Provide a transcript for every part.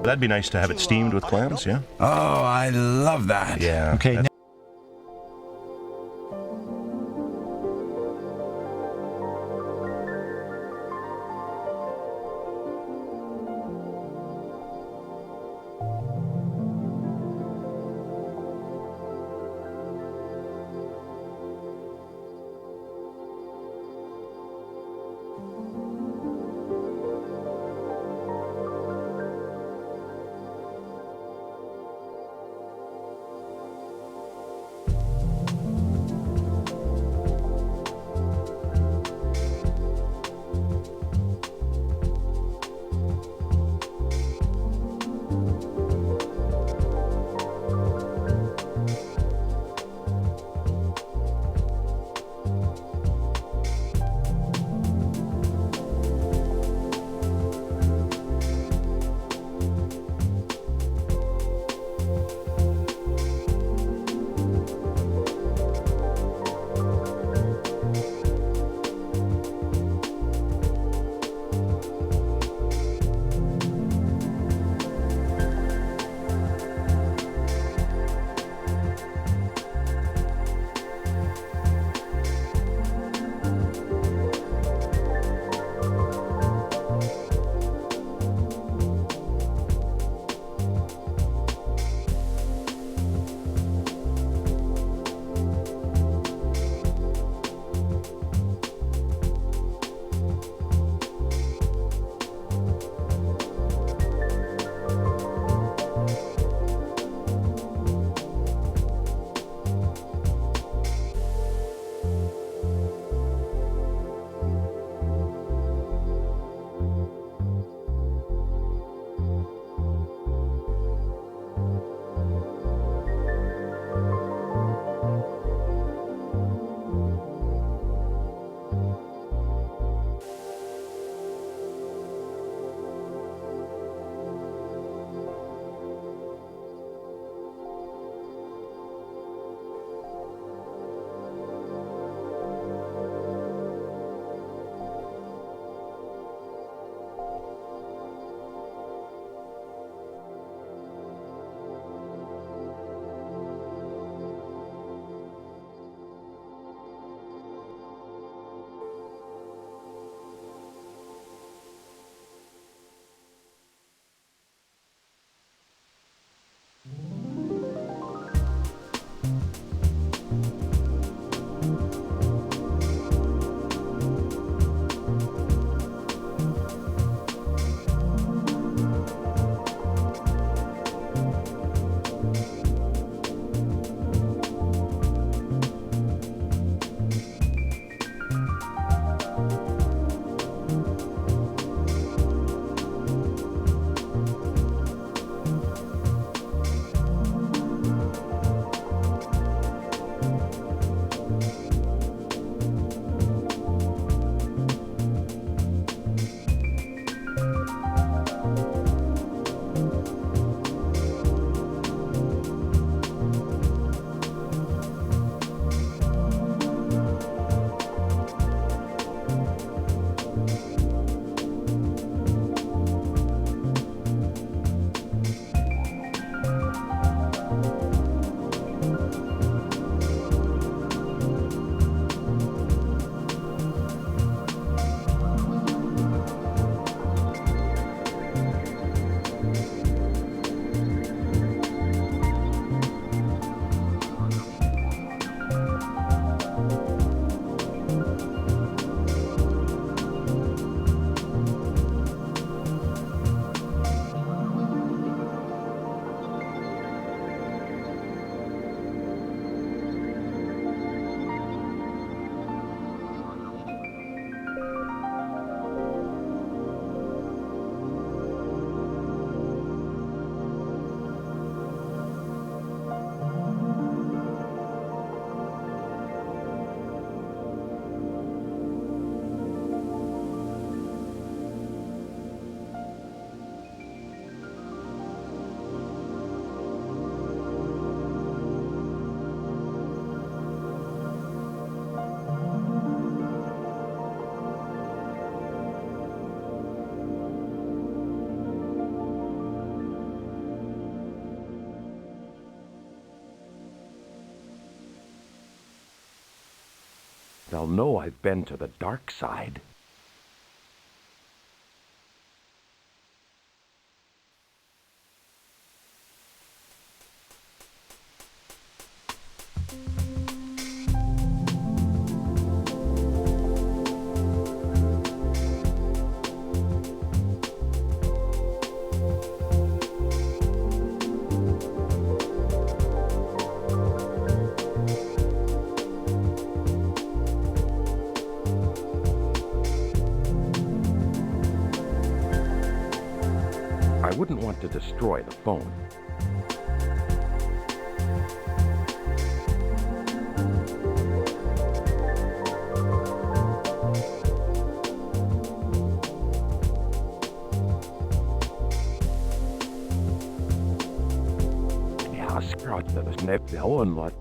That'd be nice to have it steamed with clams, yeah? Oh, I love that. Yeah. Okay. they'll know I've been to the dark side. I wouldn't want to destroy the phone. Ja, scratch the snap the one lot.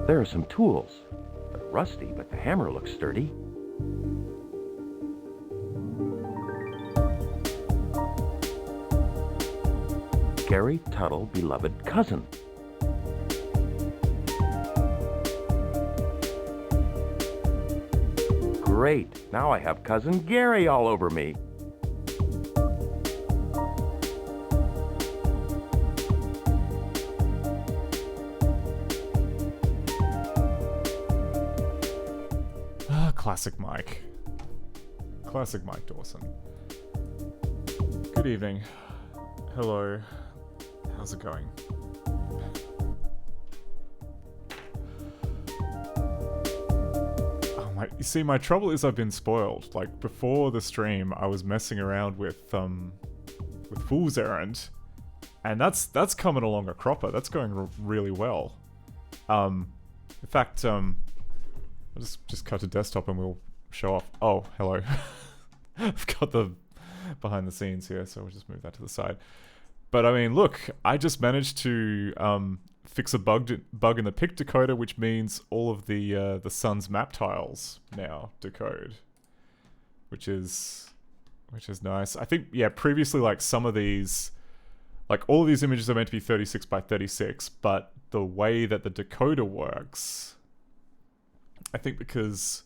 There are some tools. They're rusty, but the hammer looks sturdy. Gary Tuttle, beloved cousin. Great, now I have cousin Gary all over me. Classic Mike. Classic Mike Dawson. Good evening. Hello. How's it going? Oh my, you see, my trouble is I've been spoiled. Like, before the stream, I was messing around with Fool's Errand, and that's coming along a cropper. That's going really well. In fact, I'll just cut to desktop and we'll show off. Oh, hello. I've got the behind the scenes here, so we'll just move that to the side. But I mean, look, I just managed to fix a bug in the pick decoder, which means all of the sun's map tiles now decode, which is nice. I think, yeah, previously, like, some of these, like, all of these images are meant to be 36 by 36, but the way that the decoder works, I think because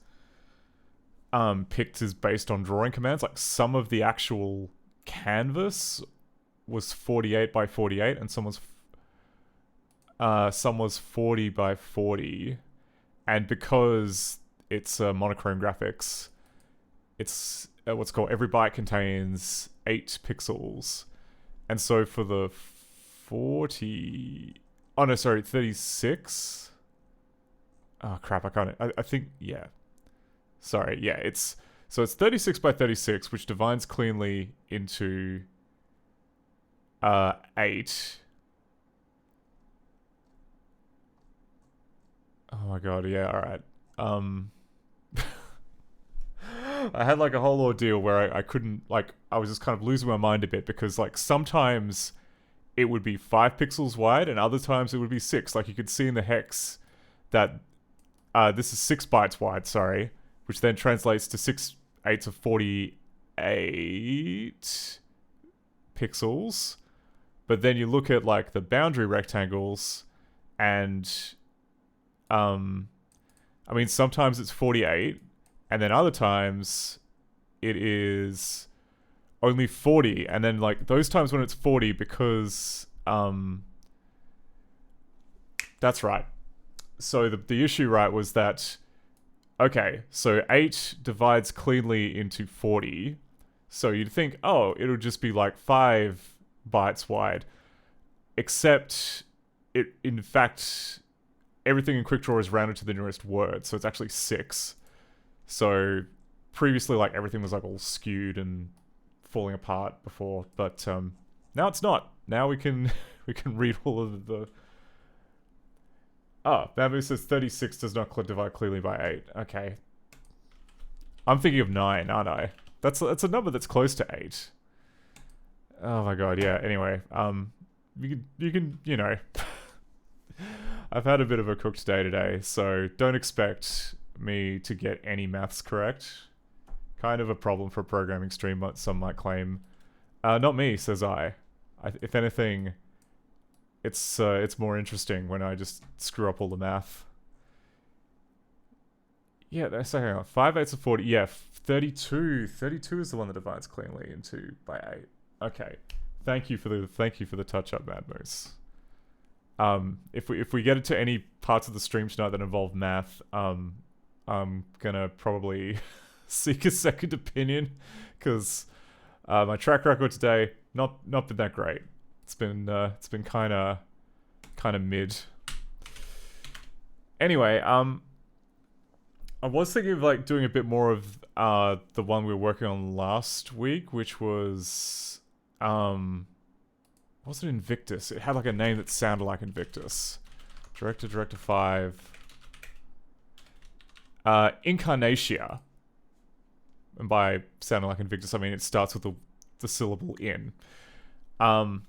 picked is based on drawing commands, like, some of the actual canvas was 48 by 48, and some was 40 by 40, and because it's monochrome graphics, it's what's called, every byte contains 8 pixels, and so for the 36. Oh crap! I can't. I think, yeah. Sorry, yeah. It's 36 by 36, which divides cleanly into 8. Oh my god, yeah, alright. I had like a whole ordeal where I couldn't, like, I was just kind of losing my mind a bit because, like, sometimes it would be 5 pixels wide and other times it would be 6. Like, you could see in the hex that this is 6 bytes wide, sorry, which then translates to 6 8s of 48 pixels. But then you look at, like, the boundary rectangles and I mean, sometimes it's 48, and then other times it is only 40, and then, like, those times when it's 40, because that's right. So the issue, right, was that, okay, so 8 divides cleanly into 40, so you'd think, oh, it'll just be like 5 bytes wide, except it, in fact, everything in QuickDraw is rounded to the nearest word, so it's actually 6. So previously, like, everything was like all skewed and falling apart before, but now it's not. Now we can read all of the. Oh, Bamboo says 36 does not divide clearly by 8. Okay, I'm thinking of 9, aren't I? That's a number that's close to 8. Oh my god, yeah. Anyway, you can you know. I've had a bit of a cooked day today, so don't expect me to get any maths correct. Kind of a problem for a programming stream, but some might claim. Not me, says I. If anything, it's more interesting when I just screw up all the math. Yeah, so hang on. 5 8s of 40. Yeah, 32. 32 is the one that divides cleanly into by 8. Okay. Thank you for the touch up, Mad Moose. If we get into any parts of the stream tonight that involve math, I'm gonna probably seek a second opinion, because my track record today not been that great. It's been kind of mid. Anyway, I was thinking of, like, doing a bit more of the one we were working on last week, which was was it Invictus? It had, like, a name that sounded like Invictus. Director 5. Incarnatia. And by sounding like Invictus, I mean it starts with the syllable in. I'm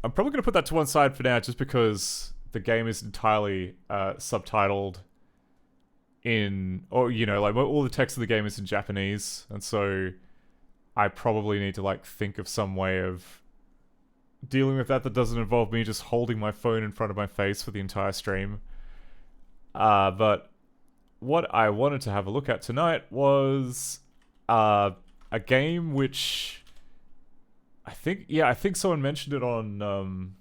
probably going to put that to one side for now, just because the game is entirely subtitled in, or, you know, like, all the text of the game is in Japanese, and so I probably need to, like, think of some way of dealing with that doesn't involve me just holding my phone in front of my face for the entire stream. But what I wanted to have a look at tonight was a game which I think someone mentioned it on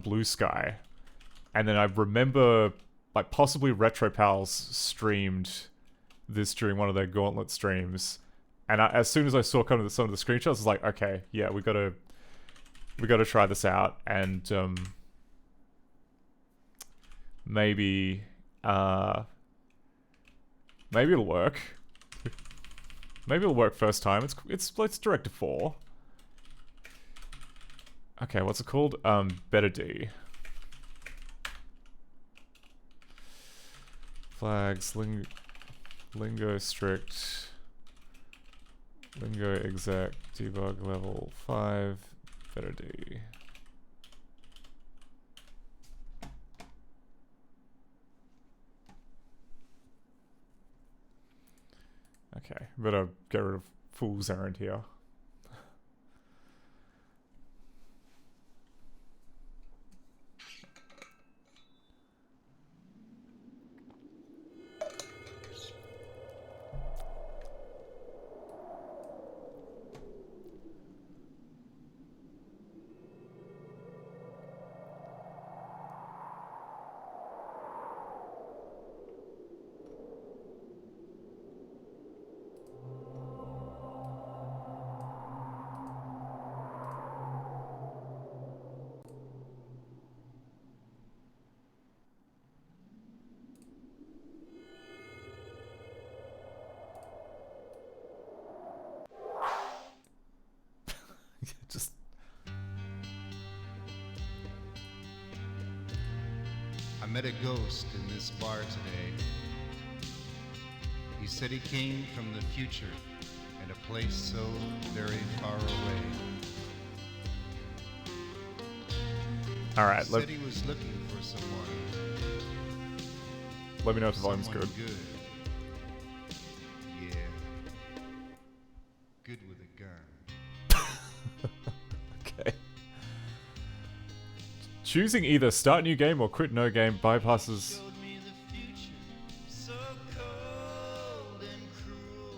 Blue Sky, and then I remember, like, possibly RetroPals streamed this during one of their Gauntlet streams, and as soon as I saw kind of some of the screenshots, I was like, okay, yeah, we gotta try this out, and maybe it'll work. Maybe it'll work first time. It's Director 4. Okay, what's it called? Better D. Flags, lingo strict, lingo exec, debug level 5, better D. Okay, better get rid of fool's errand here. Just I met a ghost in this bar today. He said he came from the future and a place so very far away. all right. Said he was looking for someone. Let me know if the volume's Someone good. Yeah. Good with a gun. Okay. Choosing either start new game or quit no game bypasses. Showed me the future, so cold and cruel.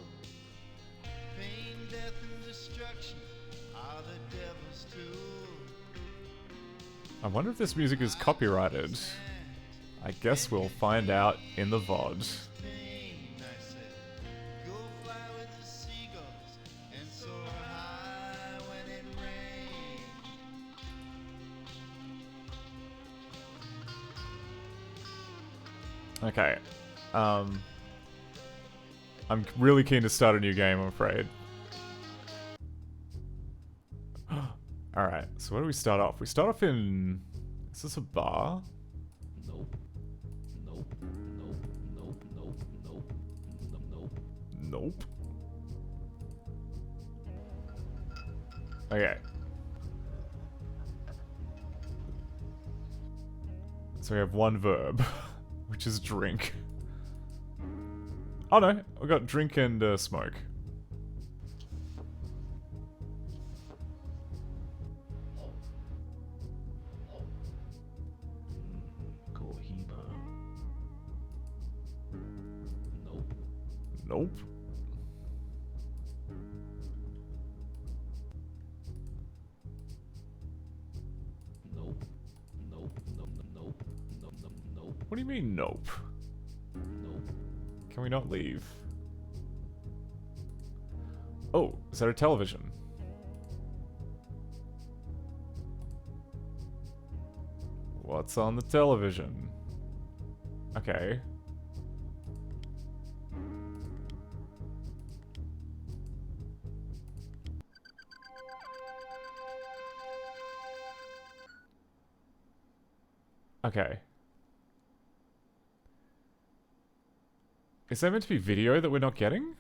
Pain, death, and destruction are the devil's tool. I wonder if this music is copyrighted. I guess we'll find out in the VOD. Pain, I said, go fly with the seagulls and soar high when it rains. Okay. I'm really keen to start a new game, I'm afraid. Alright, so where do we start off? We start off in... Is this a bar? Nope. Nope. Nope. Nope. Nope. Nope. Nope. Nope. Okay. So we have one verb, which is drink. Oh no, we got drink and smoke. Cohiba. Nope. Nope. Nope. Nope. Nope. Nope. Nope. Nope. Nope. What do you mean, nope? Nope. Can we not leave? Oh, is that a television? What's on the television? Okay. Okay. Is that meant to be video that we're not getting?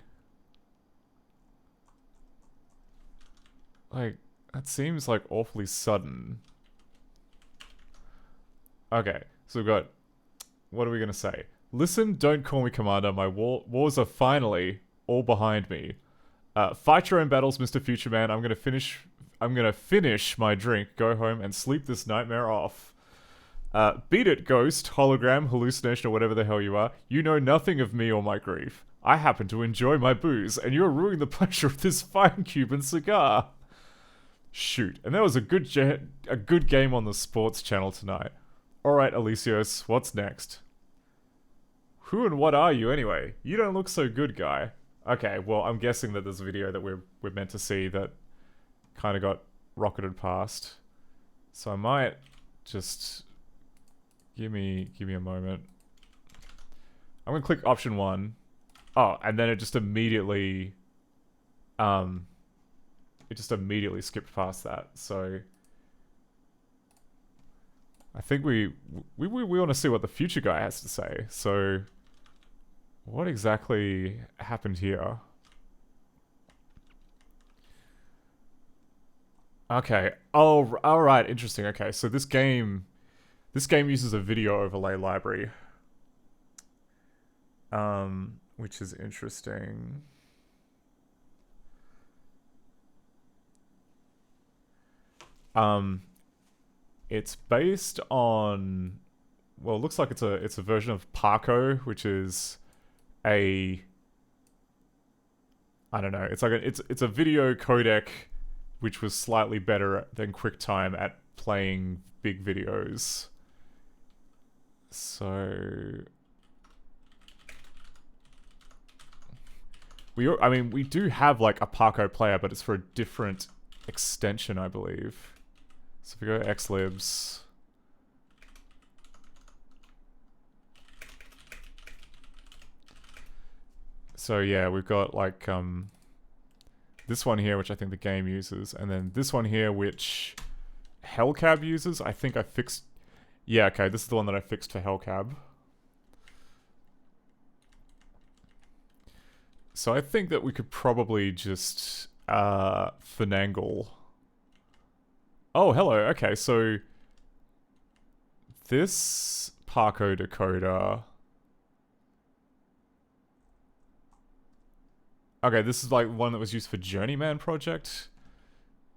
Like, that seems like awfully sudden. Okay, so we've got... What are we gonna say? Listen, don't call me commander. My wars are finally all behind me. Fight your own battles, Mr. Future Man. I'm gonna finish my drink, go home, and sleep this nightmare off. Beat it, ghost, hologram, hallucination, or whatever the hell you are. You know nothing of me or my grief. I happen to enjoy my booze, and you're ruining the pleasure of this fine Cuban cigar. Shoot, and that was a good game on the sports channel tonight. Alright, Alicios, what's next? Who and what are you anyway? You don't look so good, guy. Okay, well, I'm guessing that there's a video that we're meant to see that kind of got rocketed past. So I might just... Give me a moment. I'm gonna click option 1. Oh, and then it just immediately... It just immediately skipped past that, so... I think we want to see what the future guy has to say. So, what exactly happened here? Okay. Oh, all right. Interesting. Okay, so this game uses a video overlay library, which is interesting. It's based on, well, it looks like it's a version of Parco, which is I don't know. It's like it's a video codec, which was slightly better than QuickTime at playing big videos. So we do have like a Parco player, but it's for a different extension, I believe. So if we go to xlibs, so yeah, we've got like this one here, which I think the game uses, and then this one here, which Hellcab uses. I think I fixed. Yeah, okay, this is the one that I fixed for Hellcab. So I think that we could probably just finagle. Oh, hello. Okay, so this Parco decoder. Okay, this is like one that was used for Journeyman project.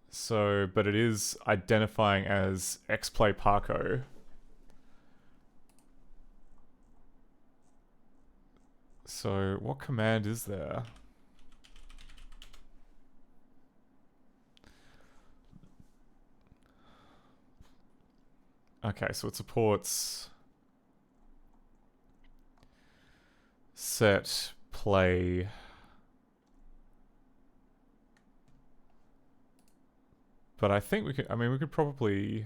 So, but it is identifying as xplay Parco. So, what command is there? Okay, so it supports set play. But I think we could, I mean, we could probably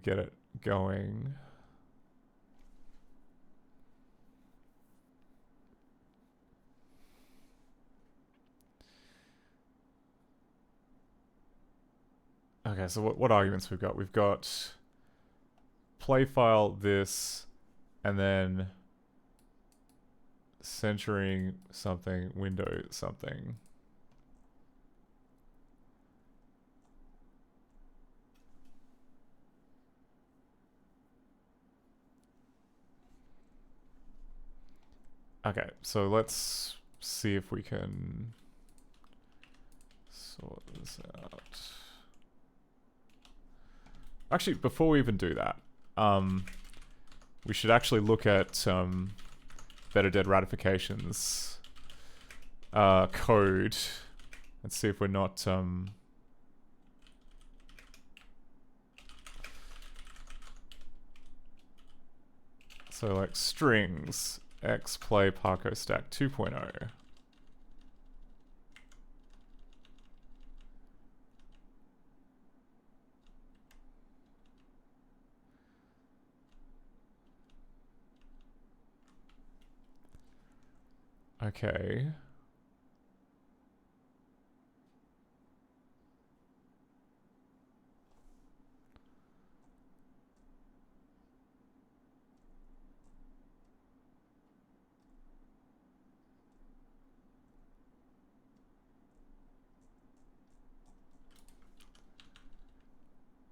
get it going. Okay, so what arguments we've got? We've got play file this, and then centering something, window something. Okay, so let's see if we can sort this out. Actually, before we even do that, we should actually look at Better Dead Ratification's code and see if we're not so like strings xplay Parco stack 2.0. Okay.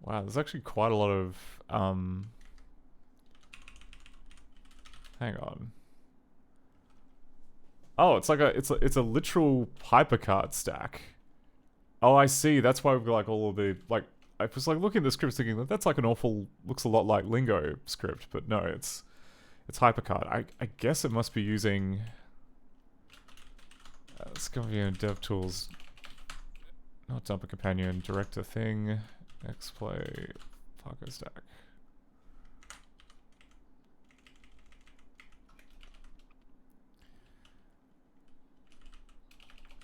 Wow, there's actually quite a lot of hang on. Oh, it's like it's a literal hypercard stack. Oh, I see. That's why we've got like all of the like. I was like looking at the scripts thinking that that's like an awful, looks a lot like Lingo script, but no, it's hypercard. I guess it must be using ScummVM DevTools, not dumper companion director thing, xplay Parco stack.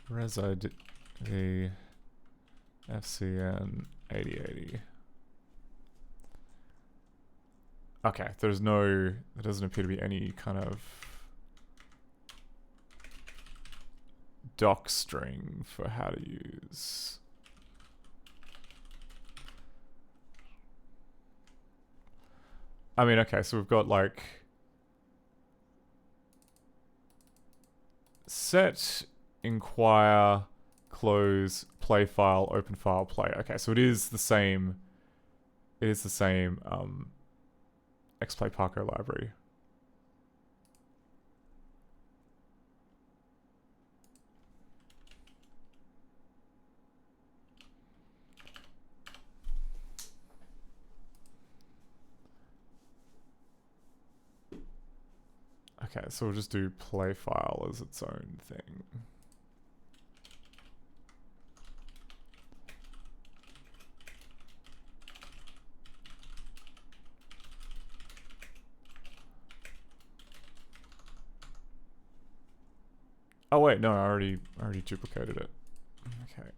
Resi the FCN 8080. Okay, there doesn't appear to be any kind of doc string for how to use. I mean, okay, so we've got like set, inquire, close, play file, open file, play. Okay, so it is the same. It is the same XPlay Parko library. Okay, so we'll just do play file as its own thing. Oh wait, no, I already duplicated it. Okay.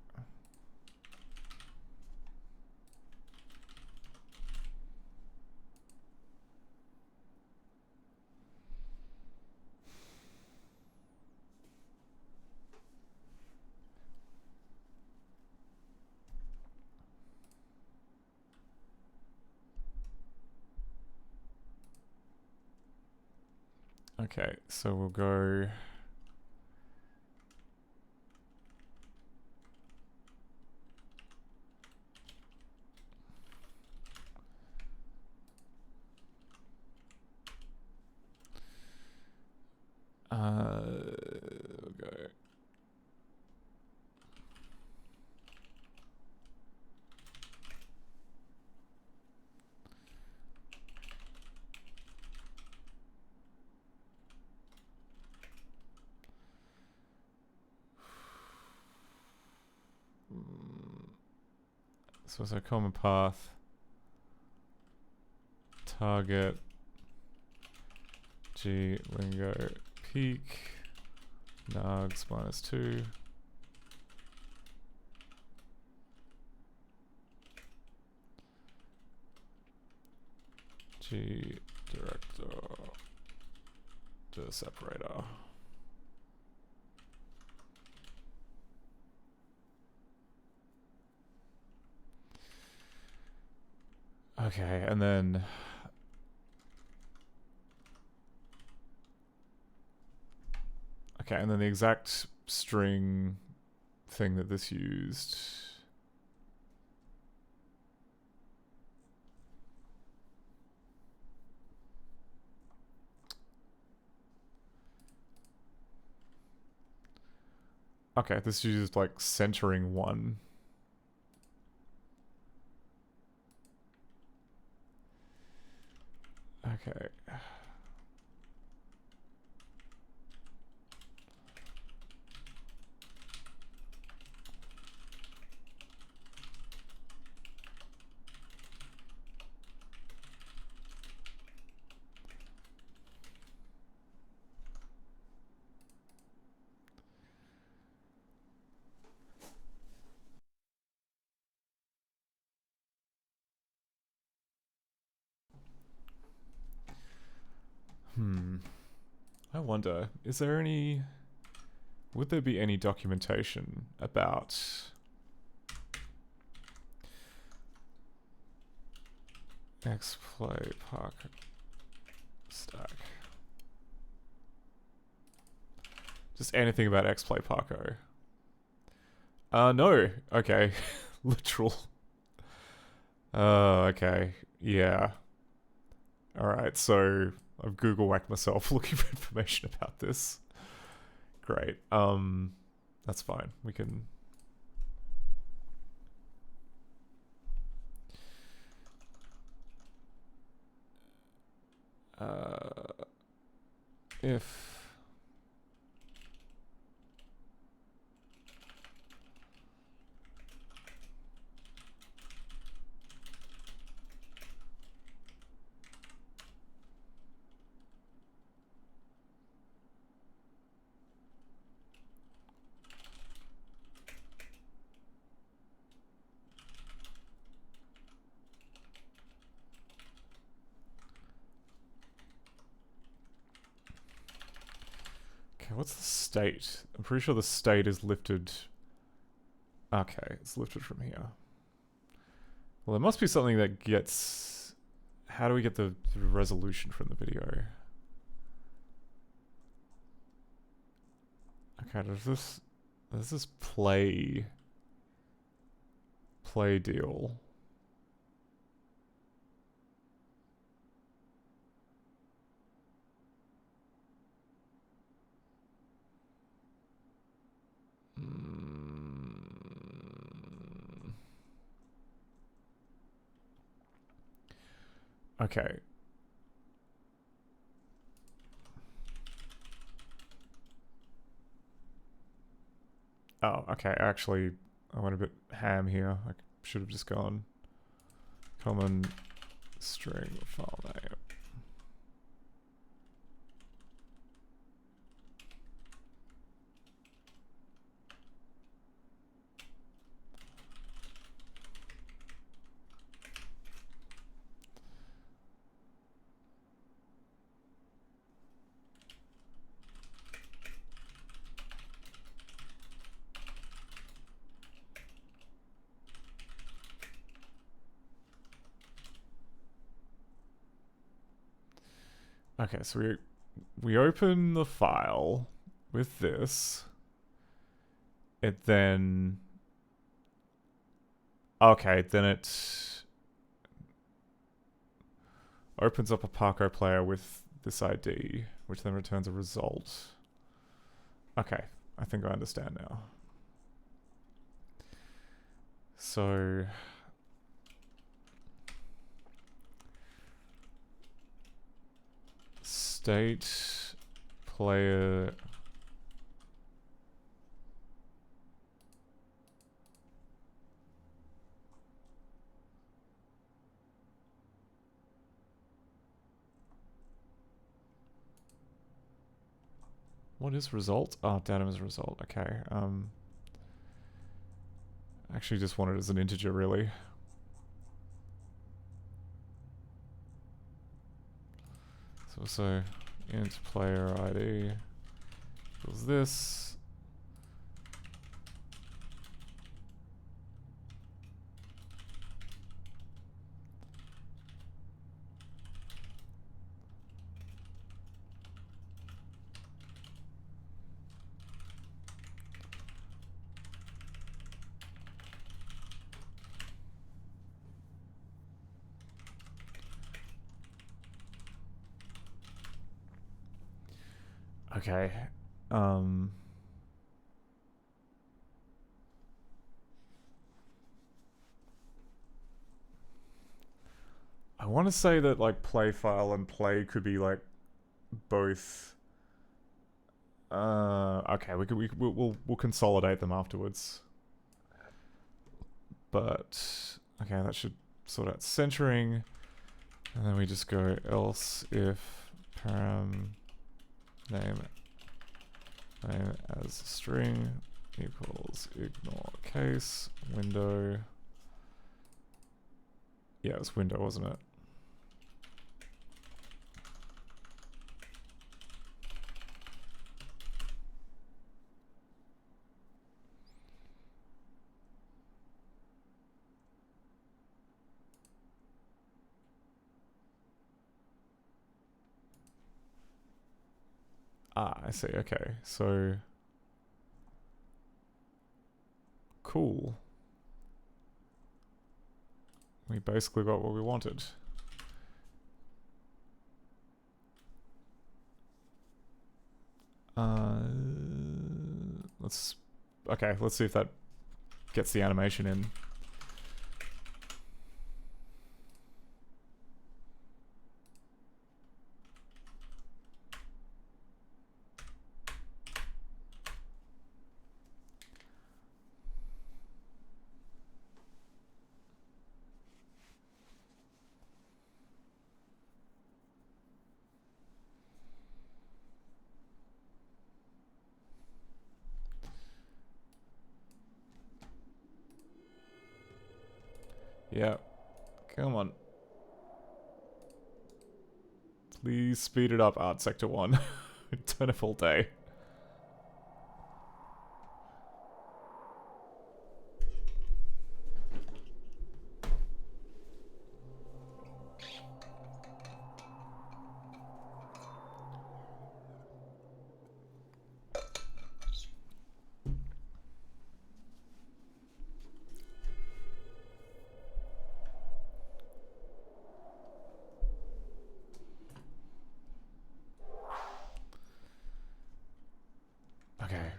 Okay, so we'll go. We'll go. So it's a common path. Target. G lingo peak. Nugs -2. G director. To separator. Okay, and then the exact string thing that this used. Okay, this used like centering 1. Okay. I wonder, is there any... Would there be any documentation about... XPlay Park stack? Just anything about XPlay Parko? No. Okay. Literal. Okay. Yeah. Alright, so I've Google whacked myself looking for information about this. Great. That's fine. We can... if... What's the state? I'm pretty sure the state is lifted. Okay, it's lifted from here. Well, there must be something that gets How do we get the resolution from the video? Okay, does this play deal? Okay. Oh, okay. Actually, I went a bit ham here. I should have just gone common string file name. Okay, so we open the file with this. It then... Okay, then it opens up a Parko player with this ID, which then returns a result. Okay, I think I understand now. So... state player what is result? Oh, datum is result. Okay. Actually just want it as an integer really. So int player ID equals this. Okay. I want to say that like play file and play could be like both. Okay, we'll consolidate them afterwards. But okay, that should sort out centering, and then we just go else if param name as string equals ignore case window. Yeah, it was window, wasn't it? Ah, I see. Okay, so cool. We basically got what we wanted. Let's see if that gets the animation in. Yeah. Come on. Please speed it up, Art Sector 1. Turn a full day. Okay.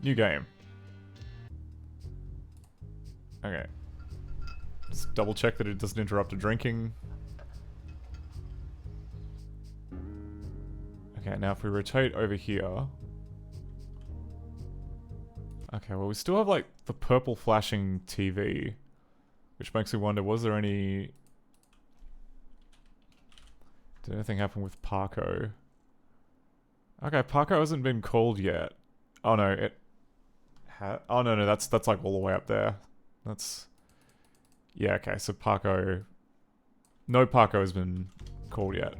New game. Okay. Just double check that it doesn't interrupt the drinking. Okay, now if we rotate over here. Okay, well we still have like the purple flashing TV. Which makes me wonder, was there any... Did anything happen with Parko? Okay, Parko hasn't been called yet. Oh no, it... Oh no, that's like all the way up there. That's... Yeah, okay, so Parko... No Parko has been called yet.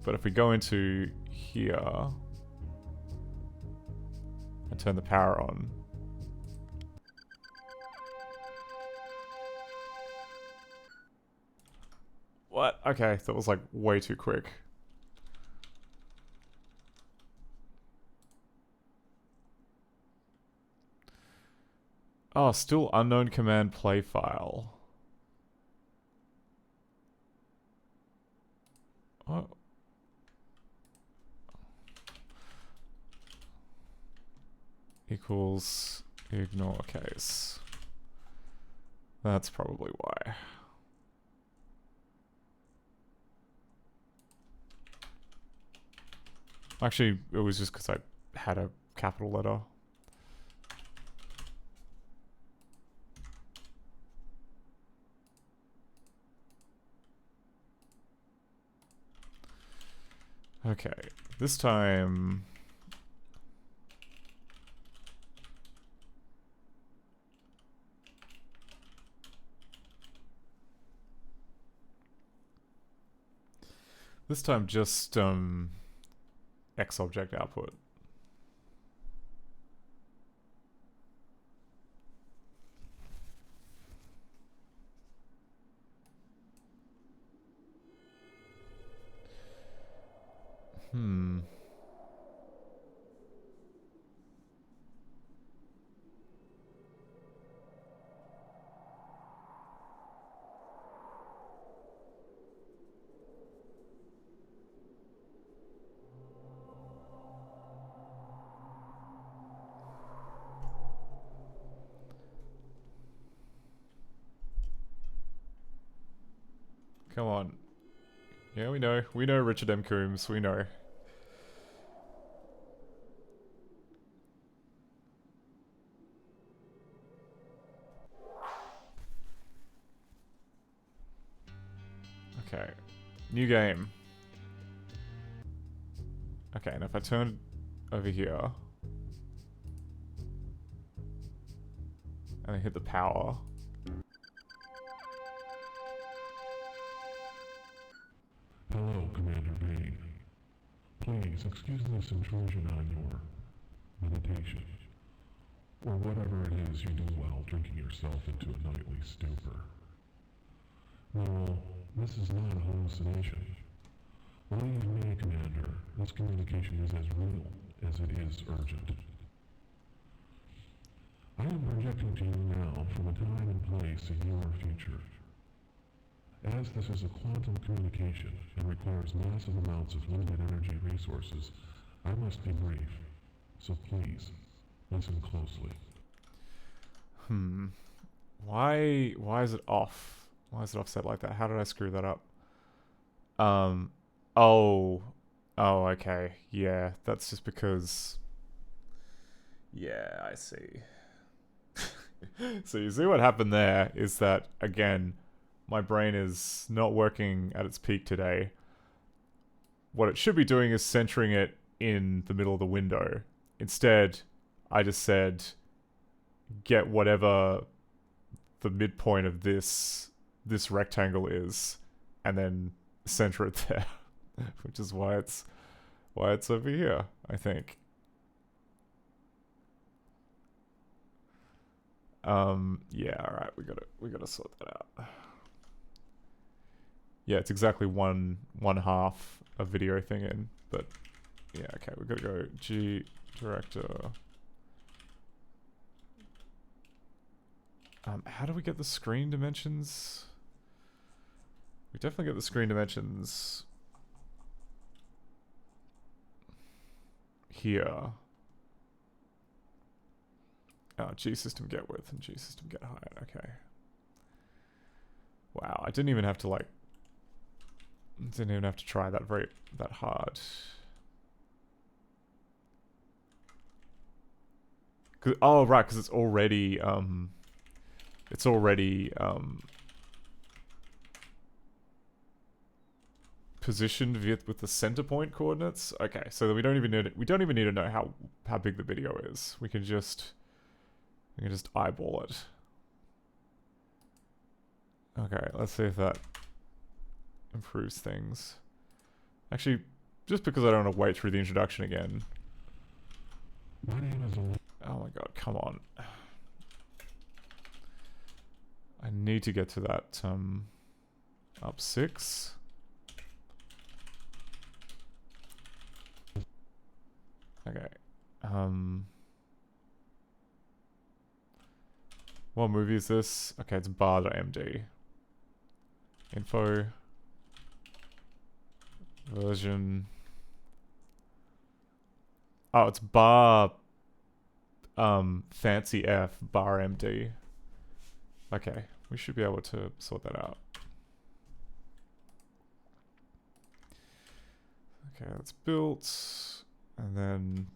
But if we go into here... And turn the power on... What? Okay, that was like way too quick. Oh, still unknown command play file. What? Equals ignore case. That's probably why. Actually, it was just because I had a capital letter. Okay, this time... This time just, X object output. Come on. Yeah, we know. We know Richard M. Coombs. We know. Okay. New game. Okay, and if I turn over here... And I hit the power... Hello, Commander Vane. Please excuse this intrusion on your meditation, or whatever it is you do while drinking yourself into a nightly stupor. No, this is not a hallucination. Believe me, Commander, this communication is as real as it is urgent. I am projecting to you now from a time and place in your future. As this is a quantum communication and requires massive amounts of limited energy resources, I must be brief. So please, listen closely. Why is it off? Why is it offset like that? How did I screw that up? Oh, okay. Yeah, that's just because... Yeah, I see. So you see what happened there is that, again... My brain is not working at its peak today. What it should be doing is centering it in the middle of the window. Instead, I just said, get whatever the midpoint of this rectangle is, and then center it there. Which is why it's over here, I think. Yeah, alright, we gotta sort that out. Yeah, it's exactly one half a video thing in, but yeah, okay, we've got to go G director. How do we get the screen dimensions? We definitely get the screen dimensions. here. Oh, G system get width and G system get height. Okay. Wow, I didn't even have to like. Didn't even have to try that hard. Oh right, because it's already positioned with the center point coordinates. Okay, so we don't even need to know how big the video is. We can just eyeball it. Okay, let's see if that improves things. Actually, just because I don't want to wait through the introduction again. My name is Oh my god, come on. I need to get to that, up 6. Okay, what movie is this? Okay, it's bar.md. Info. Version. Oh, it's bar fancy F bar MD. Okay, we should be able to sort that out. Okay, that's built, and then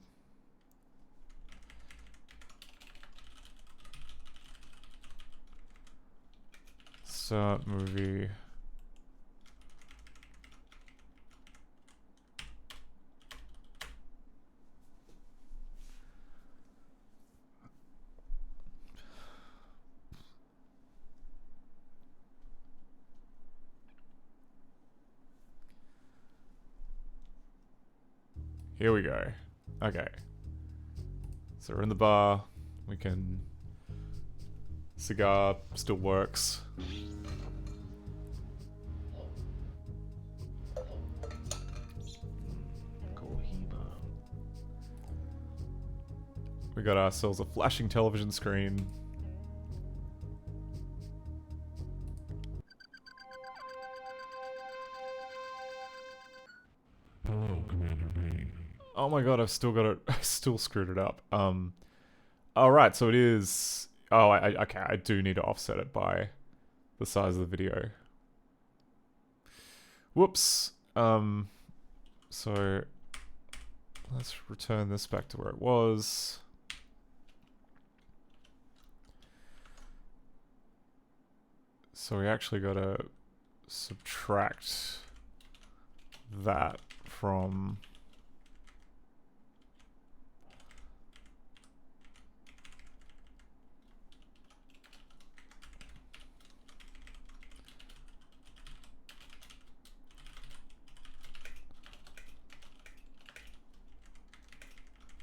start movie. Here we go. Okay. So we're in the bar. We can... Cigar still works. We got ourselves a flashing television screen. Hello, Commander Bane. Oh my god, I've still got it. I still screwed it up. Alright, so it is... Oh, okay, I do need to offset it by the size of the video. Whoops. So... Let's return this back to where it was. So we actually gotta subtract that from...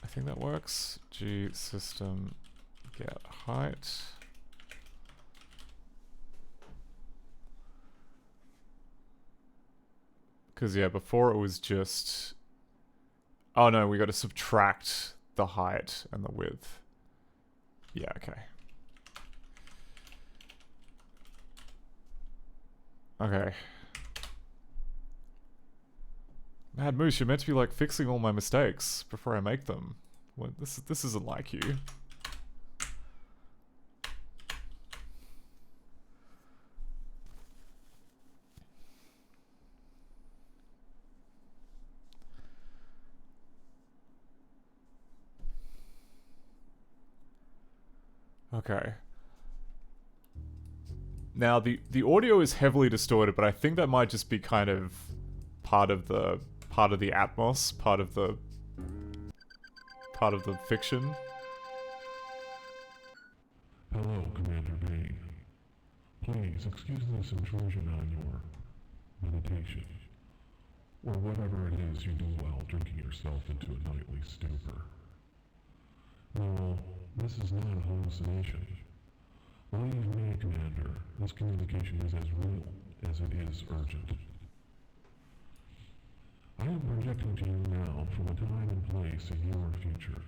I think that works. G system get height. Because yeah, before it was just... Oh no, we got to subtract the height and the width. Yeah, okay. Okay. Mad Moose, you're meant to be like fixing all my mistakes before I make them. What, this isn't like you. Okay. Now the audio is heavily distorted, but I think that might just be kind of part of the atmos, part of the fiction. Hello, Commander Bane. Please excuse this intrusion on your meditation, or whatever it is you do while drinking yourself into a nightly stupor. No, this is not a hallucination. Believe me, Commander, this communication is as real as it is urgent. I am projecting to you now from a time and place in your future.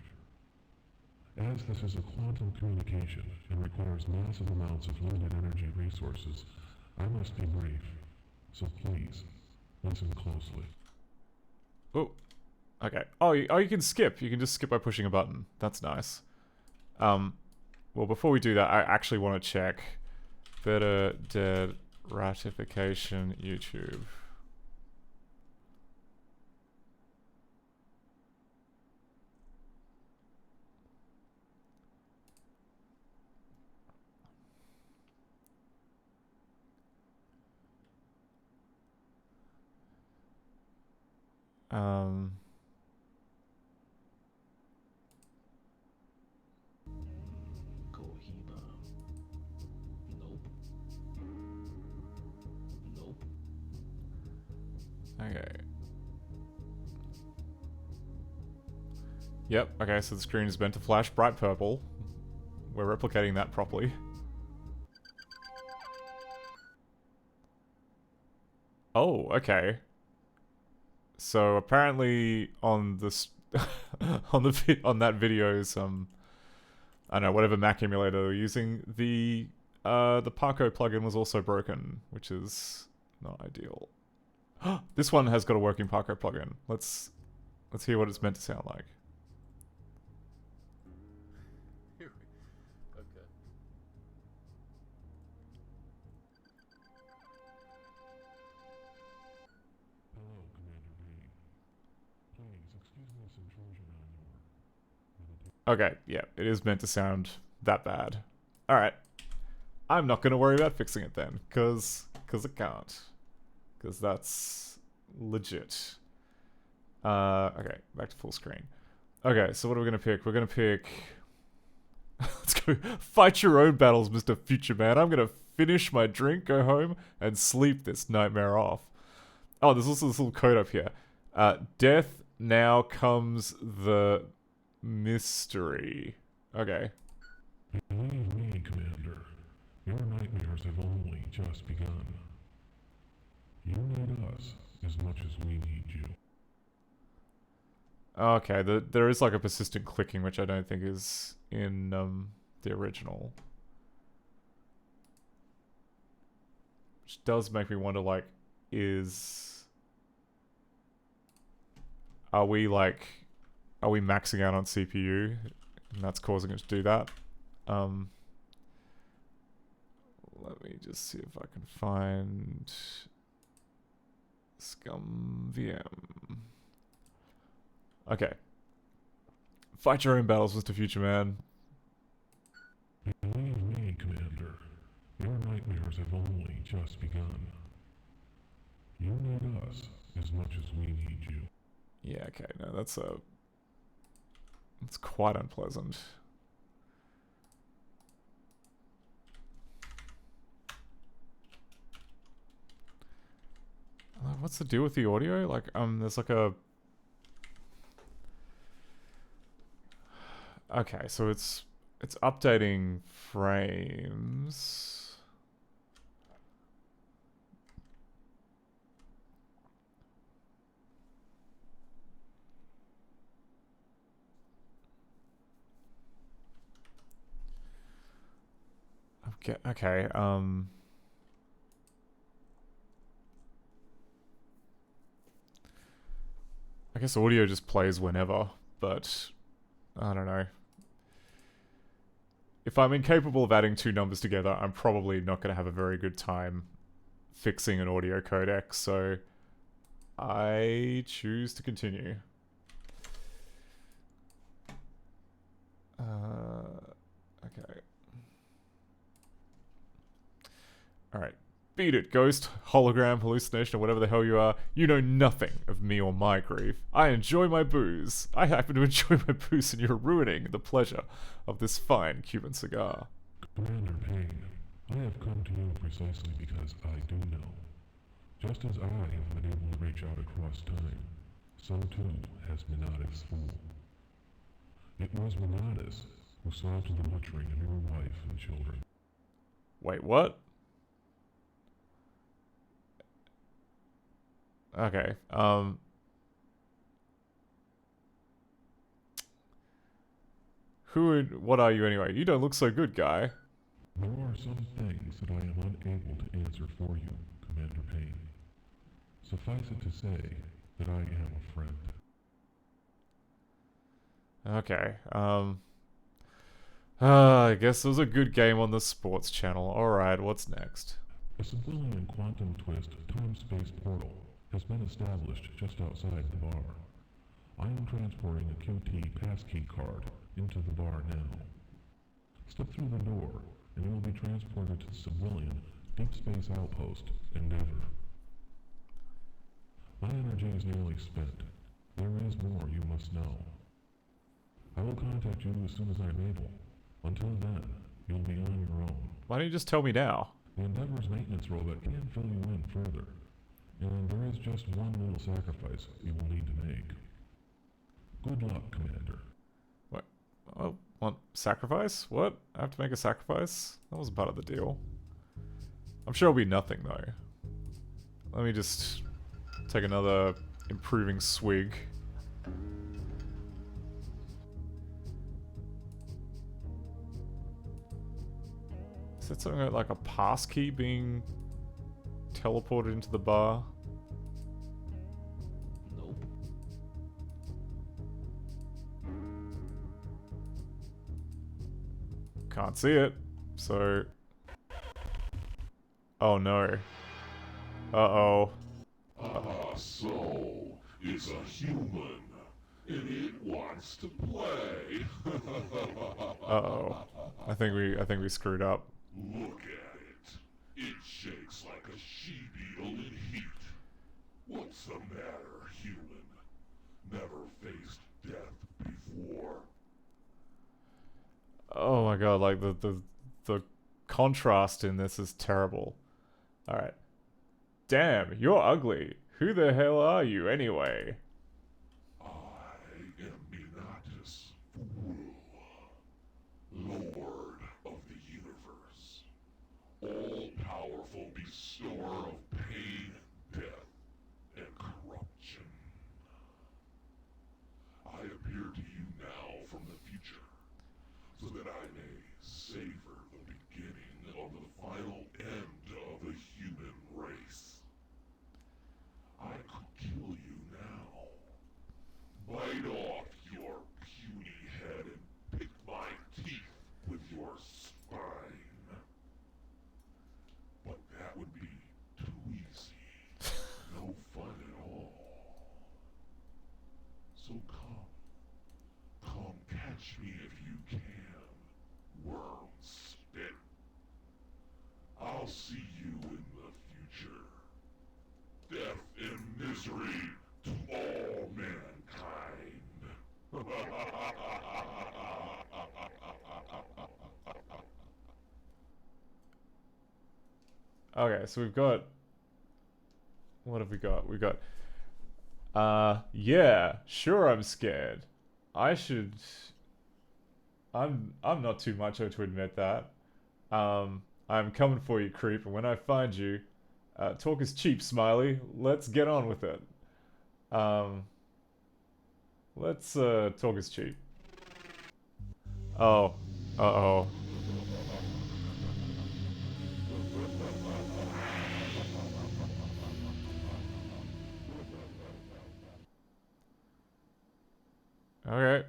As this is a quantum communication and requires massive amounts of limited energy resources, I must be brief. So please, listen closely. Oh, Okay. Oh, you can skip. You can just skip by pushing a button. That's nice. Well, before we do that, I actually want to check Better Dead Ratification YouTube. Cohiba. Nope. Nope. Okay. Yep, okay, so the screen is meant to flash bright purple. We're replicating that properly. Oh, okay. So apparently on this on that video's I don't know, whatever Mac emulator they were using, the Parko plugin was also broken, which is not ideal. This one has got a working Parko plugin. Let's hear what it's meant to sound like. Okay. Hello, Commander Green. Please excuse this intrusion on your meditation. Okay, yeah, it is meant to sound that bad. Alright. I'm not gonna worry about fixing it then, cause it can't. Cause that's legit. Okay, back to full screen. Okay, so what are we gonna pick? We're gonna pick... Let's go fight your own battles, Mr. Future Man. I'm gonna finish my drink, go home, and sleep this nightmare off. Oh, there's also this little code up here. Death now comes the mystery. Okay. Believe me, Commander. Your nightmares have only just begun. You need us as much as we need you. Okay, there is like a persistent clicking, which I don't think is in the original. Which does make me wonder, like, are we maxing out on CPU and that's causing it to do that? Let me just see if I can find ScummVM. Okay. Fight your own battles, Mr. Future Man. Believe me, Commander. Your nightmares have only just begun. You need us as much as we need you. Yeah, okay, no, that's quite unpleasant. What's the deal with the audio? Like, there's like a... Okay, so it's updating frames. Okay, I guess audio just plays whenever, but I don't know. If I'm incapable of adding two numbers together, I'm probably not going to have a very good time fixing an audio codec, so I choose to continue. Okay. Alright. Beat it, ghost, hologram, hallucination, or whatever the hell you are. You know nothing of me or my grief. I enjoy my booze. I happen to enjoy my booze, and you're ruining the pleasure of this fine Cuban cigar. Commander Payne, I have come to you precisely because I do know. Just as I have been able to reach out across time, so too has Menadas Fool. It was Menadas who saw to the butchering of your wife and children. Wait, what? Okay, what are you anyway? You don't look so good, guy. There are some things that I am unable to answer for you, Commander Payne. Suffice it to say that I am a friend. Okay. I guess it was a good game on the sports channel. Alright, what's next? A civilian quantum twist time-space portal has been established just outside the bar. I am transporting a QT passkey card into the bar now. Step through the door, and you will be transported to the civilian deep space outpost, Endeavor. My energy is nearly spent. There is more you must know. I will contact you as soon as I am able. Until then, you'll be on your own. Why don't you just tell me now? The Endeavor's maintenance robot can fill you in further, and there is just one little sacrifice you will need to make. Good luck, Commander. What? Oh, what? Sacrifice? What? I have to make a sacrifice? That wasn't part of the deal. I'm sure it'll be nothing, though. Let me just take another improving swig. Is that something like a pass key being teleported into the bar? Nope. Can't see it, so... Oh no. Uh-oh. So, it's a human, and it wants to play. Uh-oh. I think we screwed up. Look at it. It shakes like a she-beetle in heat. What's the matter, human? Never faced death before? Oh my god, like the contrast in this is terrible. Alright. Damn, you're ugly. Who the hell are you anyway? I am Minatus Fool, Lord of the Universe, all-powerful bestower of pain, death, and corruption. I appear to you now from the future, so that I may savor the beginning of the final end of the human race. I could kill you now. Bite off your puny head and pick my teeth with your spine. But that would be too easy. No fun at all. So come catch me if you can, worm spit. I'll see you in the future. Death and misery to all mankind. Okay, so we've got... What have we got? We've got... yeah, sure I'm scared. I should... I'm not too macho to admit that. I'm coming for you, creep, and when I find you... talk is cheap, Smiley. Let's get on with it. Let's, talk is cheap. Oh. Uh-oh. Okay.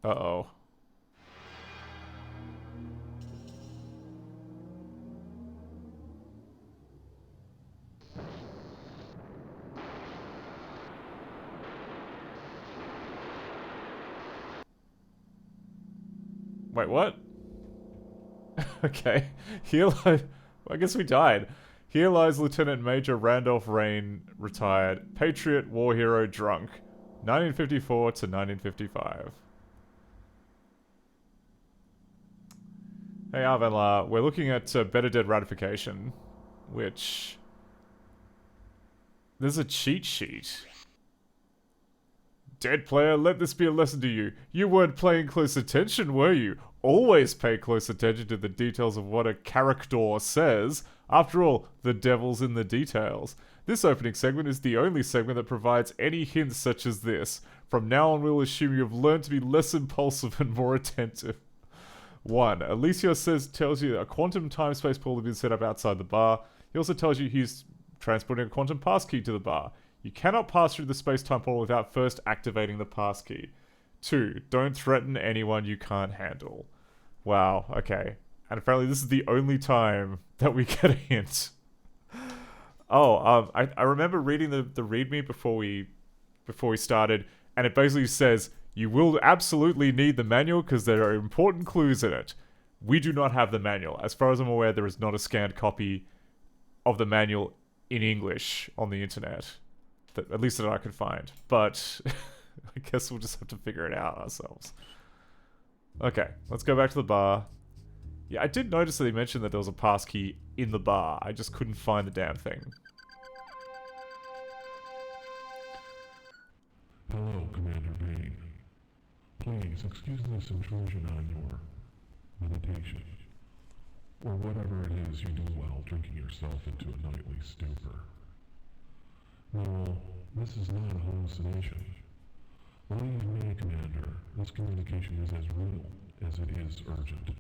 Uh-oh. Wait, what? Okay. Here lies... I guess we died. Here lies Lieutenant Major Randolph Rain, retired. Patriot, war hero, drunk. 1954 to 1955. Hey, Arvenla. We're looking at Better Dead Ratification, which... There's a cheat sheet. Dead player, let this be a lesson to you. You weren't paying close attention, were you? Always pay close attention to the details of what a character says. After all, the devil's in the details. This opening segment is the only segment that provides any hints such as this. From now on, we'll assume you have learned to be less impulsive and more attentive. 1. Alicia tells you that a quantum time-space pool has been set up outside the bar. He also tells you he's transporting a quantum passkey to the bar. You cannot pass through the space-time portal without first activating the passkey. 2. Don't threaten anyone you can't handle. Wow, okay. And apparently this is the only time that we get a hint. Oh, I remember reading the README before we started, and it basically says, you will absolutely need the manual because there are important clues in it. We do not have the manual. As far as I'm aware, there is not a scanned copy of the manual in English on the internet. At least that I could find. But I guess we'll just have to figure it out ourselves. Okay, let's go back to the bar. Yeah, I did notice that they mentioned that there was a passkey in the bar. I just couldn't find the damn thing. Hello, Commander Vane. Please excuse this intrusion on your meditation, or whatever it is you do while drinking yourself into a nightly stupor. No, this is not a hallucination. Believe me, Commander, this communication is as real as it is urgent.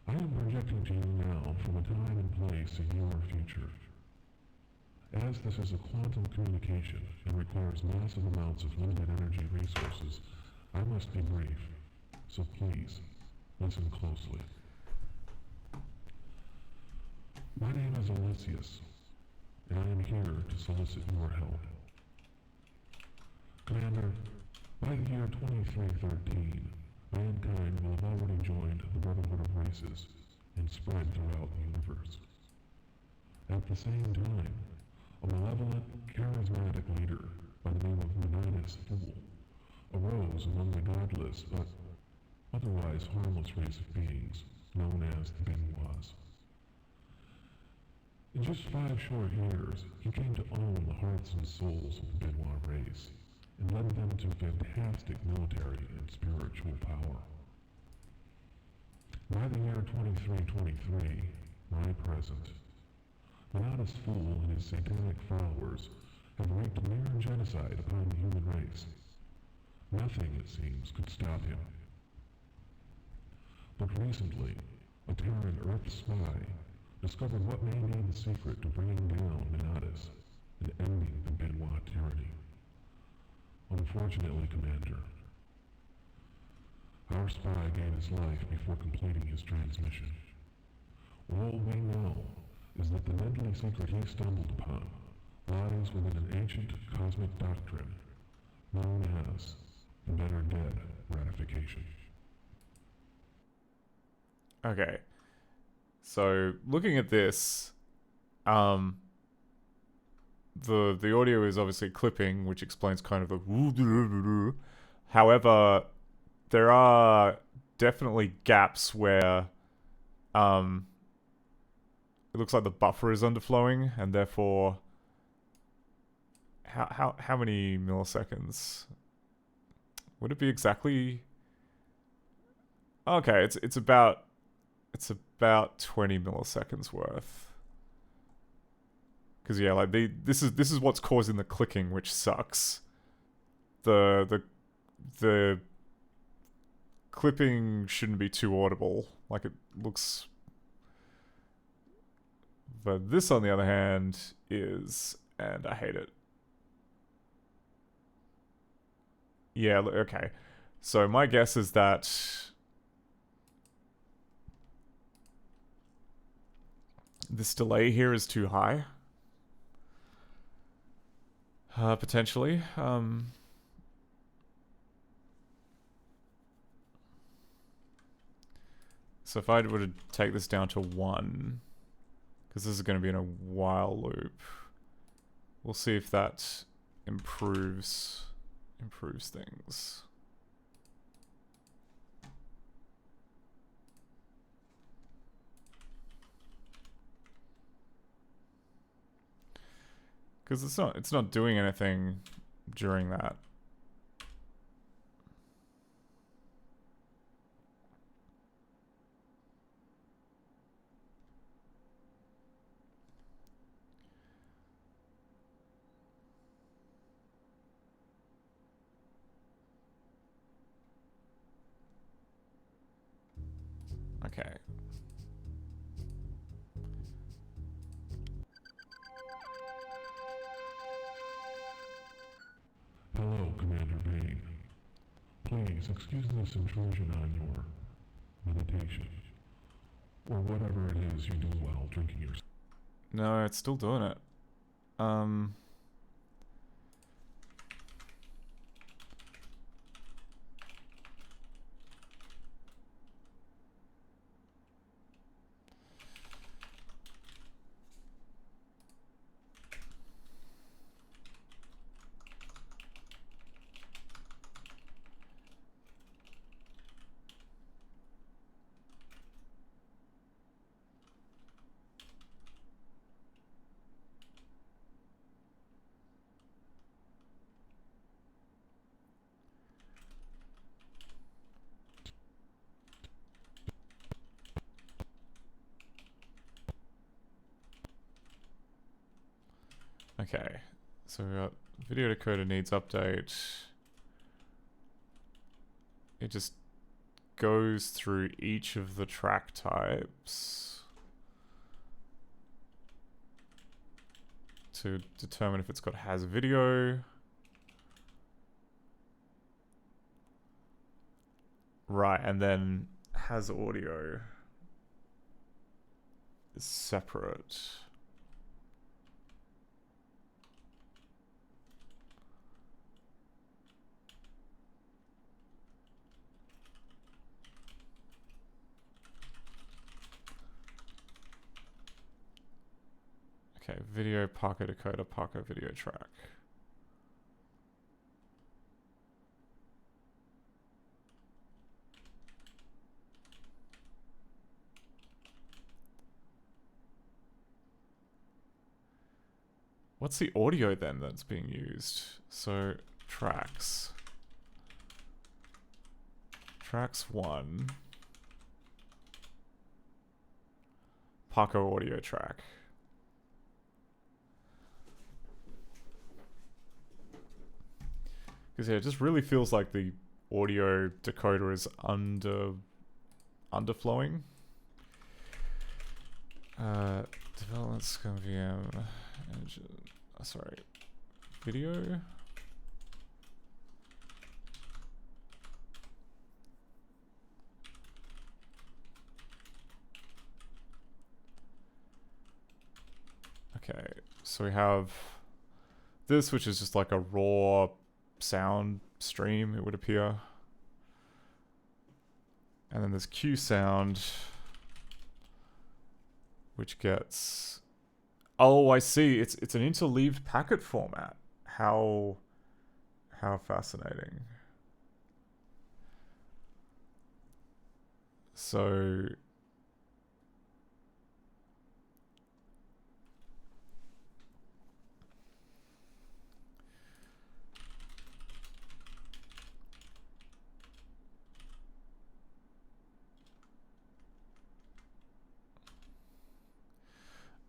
I am projecting to you now from a time and place in your future. As this is a quantum communication and requires massive amounts of limited energy resources, I must be brief, so please, listen closely. My name is Elysius, and I am here to solicit your help. Commander, by the year 2313, mankind will have already joined the Brotherhood of Races and spread throughout the universe. At the same time, a malevolent, charismatic leader by the name of Meninas Fool arose among the godless but otherwise harmless race of beings known as the Benoits. In just 5 short years, he came to own the hearts and souls of the Benoit race and led them to fantastic military and spiritual power. By the year 2323, my present, Meninas Fool and his satanic followers have wreaked mere genocide upon the human race. Nothing, it seems, could stop him. But recently, a Terran Earth spy discovered what may be the secret to bringing down Meninas and ending the Benoit tyranny. Unfortunately, Commander, our spy gave his life before completing his transmission. All we know is that the deadly secret he stumbled upon lies within an ancient cosmic doctrine known as the better dead ratification. Okay. So, looking at this, the audio is obviously clipping, which explains kind of the... However, there are definitely gaps where it looks like the buffer is underflowing, and therefore... How many milliseconds? Would it be exactly... Okay, it's about 20 milliseconds worth. Because yeah, like this is what's causing the clicking, which sucks. The clipping shouldn't be too audible. Like it looks. But this, on the other hand, is, and I hate it. Yeah, okay. So my guess is that this delay here is too high. Potentially. So if I were to take this down to 1, because this is going to be in a while loop, we'll see if that improves things. Because it's not doing anything during that. Okay. Hello, Commander Vane. Please excuse this intrusion on your meditation. Or whatever it is you do while drinking your... No, it's still doing it. Okay, so we got video decoder needs update. It just goes through each of the track types to determine if it's got has video. Right, and then has audio is separate. Okay, video Parker decoder, Parker video track. What's the audio then that's being used? So tracks. Tracks 1. Parker audio track. Because yeah, it just really feels like the audio decoder is underflowing. Development ScummVM engine. Sorry, video. Okay, so we have this, which is just like a raw sound stream, it would appear. And then there's Q sound, which gets... Oh, I see. It's an interleaved packet format. How fascinating. So...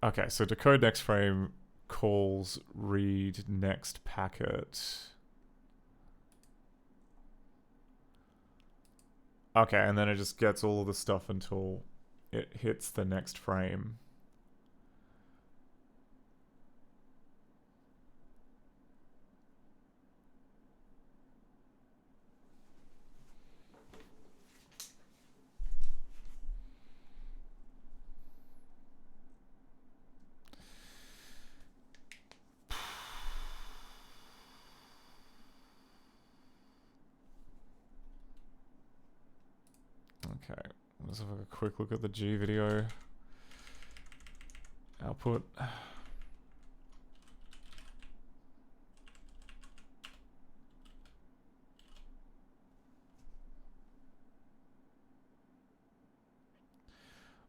Okay, so decode next frame calls read next packet. Okay, and then it just gets all of the stuff until it hits the next frame. Okay, let's have a quick look at the G video output.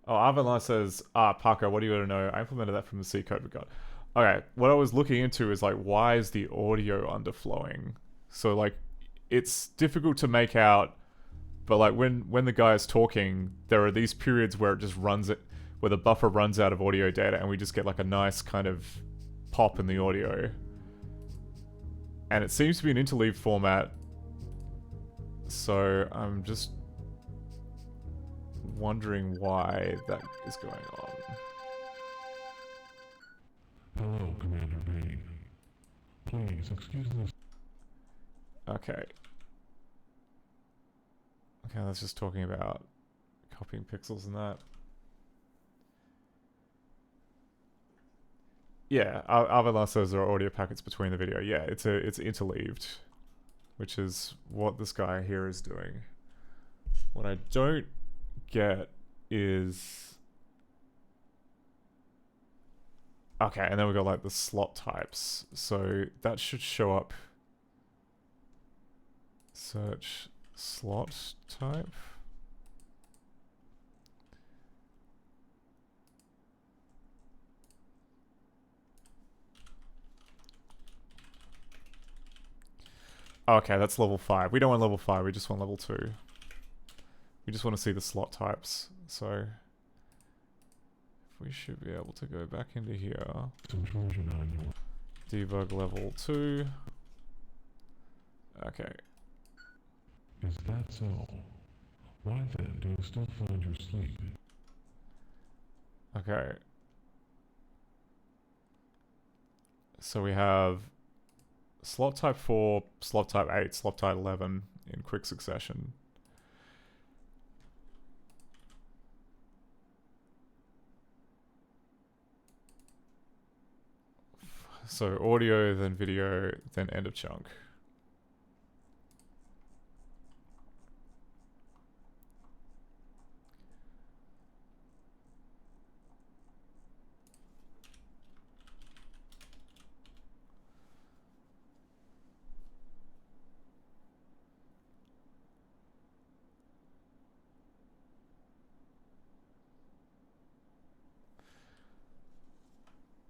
Oh, Avalon says, Parker, what do you want to know? I implemented that from the C code we got. Okay, what I was looking into is like, why is the audio underflowing? So like, it's difficult to make out. But like when the guy is talking, there are these periods where it just where the buffer runs out of audio data and we just get like a nice kind of pop in the audio. And it seems to be an interleave format. So I'm just wondering why that is going on. Hello, Commander Vane. Please excuse this. Okay. Okay, that's just talking about copying pixels and that. Yeah, Avalar says there are audio packets between the video. Yeah, it's interleaved, which is what this guy here is doing. What I don't get is... Okay, and then we got like the slot types. So that should show up. Search slot type. Okay, that's level 5. We don't want level 5, we just want level 2. We just want to see the slot types. So we should be able to go back into here. Intrusion on your... Debug level 2. Okay. Is that so? Why then do you still find your sleep? Okay. So we have slot type 4, slot type 8, slot type 11 in quick succession. So audio, then video, then end of chunk.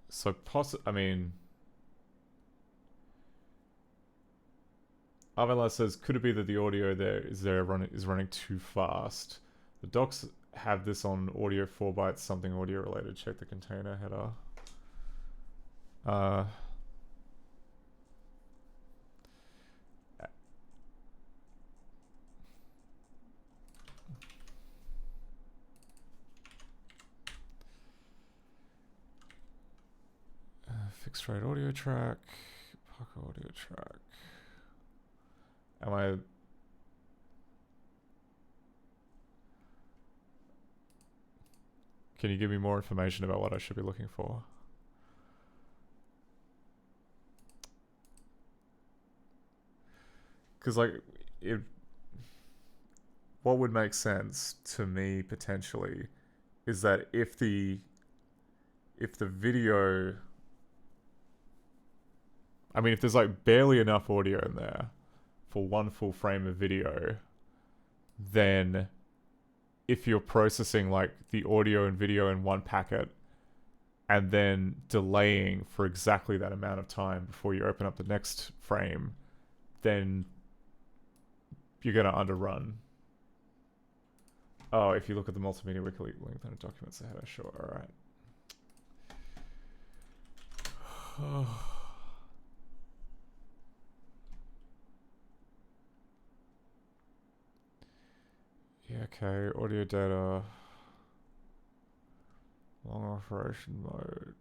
So I mean, Avila says, could it be that the audio is running too fast? The docs have this on audio 4 bytes, something audio related. Check the container header. Fixed rate audio track, Pucker audio track. Am I... Can you give me more information about what I should be looking for? Because like, what would make sense to me potentially is that if the video, I mean, if there's like barely enough audio in there for one full frame of video, then if you're processing like the audio and video in one packet and then delaying for exactly that amount of time before you open up the next frame, then you're going to underrun. Oh, if you look at the multimedia wiki link, then it documents the header. Sure, alright. Yeah, okay, audio data. Long operation mode.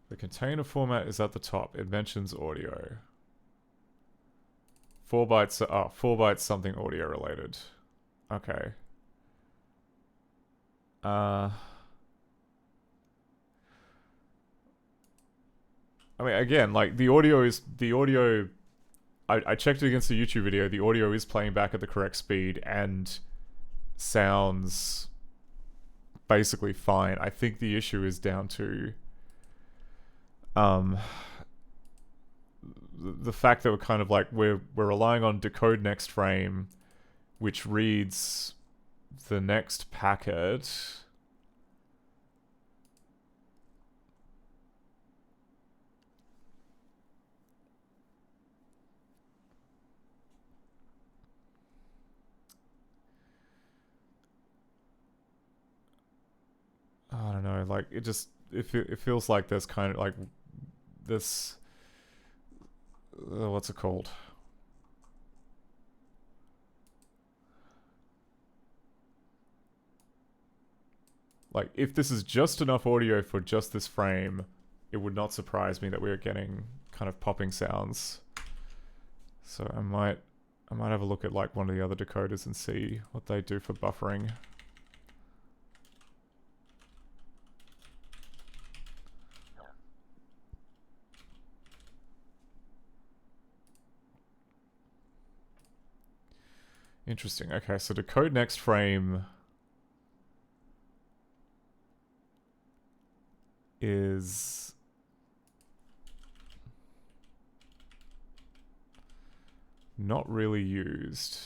The container format is at the top. It mentions audio. 4 bytes, 4 bytes something audio related. Okay. I mean, again, like the audio, I checked it against the YouTube video. The audio is playing back at the correct speed and sounds basically fine. I think the issue is down to the fact that we're kind of like we're relying on decode next frame, which reads the next packet. I don't know, like it feels like there's kind of like this what's it called? Like, if this is just enough audio for just this frame, it would not surprise me that we're getting kind of popping sounds. So I might have a look at like one of the other decoders and see what they do for buffering. Interesting. Okay, so decode next frame is not really used.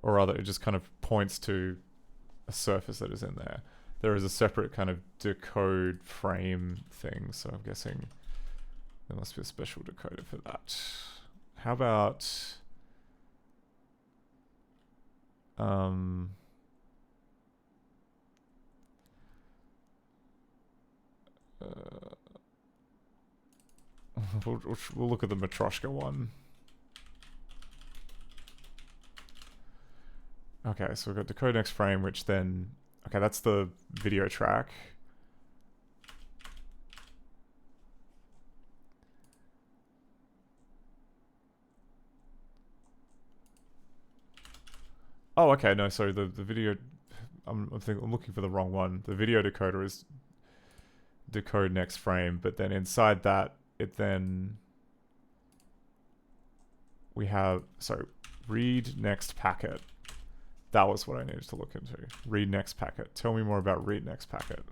Or rather, it just kind of points to a surface that is in there. There is a separate kind of decode frame thing, so I'm guessing there must be a special decoder for that. How about we'll look at the Matryoshka one. Okay, so we've got decode next frame, which then... Okay, that's the video track. Oh, okay, no, sorry, the video... I'm looking for the wrong one. The video decoder is decode next frame, but then inside that, it then... We have... Sorry, read next packet. That was what I needed to look into. Read next packet. Tell me more about read next packet.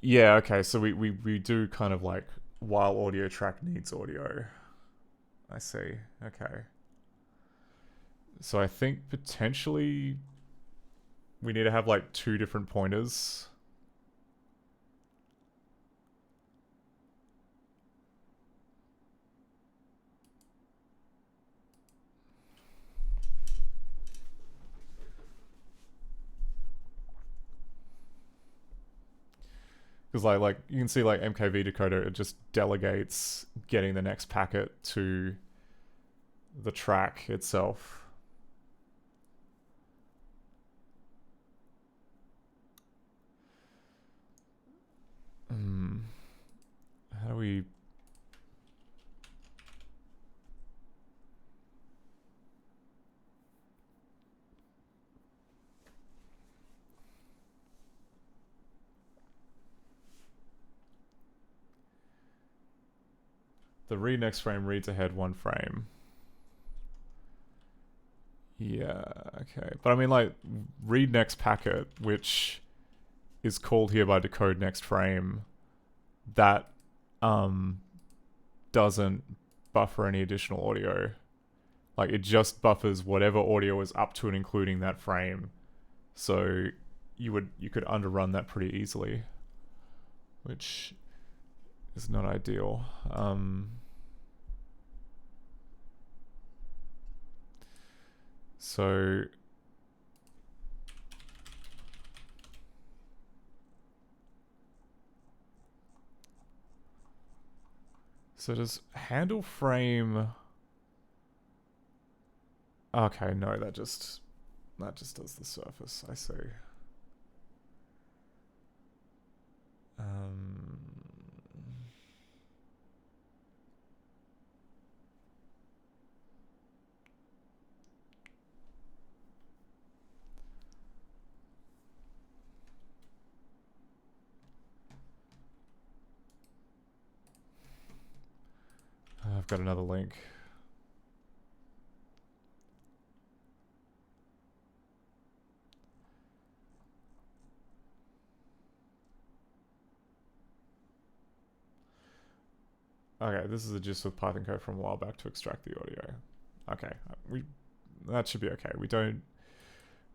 Yeah, okay, so we do kind of like while audio track needs audio. I see. Okay. So I think potentially we need to have like 2 different pointers. Because like you can see like MKV decoder, it just delegates getting the next packet to the track itself. How do we... The read next frame reads ahead 1 frame. Yeah, okay. But I mean like read next packet, which is called here by decode next frame, that doesn't buffer any additional audio. Like it just buffers whatever audio is up to and including that frame. So you could underrun that pretty easily, which is not ideal. So does handle frame... Okay, no, that just does the surface, I see. I've got another link. Okay, this is a gist of Python code from a while back to extract the audio. Okay, that should be okay. We don't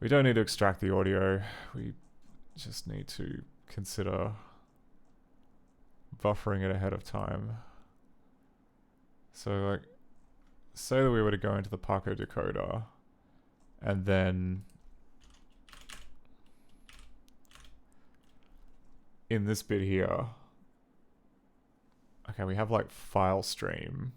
need to extract the audio. We just need to consider buffering it ahead of time. So like, say that we were to go into the Paco decoder And then in this bit here, okay, we have like file stream.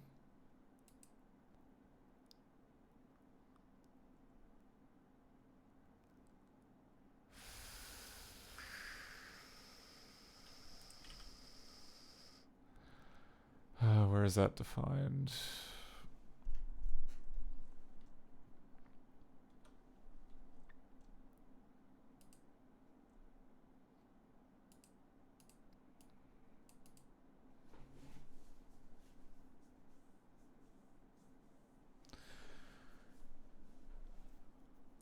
Where is that defined?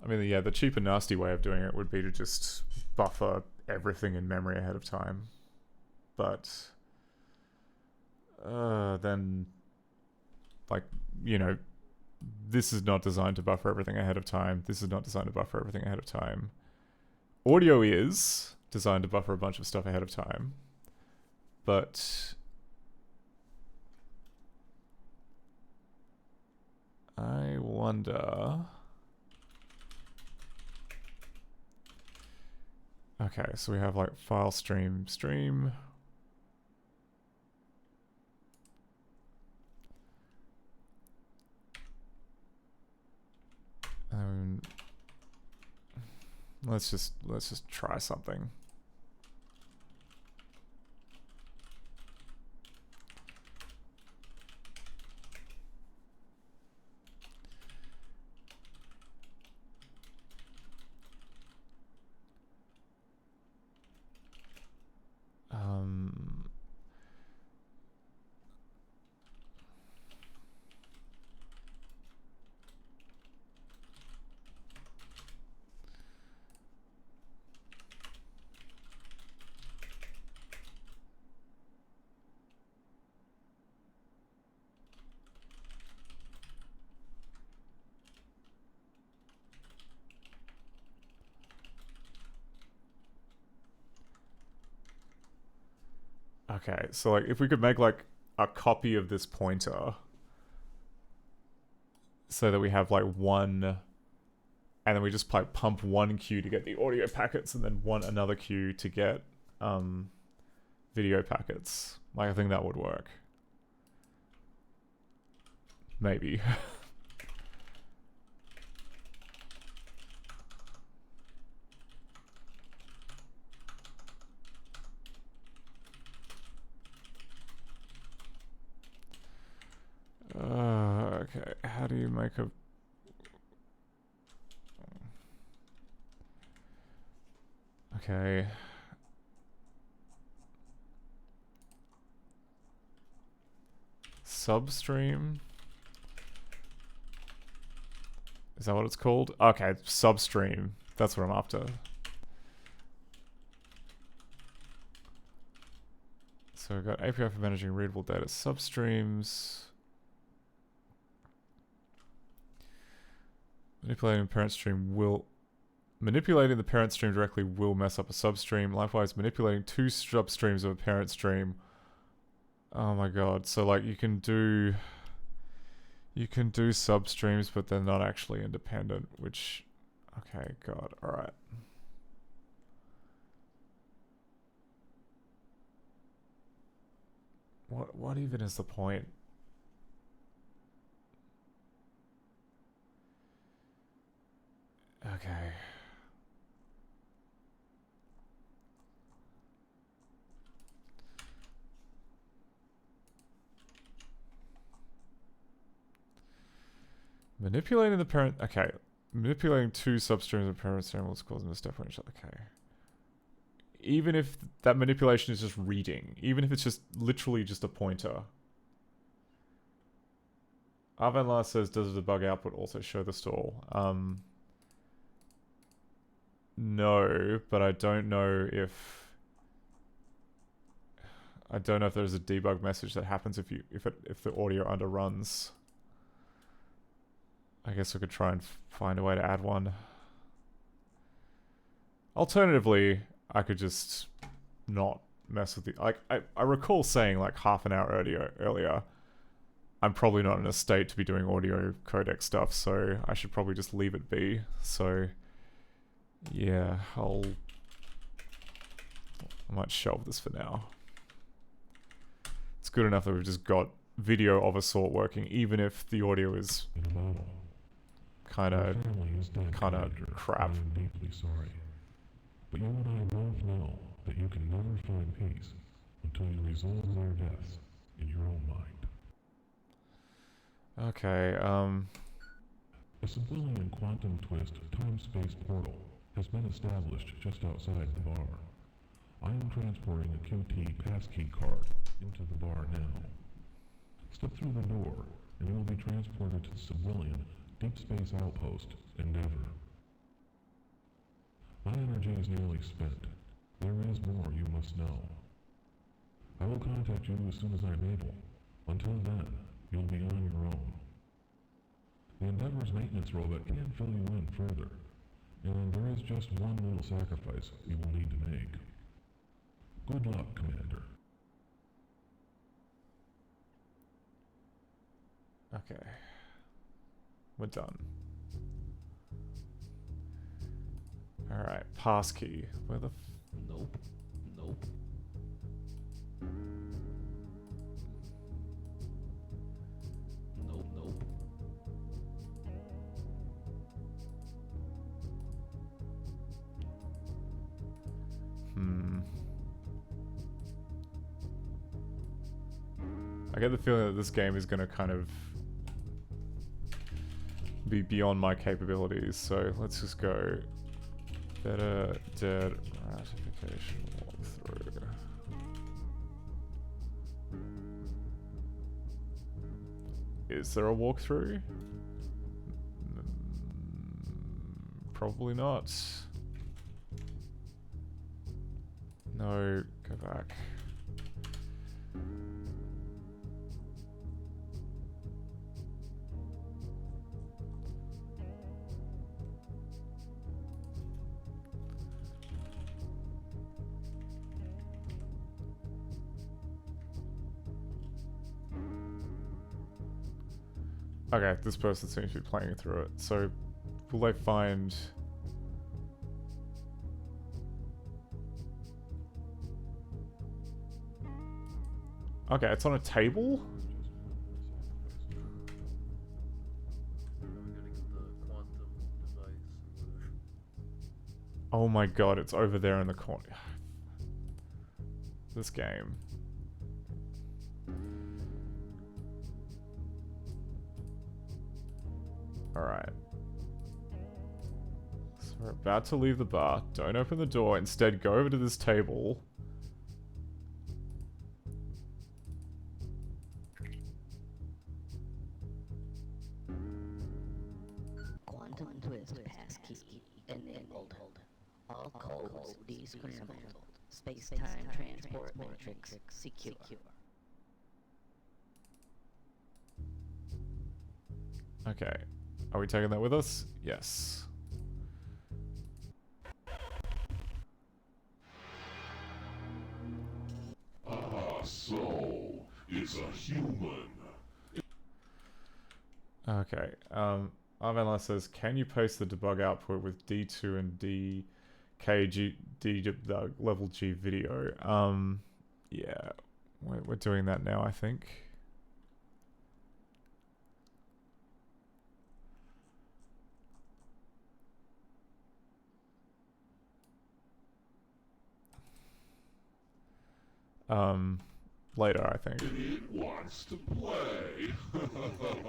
I mean, yeah, the cheap and nasty way of doing it would be to just buffer everything in memory ahead of time. But then, like, you know, this is not designed to buffer everything ahead of time. This is not designed to buffer everything ahead of time. Audio is designed to buffer a bunch of stuff ahead of time. But I wonder... Okay, so we have like file stream. Let's just try something. Okay, so like if we could make like a copy of this pointer so that we have like one, and then we just like pump one queue to get the audio packets and then another queue to get video packets. Like I think that would work. Maybe. Okay, how do you make a... Okay. Substream? Is that what it's called? Okay, substream. That's what I'm after. So we've got API for managing readable data substreams. Manipulating the parent stream directly will mess up a substream. Likewise, manipulating two substreams of a parent stream. Oh my god. So like you can do substreams, but they're not actually independent, which, okay, god, alright. What even is the point? Okay. Manipulating the parent... Okay. Manipulating two substreams of parent stream will cause them to step on each other. Okay. Even if that manipulation is just reading. Even if it's just literally just a pointer. Arvanlar says, does the debug output also show the stall? No, but I don't know if... I don't know if there's a debug message that happens if the audio underruns. I guess we could try and find a way to add one. Alternatively, I could just not mess with the... Like, I recall saying like half an hour earlier, I'm probably not in a state to be doing audio codec stuff, so I should probably just leave it be. So, yeah, I might shelve this for now. It's good enough that we've just got video of a sort working, even if the audio is In a battle. kind Your of family is dead, Commander. crap. I am deeply sorry. But you and I both know that you can never find peace until you resolve their deaths in your own mind. Okay, A civilian quantum twist time-space portal has been established just outside the bar. I am transporting a QT passkey card into the bar now. Step through the door, and you will be transported to the civilian deep space outpost, Endeavor. My energy is nearly spent. There is more you must know. I will contact you as soon as I'm able. Until then, you'll be on your own. The Endeavor's maintenance robot can fill you in further, and there is just one little sacrifice you will need to make. Good luck, Commander. okay. We're done. Alright, passkey. Where the Nope. Nope. Nope. Nope. I get the feeling that this game is going to kind of be beyond my capabilities, so let's just go better dead ratification walkthrough. Is there a walkthrough? Probably not. No, go back. Okay, this person seems to be playing through it. So, will they find... Okay, it's on a table? Oh my god, it's over there in the corner. This game. Alright. So we're about to leave the bar. Don't open the door. Instead, go over to this table. Quantum twist passkey enabled. All codes descrambled. Space-time transport matrix secure. Okay. Are we taking that with us? Yes. Ah, so it's a human. Okay. Arvanla says, can you post the debug output with D2 and level G video? Yeah. We're doing that now, I think. Later, I think. It wants to play.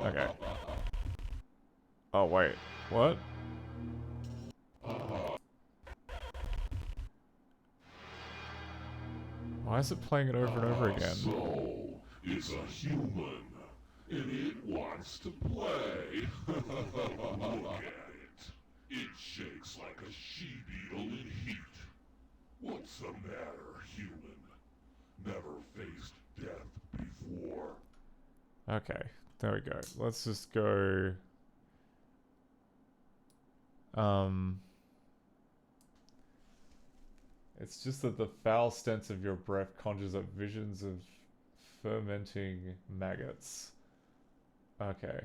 Okay. Oh, wait. What? Why is it playing it over and over again? So it's a human, and it wants to play. Look at it. It shakes like a she-beetle in heat. What's the matter, human? Never faced death before. Okay, there we go. Let's just go... It's just that the foul stench of your breath conjures up visions of fermenting maggots. Okay.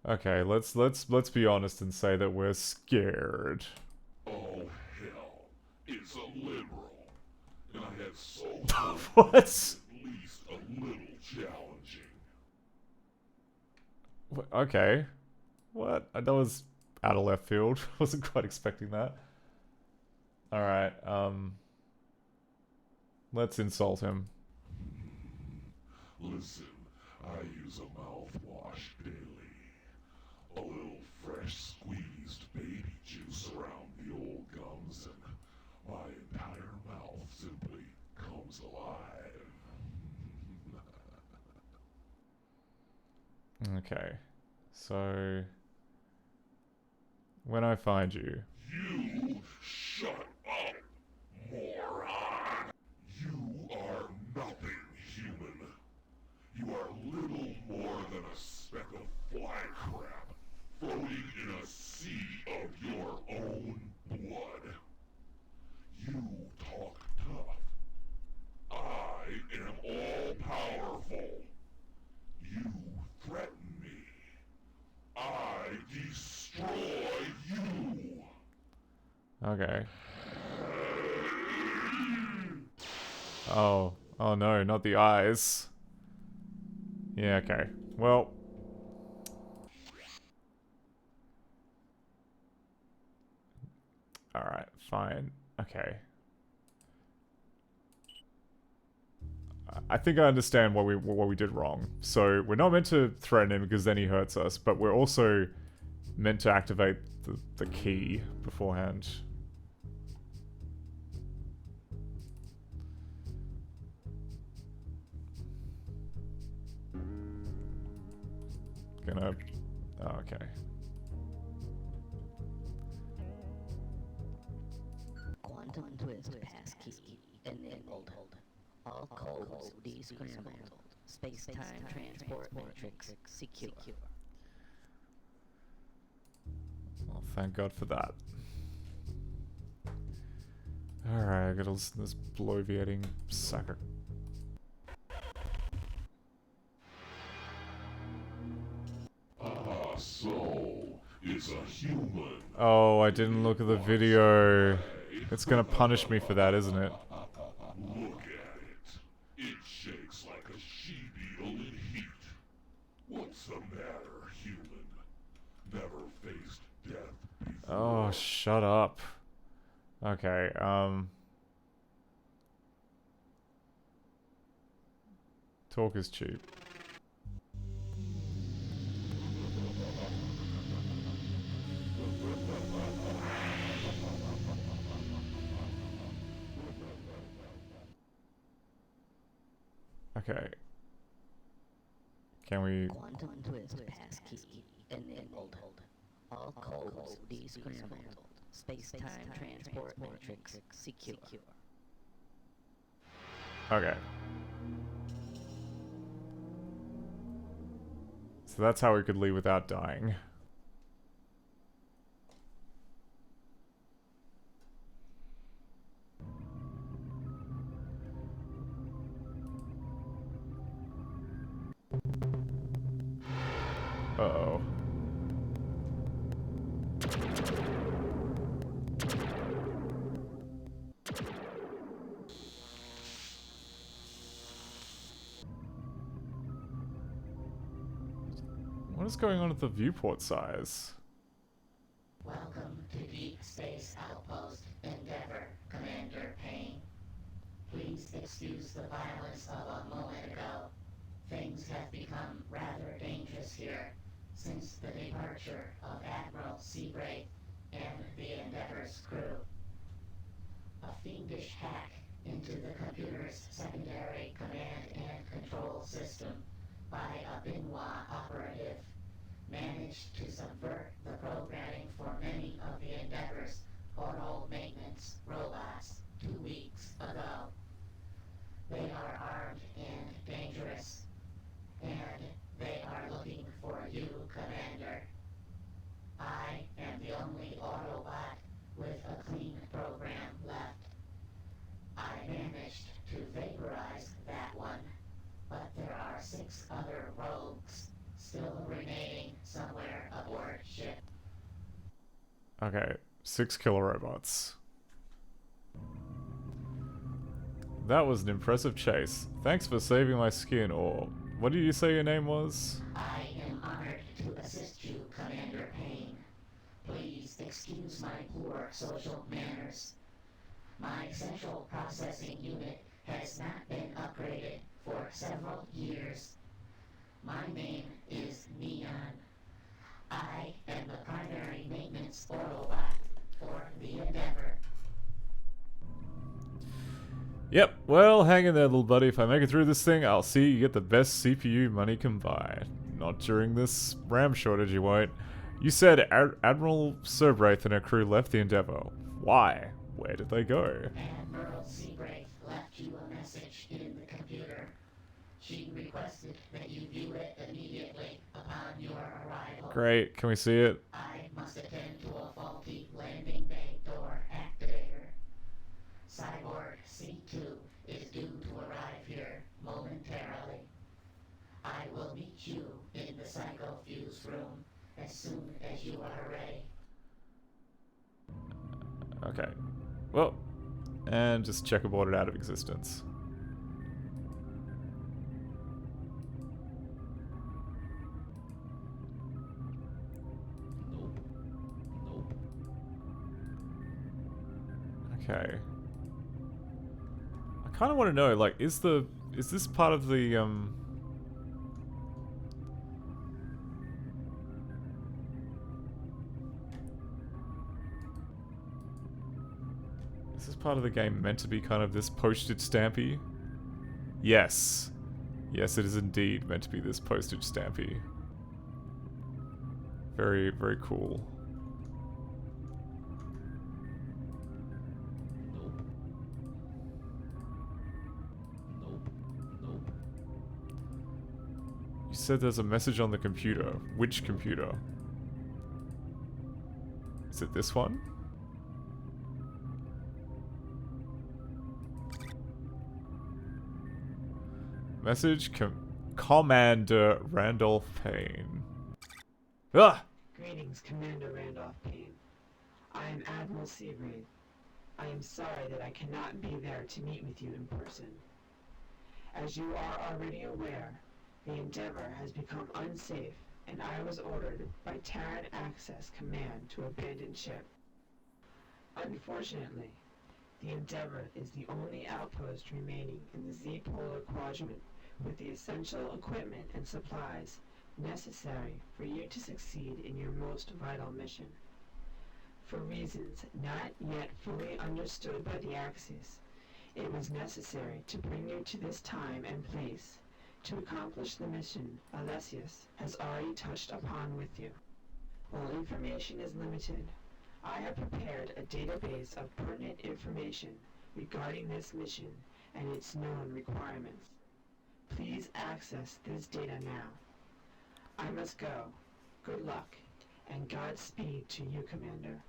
Okay, let's be honest and say that we're scared. Oh hell, it's a liberal, and I had so What? at least a little challenging. Okay. What? That was out of left field. Wasn't quite expecting that. Alright, let's insult him. Listen, I use a mouthwash daily. A little fresh squeezed baby juice around the old gums, and my entire mouth simply comes alive. Okay. So when I find you. You shut up, moron! You are nothing human. You are little more than a speck of fly crap floating in a sea of your own blood. You talk tough. I am all powerful. You threaten me. I destroy you. Okay. Oh. Oh no, not the eyes. Yeah, okay. Well. Alright, fine. Okay. I think I understand what we did wrong. So, we're not meant to threaten him because then he hurts us, but we're also meant to activate the key beforehand. Gonna... Oh, okay. Quantum twist passkey enabled. All codes descrambled. Space-time transport matrix secure. Well, thank God for that. Alright, I gotta listen to this bloviating sucker. Ah, so it's a human. Oh, I didn't look at the video. It's gonna punish me for that, isn't it? Look at it. It shakes like a she-beetle in heat. What's the matter, human? Never faced death before. Oh, shut up. Okay, talk is cheap. Okay. Can we... Quantum twist passkey enabled. All codes descrambled. Space-time transport matrix secure. Okay. So that's how we could leave without dying. Uh-oh. What is going on at the viewport size? Welcome to Deep Space Outpost Endeavor, Commander Payne. Please excuse the violence of a moment ago. Things have become rather dangerous here since the departure of Admiral Seabraith and the Endeavor's crew. A fiendish hack into the computer's secondary command and control system by a Benoit operative managed to subvert the programming for many of the Endeavor's auto maintenance robots 2 weeks ago. They are armed and dangerous, and they are looking for you, Commander. I am the only Autobot with a clean program left. I managed to vaporize that one, but there are 6 other rogues Okay, 6 killer robots. That was an impressive chase. Thanks for saving my skin, or what did you say your name was? I am honored to assist you, Commander Payne. Please excuse my poor social manners. My central processing unit has not been upgraded for several years. My name is Neon. I am the primary maintenance Autobot for the Endeavor. Yep, well, hang in there, little buddy. If I make it through this thing, I'll see you get the best CPU money can buy. Not during this RAM shortage, you won't. You said Admiral Cerbraith and her crew left the Endeavor. Why? Where did they go? Admiral Seabraith left you a message in the computer. She requested that you view it immediately upon your arrival. Great, can we see it? I must attend to a faulty landing bay door activator. Cyborg C2 is due to arrive here momentarily. I will meet you in the psychofuse room as soon as you are ready. Okay. Well, and just checkerboard it out of existence. Nope. Nope. Okay. I kind of want to know, like, is this part of the, is this part of the game meant to be kind of this postage stampy? Yes. Yes, it is indeed meant to be this postage stampy. Very, very cool. Nope. Nope. Nope. You said there's a message on the computer. Which computer? Is it this one? Message Commander Randolph Payne. Ah! Greetings, Commander Randolph Payne. I am Admiral Seabraith. I am sorry that I cannot be there to meet with you in person. As you are already aware, the Endeavor has become unsafe, and I was ordered by Terran Access Command to abandon ship. Unfortunately, the Endeavor is the only outpost remaining in the Z-Polar Quadrant with the essential equipment and supplies necessary for you to succeed in your most vital mission. For reasons not yet fully understood by the Axis, it was necessary to bring you to this time and place to accomplish the mission Alessius has already touched upon with you. While information is limited, I have prepared a database of pertinent information regarding this mission and its known requirements. Please access this data now. I must go. Good luck, and Godspeed to you, Commander.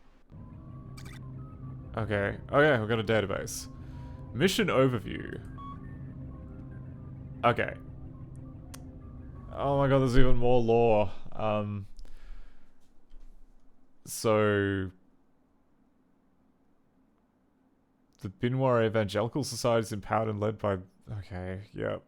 Okay. Okay, we've got a database. Mission overview. Okay. Oh my god, there's even more lore. So... The Binwar Evangelical Society is empowered and led by... Okay, yep.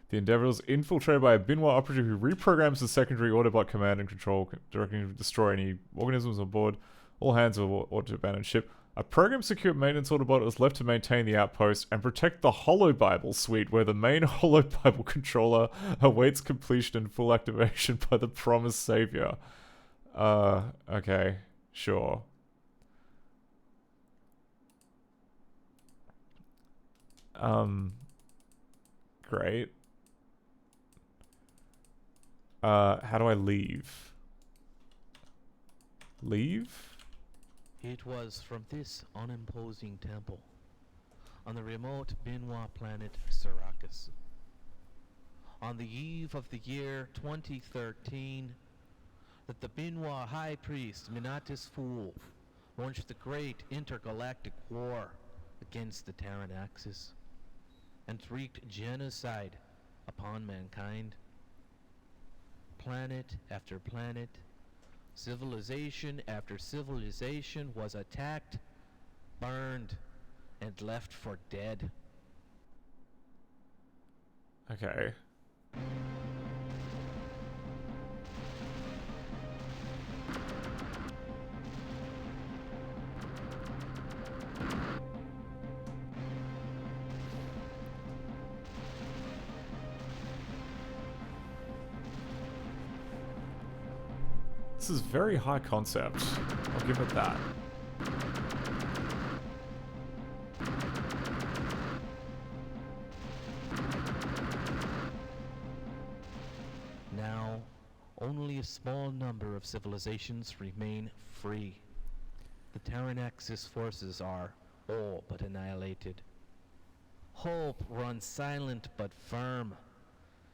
The Endeavor is infiltrated by a Binwar operative who reprograms the secondary Autobot command and control, directing to destroy any organisms on board. All hands are ordered to abandon ship. A program-secure maintenance Autobot is left to maintain the outpost and protect the Holobible suite, where the main Holobible controller awaits completion and full activation by the promised savior. Okay. Sure. Great. How do I leave? Leave? It was from this unimposing temple on the remote Binwa planet Syracuse, on the eve of the year 2013, that the Binwa High Priest Minatis Fool launched the great intergalactic war against the Terran Axis and wreaked genocide upon mankind. planet after planet, civilization after civilization was attacked, burned, and left for dead. Okay. This is very high concept. I'll give it that. Now, only a small number of civilizations remain free. The Terran Axis forces are all but annihilated. Hope runs silent but firm,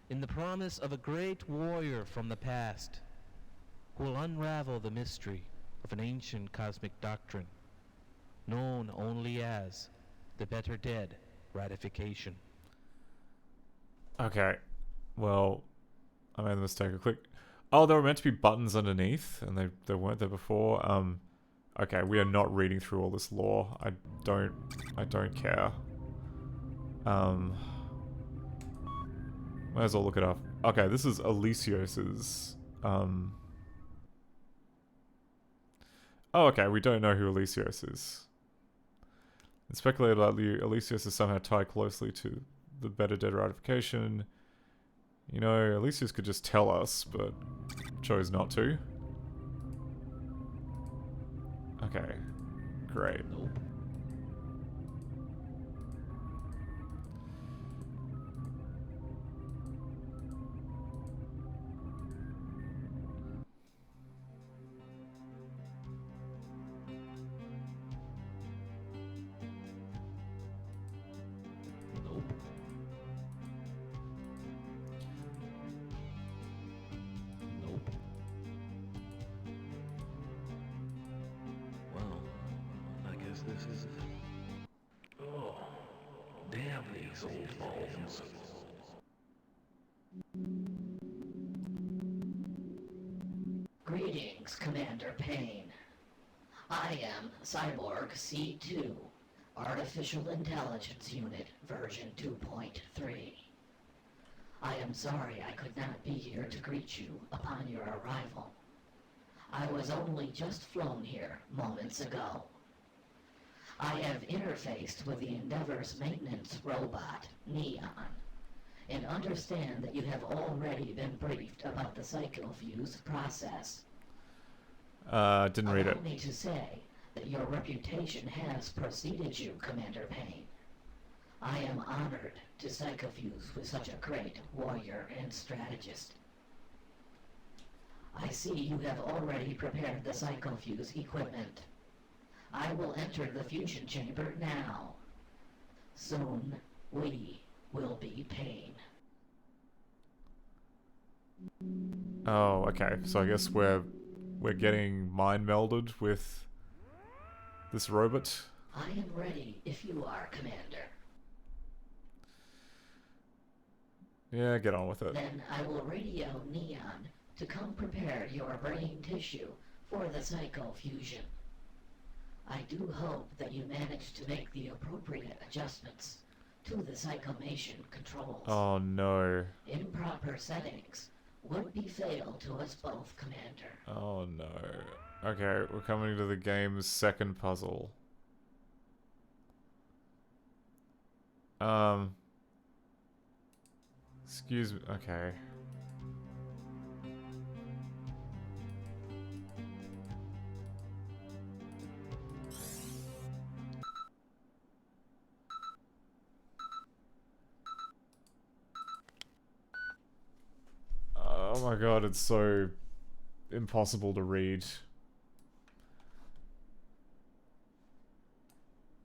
in the promise of a great warrior from the past, who will unravel the mystery of an ancient cosmic doctrine, known only as the Better Dead Ratification. Okay. Well, I made the mistake of click. Oh, there were meant to be buttons underneath, and they weren't there before. Okay, we are not reading through all this lore. I don't care. Might as well look it up. Okay, this is Alicios's. Oh, okay, we don't know who Alicios is. It's speculated that Alicios is somehow tied closely to the Better Dead Ratification. You know, Alicios could just tell us, but chose not to. Okay, great. This is it. Oh, damn these old bones. Greetings, Commander Payne. I am Cyborg C2, Artificial Intelligence Unit, version 2.3. I am sorry I could not be here to greet you upon your arrival. I was only just flown here moments ago. I have interfaced with the Endeavor's maintenance robot, Neon, and understand that you have already been briefed about the cyclofuse process. Didn't read it. Allow me to say that your reputation has preceded you, Commander Payne. I am honored to cyclofuse with such a great warrior and strategist. I see you have already prepared the cyclofuse equipment. I will enter the fusion chamber now. Soon, we will be Payne. Oh, okay. So I guess we're getting mind melded with this robot. I am ready if you are, Commander. Yeah, get on with it. Then I will radio Neon to come prepare your brain tissue for the psychofusion. I do hope that you manage to make the appropriate adjustments to the psychomation controls. Oh no. Improper settings would be fatal to us both, Commander. Oh no. Okay, we're coming to the game's second puzzle. Excuse me. Okay. Oh my god, it's so impossible to read.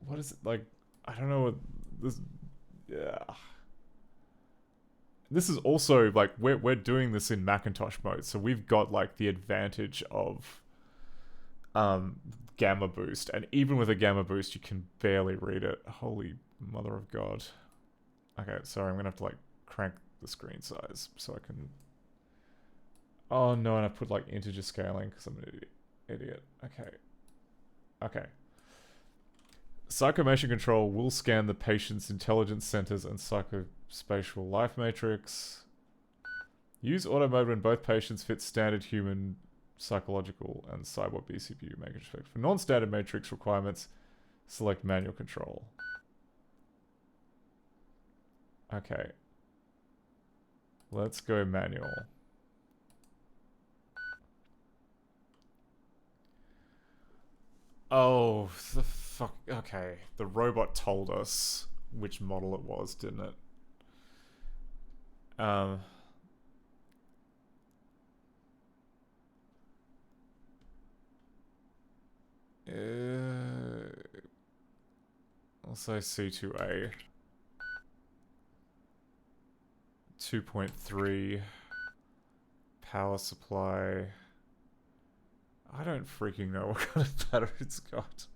What is it like? I don't know what this. Yeah. This is also like we're doing this in Macintosh mode, so we've got like the advantage of gamma boost, and even with a gamma boost, you can barely read it. Holy mother of God. Okay, sorry, I'm gonna have to like crank the screen size so I can. Oh no, and I put like integer scaling because I'm an idiot. Okay. Okay. Psychomotion control will scan the patient's intelligence centers and psychospatial life matrix. Use auto mode when both patients fit standard human psychological and cyborg BCPU matrix. For non-standard matrix requirements, select manual control. Okay. Let's go manual. Oh, the fuck. Okay. The robot told us which model it was, didn't it? I'll say C2A. 2.3 power supply. I don't freaking know what kind of battery it's got.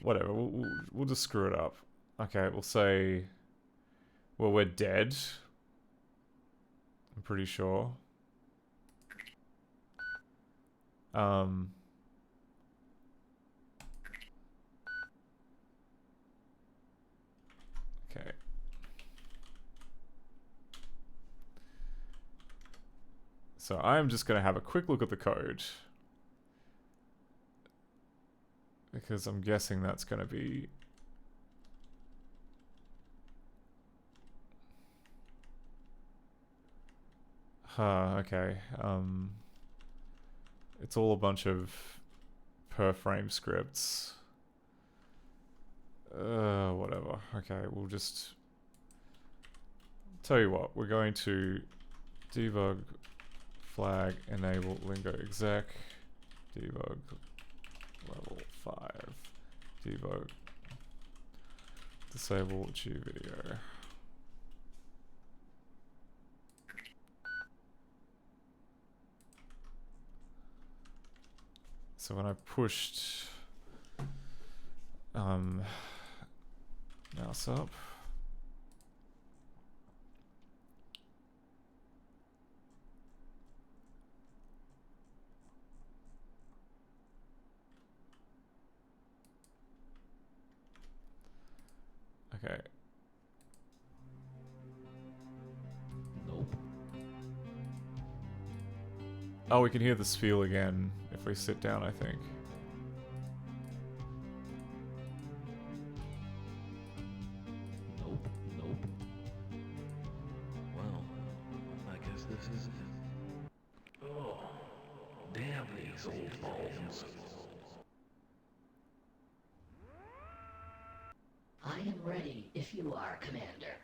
Whatever, we'll just screw it up. Okay, we'll say... Well, we're dead. I'm pretty sure. Okay. So I'm just going to have a quick look at the code. Because I'm guessing that's going to be... okay. It's all a bunch of per frame scripts. Whatever. Okay, we'll just... Tell you what, we're going to debug flag enable lingo exec debug level 5 debug disable G video. So when I pushed mouse up, okay. Nope. Oh, we can hear the spiel again if we sit down, I think. Nope. Nope. Well, I guess this is it. Oh, damn these old phones. I am ready if you are, Commander.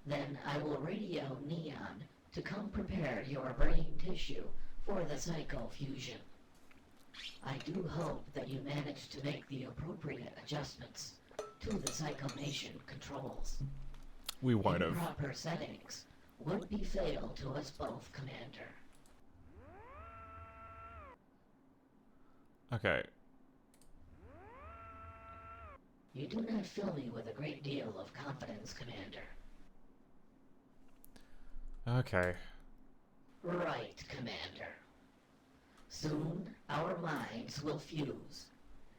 Then I will radio Neon to come prepare your brain tissue for the psychofusion. I do hope that you manage to make the appropriate adjustments to the psychomation controls. We won't have. Improper settings would be fatal to us both, Commander. Okay. You do not fill me with a great deal of confidence, Commander. Okay. Right, Commander. Soon our minds will fuse,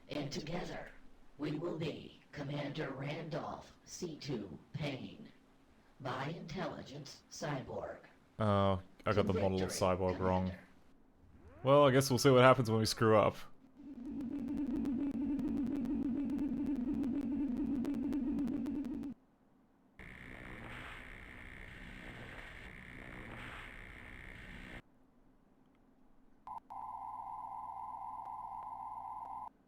and together we will be Commander Randolph C2 Payne, by intelligence cyborg. Oh, I got the To model of victory, cyborg wrong. Commander. Well, I guess we'll see what happens when we screw up.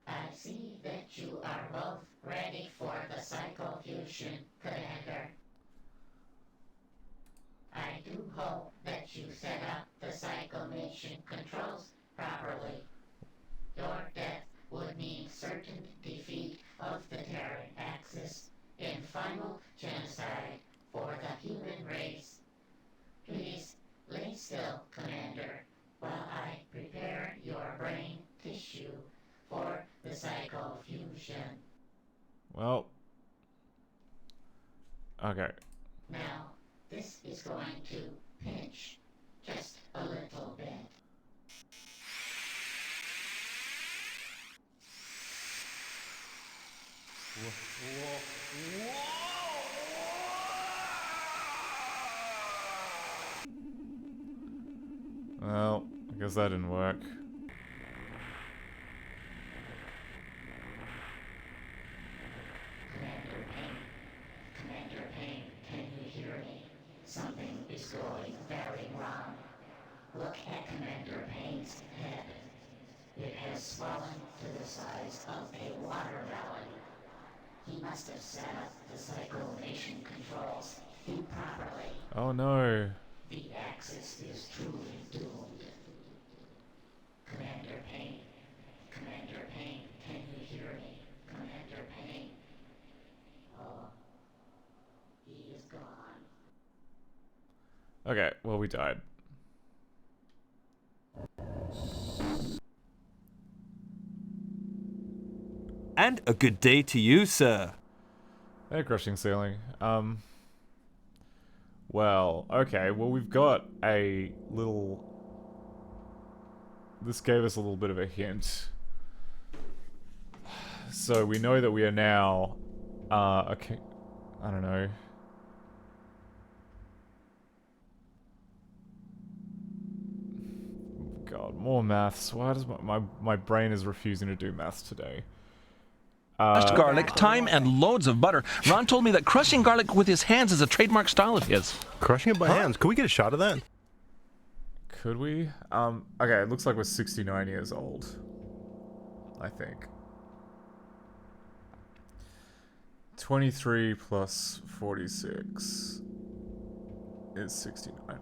I see that you are both ready for the psychofusion, Commander. I do hope that you set up the psychomation controls properly. Your death would mean certain defeat of the Terran Axis and final genocide for the human race. Please lay still, Commander, while I prepare your brain Solution. Well. Okay. Now, this is going to pinch just a little bit. Well, I guess that didn't work. Commander Payne, can you hear me? Something is going very wrong. Look at Commander Payne's head. It has swollen to the size of a watermelon. He must have set up the cyclonation controls improperly. Oh no. The Axis is truly doomed. Commander Payne, can you hear me? Commander Payne. Oh, he is gone. Okay, well, we died. And a good day to you, sir. Hey, crushing ceiling. Well, okay, well, we've got a little... This gave us a little bit of a hint. So we know that we are now, okay, I don't know. God, more maths. Why does my brain is refusing to do maths today? Crushed garlic, thyme, and loads of butter. Ron told me that crushing garlic with his hands is a trademark style of his. Crushing it by hands. Could we get a shot of that? Could we? Okay, it looks like we're 69 years old. I think. 23 plus 46 is 69.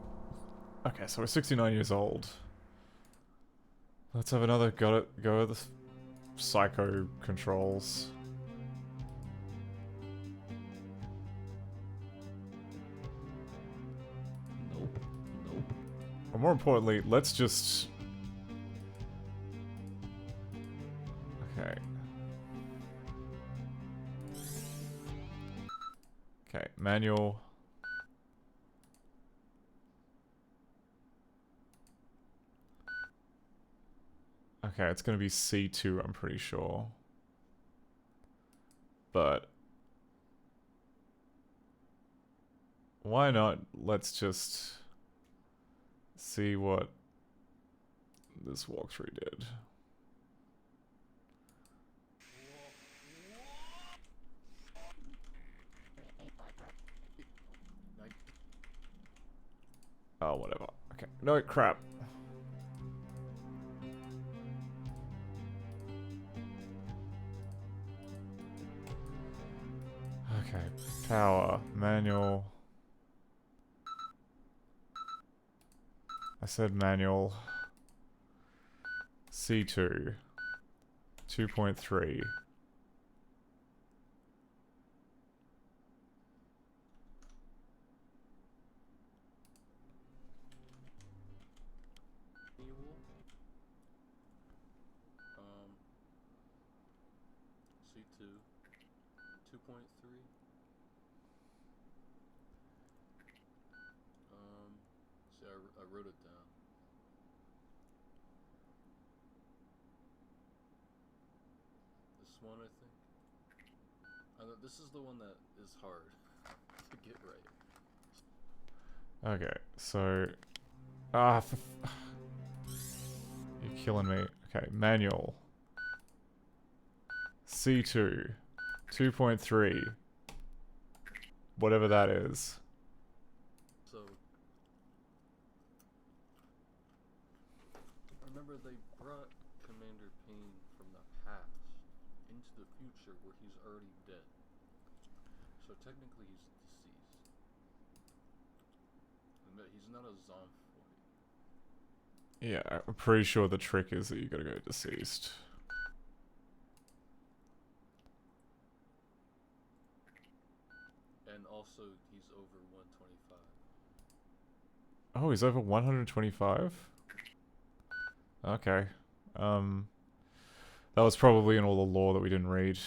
Okay, so we're 69 years old. Let's have another go at the psycho controls. Nope. Or more importantly, let's just... Okay. Okay, manual. Okay, it's gonna be C2, I'm pretty sure. But... why not? Let's just... see what this walkthrough did. Oh, whatever. Okay. No, crap. Okay. Power. Manual. I said manual. C2. 2.3. C2. 2.3. See, I wrote it down. This one, I think. This is the one that is hard to get right. Okay, so... you're killing me. Okay, manual. C2. 2.3. Whatever that is. So... remember they brought Commander Payne from the past into the future where he's already dead. So technically he's deceased. He's not a zombie. Yeah, I'm pretty sure the trick is that you gotta go deceased. And also, he's over 125. Oh, he's over 125? Okay. That was probably in all the lore that we didn't read.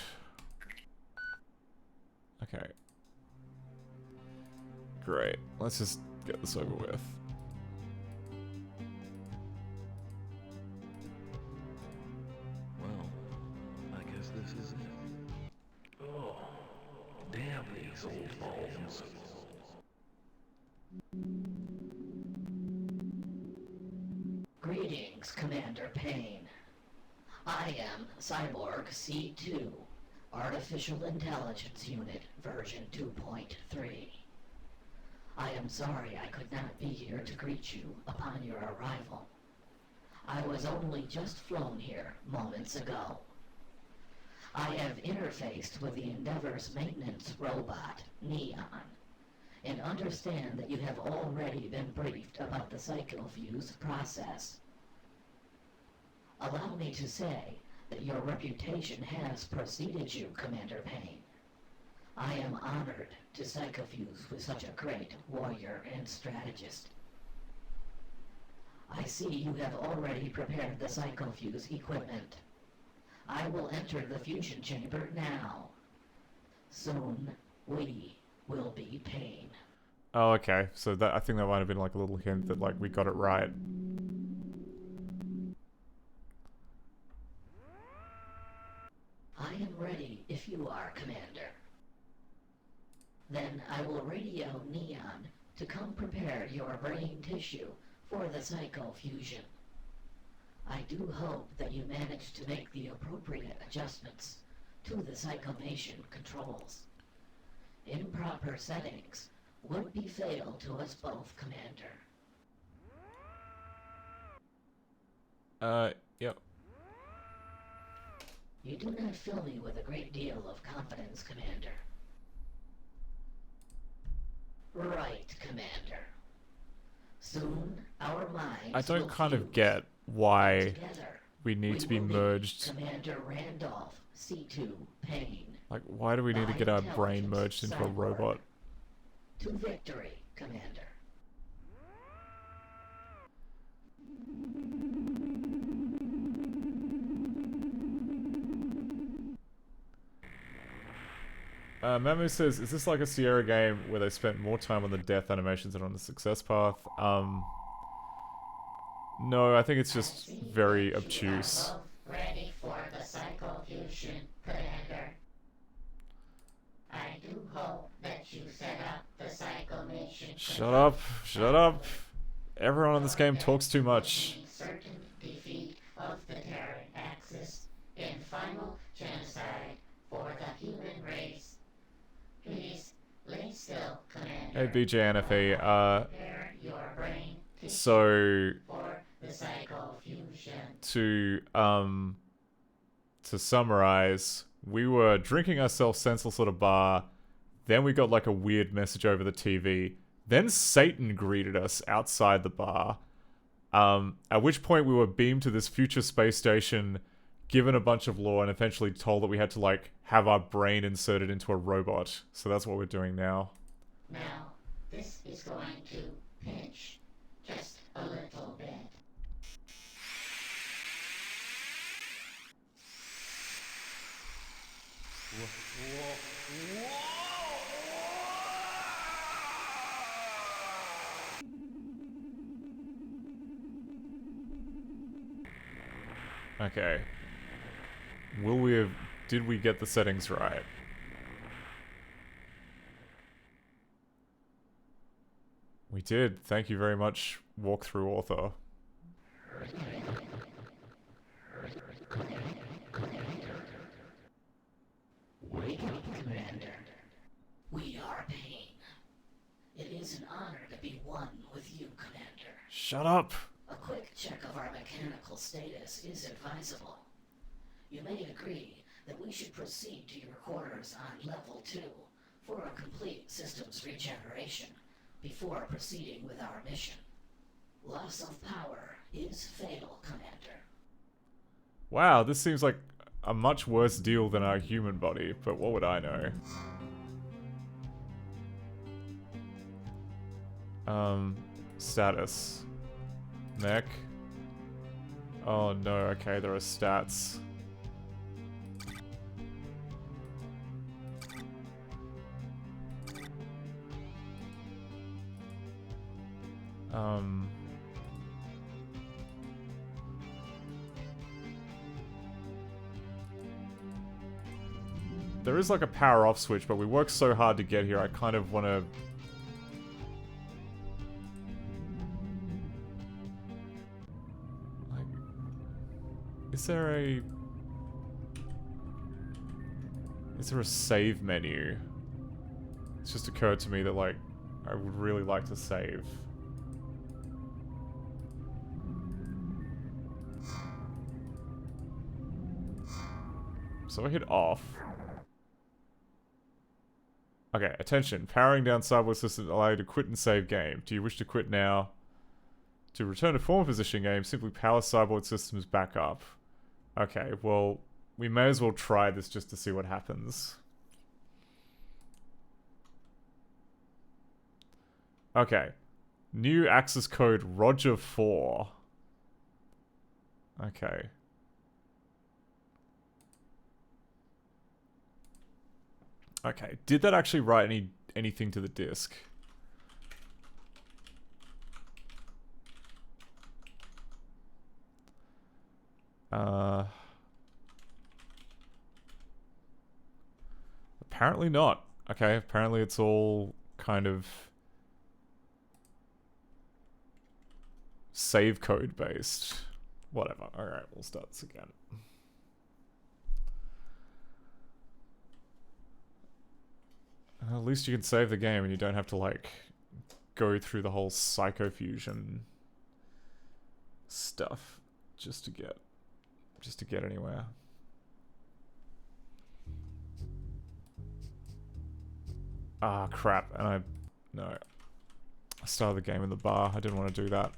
Okay. Great. Let's just get this over with. Well, I guess this is it. Oh, damn these old phones. Greetings, Commander Payne. I am Cyborg C2, Artificial Intelligence Unit, version 2.3. I am sorry I could not be here to greet you upon your arrival. I was only just flown here moments ago. I have interfaced with the Endeavor's maintenance robot, Neon, and understand that you have already been briefed about the psychofuse process. Allow me to say that your reputation has preceded you, Commander Payne. I am honored to psychofuse with such a great warrior and strategist. I see you have already prepared the psychofuse equipment. I will enter the fusion chamber now. Soon, we will be Payne. Oh, okay. So that, I think that might have been like a little hint that like we got it right. I am ready if you are, Commander. Then I will radio Neon to come prepare your brain tissue for the psychofusion. I do hope that you manage to make the appropriate adjustments to the psychomation controls. Improper settings would be fatal to us both, Commander. Yep. You do not fill me with a great deal of confidence, Commander. Right, Commander. Soon, our minds I don't will kind of fuse. get why Together, we need to be will merged. Commander Randolph C2 Payne. Like, why do we need to get our brain merged into a robot? To victory, Commander. Mamu says, is this like a Sierra game where they spent more time on the death animations than on the success path? No, I think it's just very obtuse. Ready for the psychofusion, Commander. I do hope that you set up the psychomation. Shut up, shut up. Everyone in this game talks too much. Certain defeat of the Terran Axis in final genocide for the human race. Please lay still, Commander. Hey BJNFE, Prepare your brain so for the psychofusion. to summarize, we were drinking ourselves senseless at a bar, then we got like a weird message over the TV, then Satan greeted us outside the bar, at which point we were beamed to this future space station, given a bunch of lore, and eventually told that we had to like have our brain inserted into a robot. So that's what we're doing now. Now, this is going to pinch just a little bit. Okay. Did we get the settings right? We did. Thank you very much, walkthrough author. Wake up, Commander. We are Payne. It is an honor to be one with you, Commander. Shut up! A quick check of our mechanical status is advisable. You may agree that we should proceed to your quarters on level 2 for a complete systems regeneration before proceeding with our mission. Loss of power is fatal, Commander. Wow, this seems like a much worse deal than our human body, but what would I know? Status. Mech. Oh no, okay, there are stats. There is like a power off switch, but we worked so hard to get here, I kind of want to... Like, is there a save menu? It's just occurred to me that, like, I would really like to save. So I hit off. Okay, attention. Powering down Cyborg System allow you to quit and save game. Do you wish to quit now? To return to former position game, simply power Cyborg Systems back up. Okay, well, we may as well try this just to see what happens. Okay. New access code Roger4. Okay. Okay, did that actually write anything to the disk? Apparently not. Okay, apparently it's all kind of save code based. Whatever. Alright, we'll start this again. At least you can save the game and you don't have to, like, go through the whole psychofusion stuff just to get anywhere. Ah, crap. And I started the game in the bar. I didn't want to do that.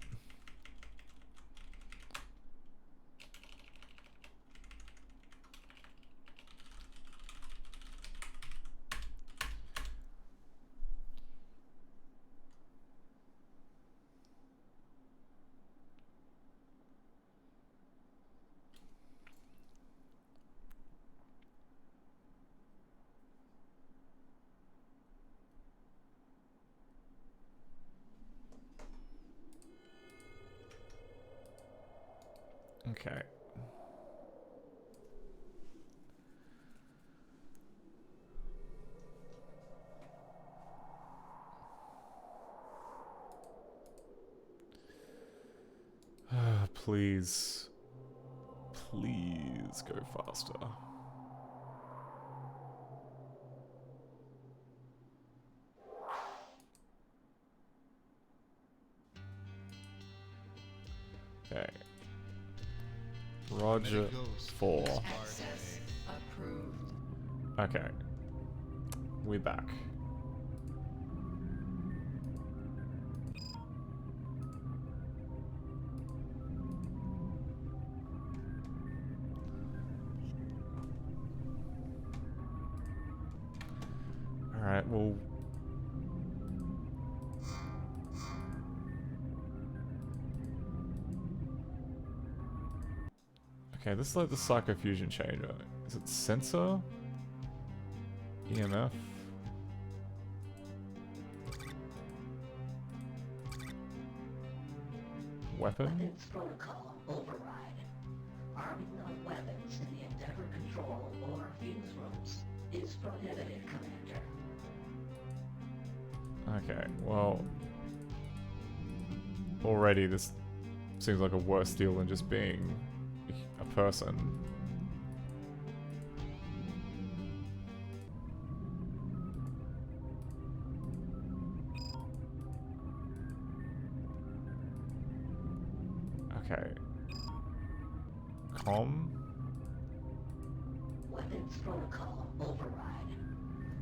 Okay. Please. Please go faster. Okay. Roger 4. Okay. We're back. Alright, well... Okay, this is like the psychofusion changer. Is it sensor? EMF? Weapon? Weapons protocol override. Arming of weapons in the Endeavor control or fuse rooms is prohibited, Commander. Okay, well... Already this seems like a worse deal than just being a person. Okay. Weapons protocol override.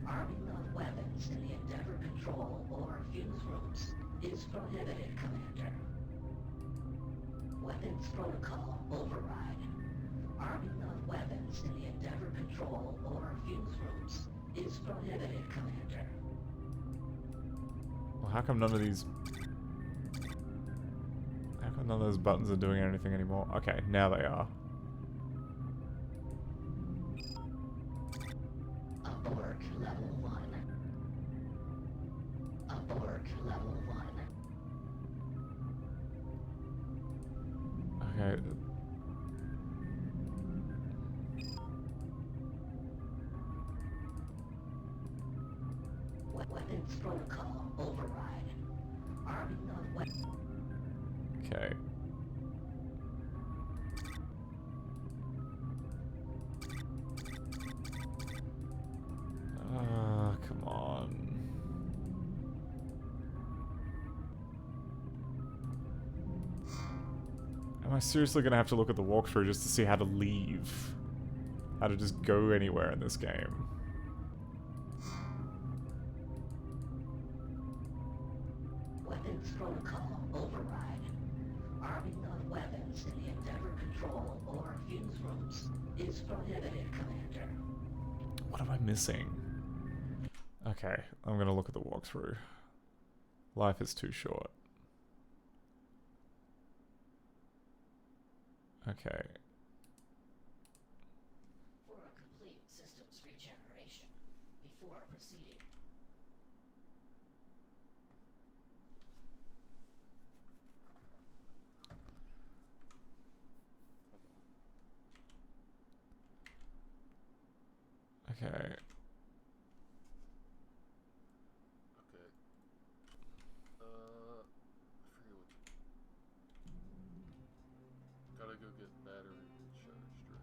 Arming of weapons in the Endeavor control or fuse rooms is prohibited, Commander. Weapons protocol override. Arming of weapons in the Endeavor control or fuse rooms is prohibited, Commander. Well, how come none of these... How come none of those buttons are doing anything anymore? Okay, now they are. Abort level 1. Abort level 1. Weapons protocol override. Arming of weapons. Okay. Come on. Am I seriously gonna have to look at the walkthrough just to see how to leave? How to just go anywhere in this game? Weapons protocol override. Arming of weapons in the Endeavor control or fuse rooms is prohibited, Commander. What am I missing? Okay, I'm gonna look at the walkthrough. Life is too short. Okay. For a complete systems regeneration, before proceeding. Okay. Gotta go get battery recharged, right?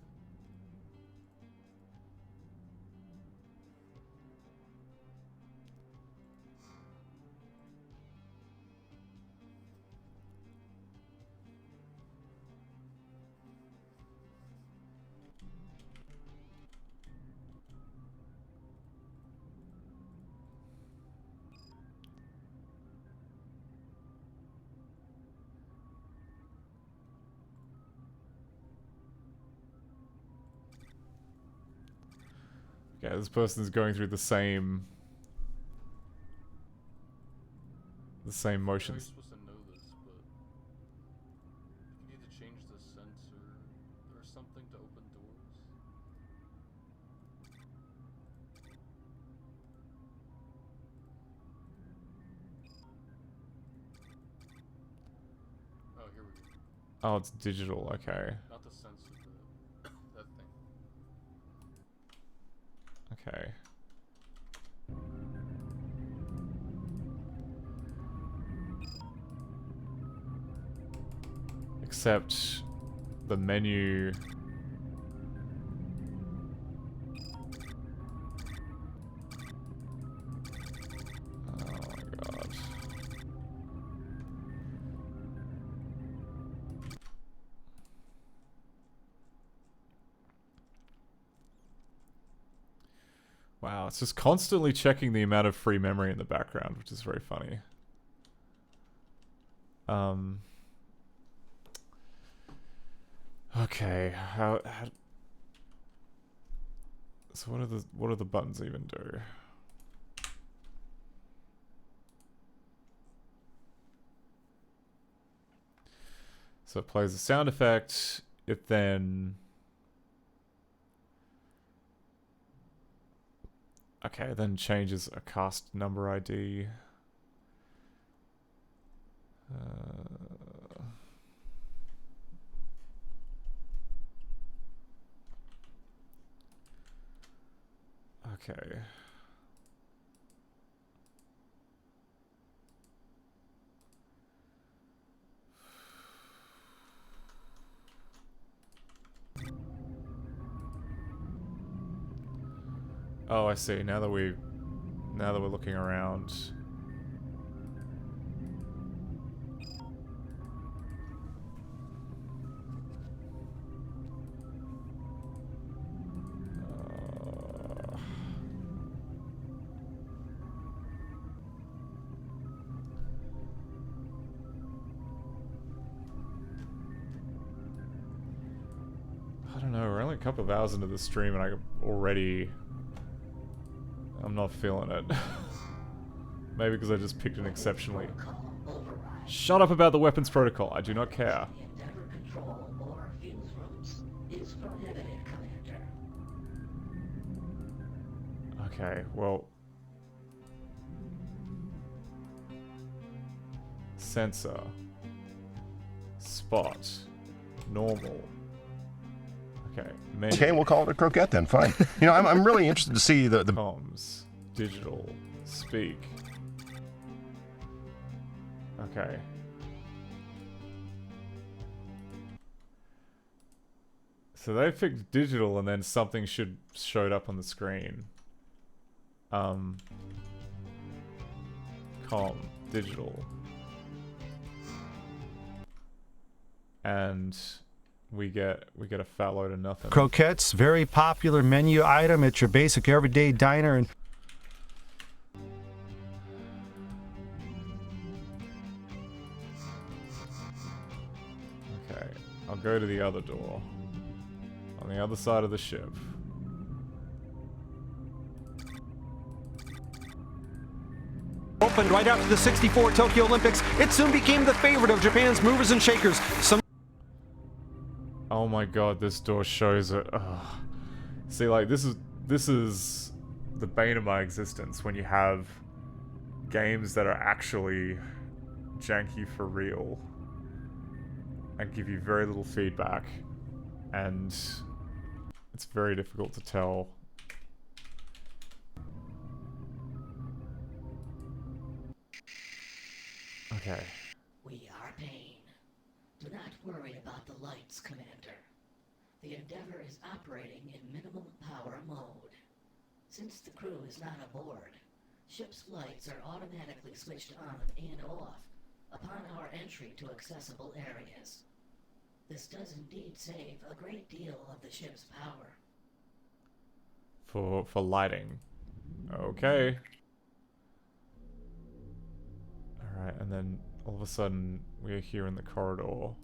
Okay, this person's going through the same motions. You're supposed to know this, but you need to change the sensor or something to open doors. Oh, here we go. Oh, it's digital, okay. Not the sensor, but that thing. Okay. Except the menu. Oh my god. Wow, it's just constantly checking the amount of free memory in the background, which is very funny. Okay, how so what do the buttons even do? So it plays a sound effect, it then okay, then changes a cast number ID. Okay. Oh, I see. Now that we're looking around. I don't know, we're only a couple of hours into the stream and I'm not feeling it. Maybe because I just picked an exceptionally... Shut up about the weapons protocol, I do not care. Endeavor control or fuse rooms is prohibited, Commander. Okay, well... Sensor. Spot. Normal. Okay, menu. Okay, we'll call it a croquette then. Fine. You know, I'm really interested to see the comms, digital, Speak. Okay. So they picked digital and then something showed up on the screen. Com, digital. And we get a fat load of nothing. Croquettes, very popular menu item at your basic everyday diner and Okay, I'll go to the other door. On the other side of the ship. Opened right after the '64 Tokyo Olympics, it soon became the favorite of Japan's movers and shakers. Oh my god, this door shows it. Ugh. See, like, this is the bane of my existence when you have games that are actually janky for real and give you very little feedback, and it's very difficult to tell. Okay. We are Pain. Do not worry about the lights, Commander. The Endeavor is operating in minimum power mode. Since the crew is not aboard, ship's lights are automatically switched on and off upon our entry to accessible areas. This does indeed save a great deal of the ship's power. For lighting. Okay. Alright, and then all of a sudden we are here in the corridor.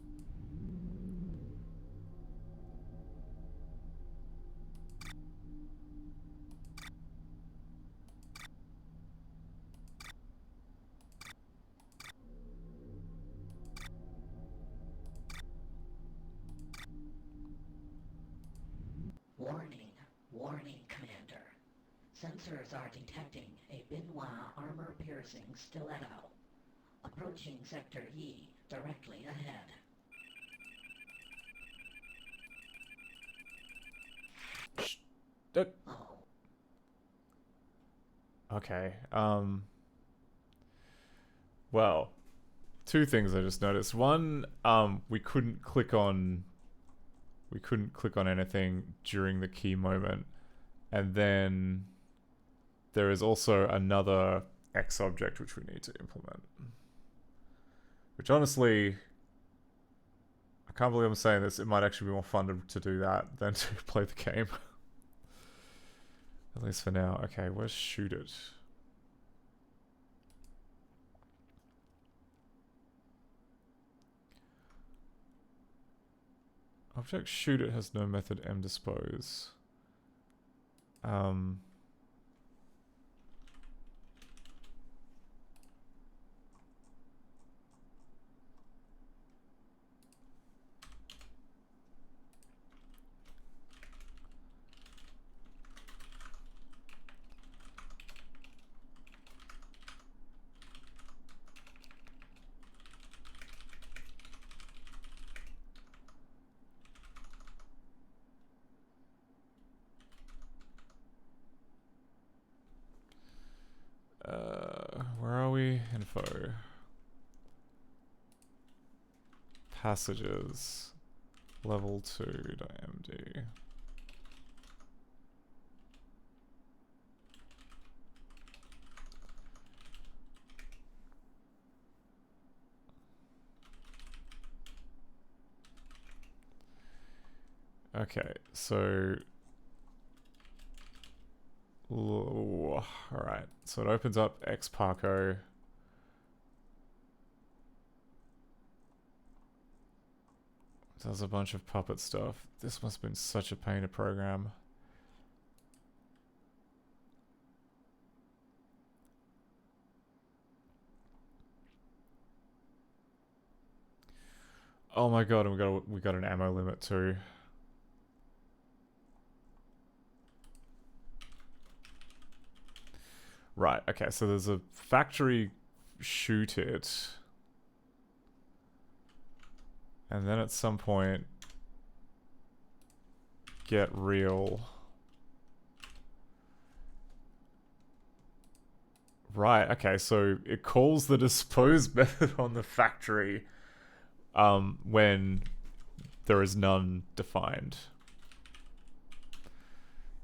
Warning, warning, Commander. Sensors are detecting a Benoit armor-piercing stiletto. Approaching Sector E, directly ahead. Oh. Okay, well, two things I just noticed. One, we couldn't click on anything during the key moment. And then there is also another X object which we need to implement. Which honestly, I can't believe I'm saying this, it might actually be more fun to do that than to play the game. At least for now. Okay, where's shoot it? Object shoot it has no method M dispose. Where are we? Info. Passages. Level 2.md. Okay, so alright, so it opens up X Parco. Does a bunch of puppet stuff. This must have been such a pain to program. Oh my god, and we got an ammo limit too. Right, okay, so there's a factory shoot it. And then at some point, get real. Right, okay, so it calls the dispose method on the factory when there is none defined.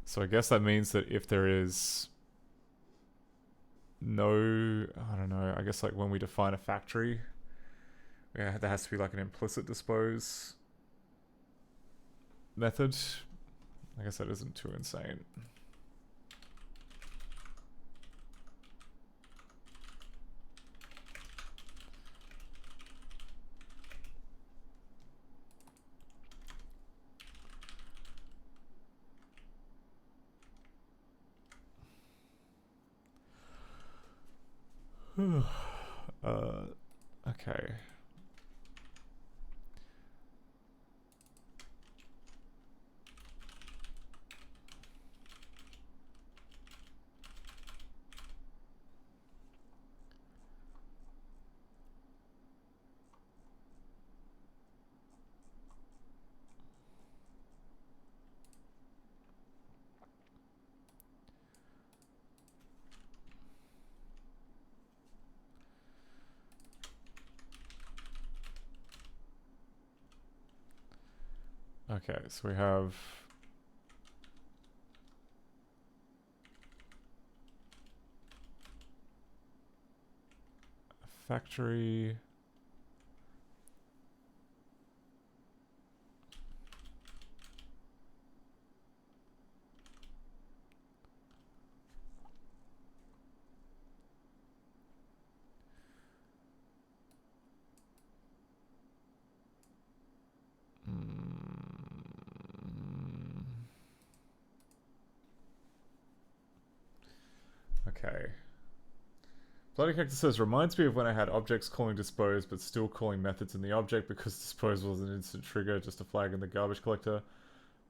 So I guess that means that if there is no, I don't know, I guess like when we define a factory, yeah, there has to be like an implicit dispose method. I guess that isn't too insane. Okay. Okay, so we have a factory. Okay. Bloody Cactus says, reminds me of when I had objects calling dispose, but still calling methods in the object because dispose was an instant trigger, just a flag in the garbage collector.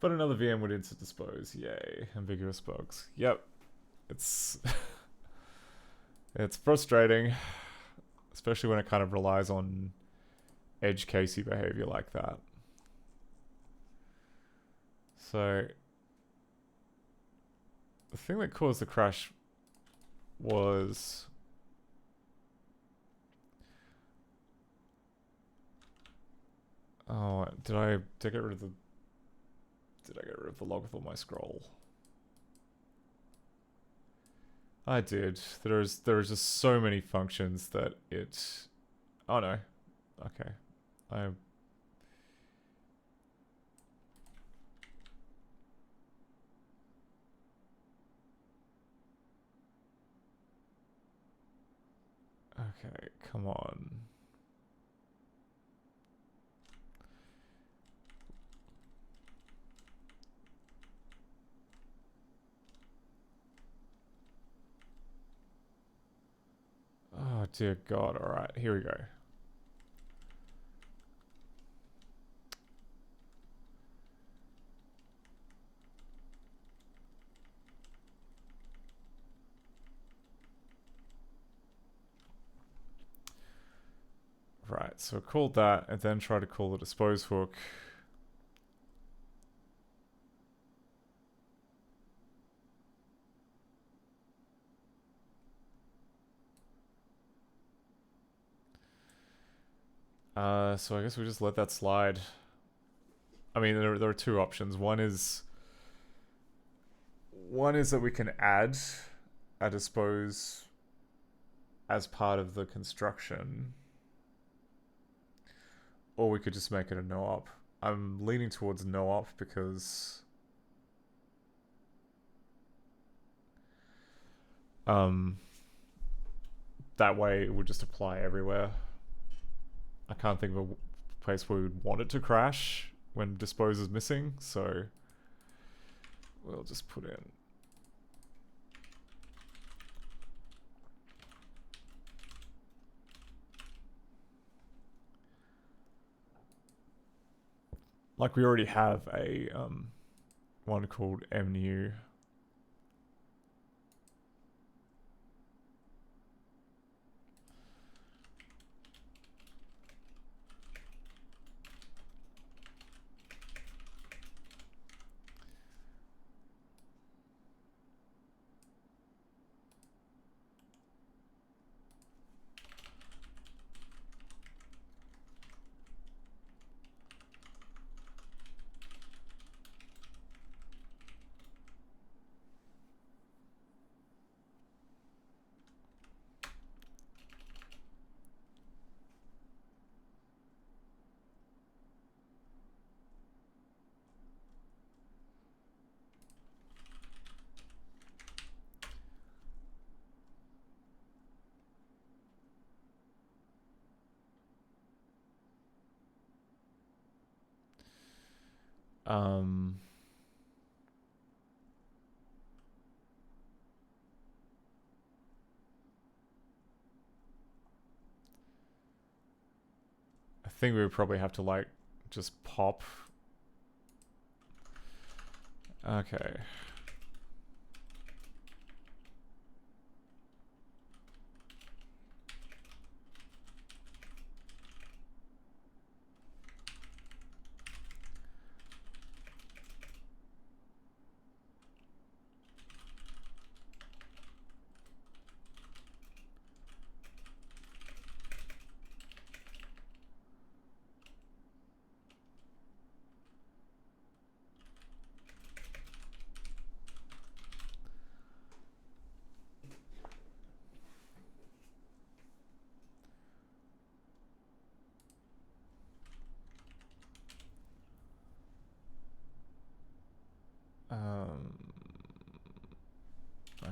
But another VM would instant dispose. Yay. Ambiguous bugs. Yep. It's... it's frustrating. Especially when it kind of relies on edge casey behavior like that. So... the thing that caused the crash was... oh, did I get rid of the... did I get rid of the log with all my scroll? I did. There's just so many functions that it... oh no. Okay. Okay, come on. Oh dear God, alright, here we go. Right, so called that and then try to call the dispose hook. So I guess we just let that slide. I mean, there are two options. One is that we can add a dispose as part of the construction, or we could just make it a no-op. I'm leaning towards no-op because that way it would just apply everywhere. I can't think of a place where we would want it to crash when dispose is missing, so we'll just put in like we already have a one called mnew. I think we would probably have to like just pop. Okay.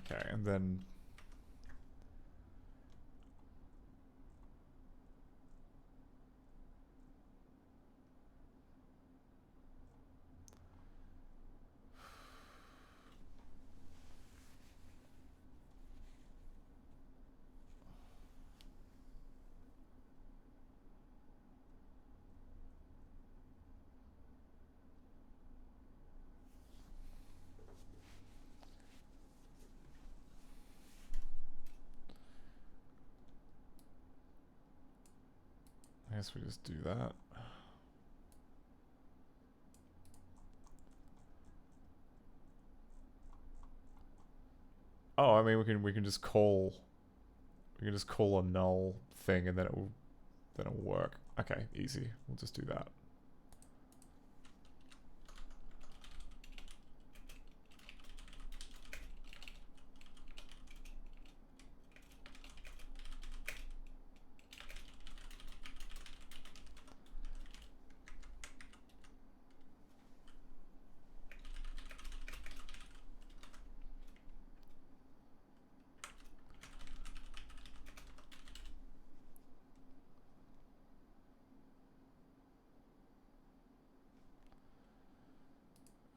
Okay, and then I guess we just do that. Oh, I mean we can just call a null thing and then it'll work. Okay, easy. We'll just do that.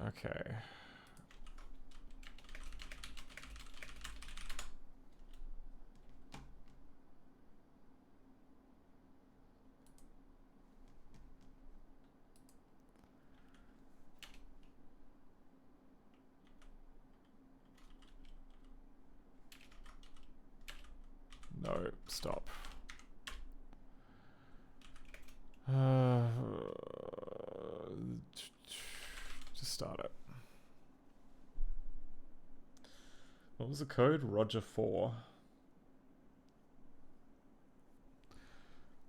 Okay. No, stop. Just start it. What was the code? Roger 4.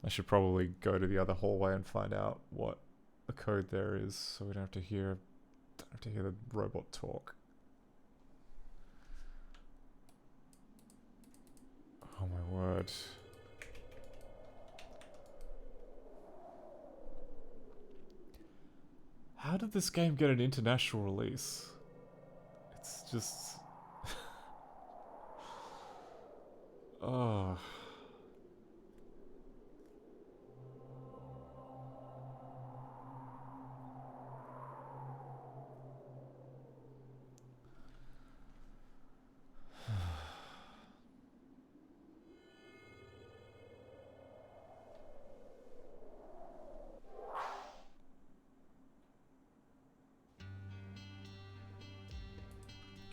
I should probably go to the other hallway and find out what the code there is, so we don't have to hear the robot talk. Oh my word. How did this game get an international release? It's just... oh.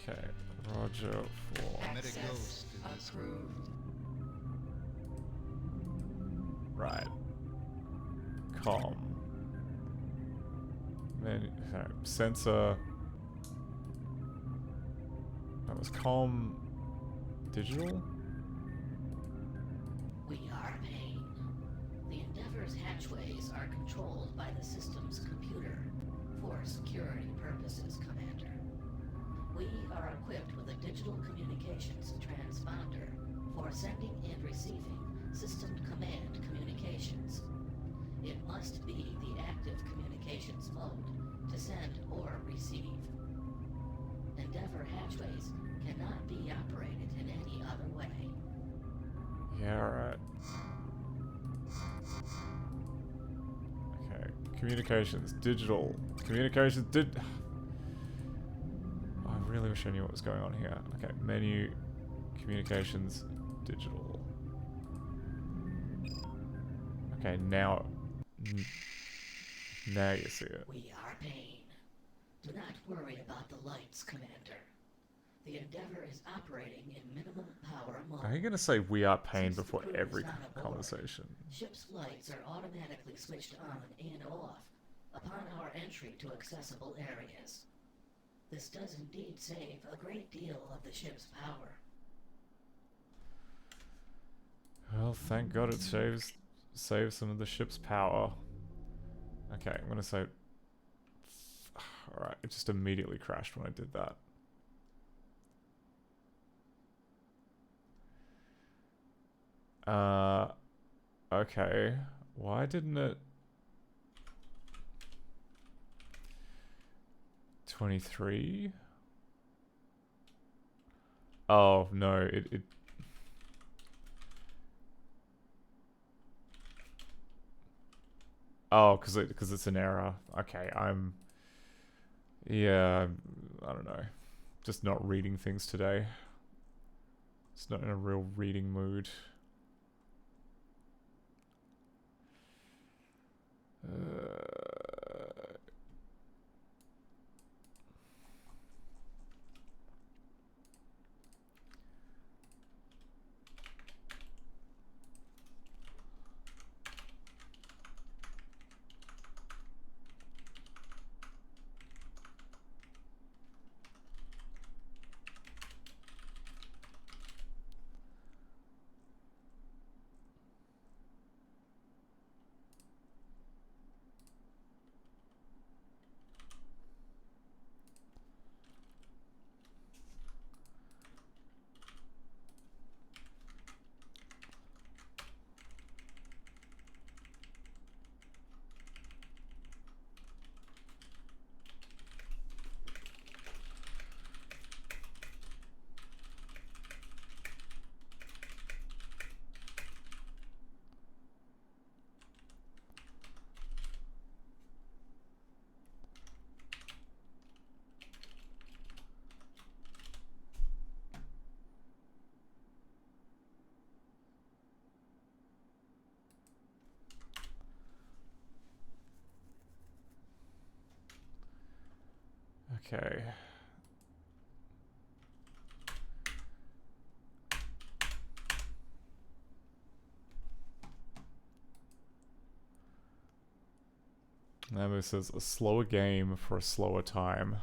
Okay, Roger 4. I met a ghost in this room. Right. Com. Sensor. That was com. Digital? We are Pain. The Endeavor's hatchways are controlled by the system's computer for security purposes, Commander. We are equipped with a digital communications transponder for sending and receiving system command communications. It must be the active communications mode to send or receive. Endeavor hatchways cannot be operated in any other way. Yeah, alright. Okay, Communications, digital. Communications, I really wish I knew what was going on here. Okay, menu, communications, digital. Okay, now you see it. We are Pain. Do not worry about the lights, Commander. The Endeavor is operating in minimum power mode. Are you gonna say we are Pain Since the before crew every is not aboard, conversation? Ship's lights are automatically switched on and off upon our entry to accessible areas. This does indeed save a great deal of the ship's power. Well, thank God it saves some of the ship's power. Okay, I'm gonna say... Alright, it just immediately crashed when I did that. Okay. Why didn't it... 23? Oh, no, it... Oh, because it's an error. Okay, yeah, I don't know. Just not reading things today. It's not in a real reading mood. Okay. Namo says a slower game for a slower time.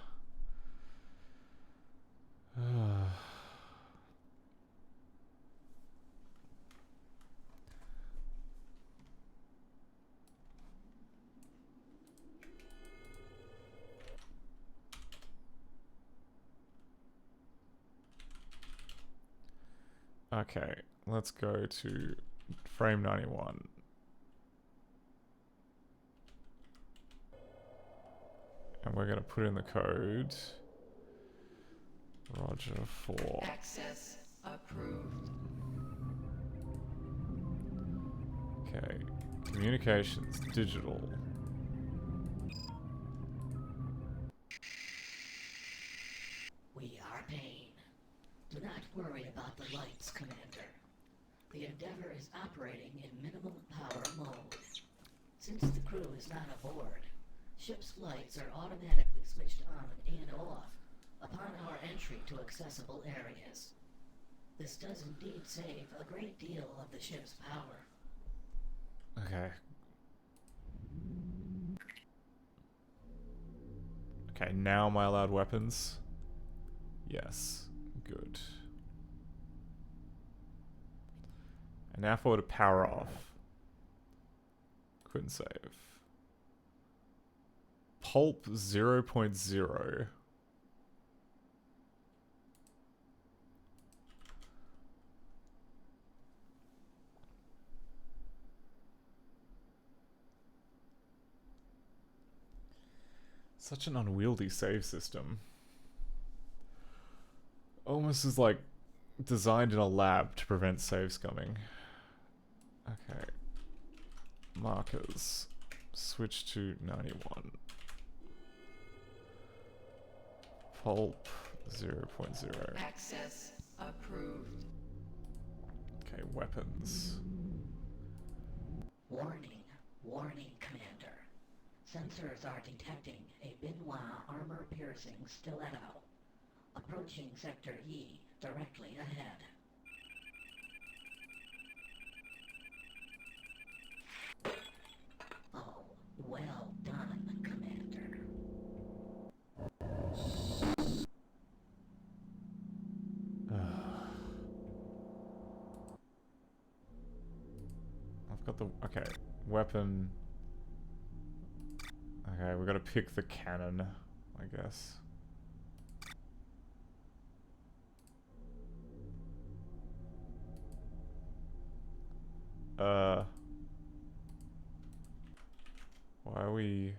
Okay, let's go to frame 91. And we're going to put in the code. Roger 4. Access approved. Okay, communications, digital. We are Pain. Do not worry about the lights, Commander. The Endeavor is operating in minimum power mode. Since the crew is not aboard, ship's lights are automatically switched on and off upon our entry to accessible areas. This does indeed save a great deal of the ship's power. Okay. Okay, now am I allowed weapons? Yes. Good. And now if I were to power off. Quit and save. Pulp 0.0. Such an unwieldy save system. Almost is like designed in a lab to prevent save scumming. Okay. Markers. Switch to 91. Pulp 0.0. Access approved. Okay, weapons. Warning, warning, Commander. Sensors are detecting a Benoit armor-piercing stiletto. Approaching Sector E, directly ahead. Oh, well done, Commander. I've got the... Okay, weapon... Okay, we gotta pick the cannon, I guess. Why are we...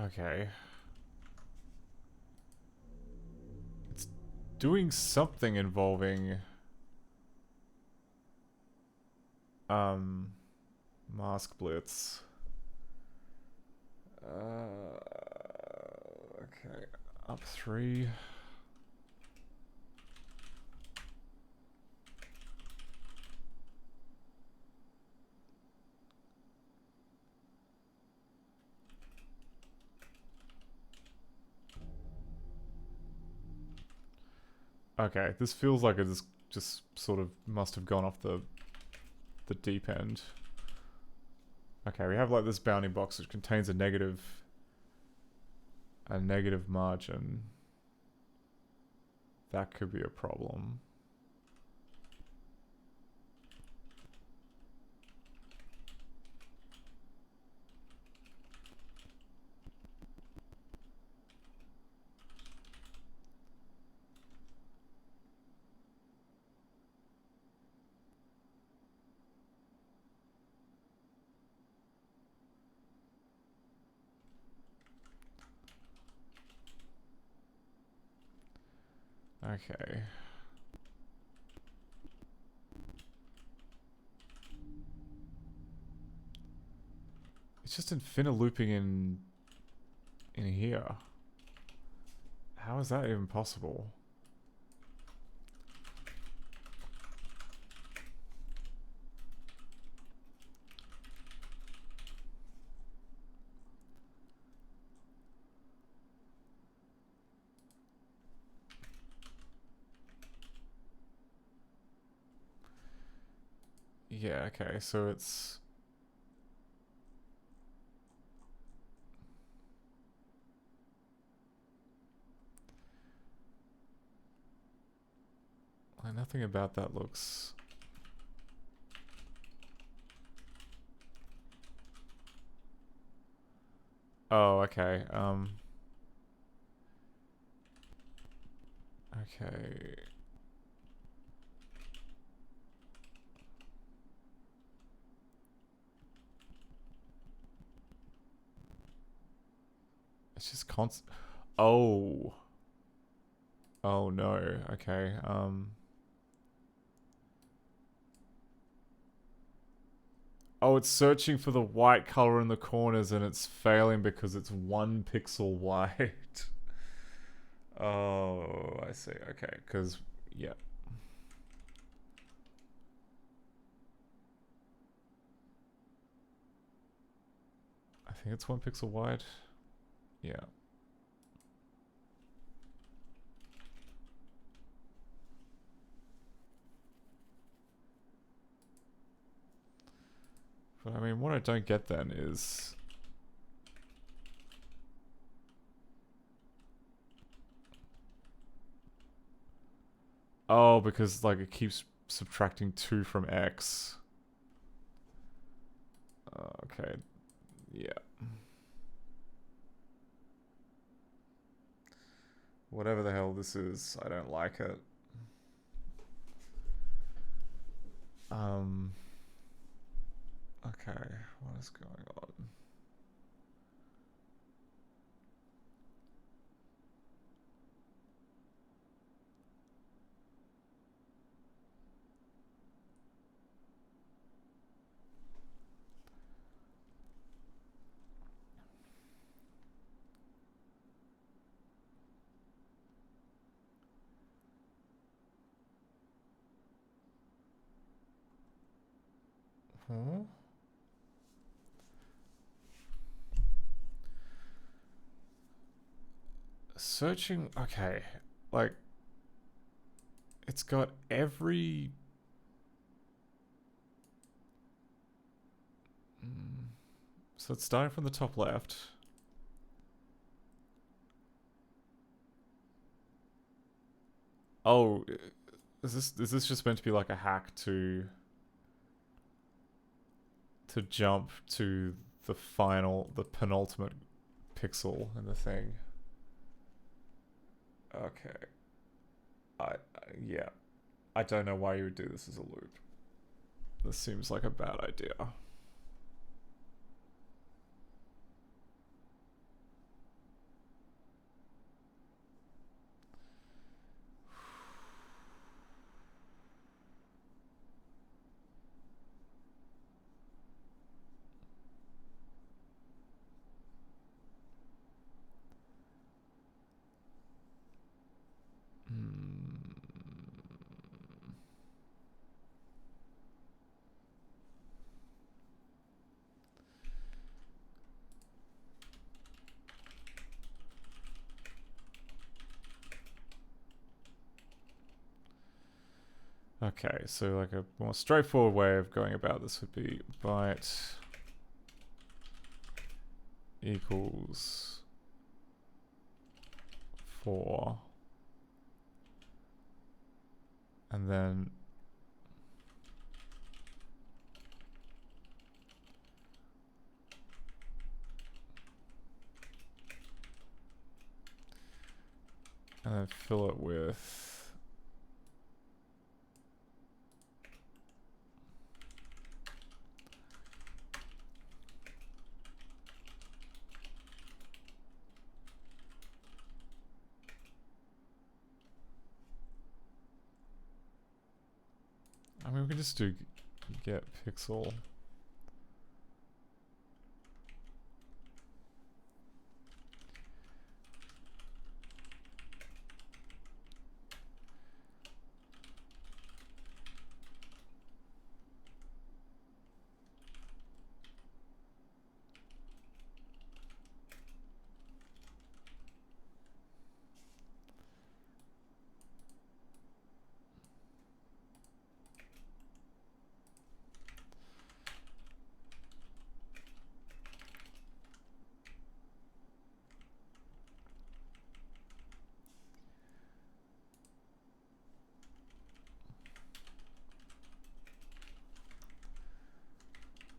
Okay. It's doing something involving... Mask Blitz. Okay, up 3. Okay, this feels like it is just sort of must have gone off the deep end. Okay, we have like this bounty box which contains a negative margin. That could be a problem. Okay. It's just infinite looping in here. How is that even possible? Yeah, okay, so it's... Well, nothing about that looks... Oh, okay, okay... It's just constant. Oh. Oh no. Okay. Oh, it's searching for the white color in the corners and it's failing because it's 1 pixel white. Oh, I see. Okay, because yeah. I think it's 1 pixel wide. Yeah. But I mean, what I don't get then is... Oh, because like it keeps subtracting 2 from X. Okay. Yeah. Whatever the hell this is, I don't like it. Okay, what is going on? Huh? Searching, okay, like, it's got every... So it's starting from the top left. Oh, is this just meant to be like a hack to jump to the penultimate pixel in the thing? Okay. Yeah. I don't know why you would do this as a loop. This seems like a bad idea. Okay, so like a more straightforward way of going about this would be byte equals 4, and then fill it with I mean, we can just do get pixel.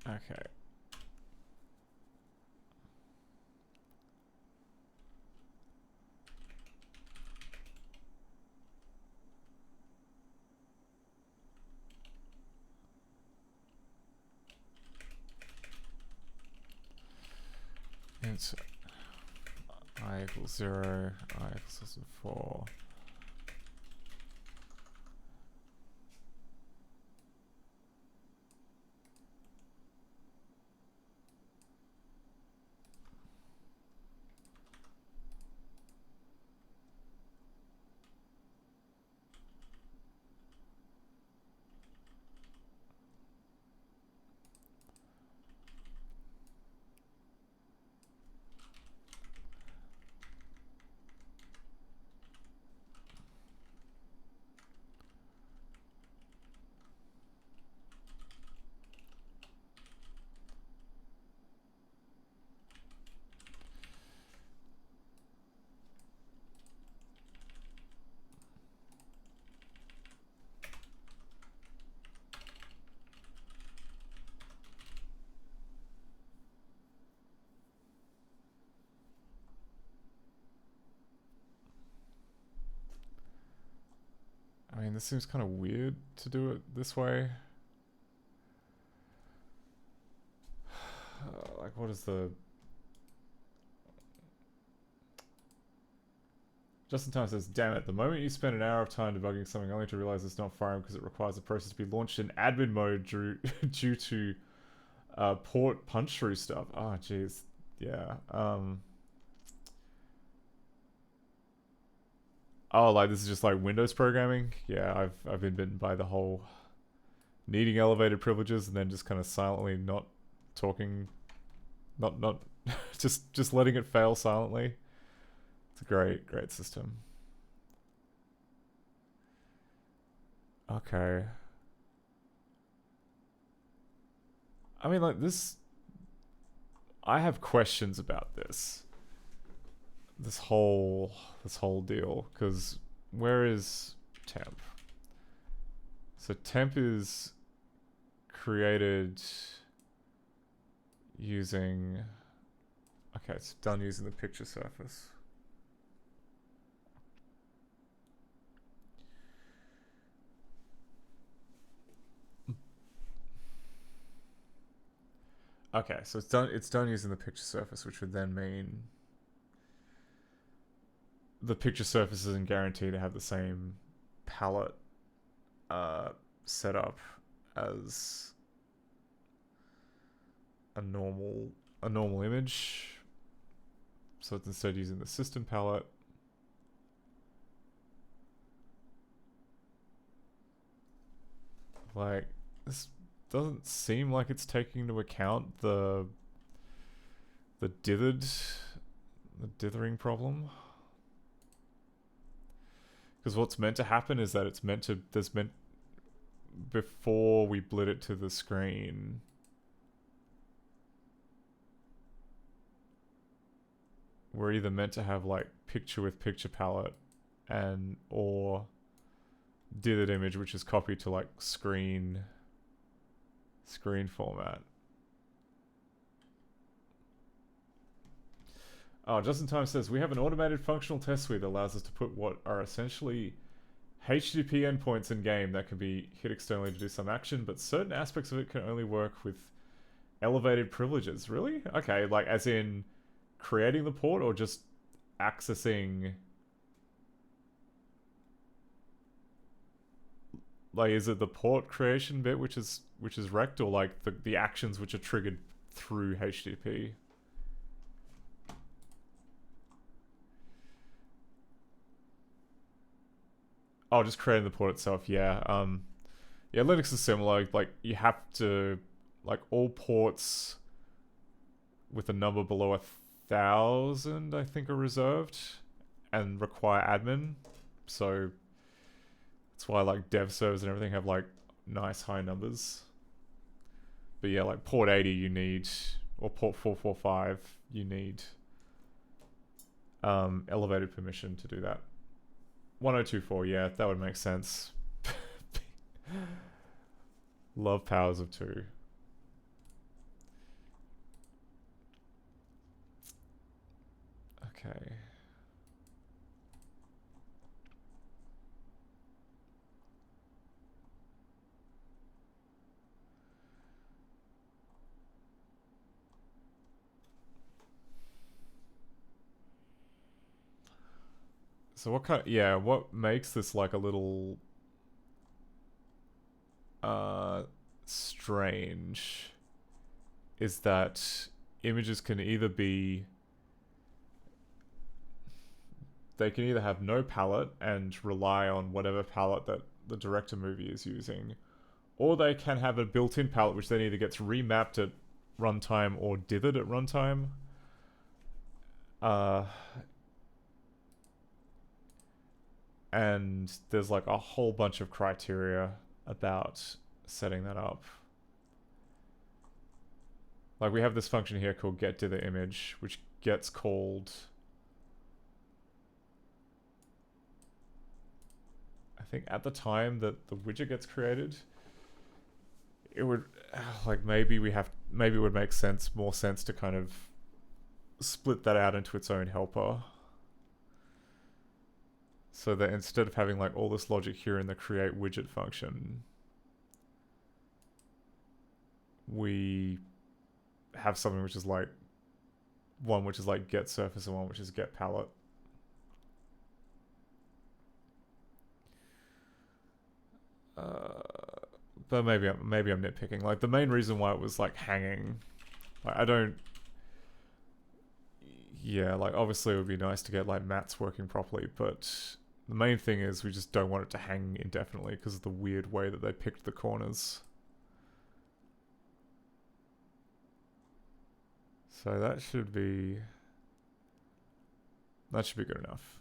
Okay. It's I equals 0, I equals less than 4. mean, this seems kind of weird to do it this way. Like, what is the... Just in Time says, damn it, the moment you spend an hour of time debugging something only to realize it's not firing because it requires the process to be launched in admin mode due to port punch through stuff. Oh, jeez. Yeah. Oh, like this is just like Windows programming? Yeah, I've been bitten by the whole needing elevated privileges and then just kind of silently not talking, not just letting it fail silently. It's a great system. Okay. I mean, like this, I have questions about this. This whole deal, because where is temp? So temp is created using, okay, it's done using the picture surface. Okay, so it's done using the picture surface, which would then mean the picture surface isn't guaranteed to have the same palette setup as a normal image. So it's instead using the system palette. Like, this doesn't seem like it's taking into account the dithering problem. Because what's meant to happen is that it's meant to, before we blit it to the screen, we're either meant to have like picture with picture palette and or dithered image, which is copied to like screen format. Oh, Just in Time says, we have an automated functional test suite that allows us to put what are essentially HTTP endpoints in game that can be hit externally to do some action, but certain aspects of it can only work with elevated privileges. Really? Okay, like as in creating the port or just accessing... Like, is it the port creation bit which is wrecked, or like the actions which are triggered through HTTP? Oh, just creating the port itself, yeah. Yeah, Linux is similar. Like, you have to, like, all ports with a number below 1,000, I think, are reserved and require admin. So that's why, like, dev servers and everything have, like, nice high numbers. But yeah, like, port 80 you need, or port 445 you need elevated permission to do that. 1024, yeah, that would make sense. Love powers of 2. Okay. So what kind of, yeah, what makes this like a little strange is that images can either be, they can either have no palette and rely on whatever palette that the director movie is using, or they can have a built-in palette which then either gets remapped at runtime or dithered at runtime. And there's like a whole bunch of criteria about setting that up. Like, we have this function here called getDitherImage, which gets called, I think at the time that the widget gets created, it would, like, maybe it would make more sense to kind of split that out into its own helper. So that instead of having like all this logic here in the create widget function, we have something which is like one which is like get surface and one which is get palette. But maybe I'm nitpicking. Like the main reason why it was like hanging, like I don't. Yeah, like obviously it would be nice to get like mats working properly, but the main thing is we just don't want it to hang indefinitely because of the weird way that they picked the corners. So that should be good enough.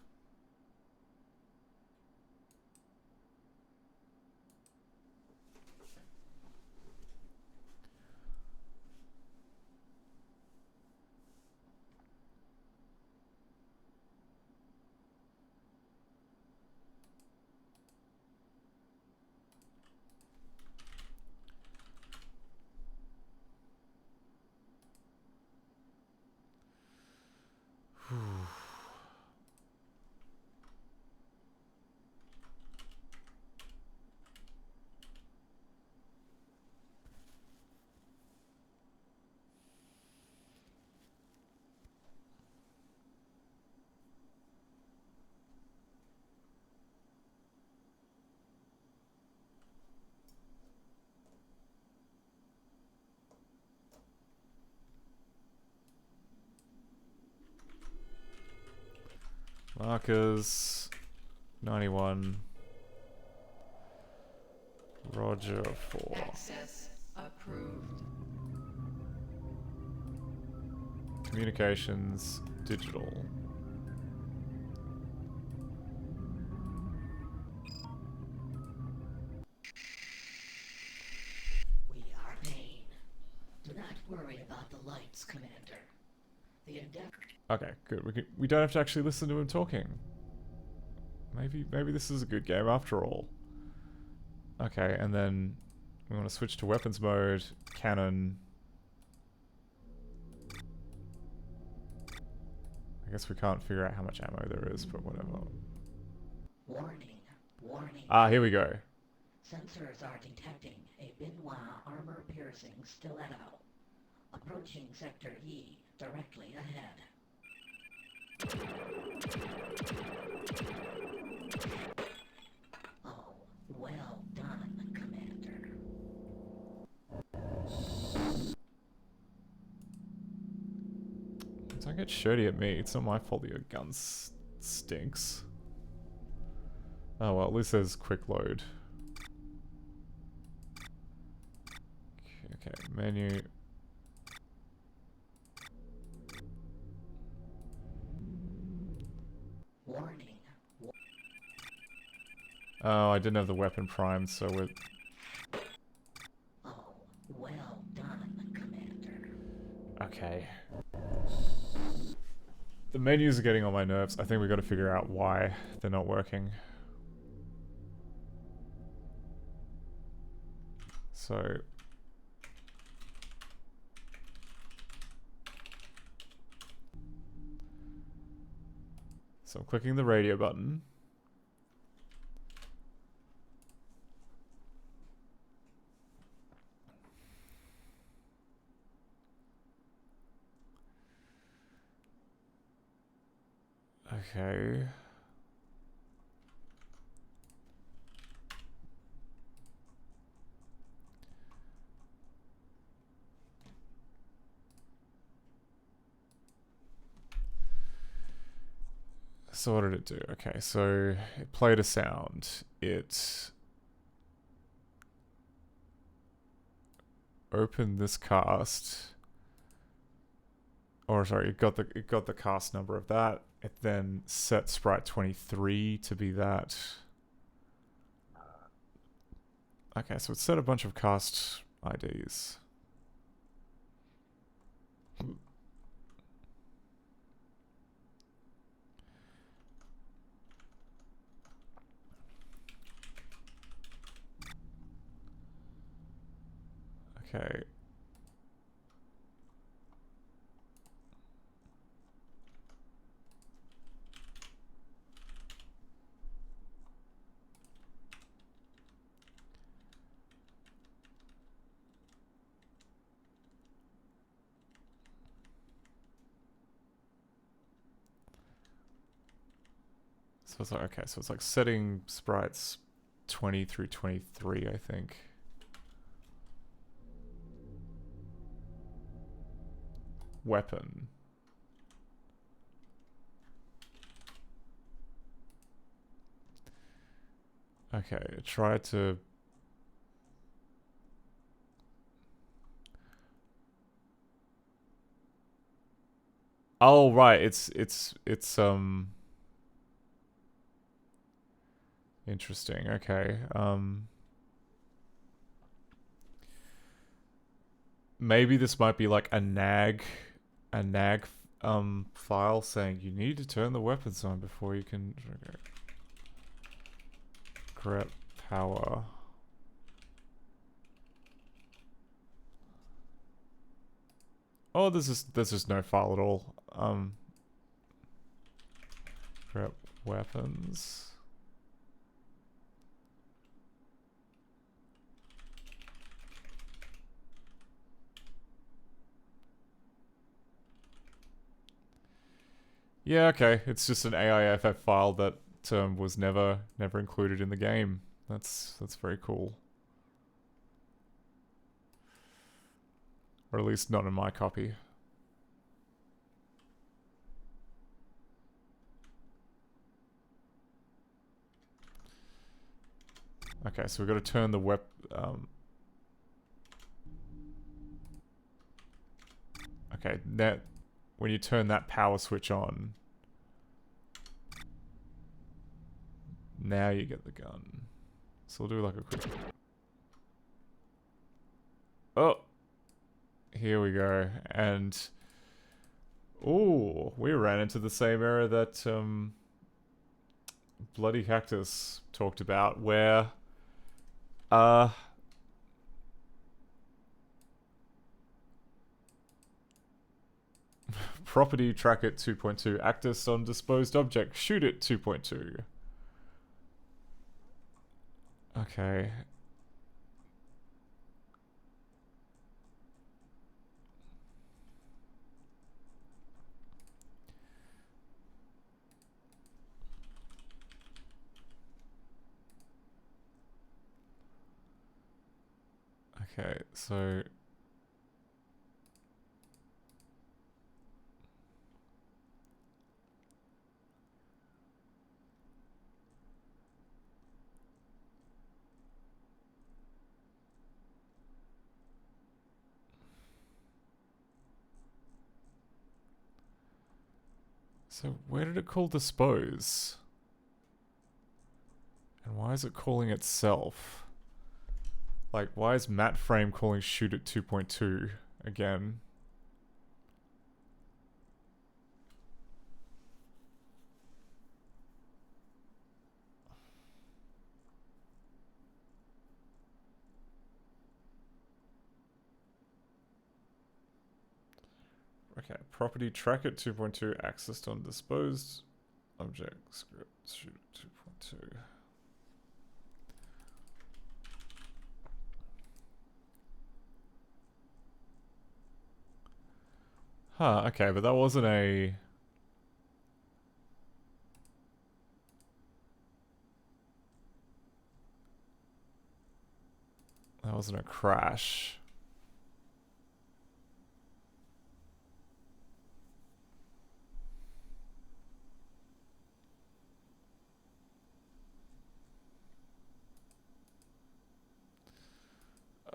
Markers 91. Roger 4. Access approved. Communications digital. We are Pain. Do not worry about the lights, Commander. The Endeavor. Okay, good. We don't have to actually listen to him talking. Maybe this is a good game after all. Okay, and then we want to switch to weapons mode, cannon. I guess we can't figure out how much ammo there is, but whatever. Warning. Warning. Ah, here we go. Sensors are detecting a Benoit armor-piercing stiletto. Approaching Sector E, directly ahead. Oh, well done, Commander. Don't get shirty at me. It's not my fault that your gun stinks. Oh well, at least there's quick load. Okay, menu. Warning. Oh, I didn't have the weapon primed, so we're... Oh, well done, Commander. Okay. The menus are getting on my nerves. I think we've got to figure out why they're not working. So... So I'm clicking the radio button. Okay. So what did it do? Okay, so it played a sound. It opened this cast. Or sorry, it got the cast number of that. It then set sprite 23 to be that. Okay, so it set a bunch of cast IDs. Okay. So it's like, okay, so it's like setting sprites 20 through 23, I think. Weapon. Okay, try to... Oh, right, it's interesting, okay, maybe this might be like a nag file saying you need to turn the weapons on before you can grep power. Oh, there's just no file at all. Grep weapons. Yeah, okay. It's just an AIFF file that was never included in the game. That's very cool. Or at least not in my copy. Okay, so we've got to turn the okay, when you turn that power switch on, now you get the gun. So we'll do like a quick... Oh! Here we go. And... ooh, we ran into the same error that Bloody Cactus talked about, where... property track it 2.2, actus on disposed object, shoot it 2.2. Okay. Okay, so... So where did it call dispose? And why is it calling itself? Like, why is matte frame calling shoot at 2.2 again? Okay, property track at 2.2, accessed on disposed object script shoot at 2.2. Huh, okay, but that wasn't a... that wasn't a crash.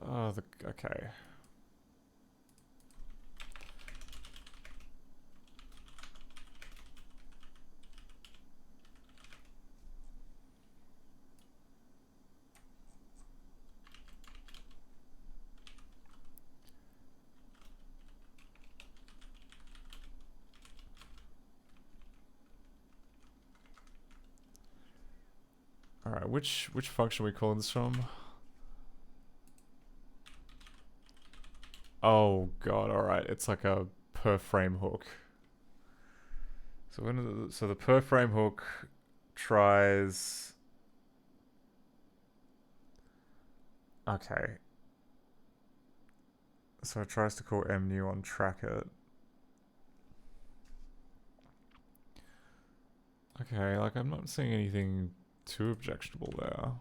Oh, okay. Alright, which function are we calling this from? Oh god, alright, it's like a per frame hook. So so the per frame hook tries... okay. So it tries to call mnew on track it. Okay, like I'm not seeing anything too objectionable there.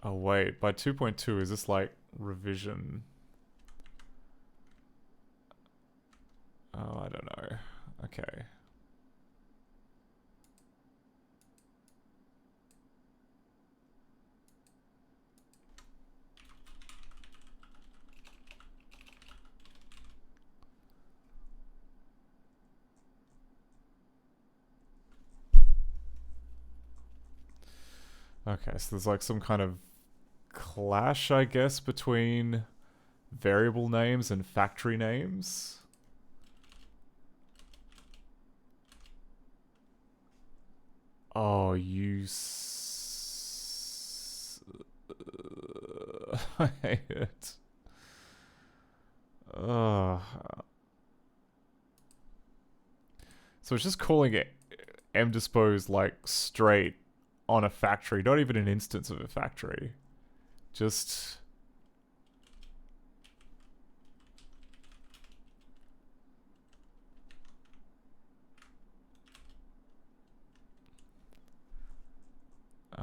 Oh wait, by 2.2 is this like revision? Oh, I don't know. Okay. Okay, so there's like some kind of clash, I guess, between variable names and factory names. Oh, I hate it. Ugh. So it's just calling it mdispose like straight on a factory, not even an instance of a factory. Just...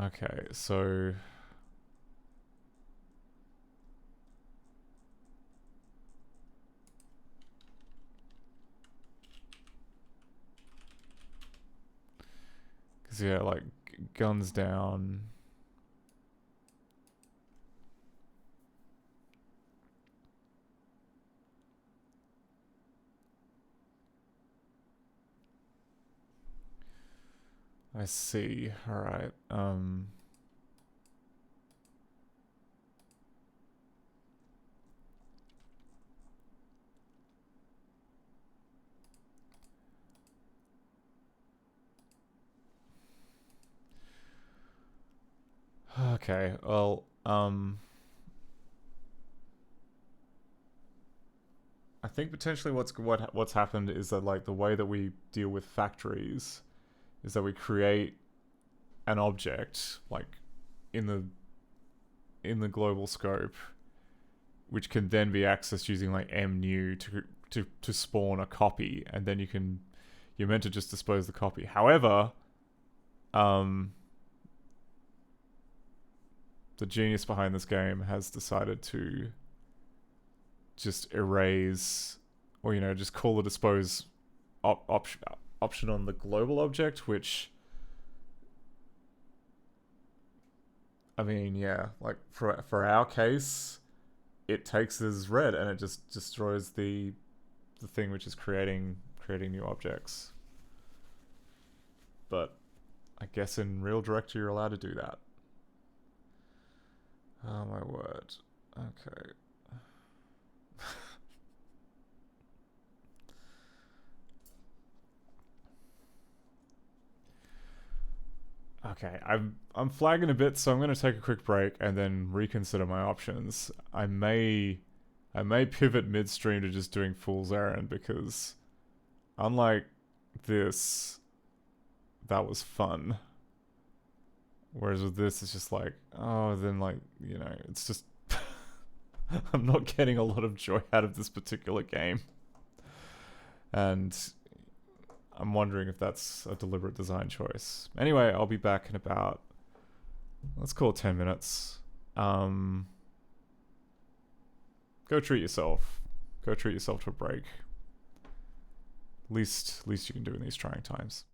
Okay, so... Because, yeah, like, guns down... I see. Alright, okay, well, I think potentially what's happened is that like the way that we deal with factories is that we create an object like in the global scope, which can then be accessed using like mnew to spawn a copy, and then you're meant to just dispose the copy. However, the genius behind this game has decided to just erase, or just call the dispose option on the global object, which, I mean, yeah, like for our case, it takes it as read and it just destroys the thing which is creating new objects. But I guess in real directory you're allowed to do that. Oh my word. Okay. Okay, I'm flagging a bit, so I'm going to take a quick break and then reconsider my options. I may pivot midstream to just doing Fool's Errand, because unlike this, that was fun. Whereas with this, it's just like, oh, then like, it's just... I'm not getting a lot of joy out of this particular game. And I'm wondering if that's a deliberate design choice. Anyway, I'll be back in about, let's call it 10 minutes. Go treat yourself. Go treat yourself to a break. Least you can do in these trying times.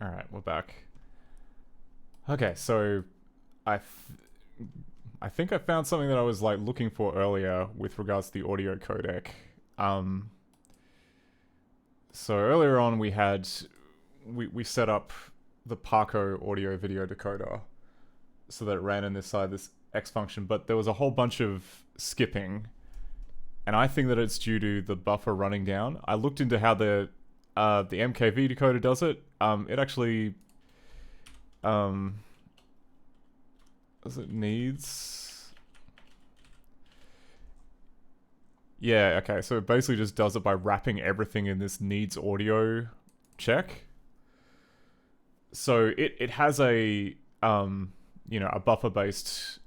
Alright, we're back. Okay, so I think I found something that I was like looking for earlier with regards to the audio codec. So earlier on we we set up the Parco audio video decoder so that it ran in this X function, but there was a whole bunch of skipping, and I think that it's due to the buffer running down. I looked into how the MKV decoder does it. It actually needs. Yeah, okay, so it basically just does it by wrapping everything in this needs audio check. So it has a you know, a buffer based,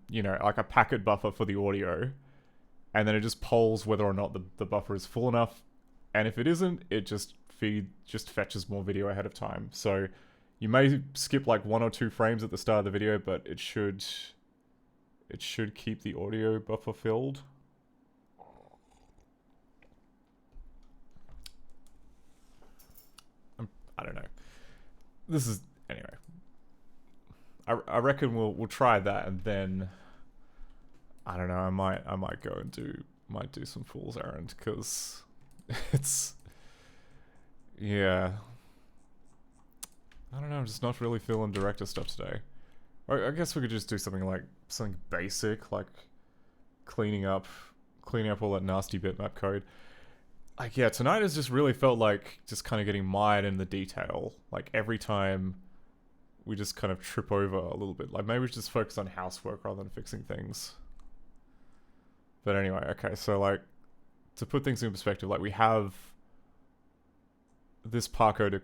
you know, like a packet buffer for the audio, and then it just polls whether or not the buffer is full enough, and if it isn't, it just fetches more video ahead of time. So you may skip like 1 or 2 frames at the start of the video, but it should keep the audio buffer filled. I don't know. This is anyway. I reckon we'll try that, and then I don't know. I might go and do some fool's errand, because it's, yeah. I don't know. I'm just not really feeling director stuff today. I guess we could just do something basic, like cleaning up all that nasty bitmap code. Like, yeah, tonight has just really felt like just kind of getting mired in the detail. Like, every time we just kind of trip over a little bit. Like, maybe we should just focus on housework rather than fixing things. But anyway, okay, so like, to put things in perspective, like, we have this Parco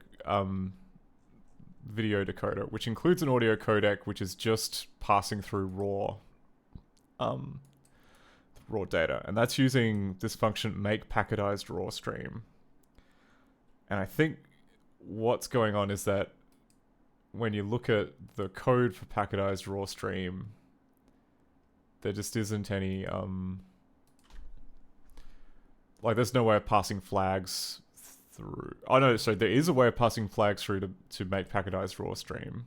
video decoder, which includes an audio codec, which is just passing through raw data, and that's using this function make packetized raw stream. And I think what's going on is that when you look at the code for packetized raw stream, there just isn't any like, there's no way of passing flags through. Oh no, so there is a way of passing flags through to make packetized raw stream.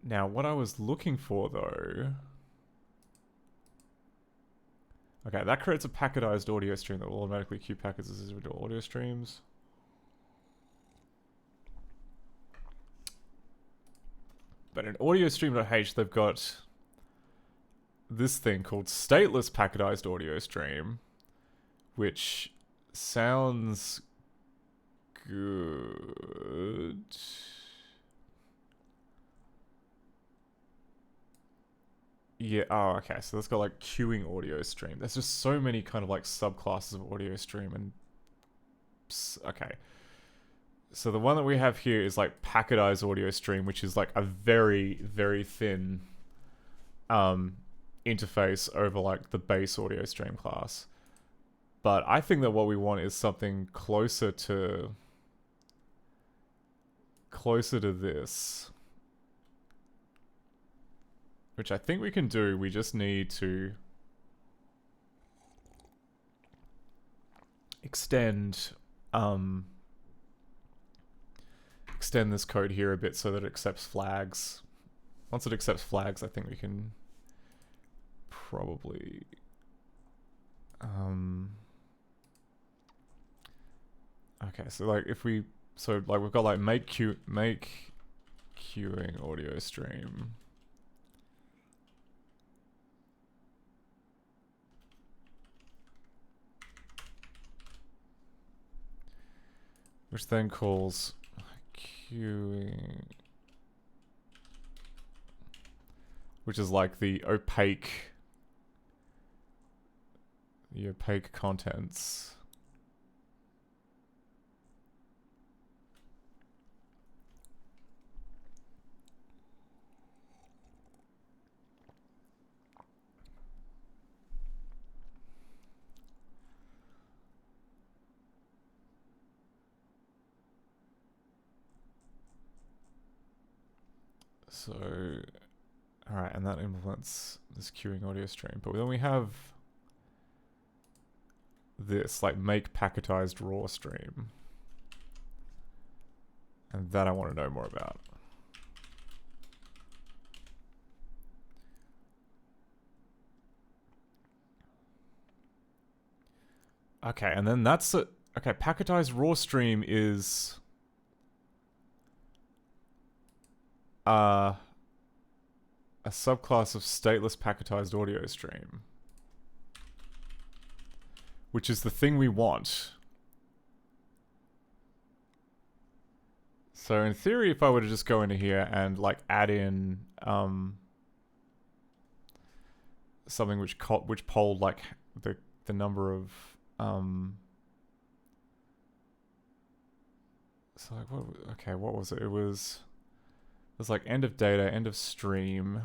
Now, what I was looking for, though... Okay, that creates a packetized audio stream that will automatically queue packets as individual audio streams. But in audiostream.h, they've got this thing called stateless packetized audio stream, which sounds good. Yeah, oh, okay, so that's got like queuing audio stream. There's just so many kind of like subclasses of audio stream, and okay. So the one that we have here is like packetized audio stream, which is like a very, very thin interface over like the base audio stream class. But I think that what we want is something closer to this, which I think we can do. We just need to extend this code here a bit so that it accepts flags. Once it accepts flags, I think we can probably okay, so like if we we've got like make queuing audio stream. Which then calls queuing, which is like the opaque contents. So, alright, and that implements this queuing audio stream. But then we have this, like make packetized raw stream. And that I want to know more about. Okay, and then that's it. Okay, packetized raw stream is a subclass of stateless packetized audio stream, which is the thing we want. So in theory, if I were to just go into here and like add in something which polled like the number of so like what was it? It was like end of data, end of stream.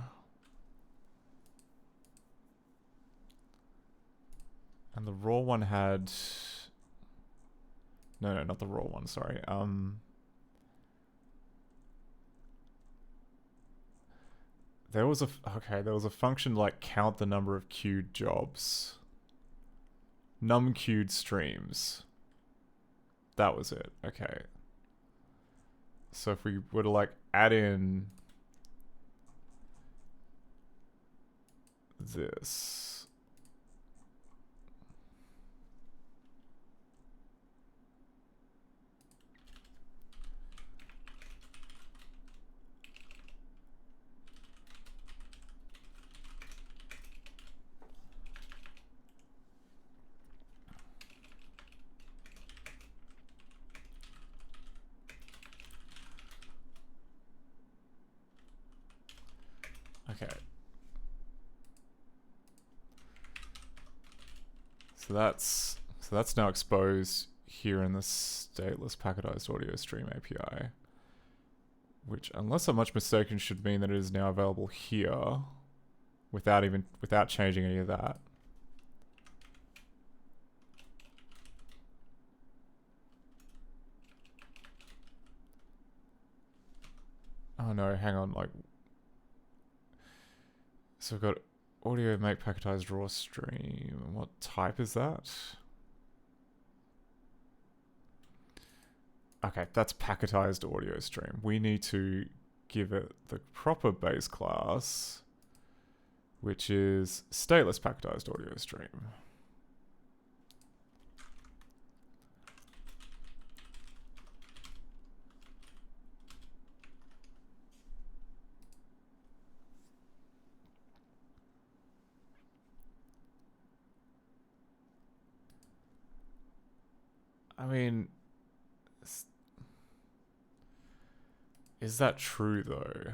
And the raw one had no, not the raw one, sorry. There was a function to like count the number of queued jobs. Num queued streams. That was it. Okay. So if we were to like add in this. Okay. So that's now exposed here in the stateless packetized audio stream API, which, unless I'm much mistaken, should mean that it is now available here without changing any of that. Oh no, hang on, like, so we've got audio make packetized raw stream. What type is that? Okay, that's packetized audio stream. We need to give it the proper base class, which is stateless packetized audio stream. I mean, is that true though?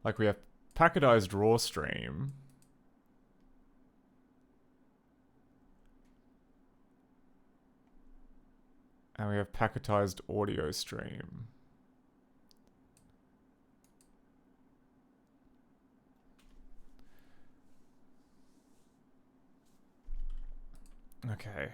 Like we have packetized raw stream. And we have packetized audio stream. Okay.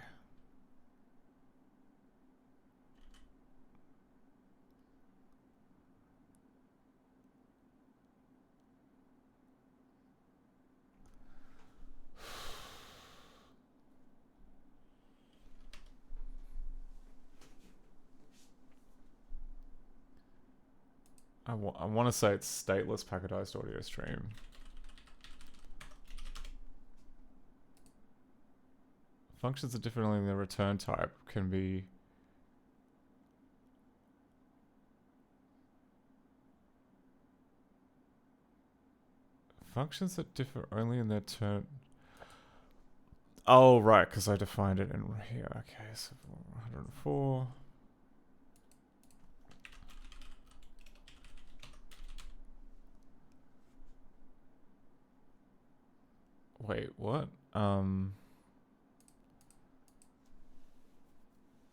I want to say it's stateless packetized audio stream. Functions are differently in the return type can be functions that differ only in their turn. Oh right, because I defined it in here. Okay, so 104. Wait, what?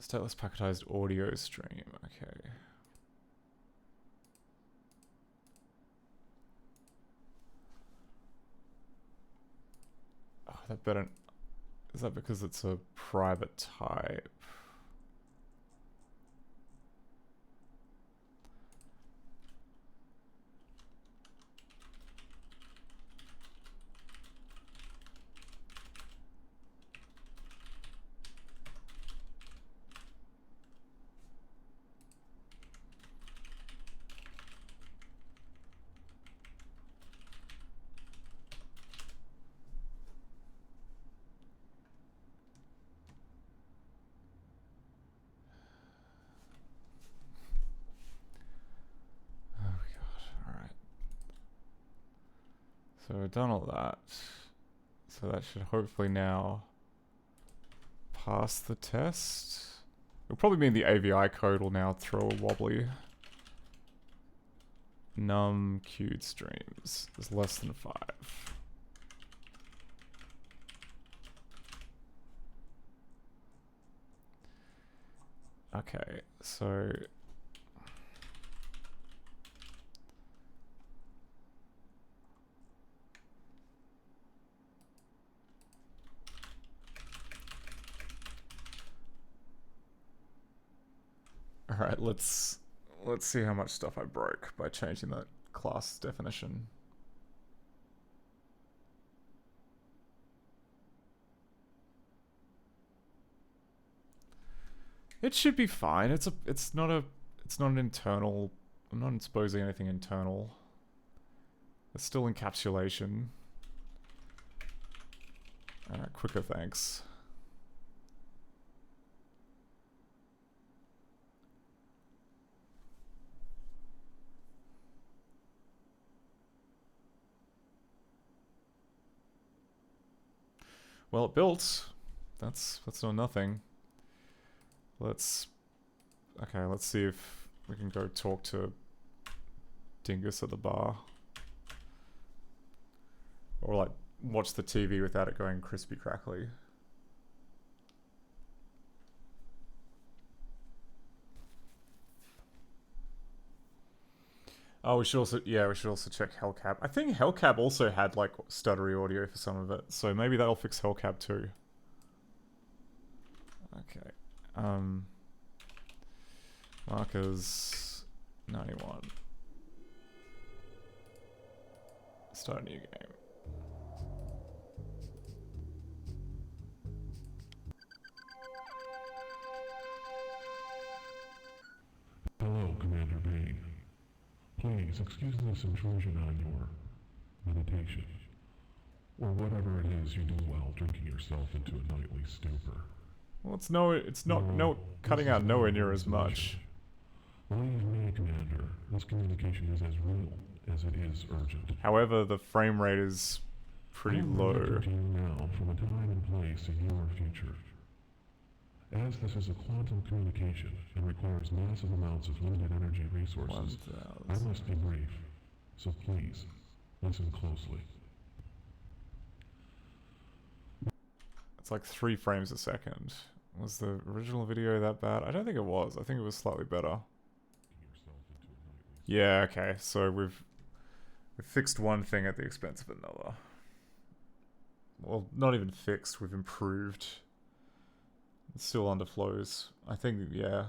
Stateless packetized audio stream. Okay. Oh, that better. Is that because it's a private type? So we've done all that. So that should hopefully now pass the test. It'll probably mean the AVI code will now throw a wobbly. Num queued streams is less than 5. Okay, so all right, let's see how much stuff I broke by changing that class definition. It should be fine. It's not an internal. I'm not exposing anything internal. It's still encapsulation. Alright, quicker thanks. Well, it built. That's not nothing. Let's see if we can go talk to Dingus at the bar. Or like watch the TV without it going crispy crackly. Oh, we should also check Hellcap. I think Hellcap also had like stuttery audio for some of it, so maybe that'll fix Hellcap too. Okay. Markers 91. Start a new game. Hello, Commander Bane. Please excuse this intrusion on your meditation, or whatever it is you do while drinking yourself into a nightly stupor. Well, it's not cutting out nowhere near as much. Believe me, Commander, this communication is as real as it is urgent. However, the frame rate is pretty low. I'm to you now from a time and place in your future. As this is a quantum communication and requires massive amounts of limited energy resources, I must be brief, so please, listen closely. It's like 3 frames a second. Was the original video that bad? I don't think it was. I think it was slightly better. Yeah, okay. So we've fixed one thing at the expense of another. Well, not even fixed. We've improved. It's still underflows. I think, yeah.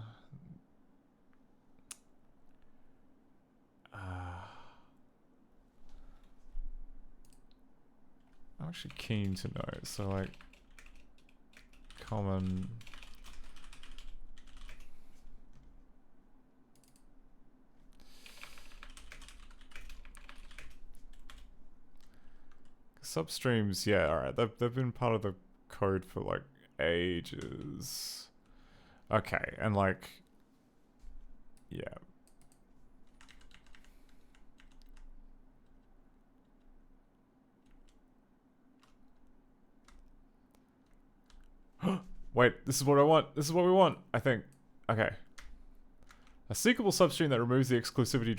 I'm actually keen to know. So, like, common. Substreams, yeah, alright. They've been part of the code for like ages. Okay, and like, yeah. Wait, this is what I want. This is what we want, I think. Okay. A seekable substream that removes the exclusivity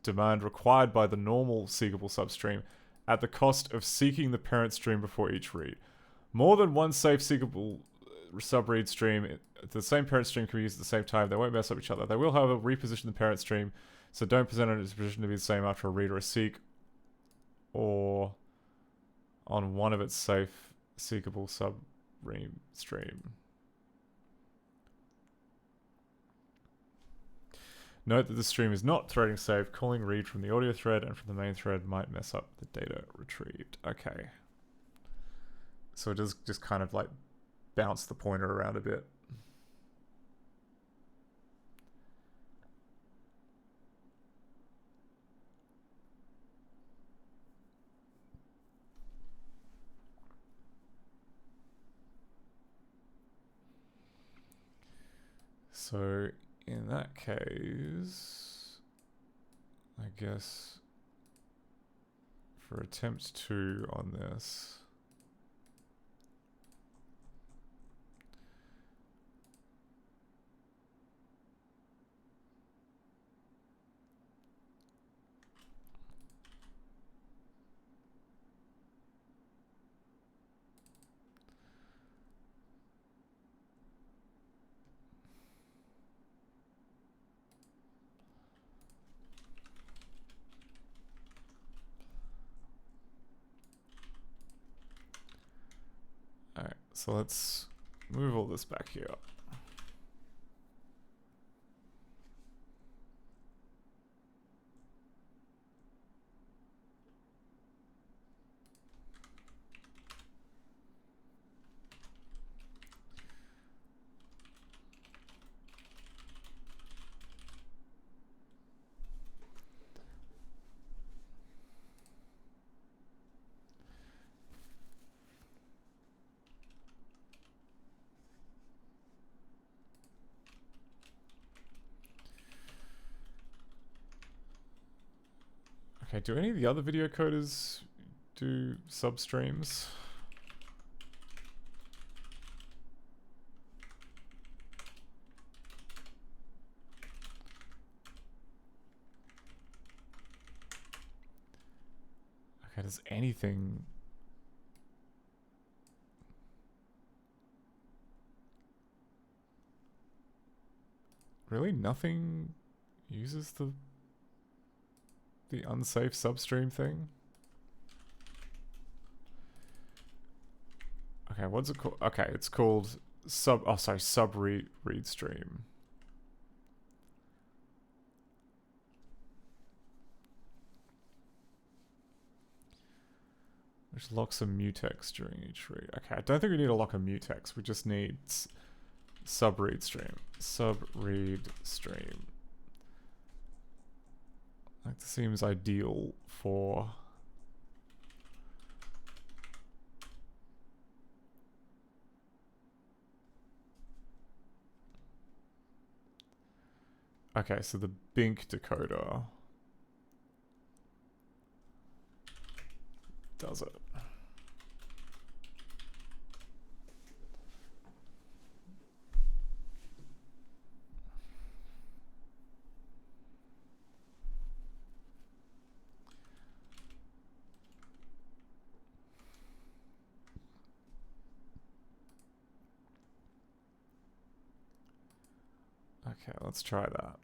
demand required by the normal seekable substream at the cost of seeking the parent stream before each read. More than one safe seekable subread stream, the same parent stream can be used at the same time. They won't mess up each other. They will, however, reposition the parent stream, so don't present it in its position to be the same after a read or a seek, or on one of its safe seekable subread stream. Note that the stream is not threading safe. Calling read from the audio thread and from the main thread might mess up the data retrieved. Okay. So it does just kind of like bounce the pointer around a bit. So in that case, I guess for attempt 2 on this. Alright, so let's move all this back here. Okay, do any of the other video coders do substreams? Okay, does anything... Really? Nothing uses the unsafe substream thing? Okay, what's it called? Okay, it's called sub read stream. Which locks a mutex during each read. Okay, I don't think we need to lock a mutex. We just need sub read stream. Sub read stream. Like, this seems ideal for... Okay, so the Bink decoder does it. Okay, let's try that.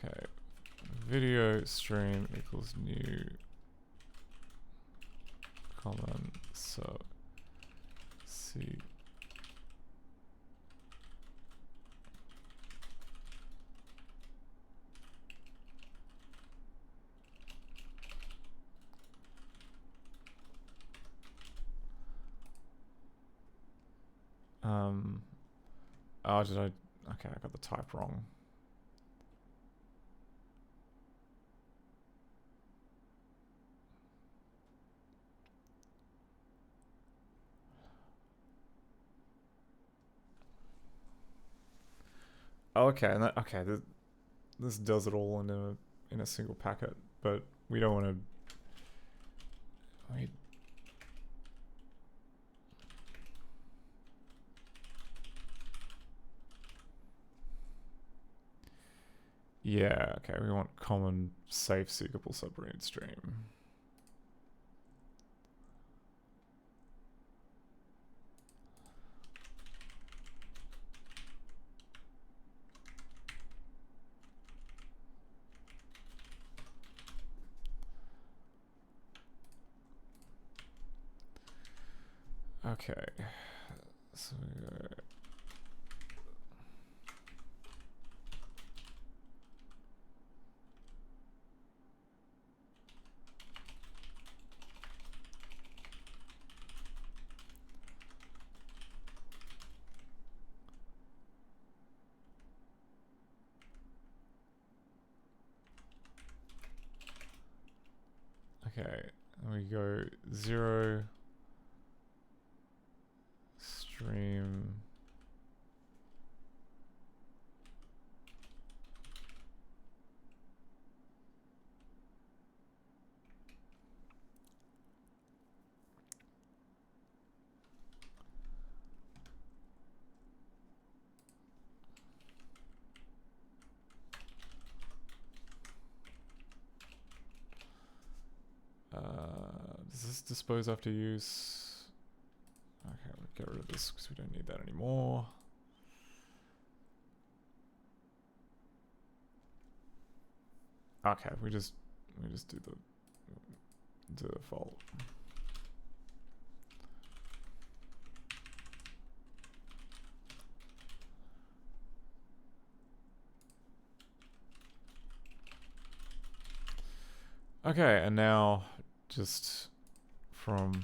Okay, video stream equals new common sub C. Oh, did I? Okay, I got the type wrong. Oh, okay, and that, okay, this does it all in a single packet, but we don't want to. Wait. Yeah, okay, we want common, safe, seekable submarine stream. Okay, so we go. Okay, and we go 0 stream. Does this dispose after use? Okay, we'll get rid of this because we don't need that anymore. Okay, we just do the default. Okay, and now just from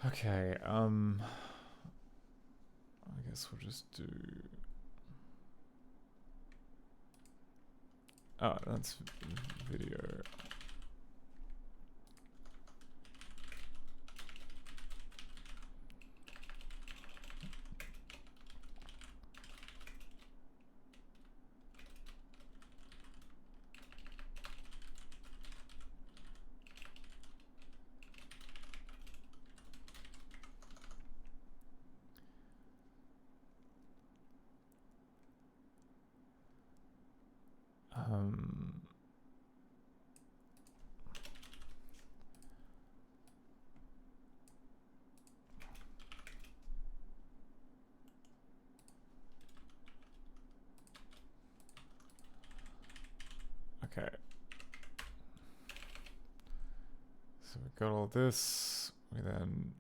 okay, I guess we'll just do. Oh, that's video. Okay. So we got all this. We then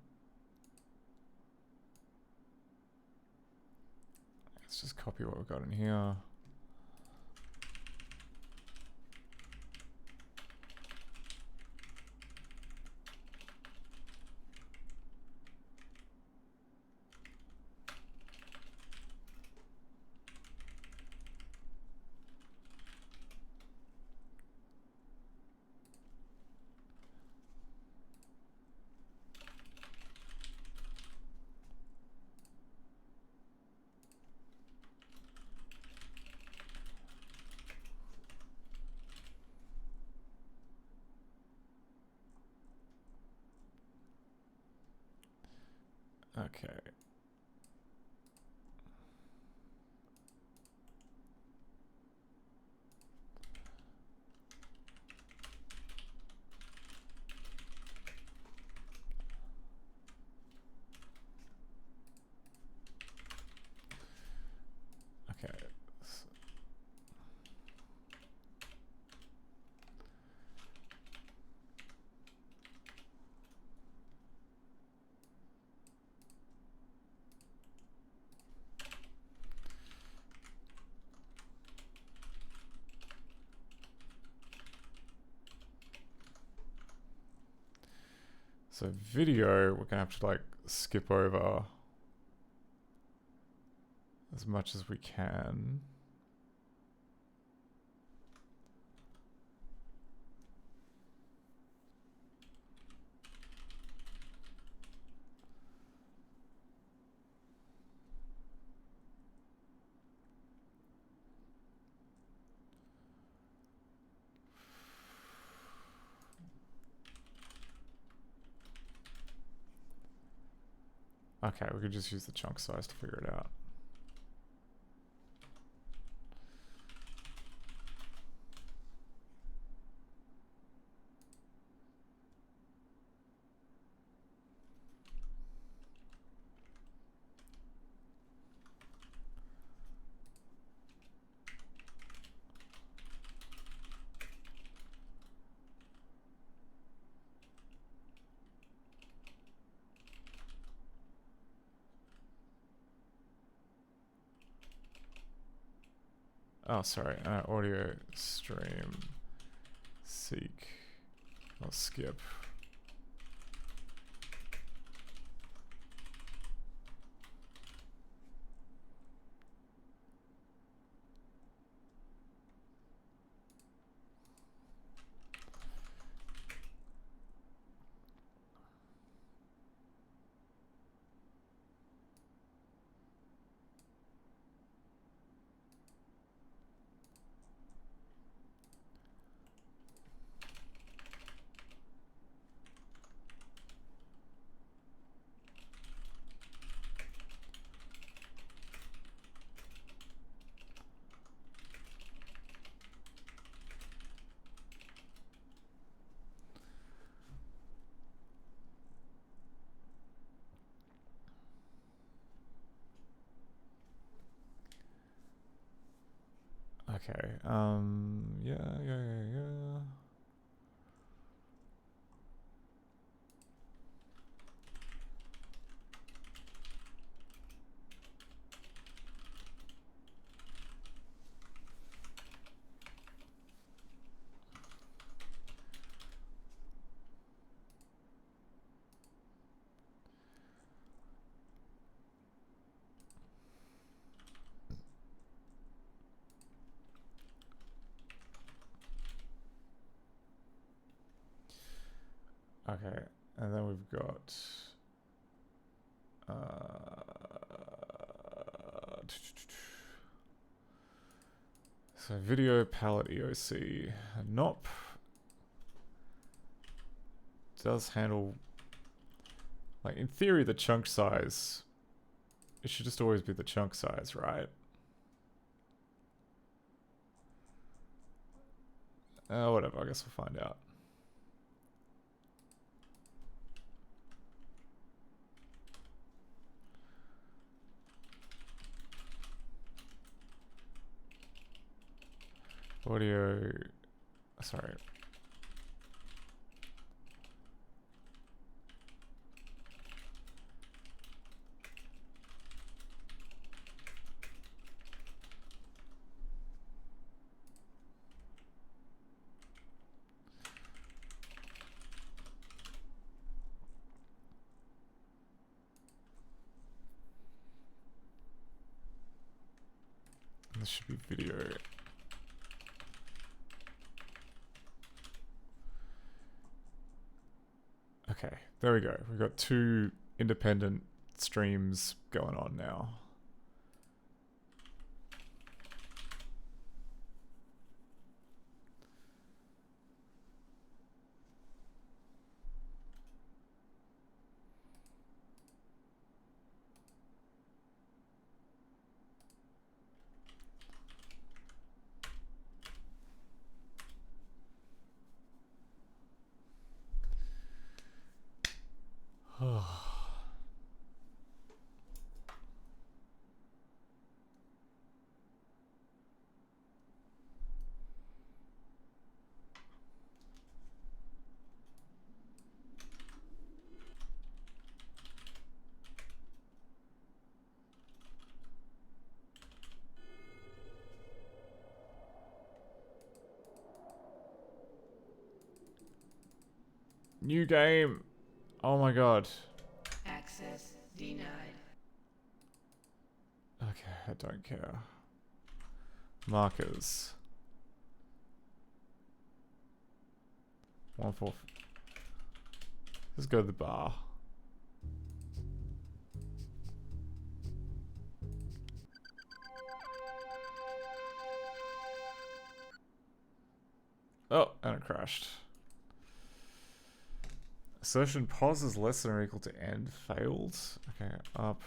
let's just copy what we've got in here. Okay. Okay. So video, we're gonna have to like skip over as much as we can. Okay, we could just use the chunk size to figure it out. Oh, sorry. Audio stream seek. I'll skip. Okay, yeah. Okay, and then we've got so video palette EOC NOP does handle, like, in theory the chunk size, it should just always be the chunk size, right? Whatever, I guess we'll find out. Audio, sorry. This should be video. Okay, there we go. We've got two independent streams going on now. New game. Oh my god. Access denied. Okay, I don't care. Markers. 1-4. Let's go to the bar. Oh, and it crashed. Assertion pause is less than or equal to end. Failed. Okay, up.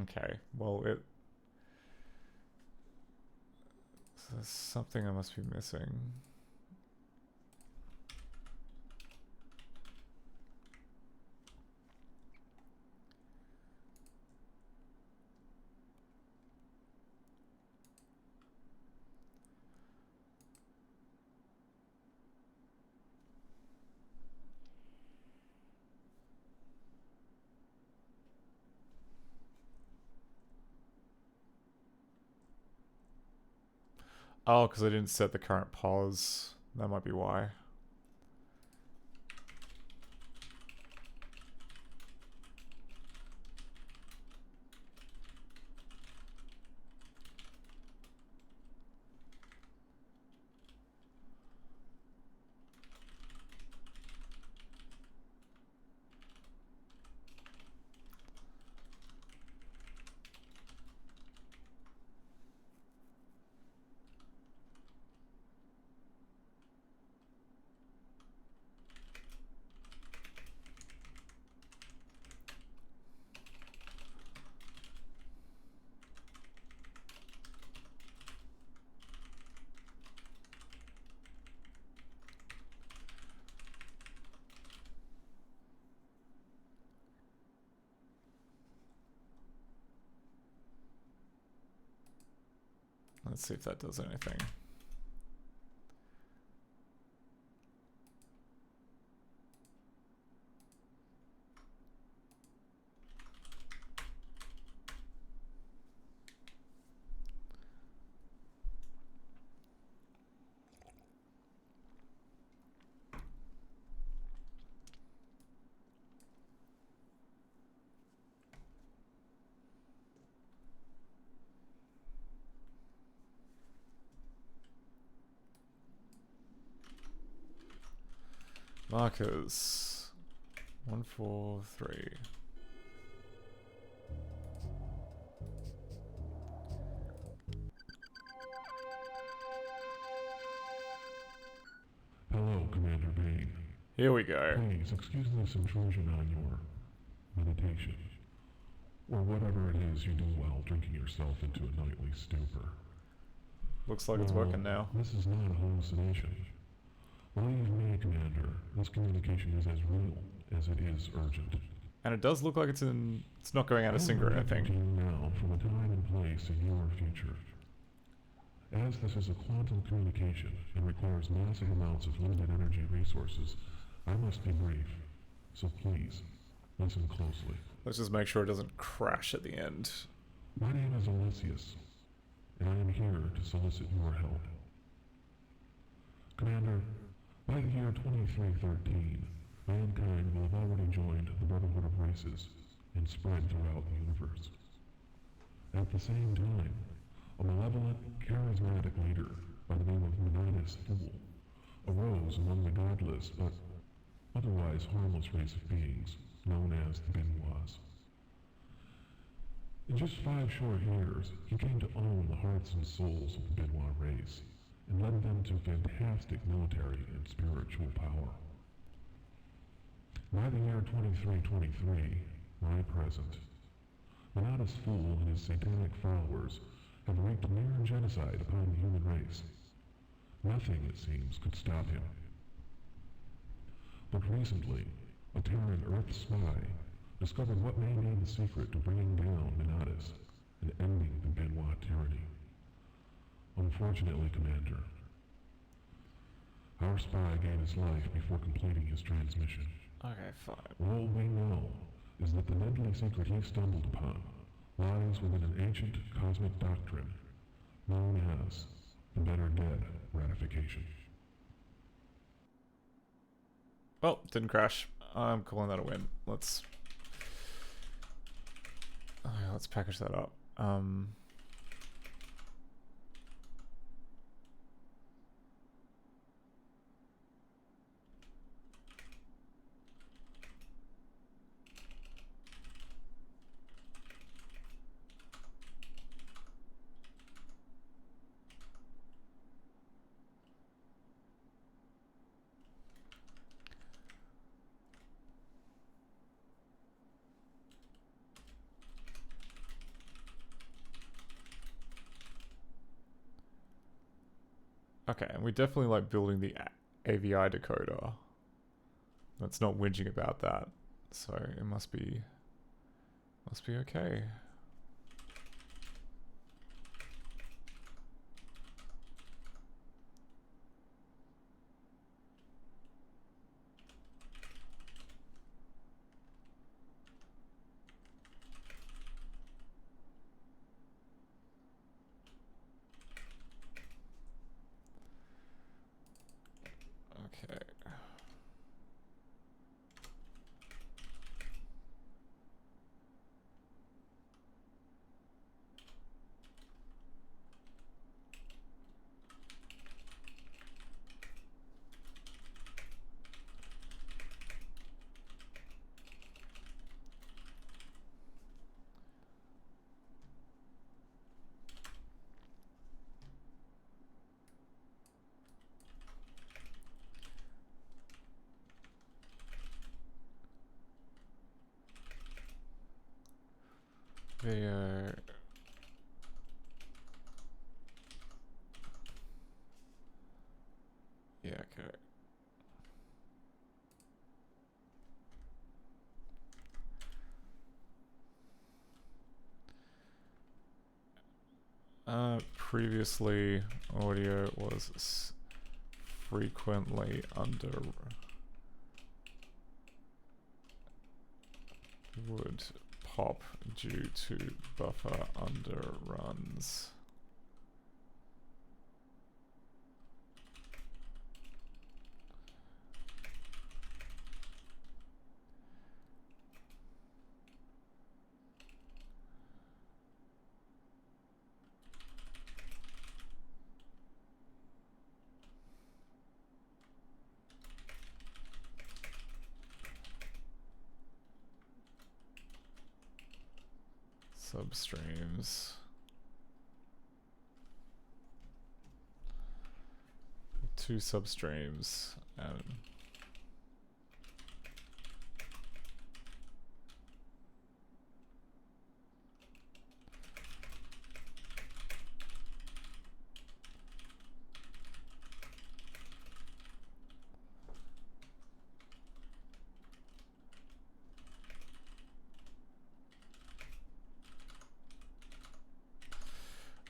Okay, well it... There's something I must be missing. Oh, because I didn't set the current pause. That might be why. Let's see if that does anything. Markers. 1, 4, 3. Hello, Commander Bain. Here we go. Please excuse this intrusion on your meditation, or whatever it is you do while drinking yourself into a nightly stupor. Looks like it's working now. This is not a hallucination. Believe me, Commander, this communication is as real as it is urgent. And it does look like it's not going out of sync or anything. To you now from a time and place in your future. As this is a quantum communication and requires massive amounts of limited energy resources, I must be brief. So please, listen closely. Let's just make sure it doesn't crash at the end. My name is Elysius, and I am here to solicit your help. Commander, by the year 2313, mankind will have already joined the Brotherhood of Races and spread throughout the universe. At the same time, a malevolent, charismatic leader by the name of Meninas Fool arose among the godless but otherwise harmless race of beings known as the Benoits. In just 5 short years, he came to own the hearts and souls of the Benoit race and led them to fantastic military and spiritual power. By the year 2323, my present, Monada's fool and his satanic followers have wreaked near genocide upon the human race. Nothing, it seems, could stop him. But recently, a Terran Earth spy discovered what may be the secret to bringing down Monadis and ending the Benoit tyranny. Unfortunately, Commander, our spy gave his life before completing his transmission. Okay, fine. All we know is that the deadly secret he stumbled upon lies within an ancient cosmic doctrine known as the Better Dead Ratification. Well, didn't crash. I'm calling that a win. Let's package that up. Okay, and we definitely like building the AVI decoder. That's not whinging about that, so it must be okay. Okay. Video. Yeah, okay. Previously, audio was frequently under would pop due to buffer underruns. Substreams. Two substreams and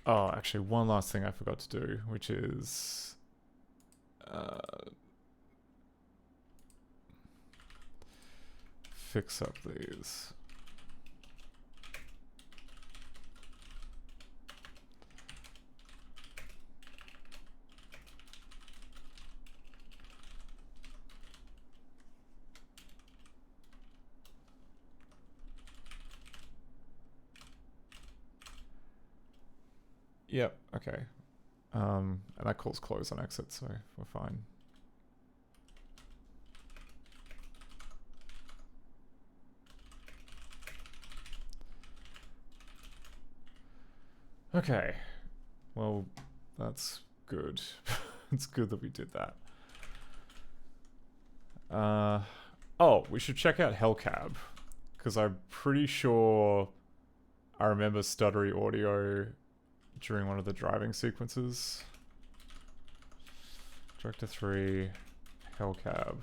oh, actually, one last thing I forgot to do, which is fix up these. Yep, okay. And that calls close on exit, so we're fine. Okay. Well, that's good. It's good that we did that. Oh, we should check out Hellcab. Because I'm pretty sure I remember stuttery audio during one of the driving sequences. Director 3, Hellcab.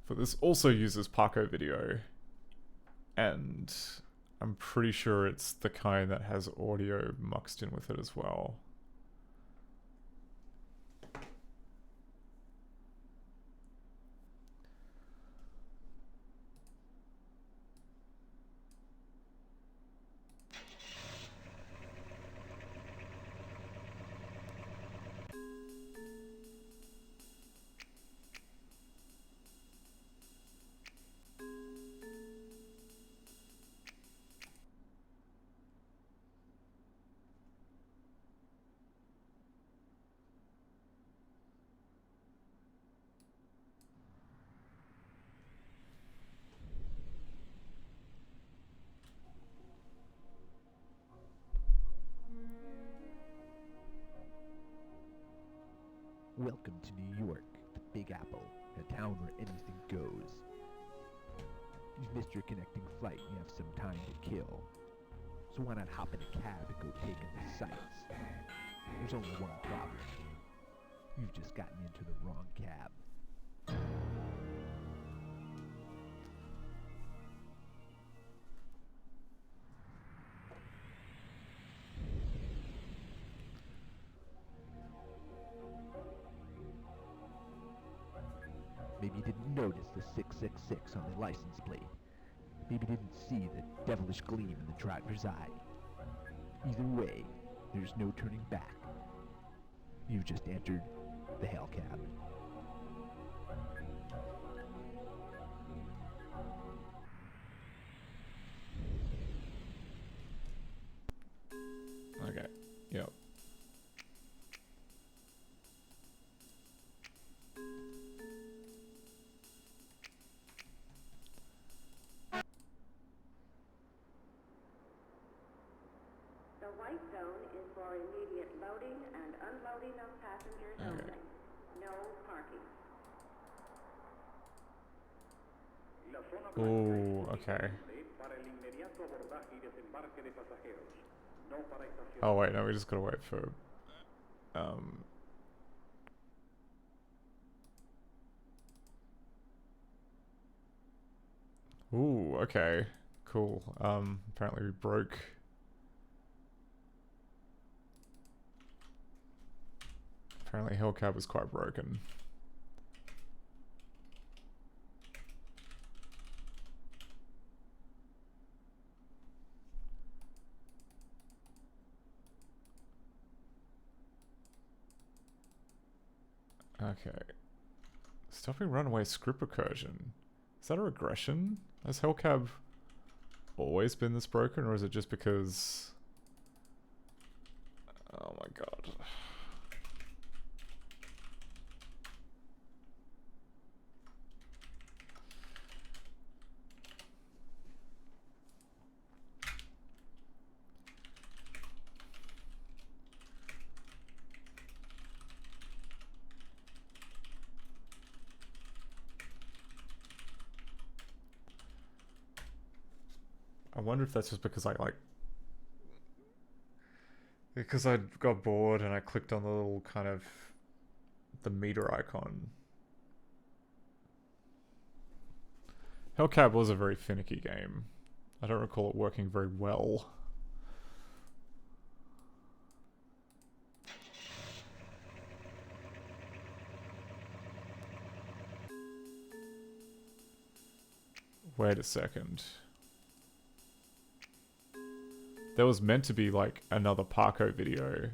But this also uses Paco video, and I'm pretty sure it's the kind that has audio muxed in with it as well. Welcome to New York, the Big Apple, a town where anything goes. You've missed your connecting flight and you have some time to kill. So why not hop in a cab and go take in the sights? There's only one problem. You've just gotten into the wrong cab. Maybe you didn't notice the 666 on the license plate. Maybe you didn't see the devilish gleam in the driver's eye. Either way, there's no turning back. You've just entered the Hellcab. Okay, yep. The white zone is for immediate loading and unloading of passengers only. No parking. Ooh, okay. Oh wait, no, we just gotta wait for Ooh, okay. Cool. Apparently we broke Apparently Hellcab was quite broken. Okay. Stopping runaway script recursion. Is that a regression? Has Hellcab always been this broken, or is it just because... Oh my god. I wonder if that's just because because I got bored and I clicked on the little kind of the meter icon. Hellcab was a very finicky game. I don't recall it working very well. Wait a second. There was meant to be like another Paco video.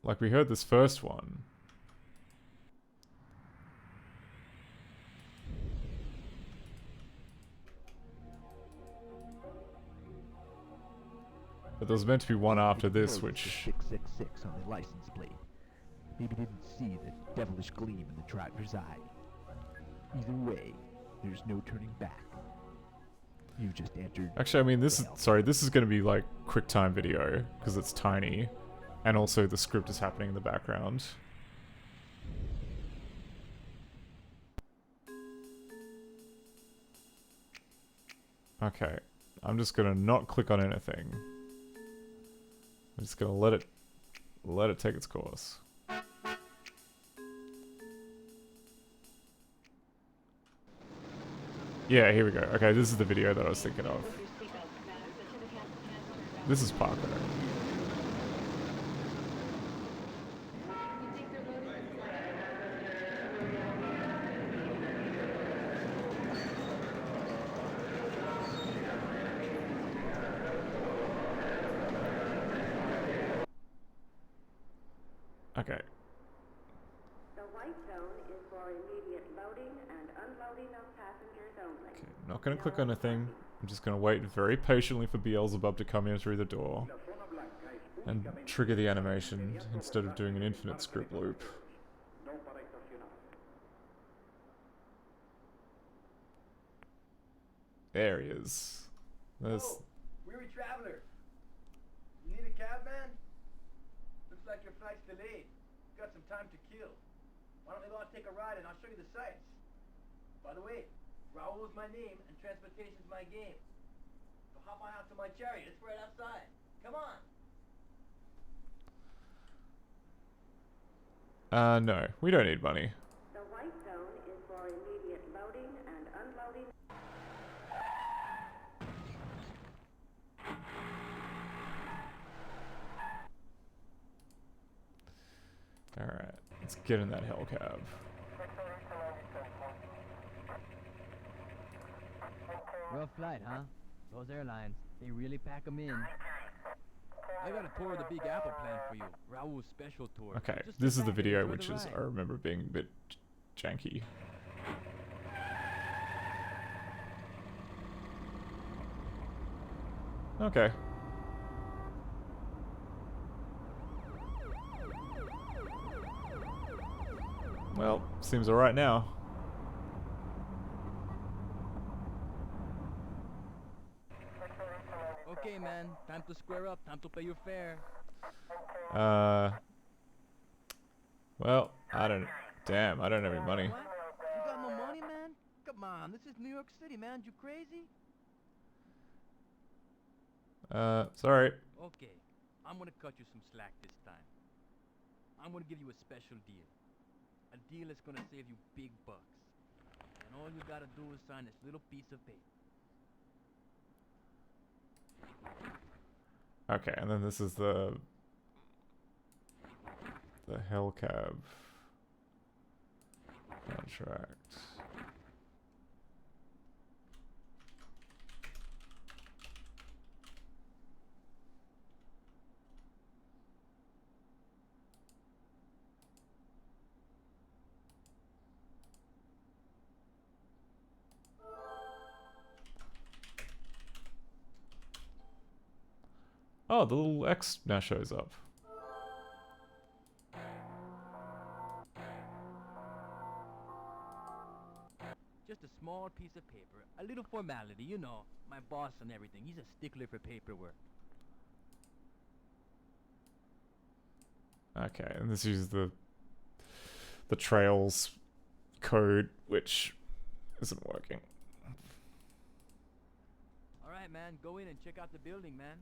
Like we heard this first one. But there was meant to be one after this, which... 666 on the license plate. Maybe you didn't see the devilish gleam in the driver's eye. Either way, there's no turning back. You just entered. Actually, I mean, this is going to be like QuickTime video because it's tiny, and also the script is happening in the background. Okay, I'm just gonna not click on anything. I'm just gonna let it take its course. Yeah, here we go. Okay, this is the video that I was thinking of. This is Parker. Okay. The white zone is for immediate loading and unloading of passengers only. Okay, I'm not gonna click on anything. I'm just gonna wait very patiently for Beelzebub to come in through the door and trigger the animation instead of doing an infinite script loop. There he is. There's... Oh, weary traveler. You need a cab, man? Looks like your flight's delayed. Got some time to kill. Why don't we go out and take a ride and I'll show you the sights? By the way, Raoul's my name and transportation's my game. So hop on out to my chariot. It's right outside. Come on. No, we don't need money. The white zone is for immediate loading and unloading. Alright, let's get in that hellcab. Rough flight, huh? Those airlines, they really pack 'em in. I got a tour of the Big Apple planned for you. Raoul's special tour. Okay, Just this sit is the back and video enjoy which the is, ride. I remember being a bit janky. Okay. Well, seems alright now. Okay, man. Time to square up. Time to pay your fare. Well, I don't... Damn, I don't have any money. What? You got no money, man? Come on. This is New York City, man. You crazy? Sorry. Okay. I'm gonna cut you some slack this time. I'm gonna give you a special deal. A deal that's gonna save you big bucks. And all you gotta do is sign this little piece of paper. Okay, and then this is the hellcab contract. Oh, the little X now shows up. Just a small piece of paper. A little formality, you know. My boss and everything. He's a stickler for paperwork. Okay, and this uses the Trails code, which isn't working. Alright, man. Go in and check out the building, man.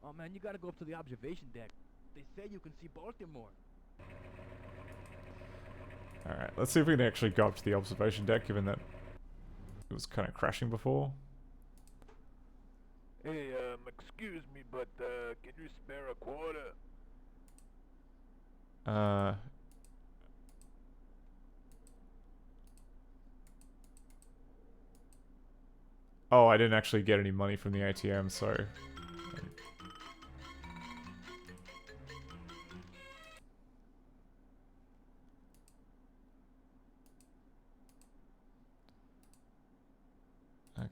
Oh, man, you gotta go up to the observation deck. They say you can see Baltimore. Alright, let's see if we can actually go up to the observation deck, given that it was kind of crashing before. Hey, excuse me, but, can you spare a quarter? Oh, I didn't actually get any money from the ATM, so...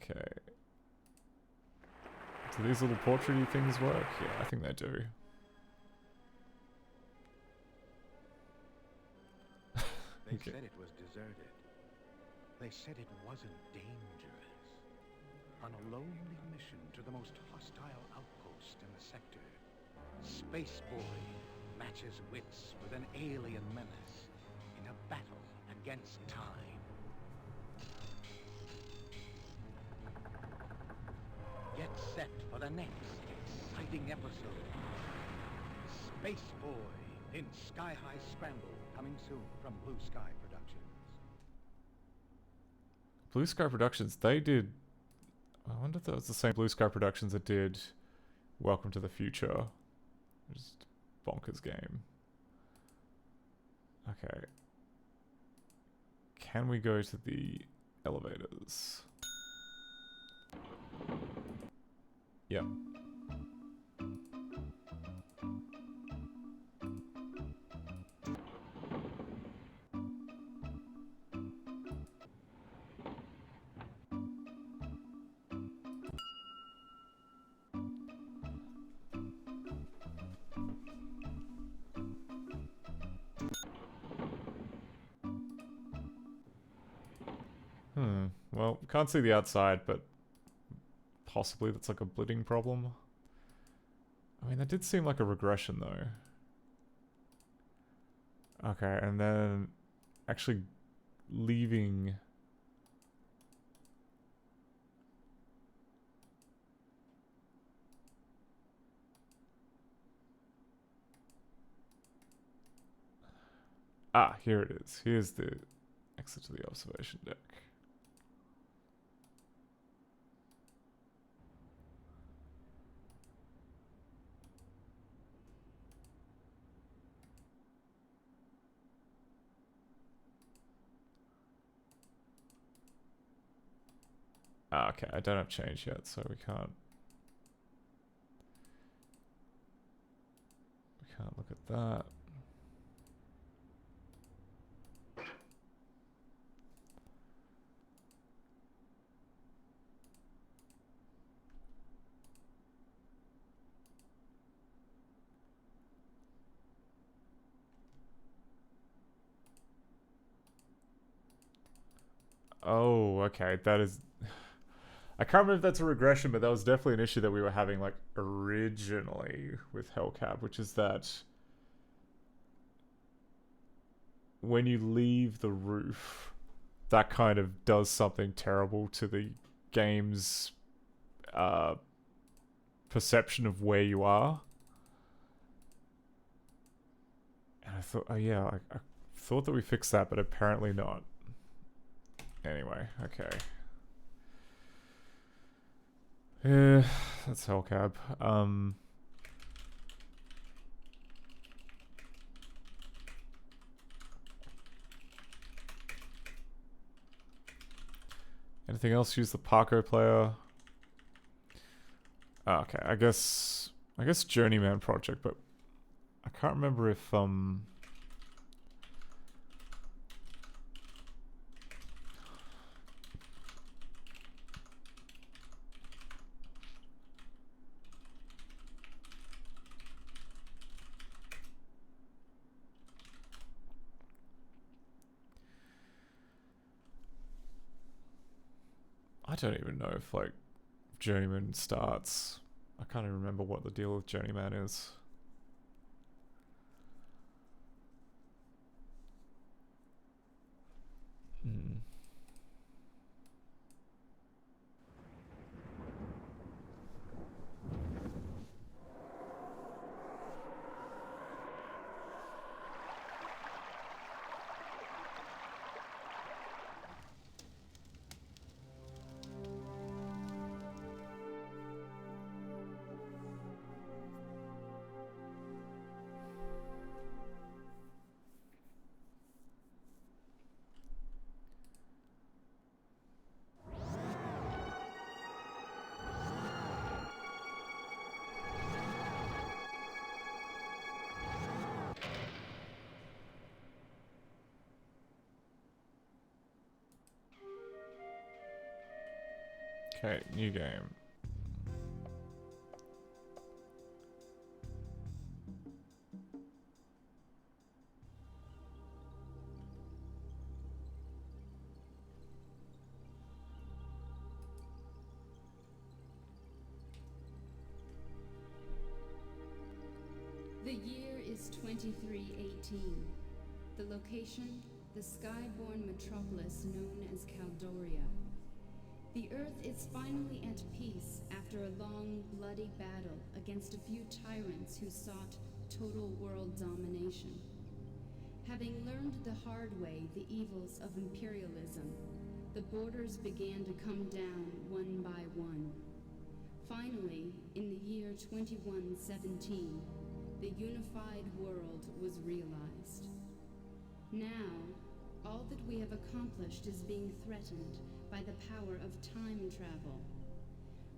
Okay. Do these little portrait-y things work? Yeah, I think they do. They Okay. said it was deserted. They said it wasn't dangerous. On a lonely mission to the most hostile outpost in the sector, Space Boy matches wits with an alien menace in a battle against time. Get set for the next exciting episode. Space Boy in Sky High Scramble, coming soon from Blue Sky Productions. Blue Sky Productions, they did... I wonder if that was the same Blue Sky Productions that did Welcome to the Future. Just bonkers game. Okay. Can we go to the elevators? Yep. Well, can't see the outside, but possibly that's like a blidding problem. I mean, that did seem like a regression, though. Okay, and then actually leaving... Ah, here it is. Here's the exit to the observation deck. Ah, okay, I don't have change yet, so we can't look at that. Oh, okay, that is... I can't remember if that's a regression, but that was definitely an issue that we were having, like, originally with Hellcap, which is that when you leave the roof, that kind of does something terrible to the game's perception of where you are. And I thought, oh yeah, I thought that we fixed that, but apparently not. Anyway, okay. Yeah, that's Hellcap. Anything else? Use the Parko player. Okay, I guess Journeyman project, but I can't remember if I don't even know if, like, Journeyman starts. I can't even remember what the deal with Journeyman is. Okay, new game. The year is 2318. The location, the skyborn metropolis known as Caldoria. The Earth is finally at peace after a long, bloody battle against a few tyrants who sought total world domination. Having learned the hard way the evils of imperialism, the borders began to come down one by one. Finally, in the year 2117, the unified world was realized. Now, all that we have accomplished is being threatened by the power of time travel.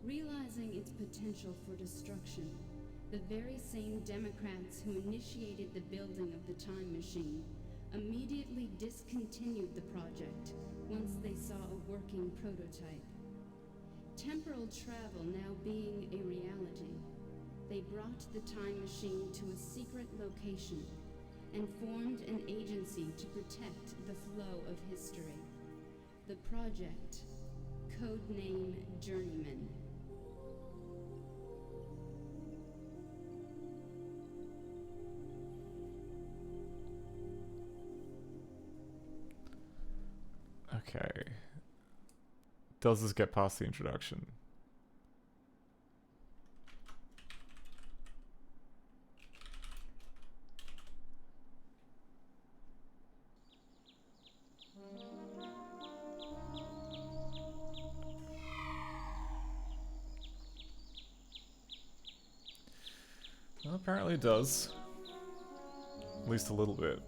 Realizing its potential for destruction, the very same Democrats who initiated the building of the time machine immediately discontinued the project once they saw a working prototype. Temporal travel now being a reality, they brought the time machine to a secret location and formed an agency to protect the flow of history. The project, codename Journeyman. Okay. Does this get past the introduction? Well, apparently it does. At least a little bit.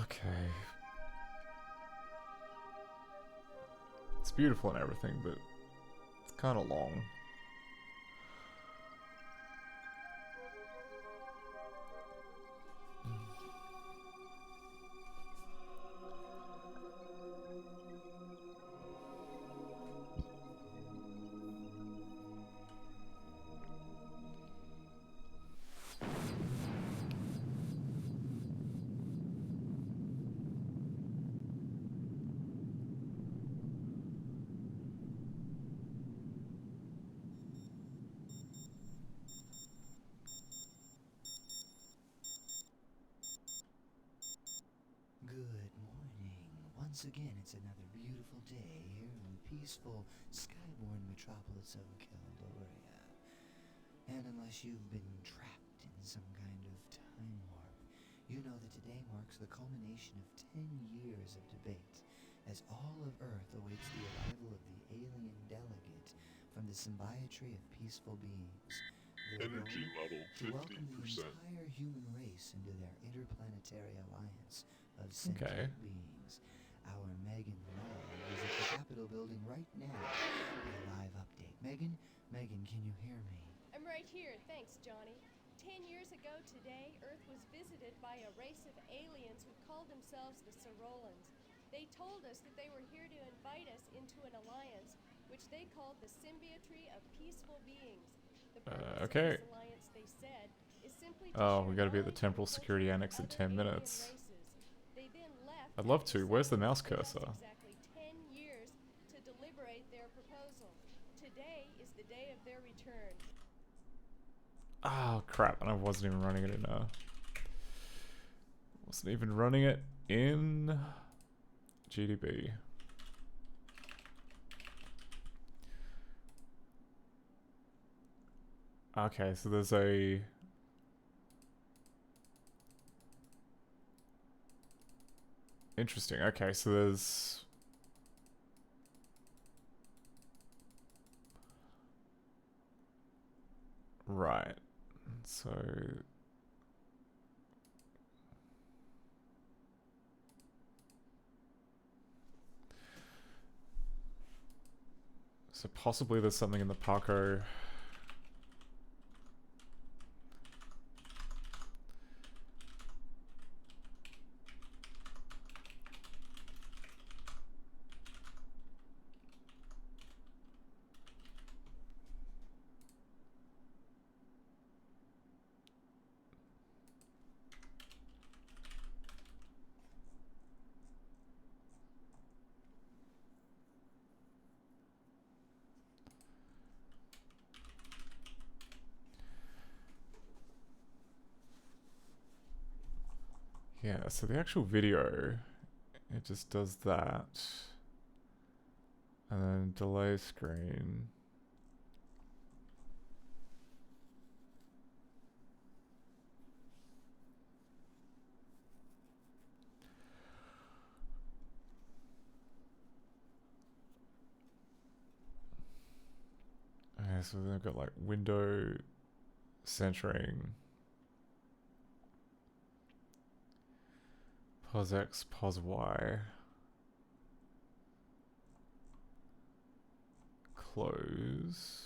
Okay. It's beautiful and everything, but it's kind of long. Good morning. Once again, it's another beautiful day here in the peaceful, skyborn metropolis of Caldoria. And unless you've been trapped in some kind of time warp, you know that today marks the culmination of 10 years of debate, as all of Earth awaits the arrival of the alien delegate from the symbiotry of peaceful beings. Energy level To welcome the 50%. entire human race into their interplanetary alliance of sentient beings. Our Megan Love is at the Capitol building right now with a live update. Megan, can you hear me? I'm right here, thanks, Johnny. 10 years ago today, Earth was visited by a race of aliens who called themselves the Sorolans. They told us that they were here to invite us into an alliance, which they called the Symbiotry of Peaceful Beings. The purpose Okay. of this alliance, they said, is simply to Oh, share we gotta be at the knowledge Temporal and Security culture Annex in with 10 other alien minutes. races. They then left I'd love after to. Where's the settling mouse it took us cursor? exactly 10 years to deliberate their proposal. Today is the day of their return. Oh crap! And I wasn't even running it in. Wasn't even running it in GDB. Okay, so there's a. Interesting. Okay, so there's. Right. So... So possibly there's something in the Paco. Yeah, so the actual video, it just does that. And then delay screen. Okay, so then I've got like window centering. Pause X, pause Y. Close.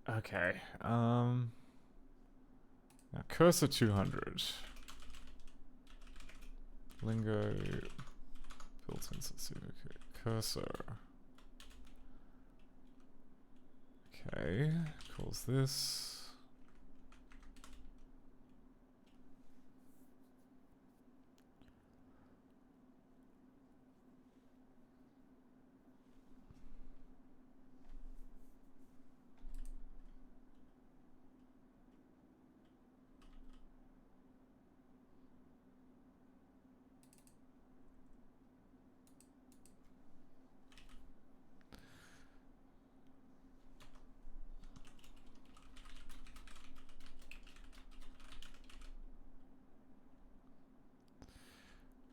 Okay. Now cursor 200. Lingo built-in specific cursor. Okay, calls this.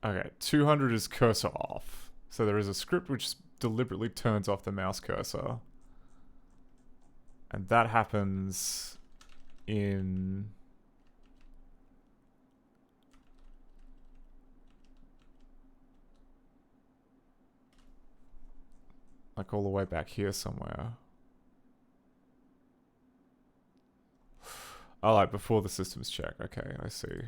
Okay, 200 is cursor off. So there is a script which deliberately turns off the mouse cursor. And that happens in... like all the way back here somewhere. Oh, like before the systems check. Okay, I see.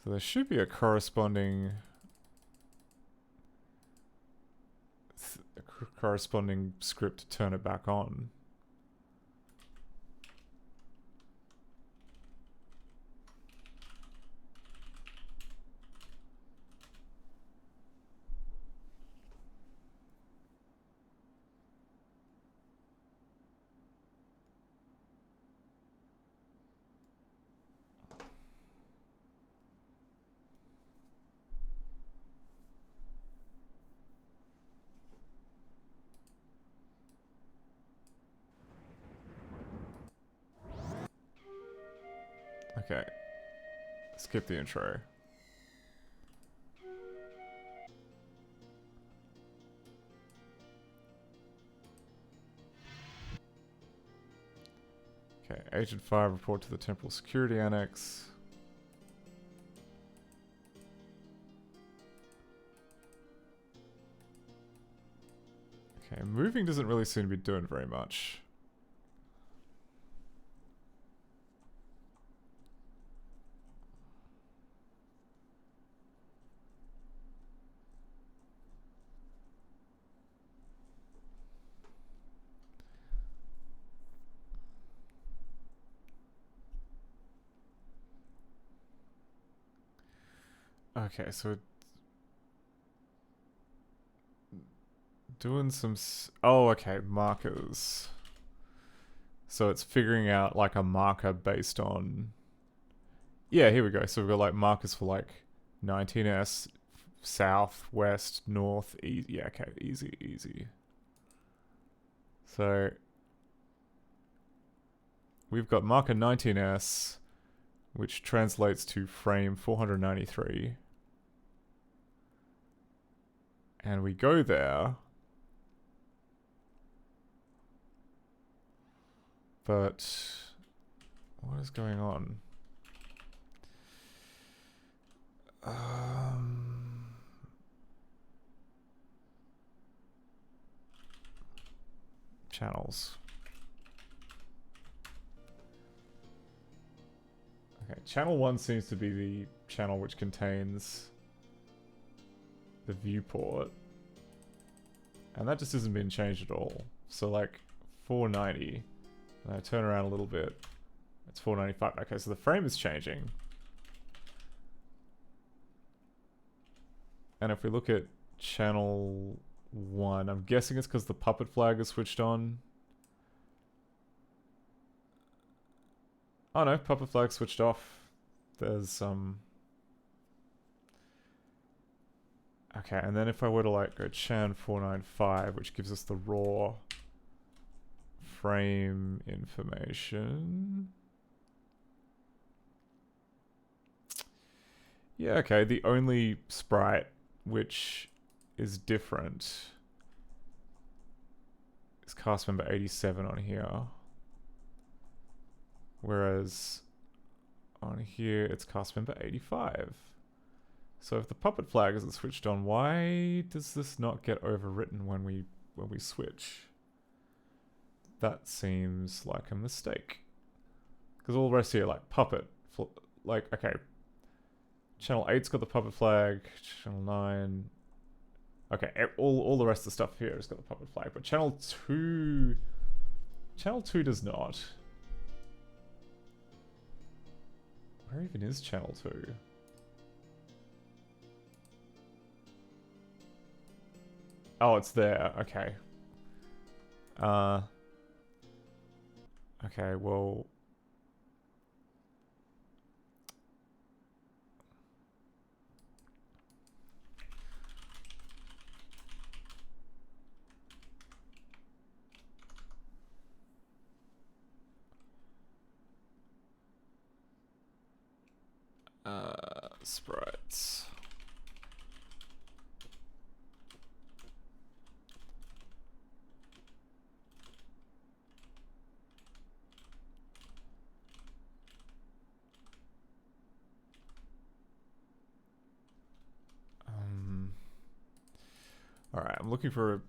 So there should be a corresponding script to turn it back on. Okay. Skip the intro. Okay, Agent 5 report to the Temporal Security Annex. Okay, moving doesn't really seem to be doing very much. Okay, so doing some oh, okay, markers. So it's figuring out like a marker based on, yeah, here we go. So we've got like markers for like 19S, south, west, north, east. Yeah, okay, easy. So we've got marker 19S, which translates to frame 493. And we go there. But what is going on? Channels. Okay, channel 1 seems to be the channel which contains the viewport. And that just hasn't been changed at all. So like 490. And I turn around a little bit. It's 495. Okay, so the frame is changing. And if we look at channel 1, I'm guessing it's because the puppet flag is switched on. Oh no, puppet flag switched off. There's okay, and then if I were to like go chan 495, which gives us the raw frame information. Yeah, okay, the only sprite which is different is cast member 87 on here. Whereas on here it's cast member 85. So if the puppet flag isn't switched on, why does this not get overwritten when we switch? That seems like a mistake. Because all the rest here, like puppet, like, okay. Channel 8's got the puppet flag, channel 9. Okay, all the rest of the stuff here has got the puppet flag, but channel 2 does not. Where even is channel 2? Oh, it's there. Okay. Okay, well... sprites. Alright, I'm looking for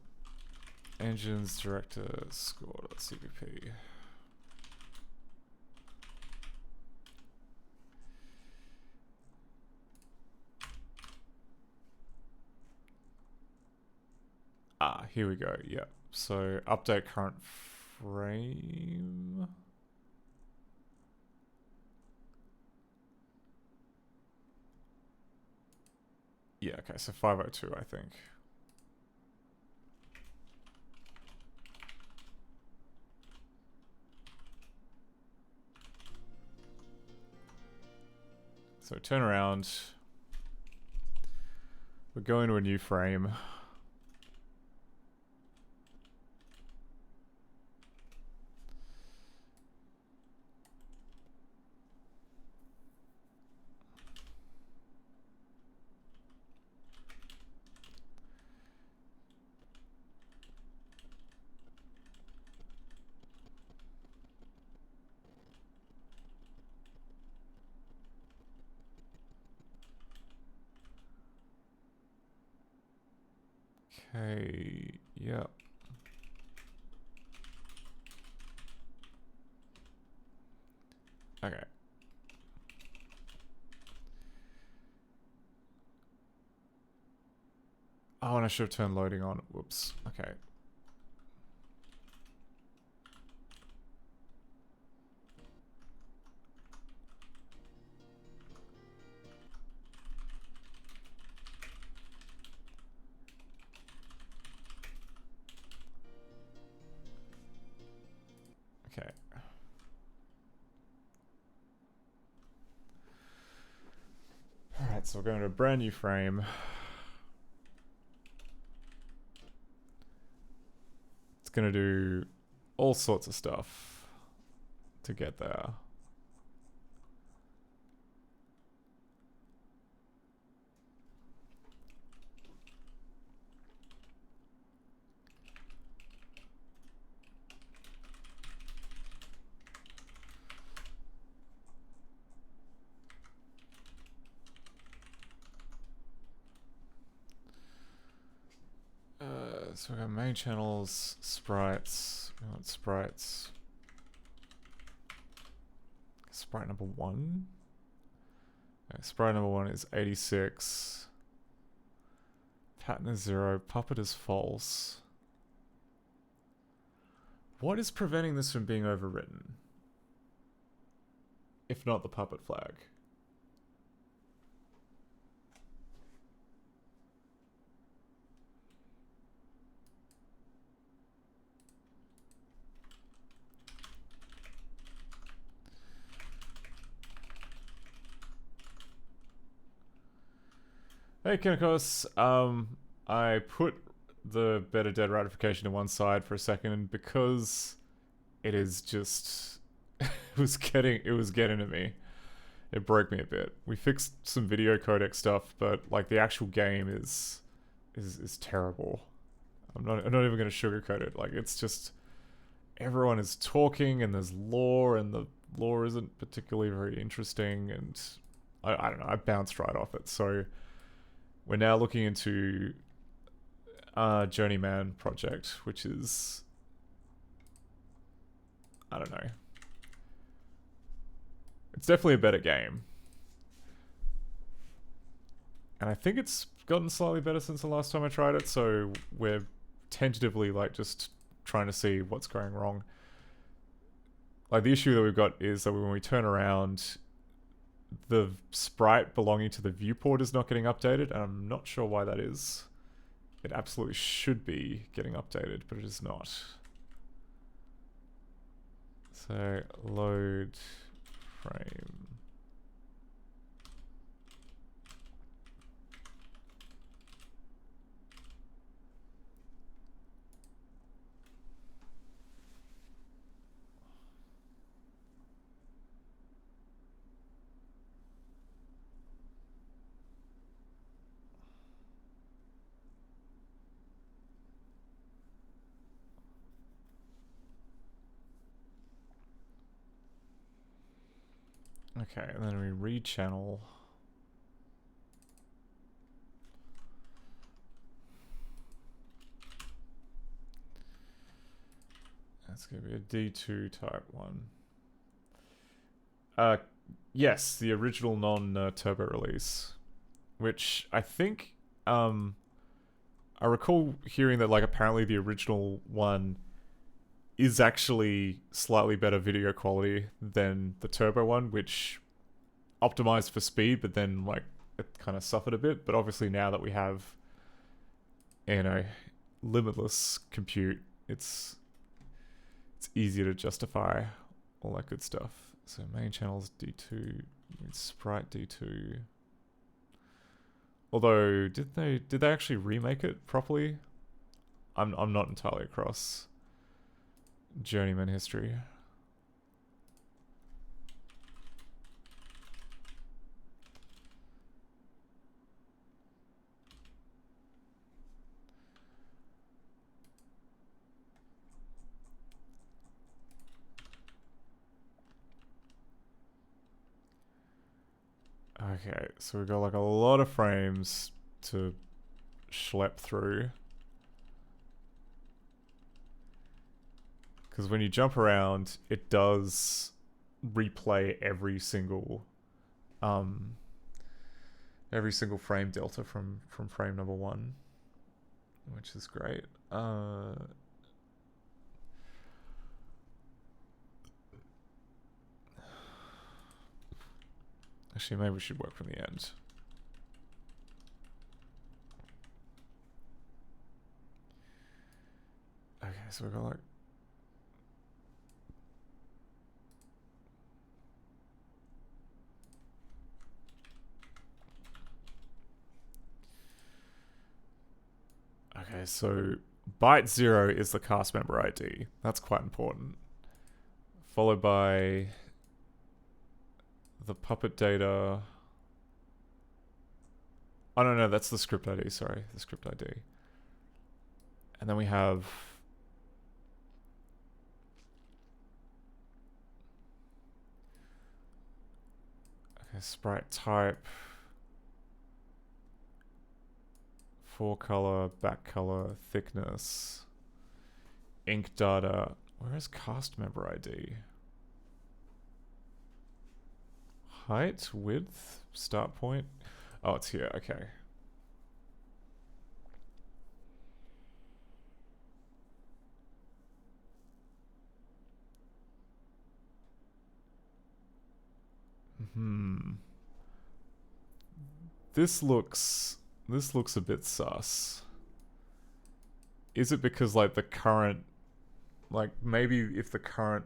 engines director score.cpp. Ah, here we go. Yep. So update current frame. Yeah, okay, so 502, I think. So turn around. We're going to a new frame. Okay, yep. Okay. Oh, and I should have turned loading on. Whoops. Okay. Okay. Alright, so we're going to a brand new frame. It's going to do all sorts of stuff to get there. So we got main channels, sprites. We want sprites. Sprite number 1. Okay, sprite number 1 is 86. Pattern is 0. Puppet is false. What is preventing this from being overwritten? If not the puppet flag. Hey Kinnikos, I put the Better Dead ratification to one side for a second because it is just it was getting to me. It broke me a bit. We fixed some video codec stuff, but like the actual game is terrible. I'm not even gonna sugarcoat it. Like it's just everyone is talking and there's lore and the lore isn't particularly very interesting and I don't know, I bounced right off it. So we're now looking into Journeyman project, which is, I don't know. It's definitely a better game. And I think it's gotten slightly better since the last time I tried it, so we're tentatively like just trying to see what's going wrong. Like the issue that we've got is that when we turn around, the sprite belonging to the viewport is not getting updated, and I'm not sure why that is. It absolutely should be getting updated, but it is not. So, load frame. Okay, and then we rechannel. That's going to be a D2 type one. Yes, the original non-turbo release. Which I think, I recall hearing that like apparently the original one is actually slightly better video quality than the turbo one, which optimized for speed, but then like it kind of suffered a bit. But obviously now that we have, you know, limitless compute, it's easier to justify all that good stuff. So main channels D2, sprite D2. Although did they actually remake it properly? I'm not entirely across Journeyman history. Okay, so we've got like a lot of frames to schlep through. Because when you jump around, it does replay every single frame delta from frame number 1, which is great. Actually, maybe we should work from the end. Okay, so we've got like... Okay, so byte 0 is the cast member ID. That's quite important. Followed by the puppet data. Oh, no, that's the script ID. Sorry, the script ID. And then we have... Okay, sprite type. Forecolor, back color, thickness, ink data. Where is cast member ID? Height, width, start point. Oh, it's here. Okay. This looks a bit sus. Is it because like the current, like maybe if the current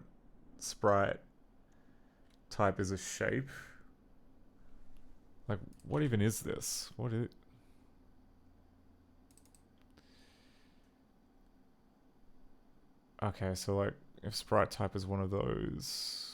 sprite type is a shape? Like what even is this? What is it? Okay, so like if sprite type is one of those.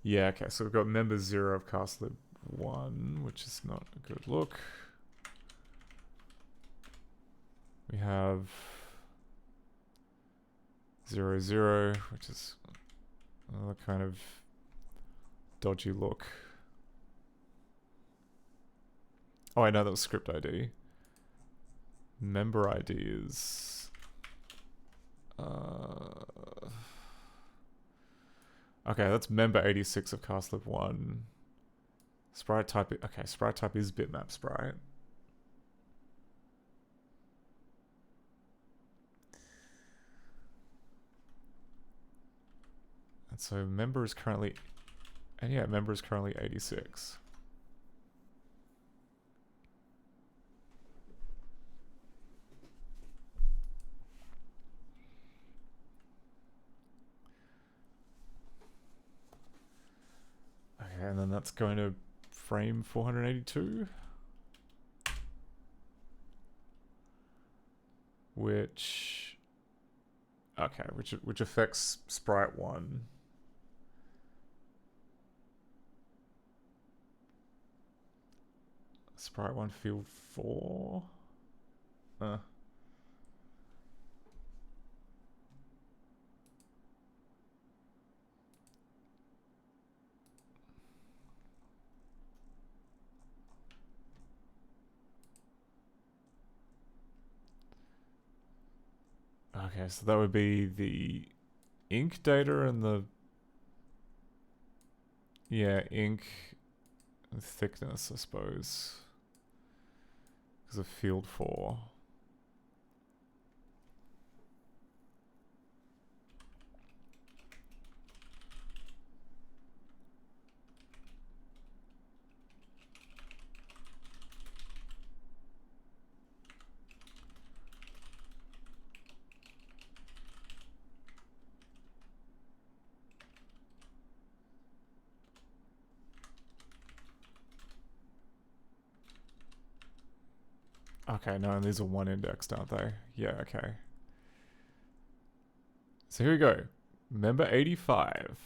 Yeah, okay, so we've got member 0 of castlib 1, which is not a good look. We have 0, 0, which is another kind of dodgy look. Oh, I know that was script ID. Member ID is... Okay, that's member 86 of castlib 1. Sprite type... Okay, sprite type is bitmap sprite. And so member is currently... And yeah, member is currently 86. Okay, and then that's going to frame 482. Which... Okay, which affects sprite 1. Sprite 1 field 4. Okay, so that would be the ink data and the... Yeah, ink and thickness, I suppose. Because of field 4. Okay, no, these are one indexed, aren't they? Yeah, okay. So here we go. Member 85.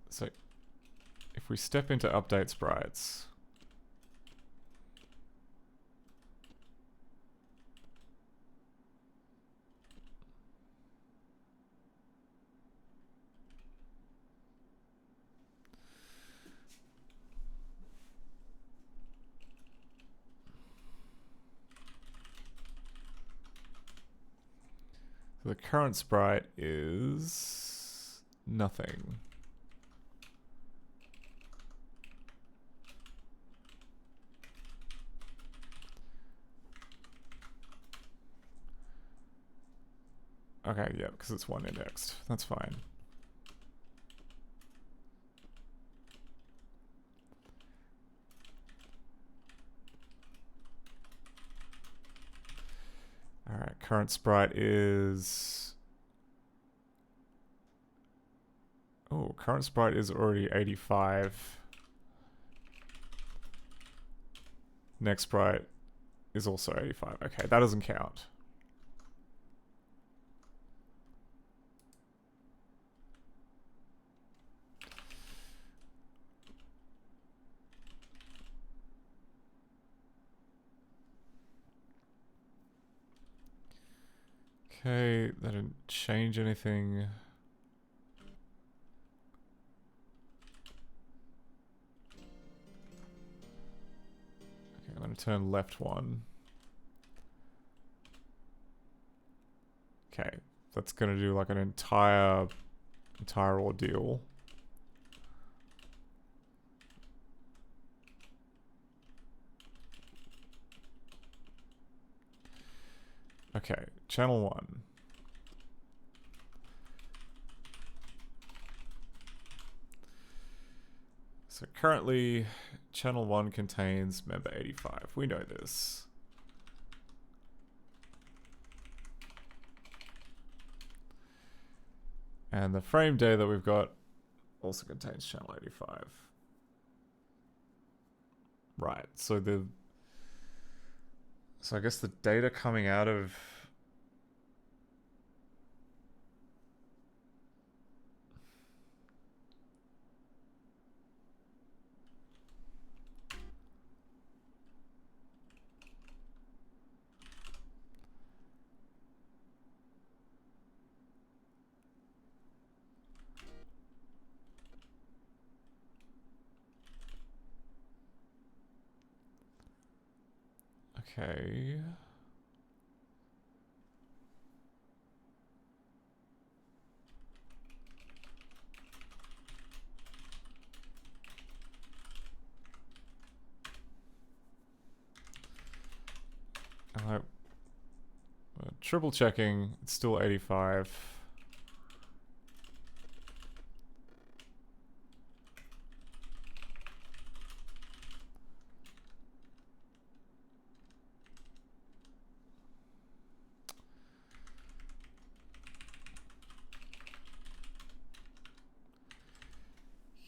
So if we step into update sprites. So the current sprite is nothing. Okay, yeah, because it's one indexed. That's fine. Alright, current sprite is... Oh, current sprite is already 85. Next sprite is also 85. Okay, that doesn't count. Okay, that didn't change anything. Okay, I'm going to turn left one. Okay, that's going to do like an entire ordeal. Okay, channel 1. So currently, channel 1 contains member 85. We know this. And the frame data that we've got also contains channel 85. Right, so I guess the data coming out of... Okay. Triple checking, it's still 85.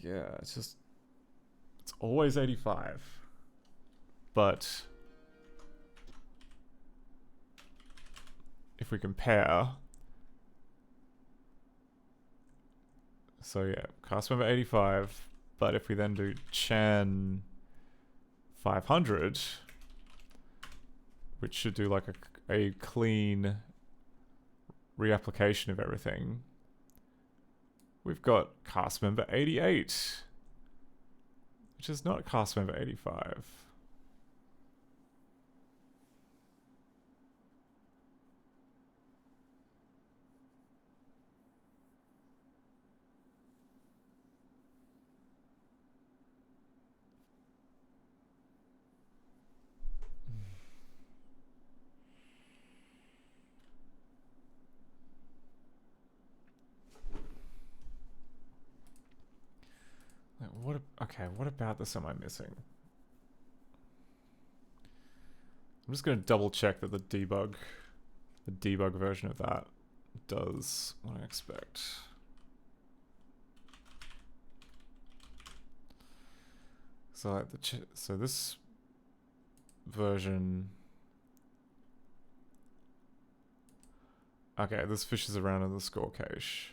Yeah, it's always 85. But if we compare, so yeah, cast member 85, but if we then do Chan 500, which should do like a clean reapplication of everything, we've got cast member 88, which is not cast member 85. What about this am I missing? I'm just going to double check that the debug version of that does what I expect. So like so this version, okay, this fishes around in the score cache.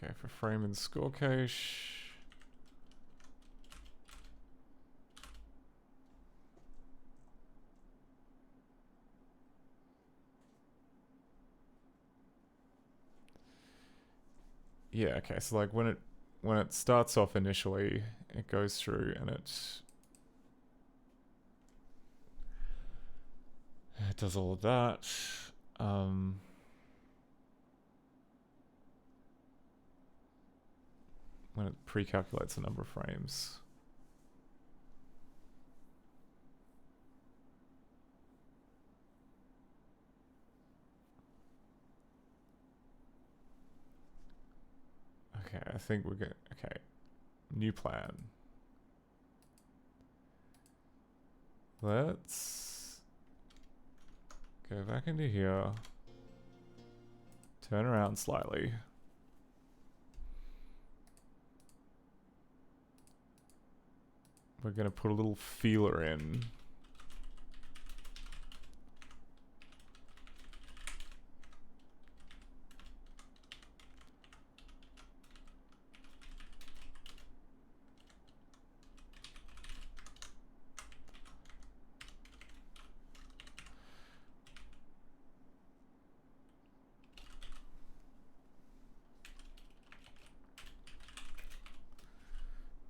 Okay, for frame and score cache. Yeah, okay, so like when it starts off initially, it goes through and it does all of that. When it pre-calculates the number of frames. Okay, I think we're good. Okay, new plan. Let's go back into here. Turn around slightly. We're gonna put a little feeler in.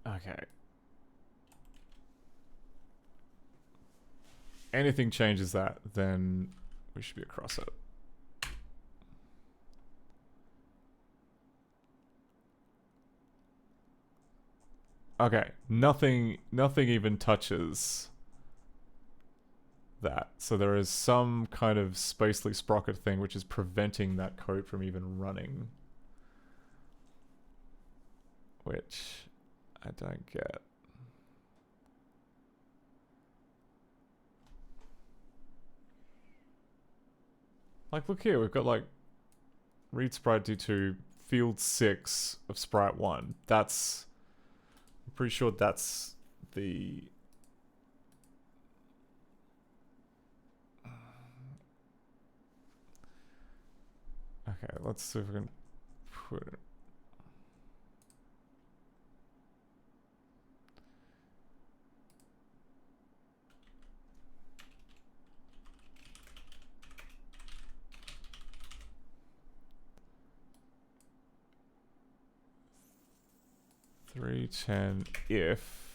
Okay. Anything changes that, then we should be across it. Okay, nothing even touches that. So there is some kind of spacely sprocket thing which is preventing that code from even running. Which I don't get. Like, look here, we've got like read sprite due to field 6 of sprite 1. That's, I'm pretty sure that's the okay, let's see if we can put it. $310 if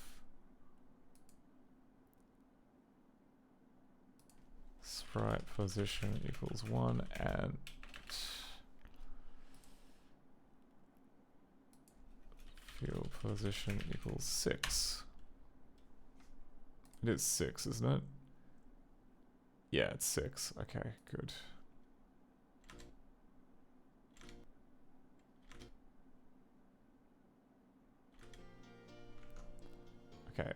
sprite position equals 1 and field position equals 6. It is 6, isn't it? Yeah, it's 6. Okay, good. Okay,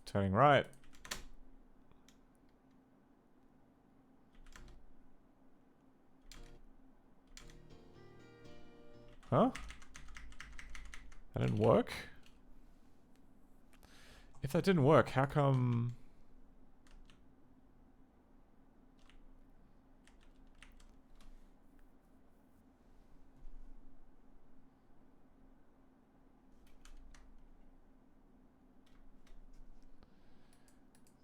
turning right. Huh? That didn't work? If that didn't work, how come...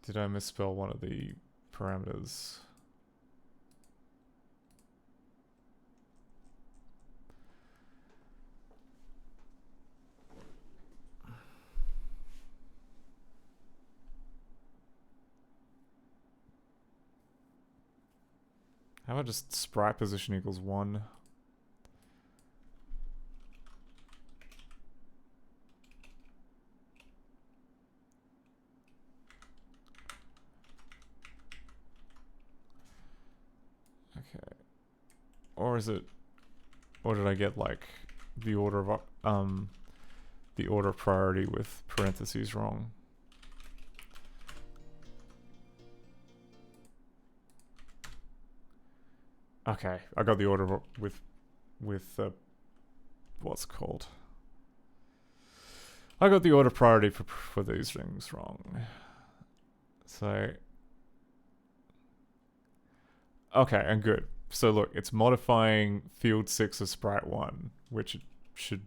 Did I misspell one of the parameters? How about just sprite position equals 1? Okay. Or is it, or did I get like the order of priority with parentheses wrong? Okay, I got the order with what's it called? I got the order priority for these things wrong. So okay, and good. So look, it's modifying field 6 of sprite 1, which should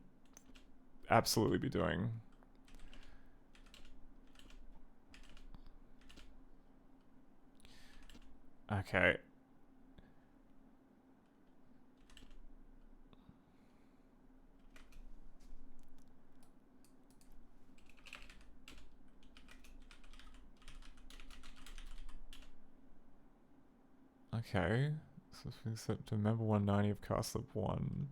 absolutely be doing. Okay. Okay. So we set to member 190 of Castle 1.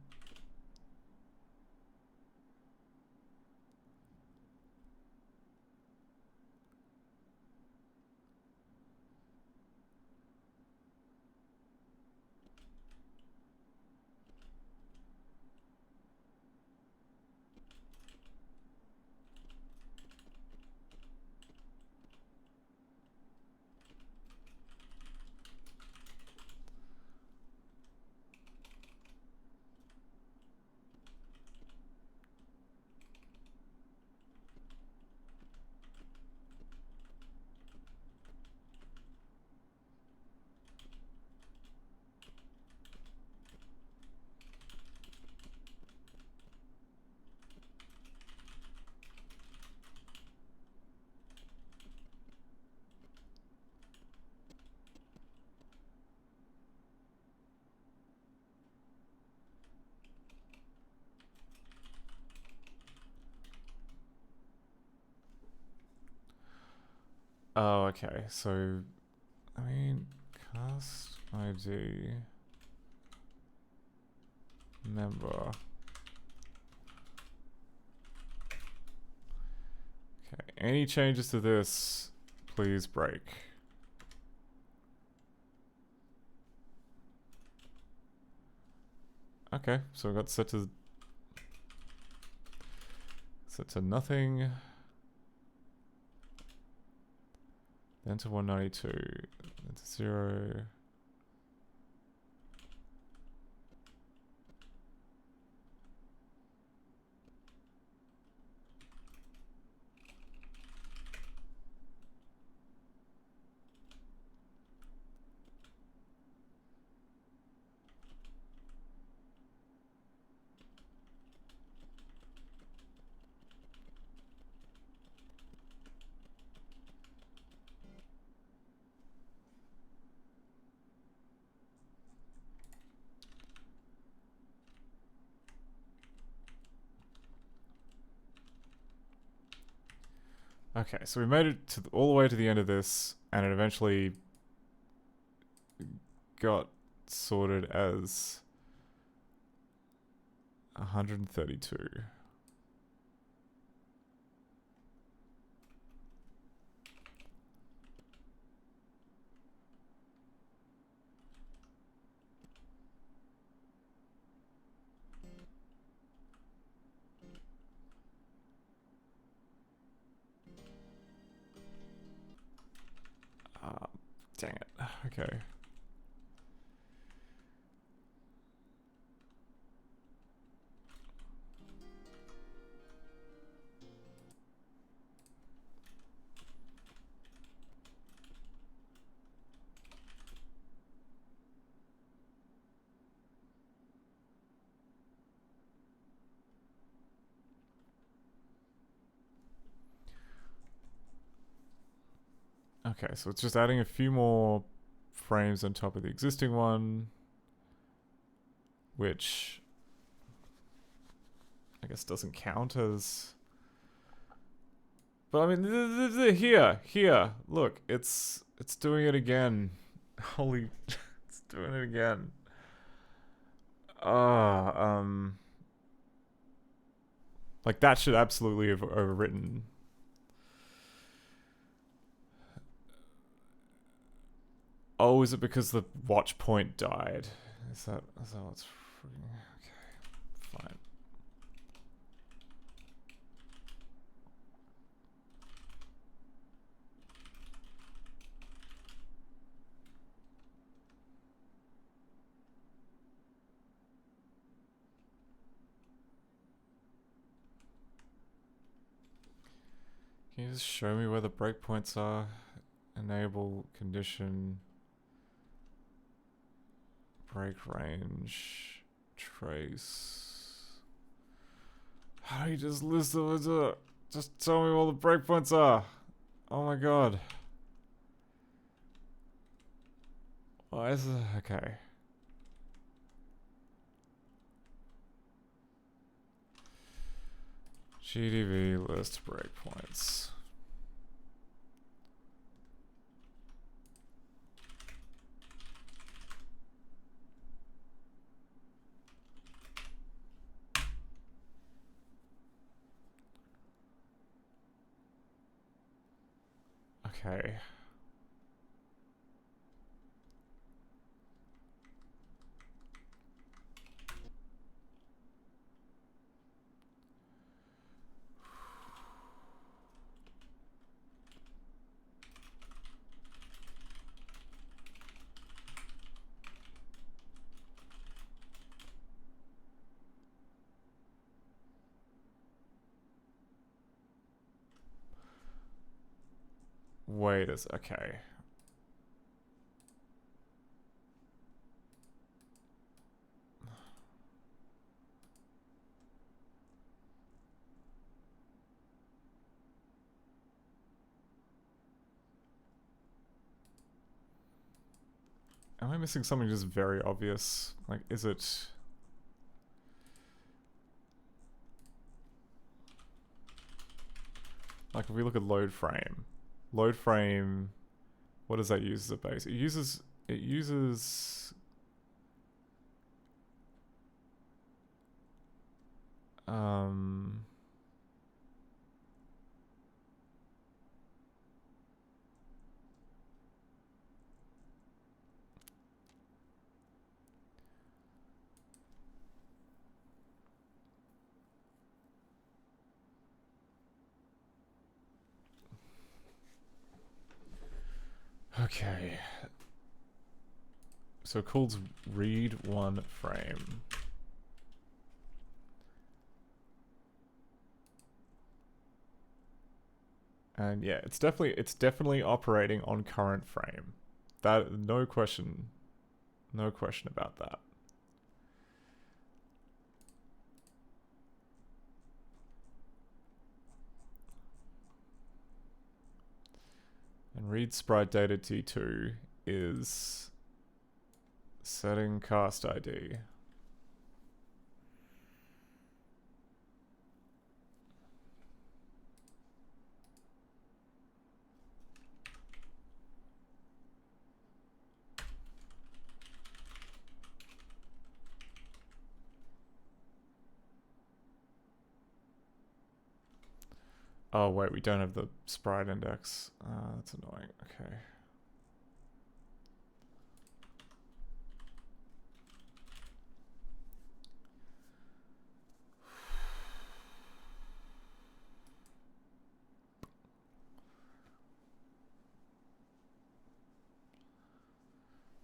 Oh, okay. So, I mean, cast ID member. Okay. Any changes to this, please break. Okay, so we got set to nothing. Then to 192. Then to 0. Okay, so we made it to all the way to the end of this, and it eventually got sorted as 132. Dang it. Okay. Okay, so it's just adding a few more frames on top of the existing one, which I guess doesn't count as. But I mean, here, look, it's doing it again. Holy, it's doing it again. Like that should absolutely have overwritten. Oh, is it because the watch point died? Is that what's freaking... Okay, fine. Can you just show me where the breakpoints are? Enable condition... Break range, trace. How do you just list them? Just tell me what the breakpoints are. Oh my god. Why is it? Okay. GDV list breakpoints. Okay. Wait a okay. Am I missing something just very obvious? Like, is it... Like, if we look at load frame, what does that use as a base? It uses okay. So it calls read one frame. And yeah, it's definitely operating on current frame. That no question about that. And read sprite data T2 is setting cast ID. Oh wait, we don't have the sprite index. That's annoying. Okay.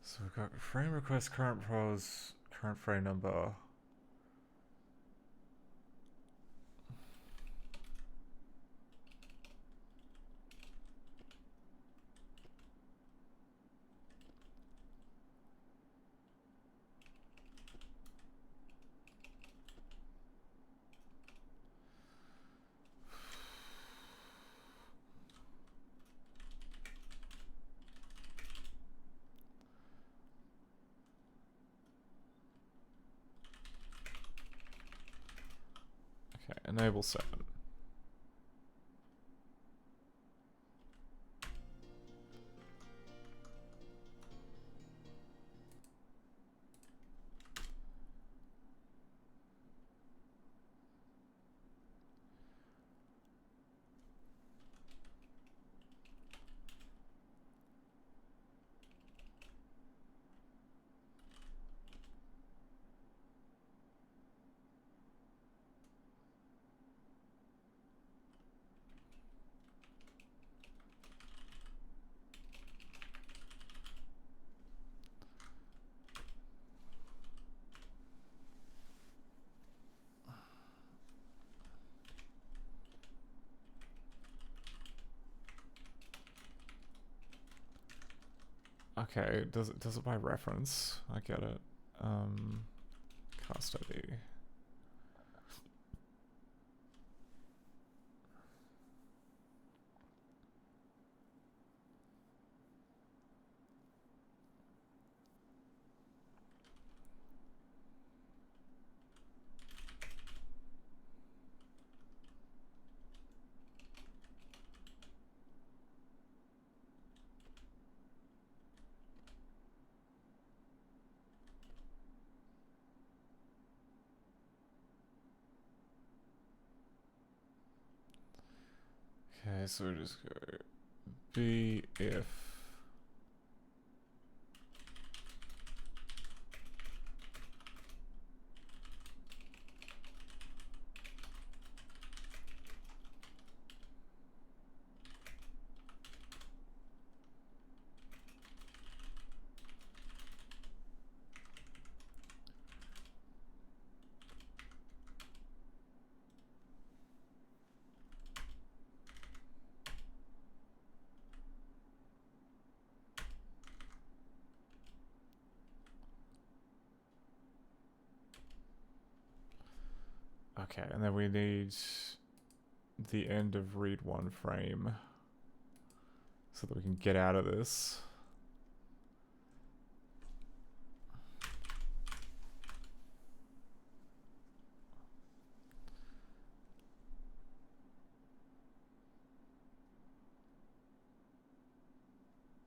So we've got frame request, current pros, current frame number. Okay, enable 7. Okay, does it by reference? I get it. Cast ID. Okay, so we just go B if okay, and then we need the end of read one frame so that we can get out of this.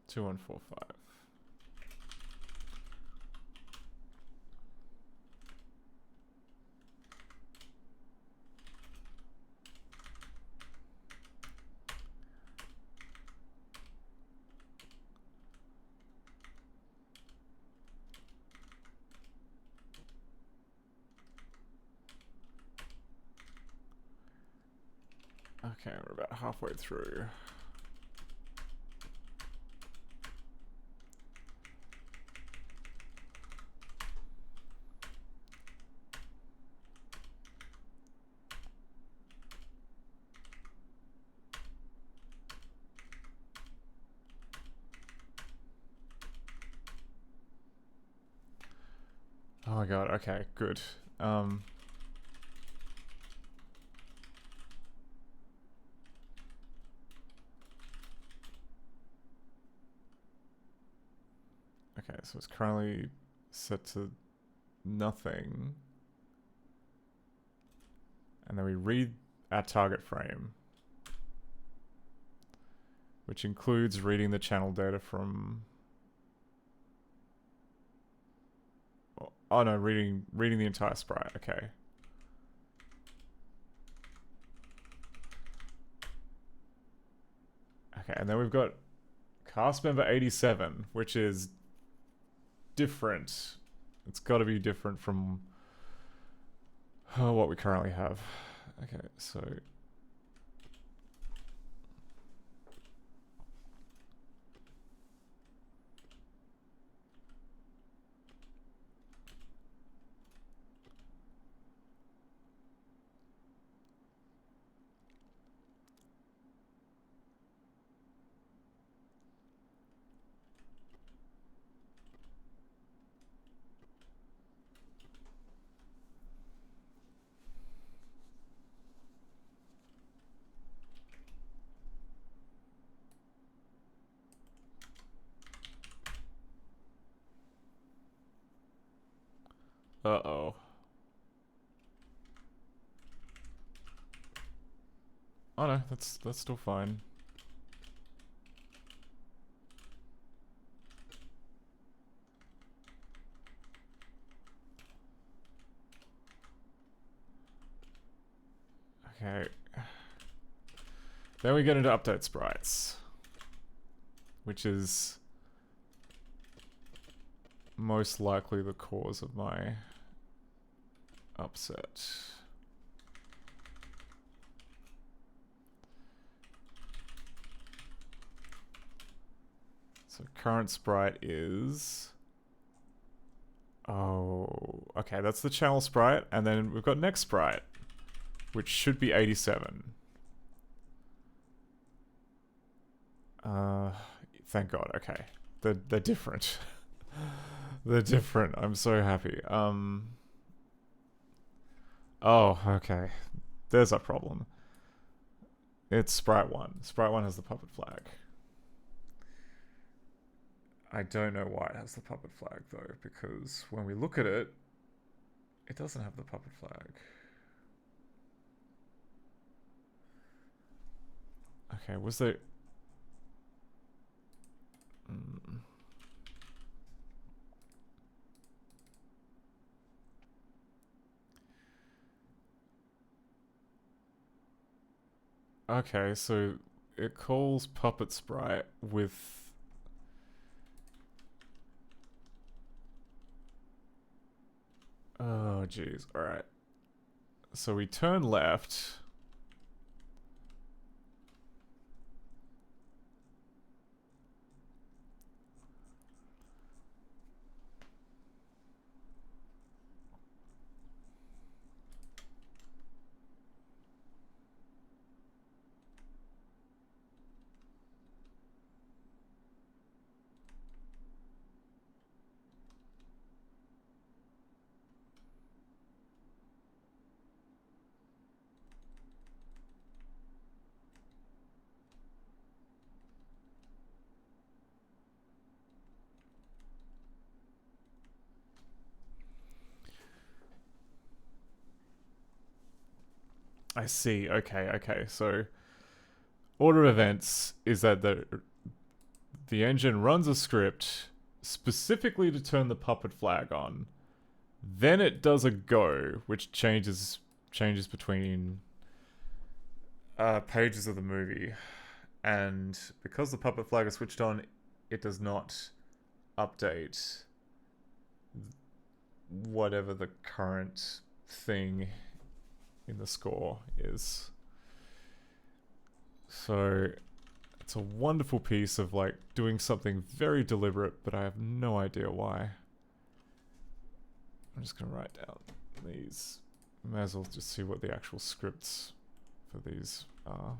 Two, 1, 4, 5. Okay, we're about halfway through. Oh my god, okay, good. Okay, so it's currently set to nothing. And then we read our target frame, which includes reading the channel data from... Oh no, reading the entire sprite, okay. Okay, and then we've got cast member 87, which is different. It's got to be different from what we currently have. Okay, so... Uh-oh. Oh no, that's still fine. Okay. Then we get into update sprites, which is most likely the cause of my upset. So current sprite is... Oh, okay, that's the channel sprite, and then we've got next sprite, which should be 87. Thank God, okay. They're different. They're different, I'm so happy. Oh, okay. There's a problem. It's sprite 1. Sprite 1 has the puppet flag. I don't know why it has the puppet flag though, because when we look at it, it doesn't have the puppet flag. Okay, was there... Okay, so it calls Puppet Sprite with... Oh, jeez. Alright. So we turn left. I see. Okay, okay. So order of events is that the engine runs a script specifically to turn the puppet flag on. Then it does a go, which changes between pages of the movie. And because the puppet flag is switched on, it does not update whatever the current thing in the score is. So it's a wonderful piece of like doing something very deliberate, but I have no idea why. I'm just gonna write down these. May as well just see what the actual scripts for these are.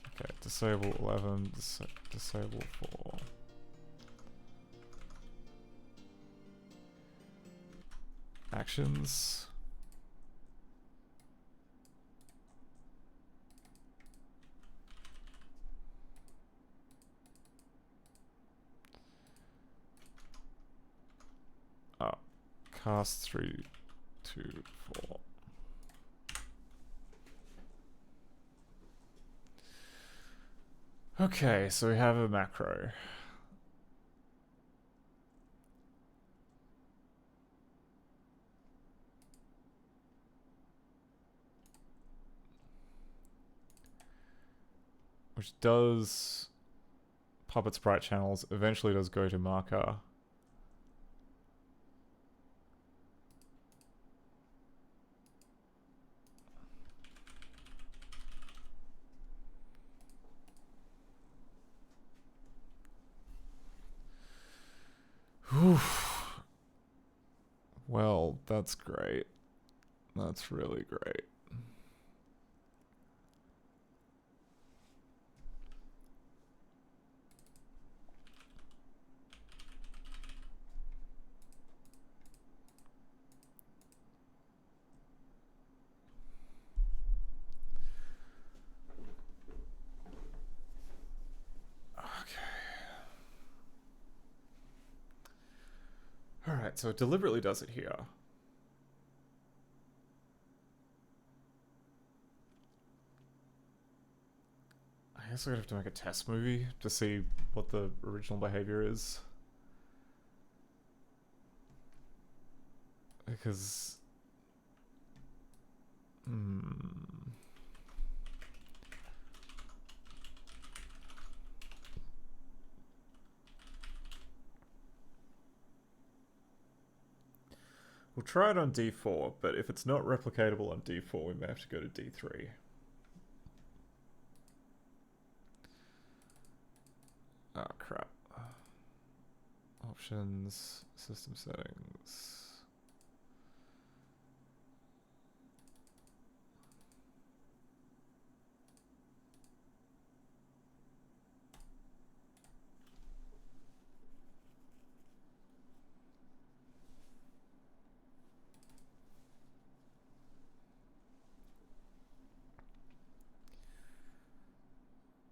Okay, disable 11, disable 4. Actions. Oh, cast 3, 2, 4. Okay, so we have a macro. Which does Puppet Sprite channels, eventually does go to marker. Oof. Well, that's great. That's really great. Alright, so it deliberately does it here. I guess I'm gonna have to make a test movie to see what the original behavior is. Because... We'll try it on D4, but if it's not replicatable on D4, we may have to go to D3. Oh, crap. Options, system settings.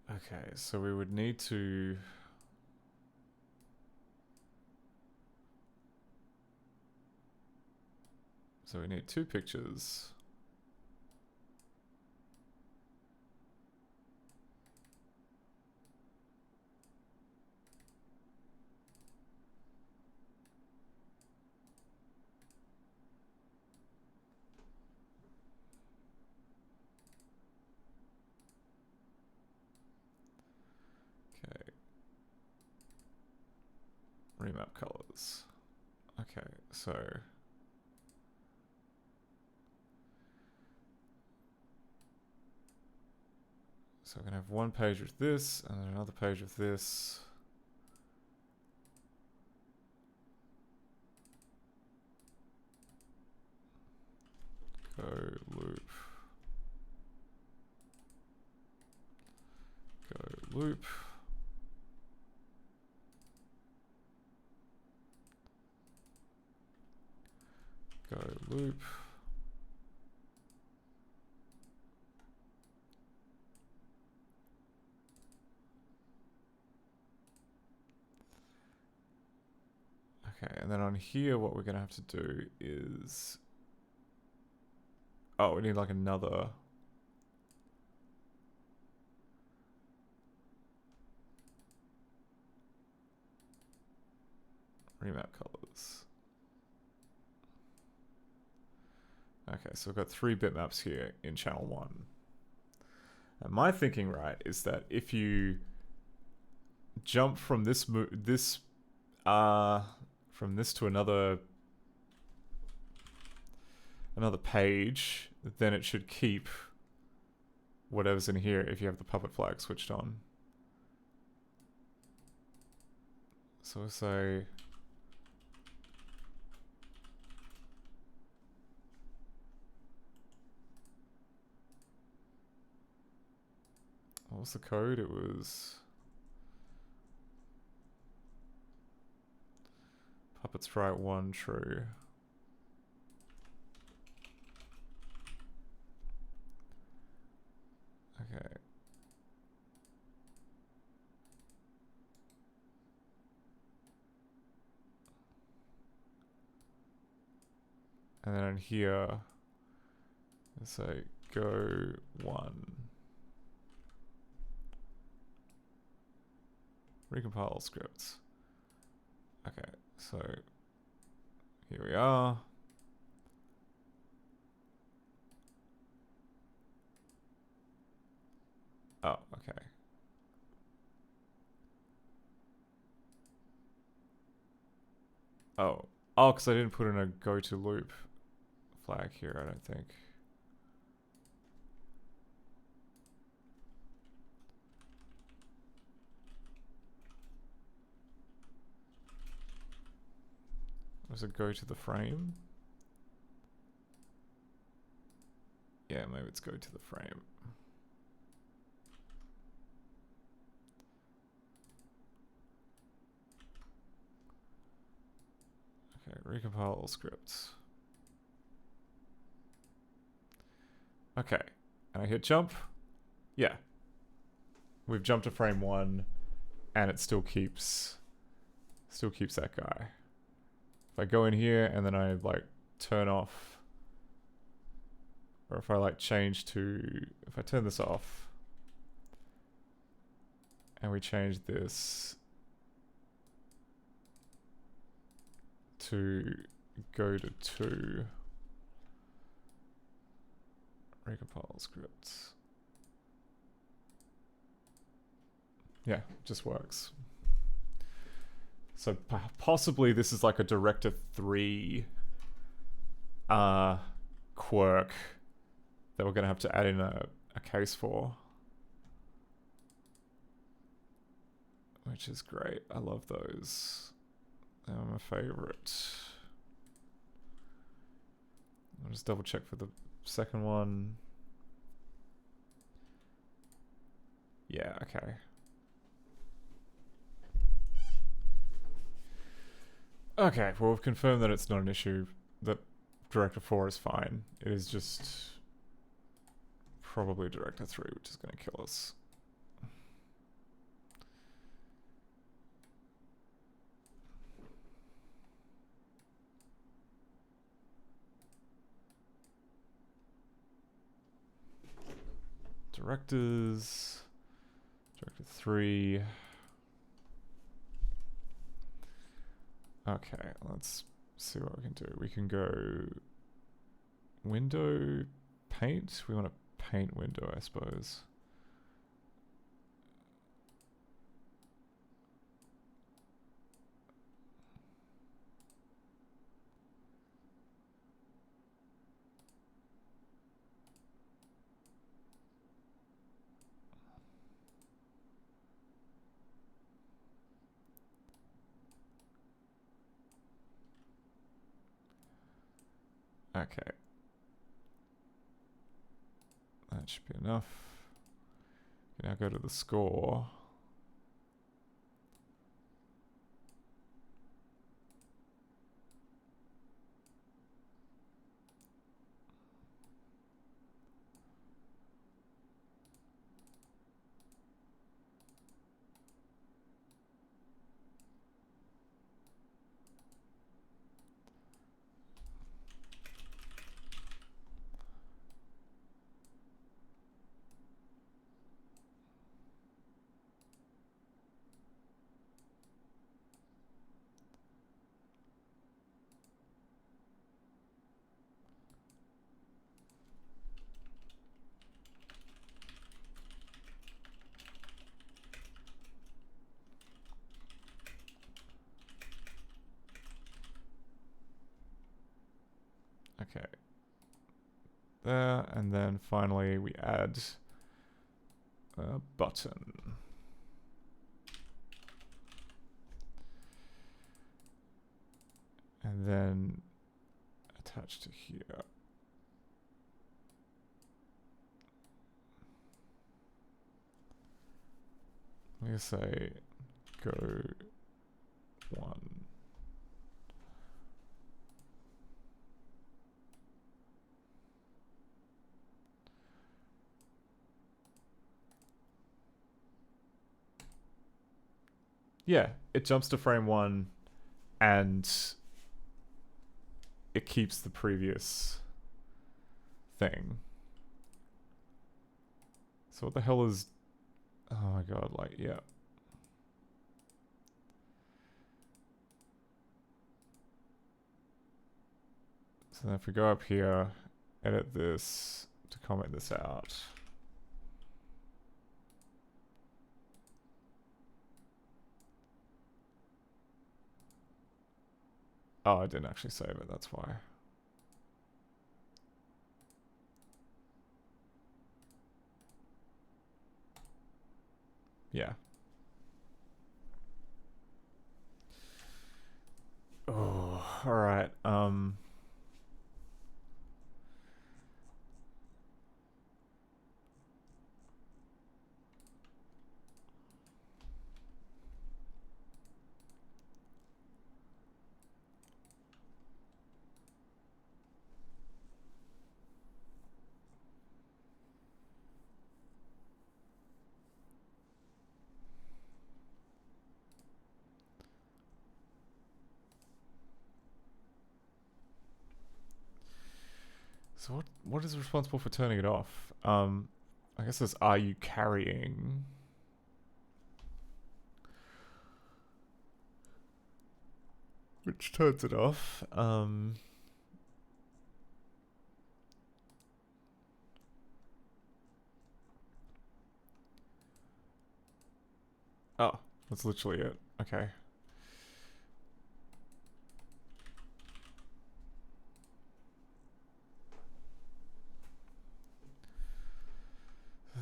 Okay, so we would need to... So we need 2 pictures. Remap colors. Okay, so we're gonna have one page with this and then another page with this. Go loop. Go loop. Go loop. Okay, and then on here what we're gonna have to do is, oh, we need like another remap colors. Okay, so we've got 3 bitmaps here in channel 1. And my thinking, right, is that if you jump from this to another page, then it should keep whatever's in here if you have the puppet flag switched on. So we'll say what was the code? It was puppets right 1 true. Okay. And then in here, let's say go 1. Recompile scripts. Okay, so here we are. Oh, okay. Oh, because I didn't put in a go to loop flag here, I don't think. Was it go to the frame? Yeah, maybe it's go to the frame. Okay, recompile all scripts. Okay, and I hit jump. Yeah. We've jumped to frame 1 and it still keeps that guy. If I go in here and then I like turn off, or if I like change to, if I turn this off and we change this to go to 2, recompile scripts. Yeah, just works. So possibly this is like a Director 3 quirk that we're going to have to add in a case for. Which is great. I love those. They're my favorite. I'll just double check for the second one. Yeah, okay. Okay, well we've confirmed that it's not an issue, that Director 4 is fine. It is just probably Director 3 which is going to kill us. Directors, Director 3. Okay, let's see what we can do. We can go window, paint. We want to paint window, I suppose. Okay. That should be enough. Now go to the score. Okay. There, and then finally we add a button. And then attach to here. Let me say go 1. Yeah, it jumps to frame 1 and it keeps the previous thing. So what the hell is... Oh my god, like, yeah. So then if we go up here, edit this to comment this out. Oh, I didn't actually save it, that's why. Yeah. Oh, alright, so what is responsible for turning it off? I guess it's are you carrying? Which turns it off. Oh, that's literally it. Okay.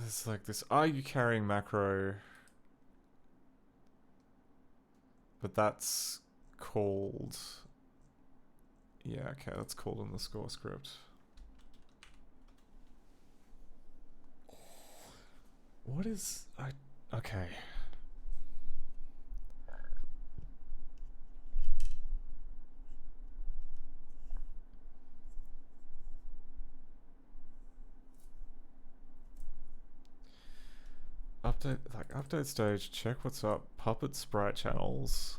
It's like this, are you carrying macro? But that's called... Yeah, okay, that's called in the score script. What is... okay. Update stage, check what's up, puppet sprite channels.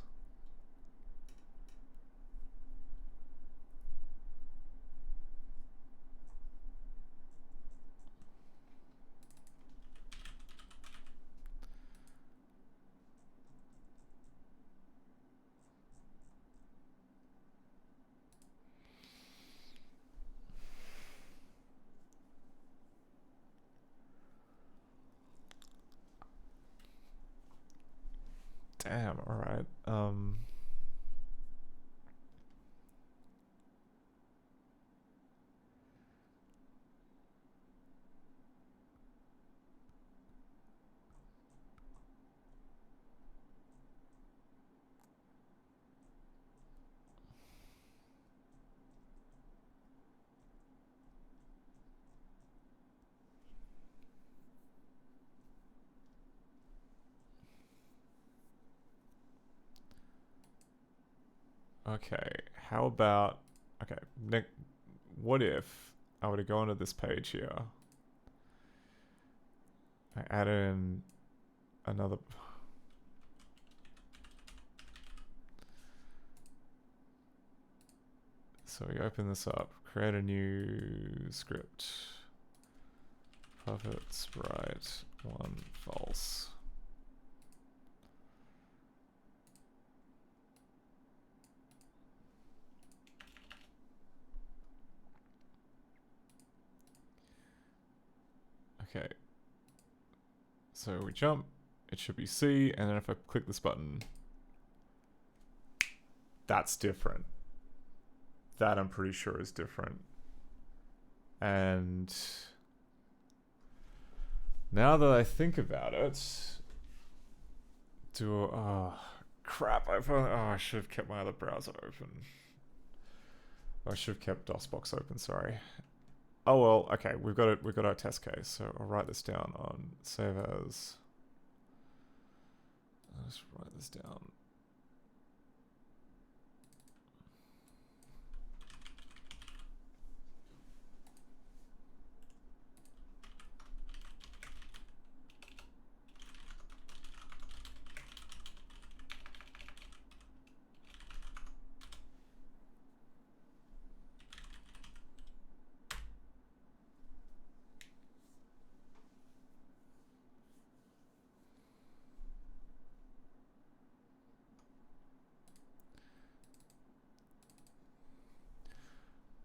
Damn, alright. Okay, how about... Okay, what if I were to go onto this page here? I add in another... So we open this up, create a new script. Puppet sprite 1 false. Okay. So we jump, it should be C, and then if I click this button, that's different. That I'm pretty sure is different. And now that I think about it, crap, I should have kept my other browser open. I should have kept DOSBox open, sorry. Oh well, okay, we've got our test case, so I'll write this down on save as. I'll just write this down.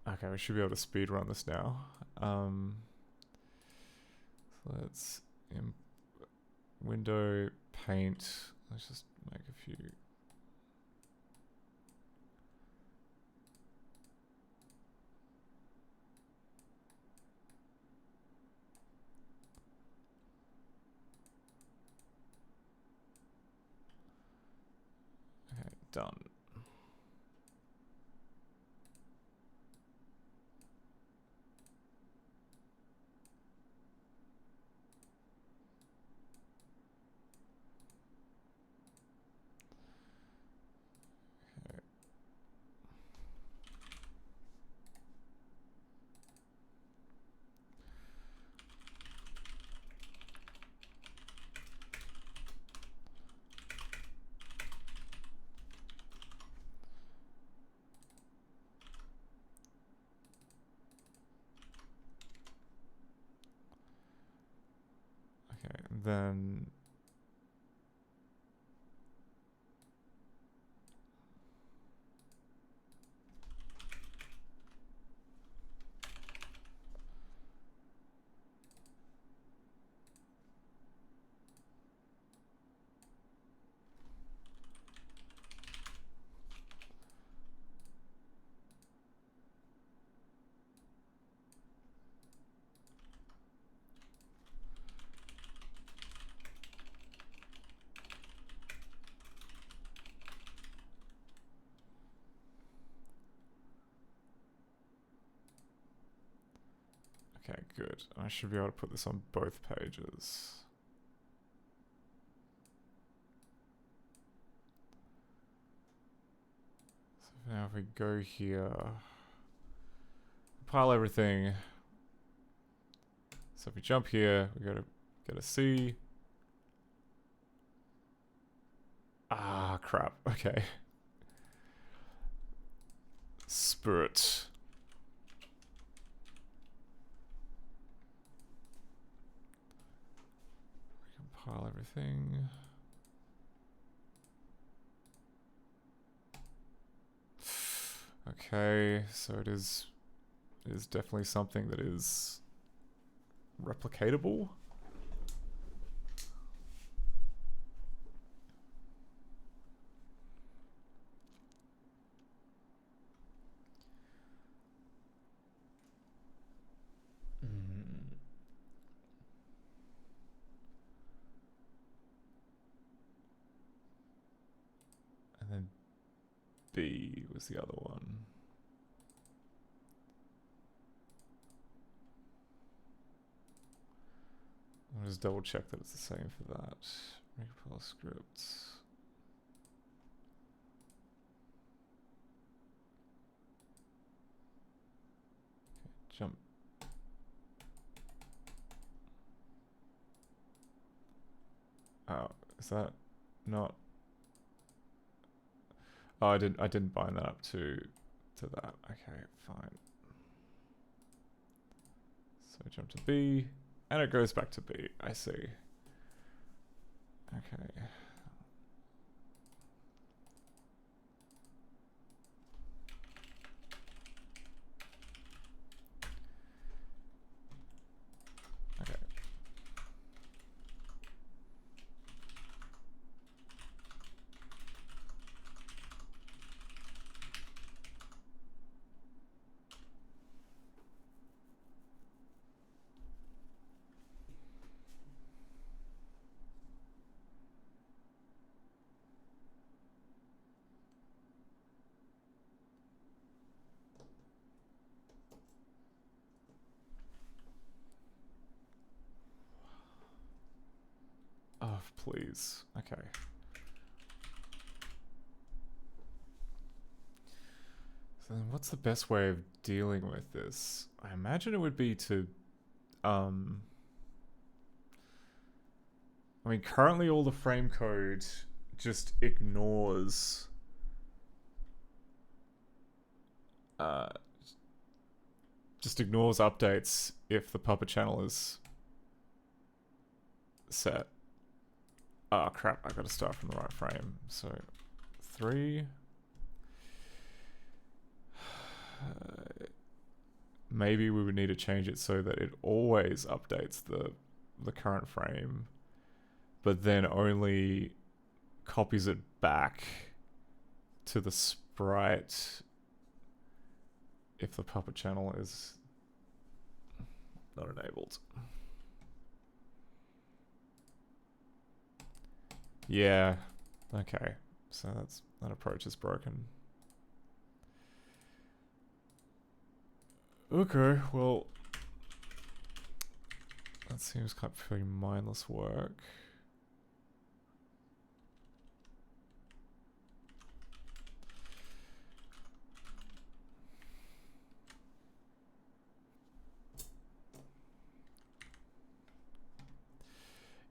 Okay, we should be able to speed run this now. So let's window paint. Let's just make a few. Okay, done. Okay, then okay, good. I should be able to put this on both pages. So now if we go here, compile everything. So if we jump here, we gotta get a C. Ah, crap. Okay. Spirit. Compile everything. Okay, so it is definitely something that is replicatable. And then B was the other one. I'll just double check that it's the same for that. Recompile scripts. Jump. Oh, is that not? Oh, I didn't bind that up to that. Okay, fine. So jump to B, and it goes back to B. I see. Okay. Okay. Oh, please. Okay. So then what's the best way of dealing with this? I imagine it would be to, I mean, currently all the frame code just ignores, updates if the puppet channel is set. Oh crap, I gotta start from the right frame. So 3. Maybe we would need to change it so that it always updates the current frame, but then only copies it back to the sprite if the puppet channel is not enabled. Yeah, okay. So that approach is broken. Okay, well, that seems kind of pretty mindless work.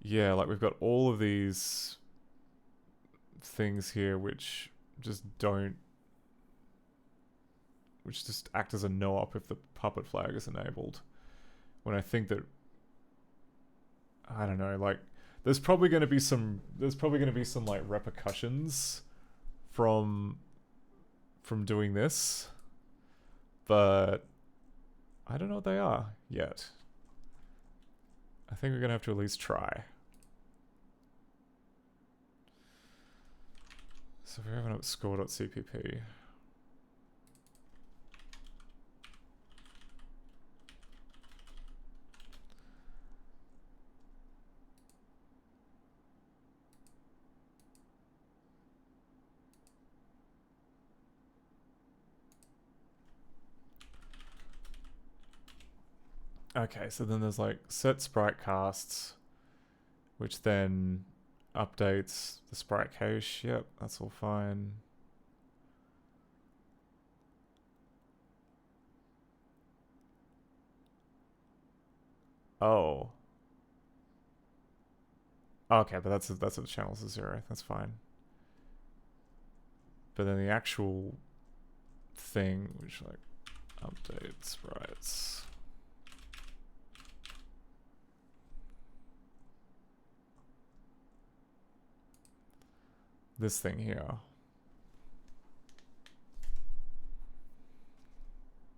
Yeah, like we've got all of these things here which just act as a no-op if the puppet flag is enabled. When I think that, I don't know, like there's probably going to be some like repercussions from doing this, but I don't know what they are yet. I think we're going to have to at least try. So if we open up score.cpp. Okay, so then there's like set sprite casts, which then updates the sprite cache. Yep, that's all fine. Oh. Okay, but that's what the channel's a 0. That's fine. But then the actual thing, which like update sprites. This thing here.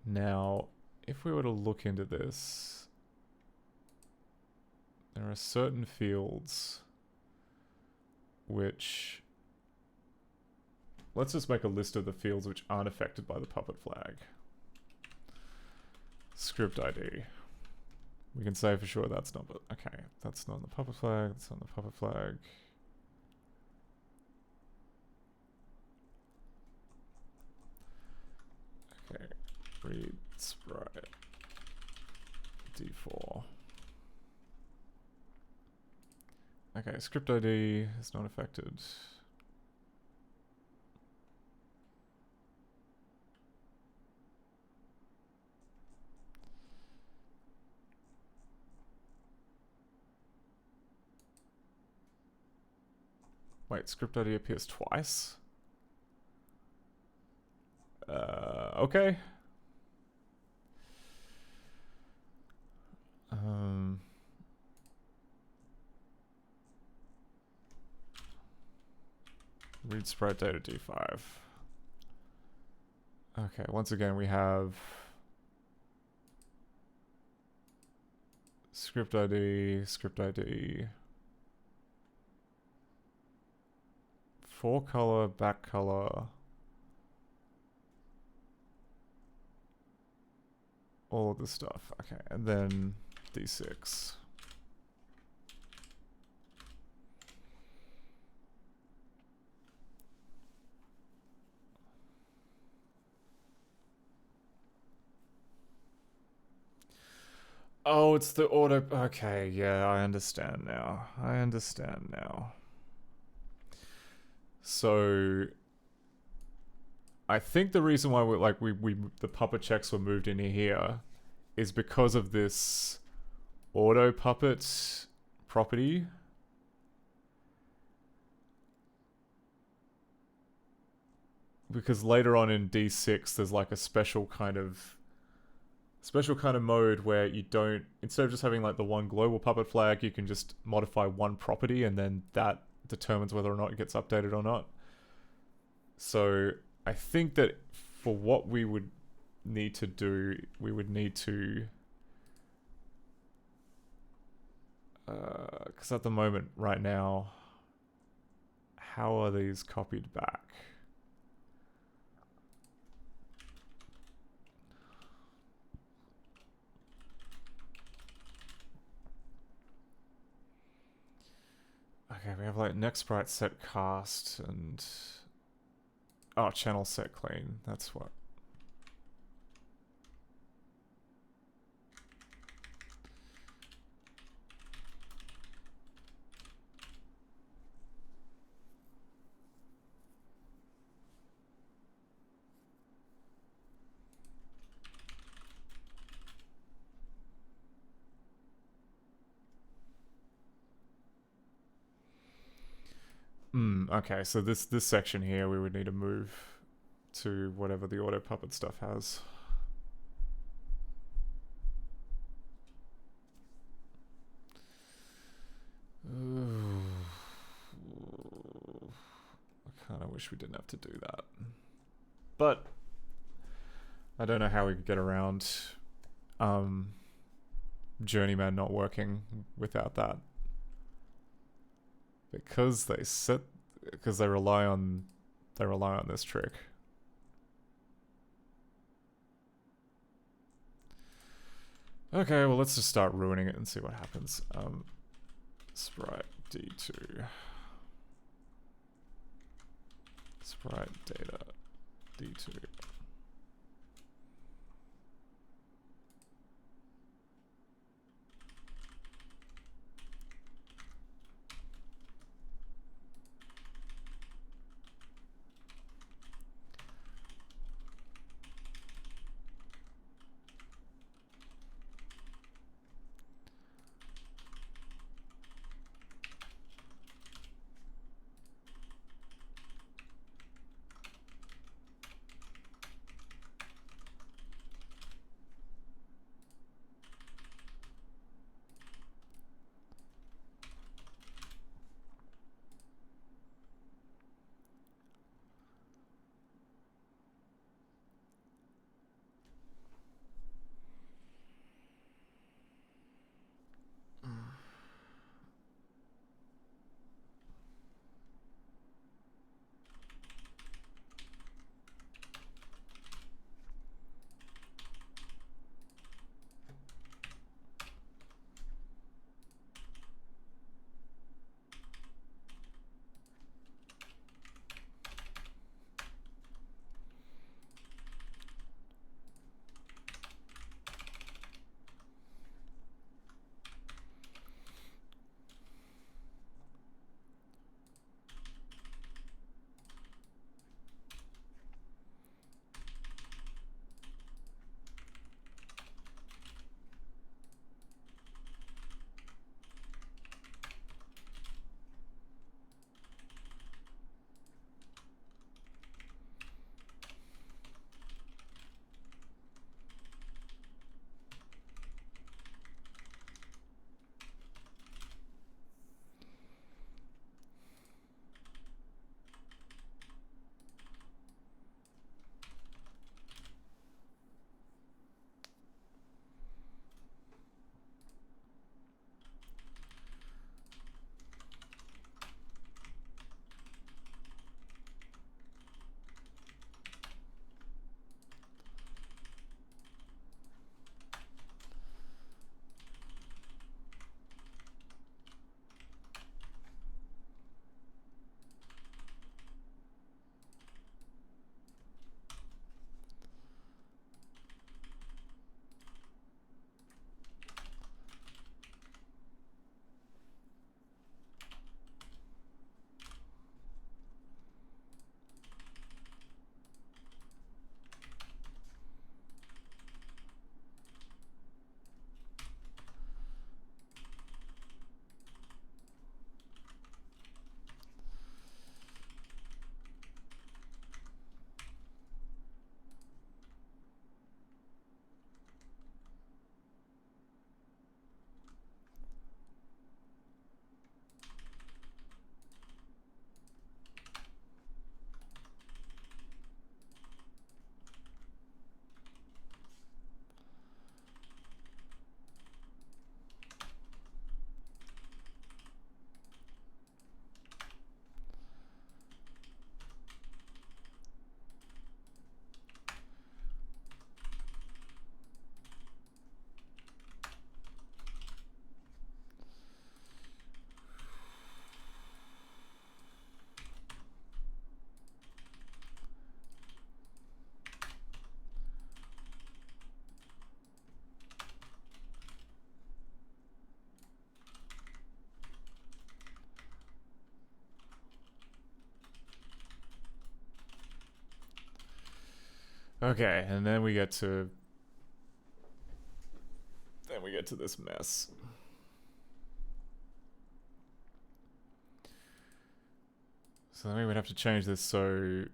Now, if we were to look into this, there are certain fields which... Let's just make a list of the fields which aren't affected by the puppet flag. Script ID. We can say for sure that's not... Okay, that's not on the puppet flag, that's on the puppet flag. Okay, read sprite D4. Okay, script ID is not affected. Wait, script ID appears twice? Okay. Read sprite data D5. Okay, once again we have script ID, fore color, back color, all of this stuff. Okay, and then D6. Oh, it's the auto. Okay, yeah, I understand now. So, I think the reason why the puppet checks were moved in here is because of this auto puppet property. Because later on in D6, there's like a special kind of mode where you don't, instead of just having like the one global puppet flag, you can just modify one property and then that determines whether or not it gets updated or not. So I think that for what we would need to do, we would need to, because at the moment right now, how are these copied back? Okay, we have like next sprite set cast and channel set clean. That's what. Okay, so this section here we would need to move to whatever the auto puppet stuff has. Ooh. I kind of wish we didn't have to do that. But I don't know how we could get around Journeyman not working without that. Because they rely on this trick. Okay, well let's just start ruining it and see what happens. Sprite D2. Sprite data D2. Okay, and then we get to this mess. So then we would have to change this so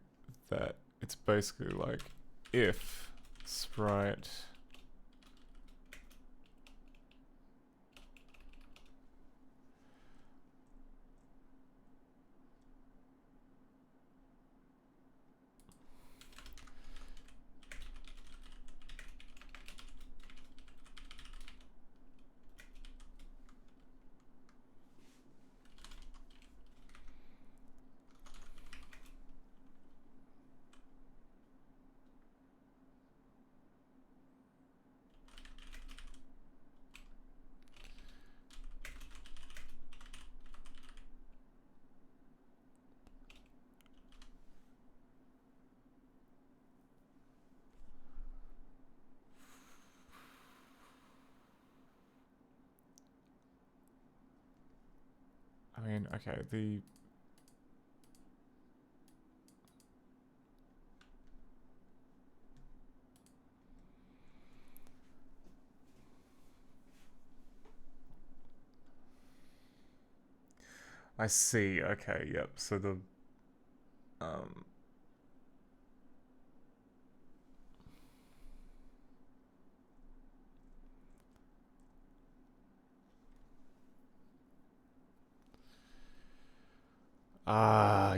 that it's basically like if sprite I mean, okay, I see, okay, yep, so the,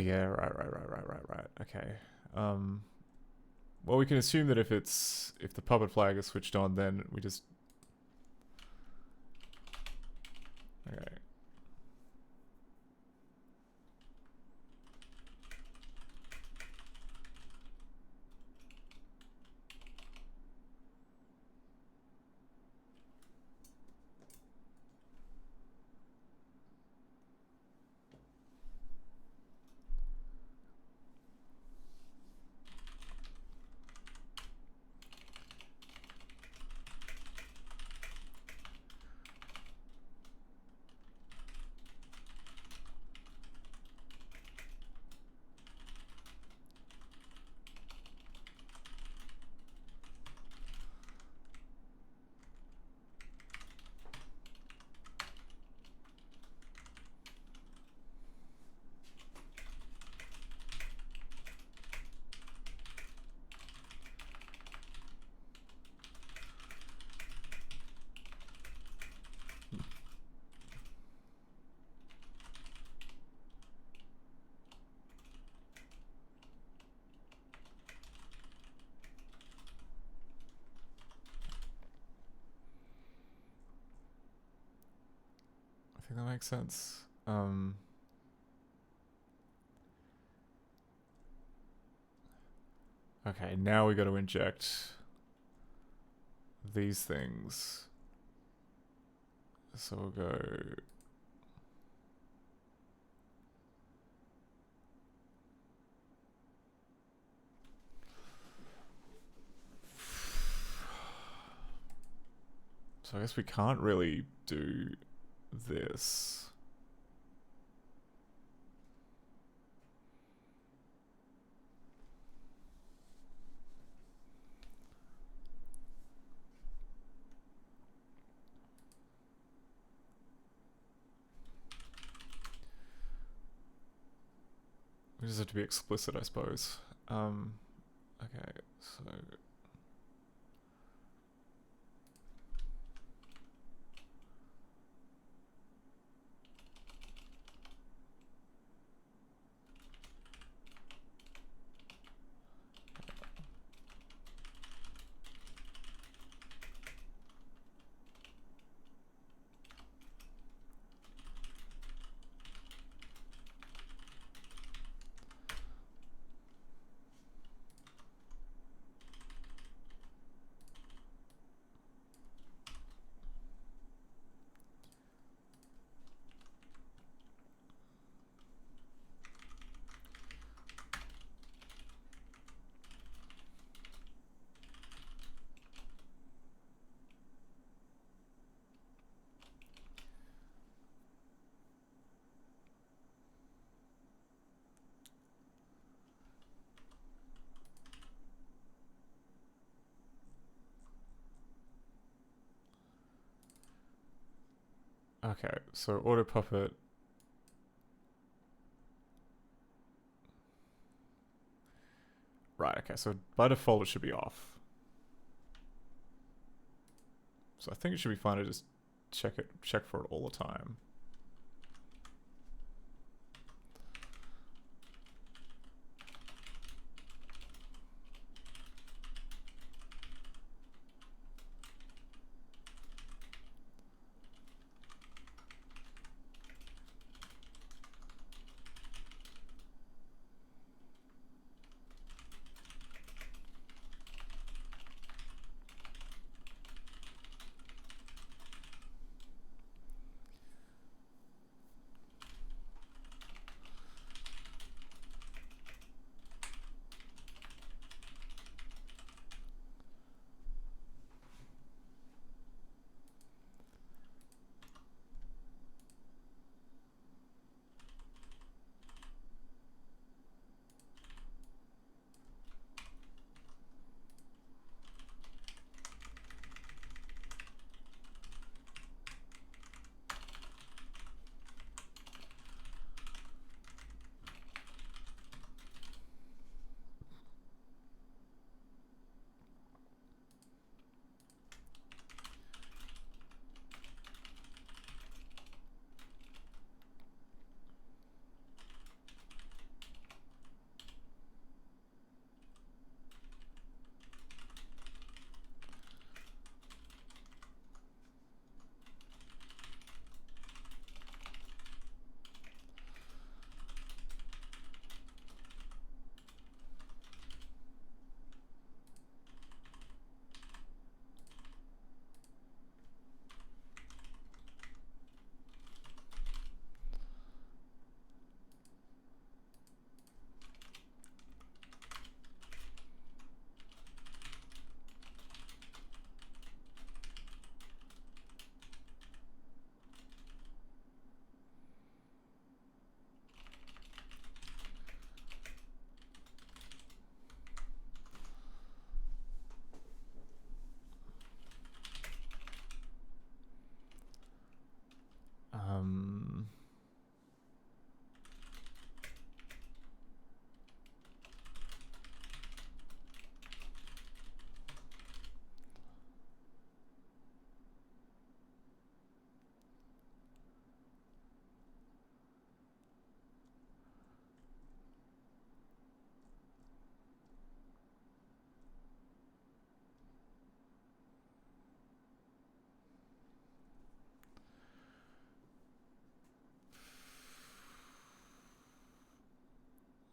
yeah, right, okay, well, we can assume that if the puppet flag is switched on, then we just, okay. I think that makes sense. Okay, now we got to inject these things. So we'll go. So I guess we can't really do this. We just have to be explicit, I suppose. Okay, so Okay, so auto puppet. Right, okay, so by default it should be off. So I think it should be fine to just check for it all the time.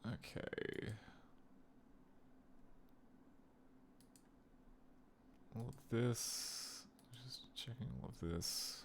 Okay. All of this. Just checking all of this.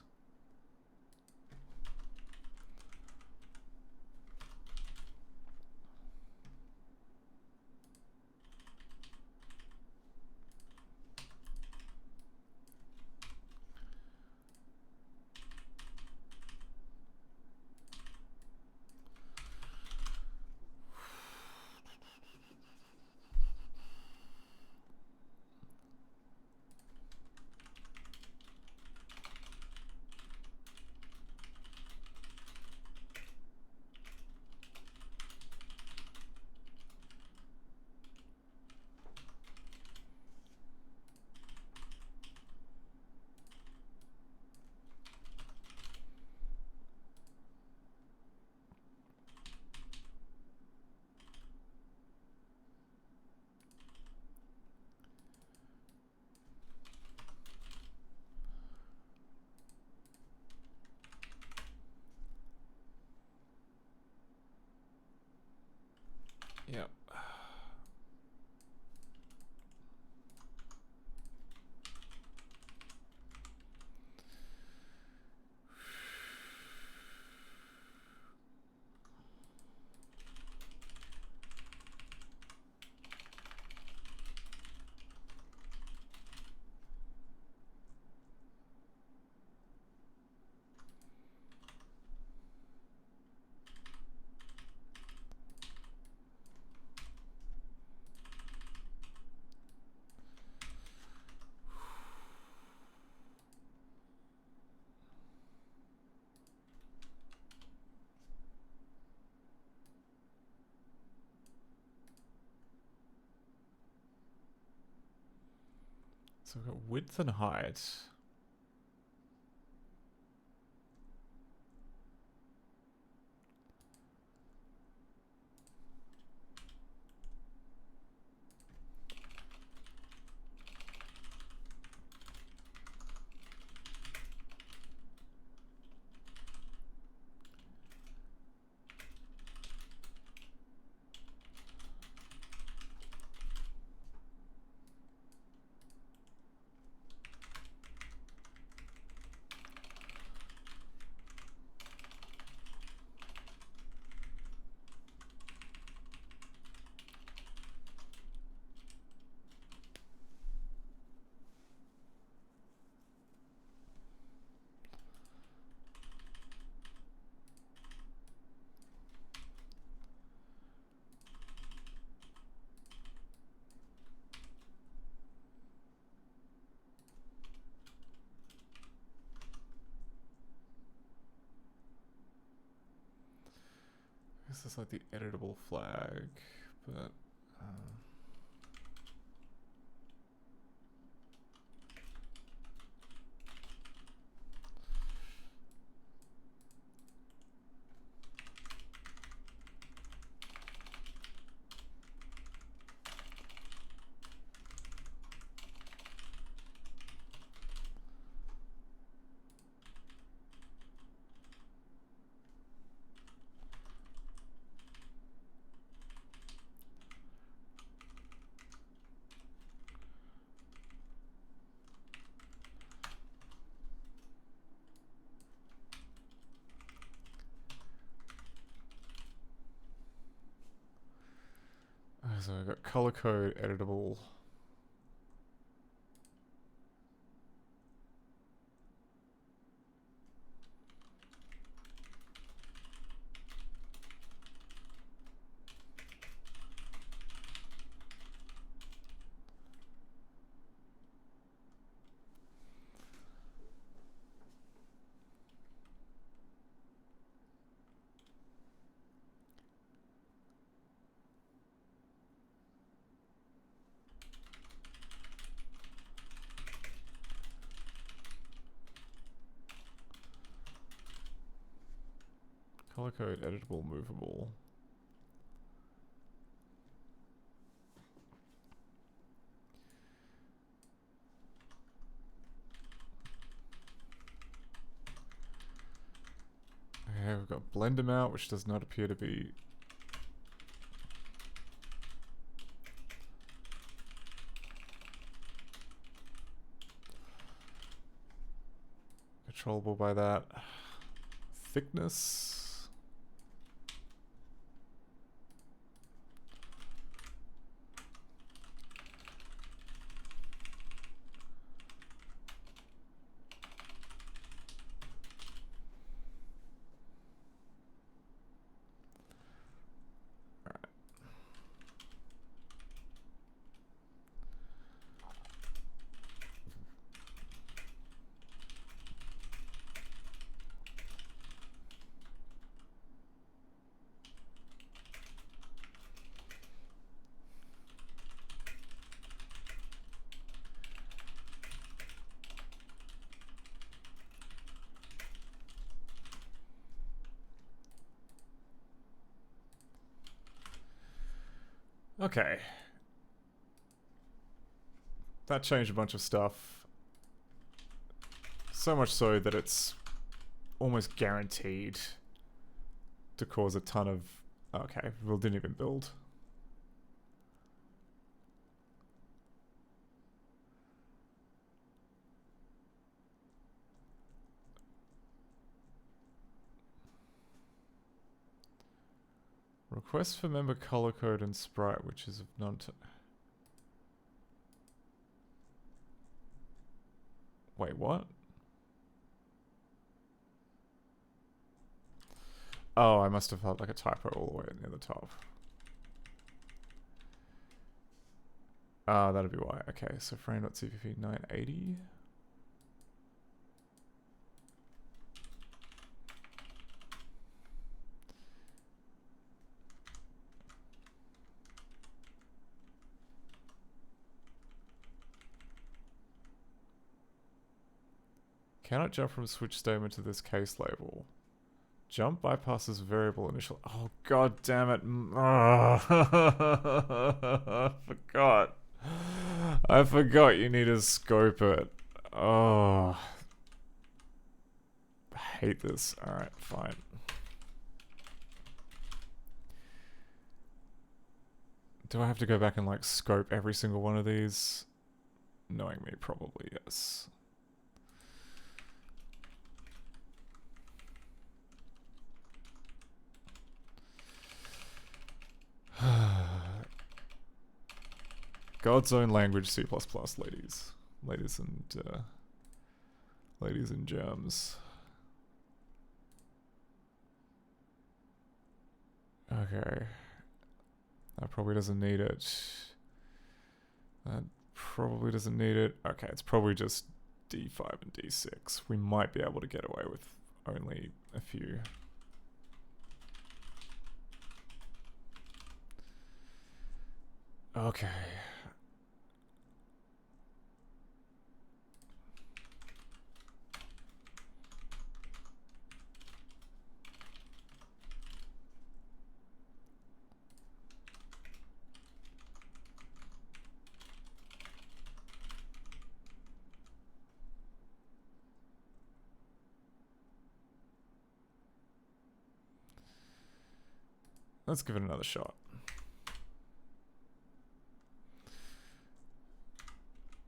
So we've got width and height. This is like the editable flag, but so I've got color code editable. Color code editable movable. Okay, we've got blend amount, which does not appear to be controllable by that. Thickness. Okay. That changed a bunch of stuff. So much so that it's almost guaranteed to cause a ton of... Okay, well, didn't even build. Request for member color code and sprite, which is of non... Wait, what? Oh, I must have had like a typo all the way near the top. That'd be why. Okay, so frame.cpp 980. Cannot jump from switch statement to this case label. Jump bypasses variable initial. Oh, god damn it. I forgot. I forgot you need to scope it. Oh. I hate this. Alright, fine. Do I have to go back and like scope every single one of these? Knowing me, probably yes. God's own language, C++, ladies. Ladies and germs. Okay. That probably doesn't need it. That probably doesn't need it. Okay, it's probably just D5 and D6. We might be able to get away with only a few. Okay. Let's give it another shot.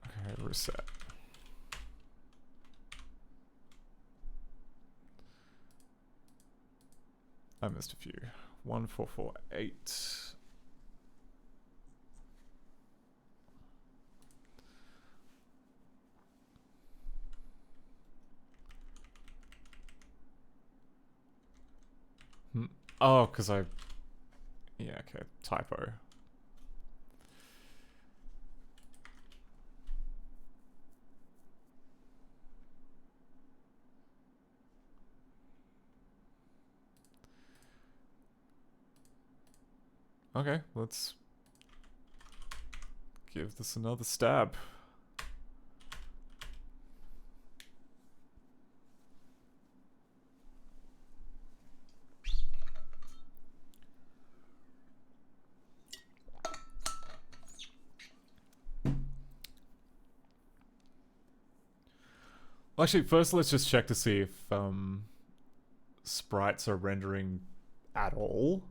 Okay, reset. I missed a few. 1448. Oh, because I... Yeah, okay. Typo. Okay, let's give this another stab. Well, actually, first let's just check to see if sprites are rendering at all.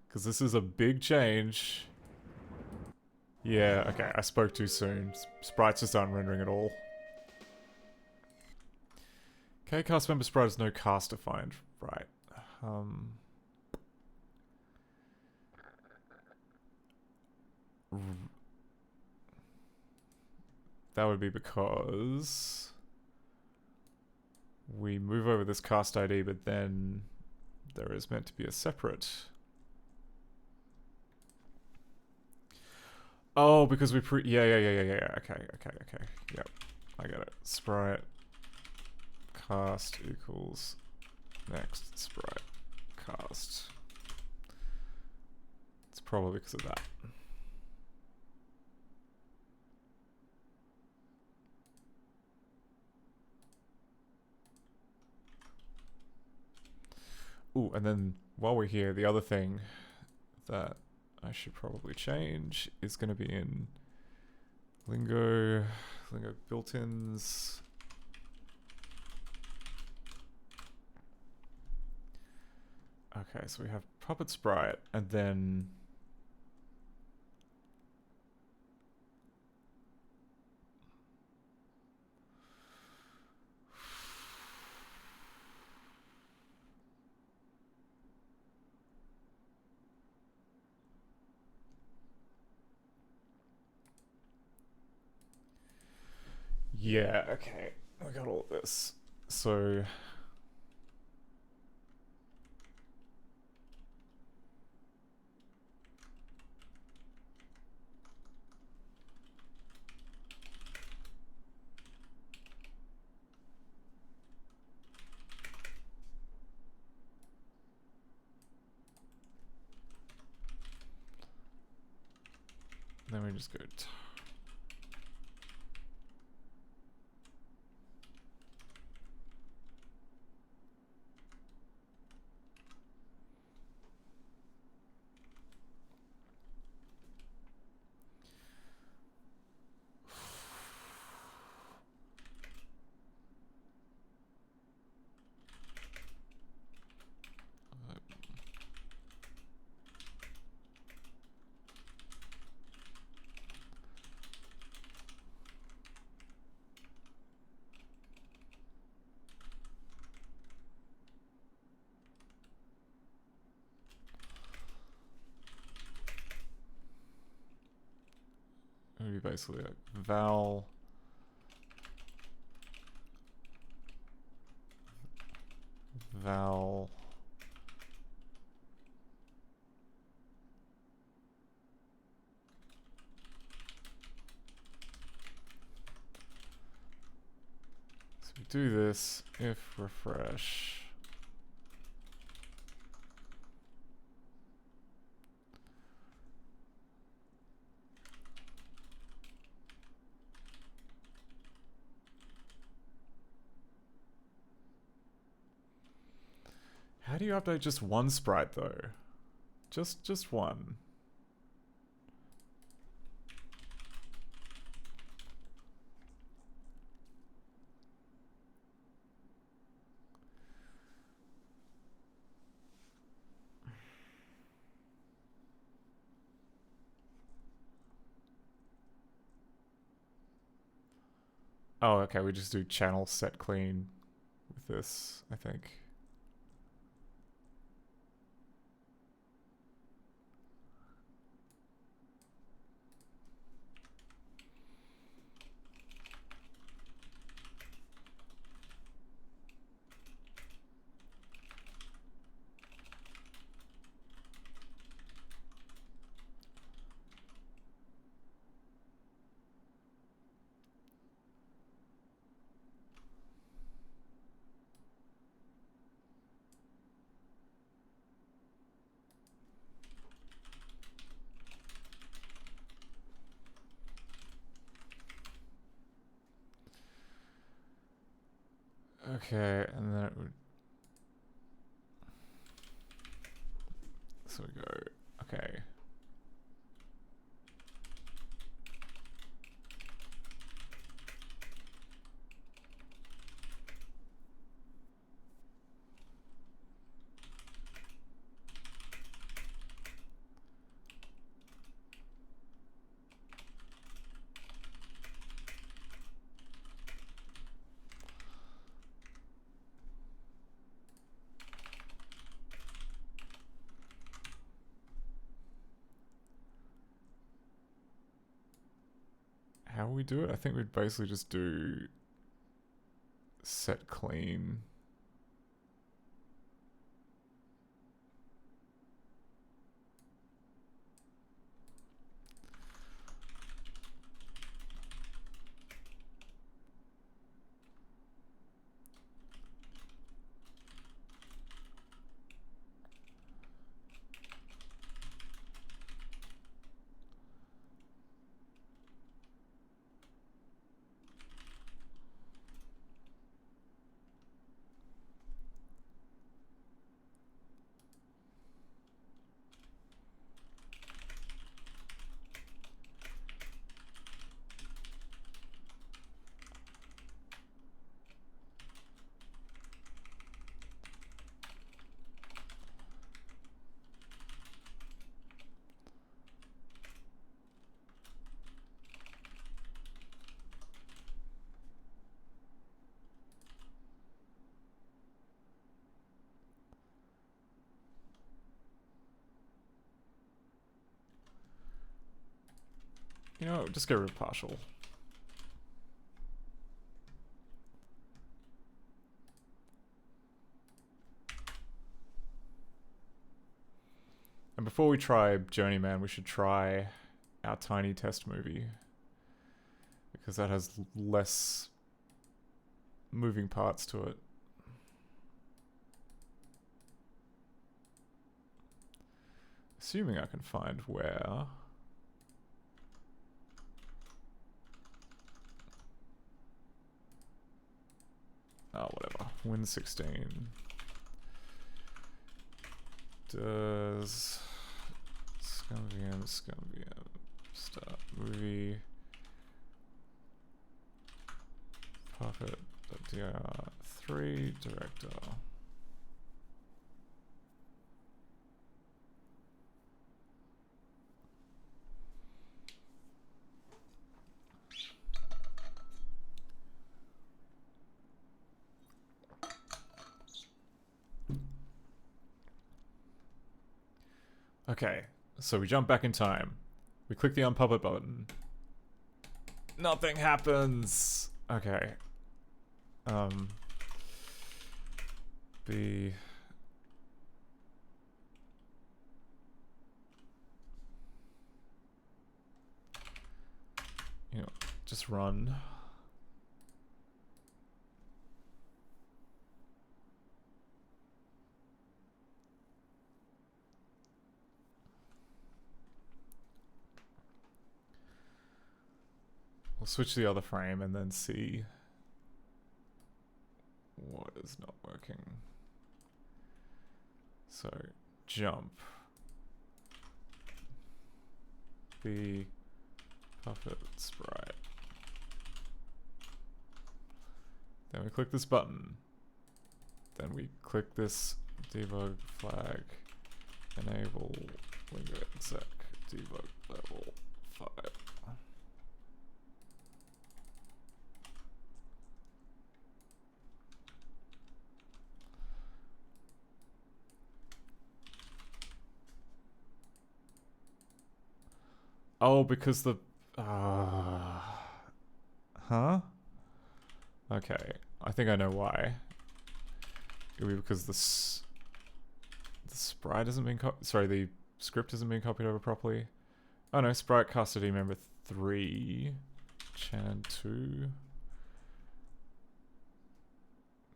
Because this is a big change. Yeah, okay, I spoke too soon. Sprites just aren't rendering at all. Okay, cast member sprite has no cast defined. Right. That would be because we move over this cast ID, but then there is meant to be a separate... Oh, because we yeah, okay, yep, I get it. Sprite cast equals next sprite cast. It's probably because of that. Ooh, and then while we're here, the other thing that I should probably change is going to be in Lingo built-ins. Okay, so we have Puppet Sprite, and then yeah, okay, I got all of this. So then we just go gonna be basically like val val so we do this if refresh. How do you update just one sprite though? Just one. Oh, okay, we just do channel set clean with this, I think. Okay, and then it would... So we go, okay. How we do it? I think we'd basically just do set clean. You know, just get rid of partial. And before we try Journeyman, we should try our tiny test movie. Because that has less moving parts to it. Assuming I can find where... Oh, whatever. Win 16. Does ScummVM start movie puppet.dir3 director. Okay, so we jump back in time. We click the unpuppet button. Nothing happens. Okay. B. You know, just run. We'll switch to the other frame and then see what is not working. So, jump. B. Puppet sprite. Then we click this button. Then we click this debug flag. Enable window exec debug level 5. Oh, because the... huh? Okay, I think I know why. It'll be because the sprite hasn't been sorry, the script hasn't been copied over properly. Oh no, sprite custody member 3, chan 2,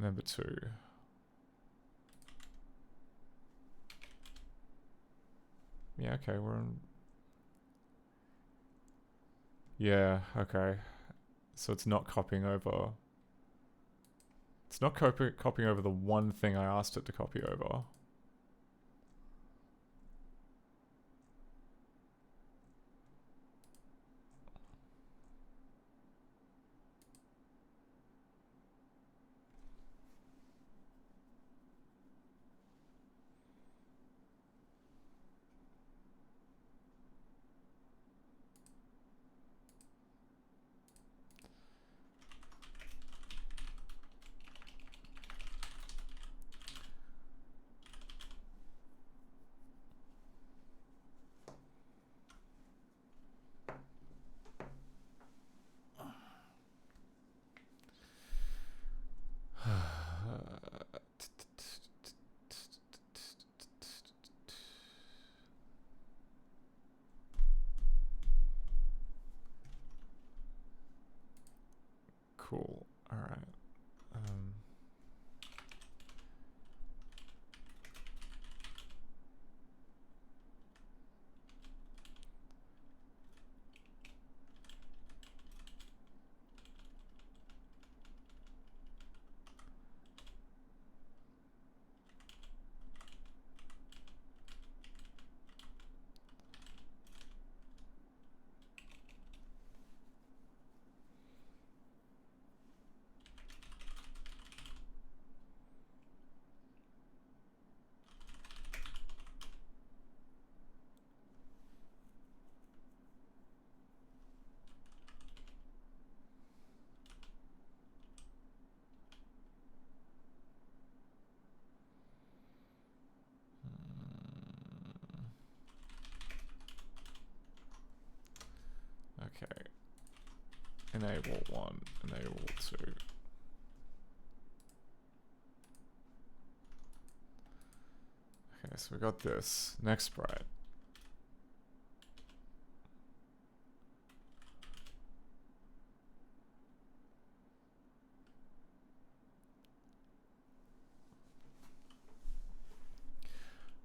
member 2. Yeah, okay, we're on... Yeah, okay. So it's not copying over... It's not copying over the one thing I asked it to copy over. Cool. All right. Okay. Enable 1, enable 2. Okay, so we got this. Next sprite.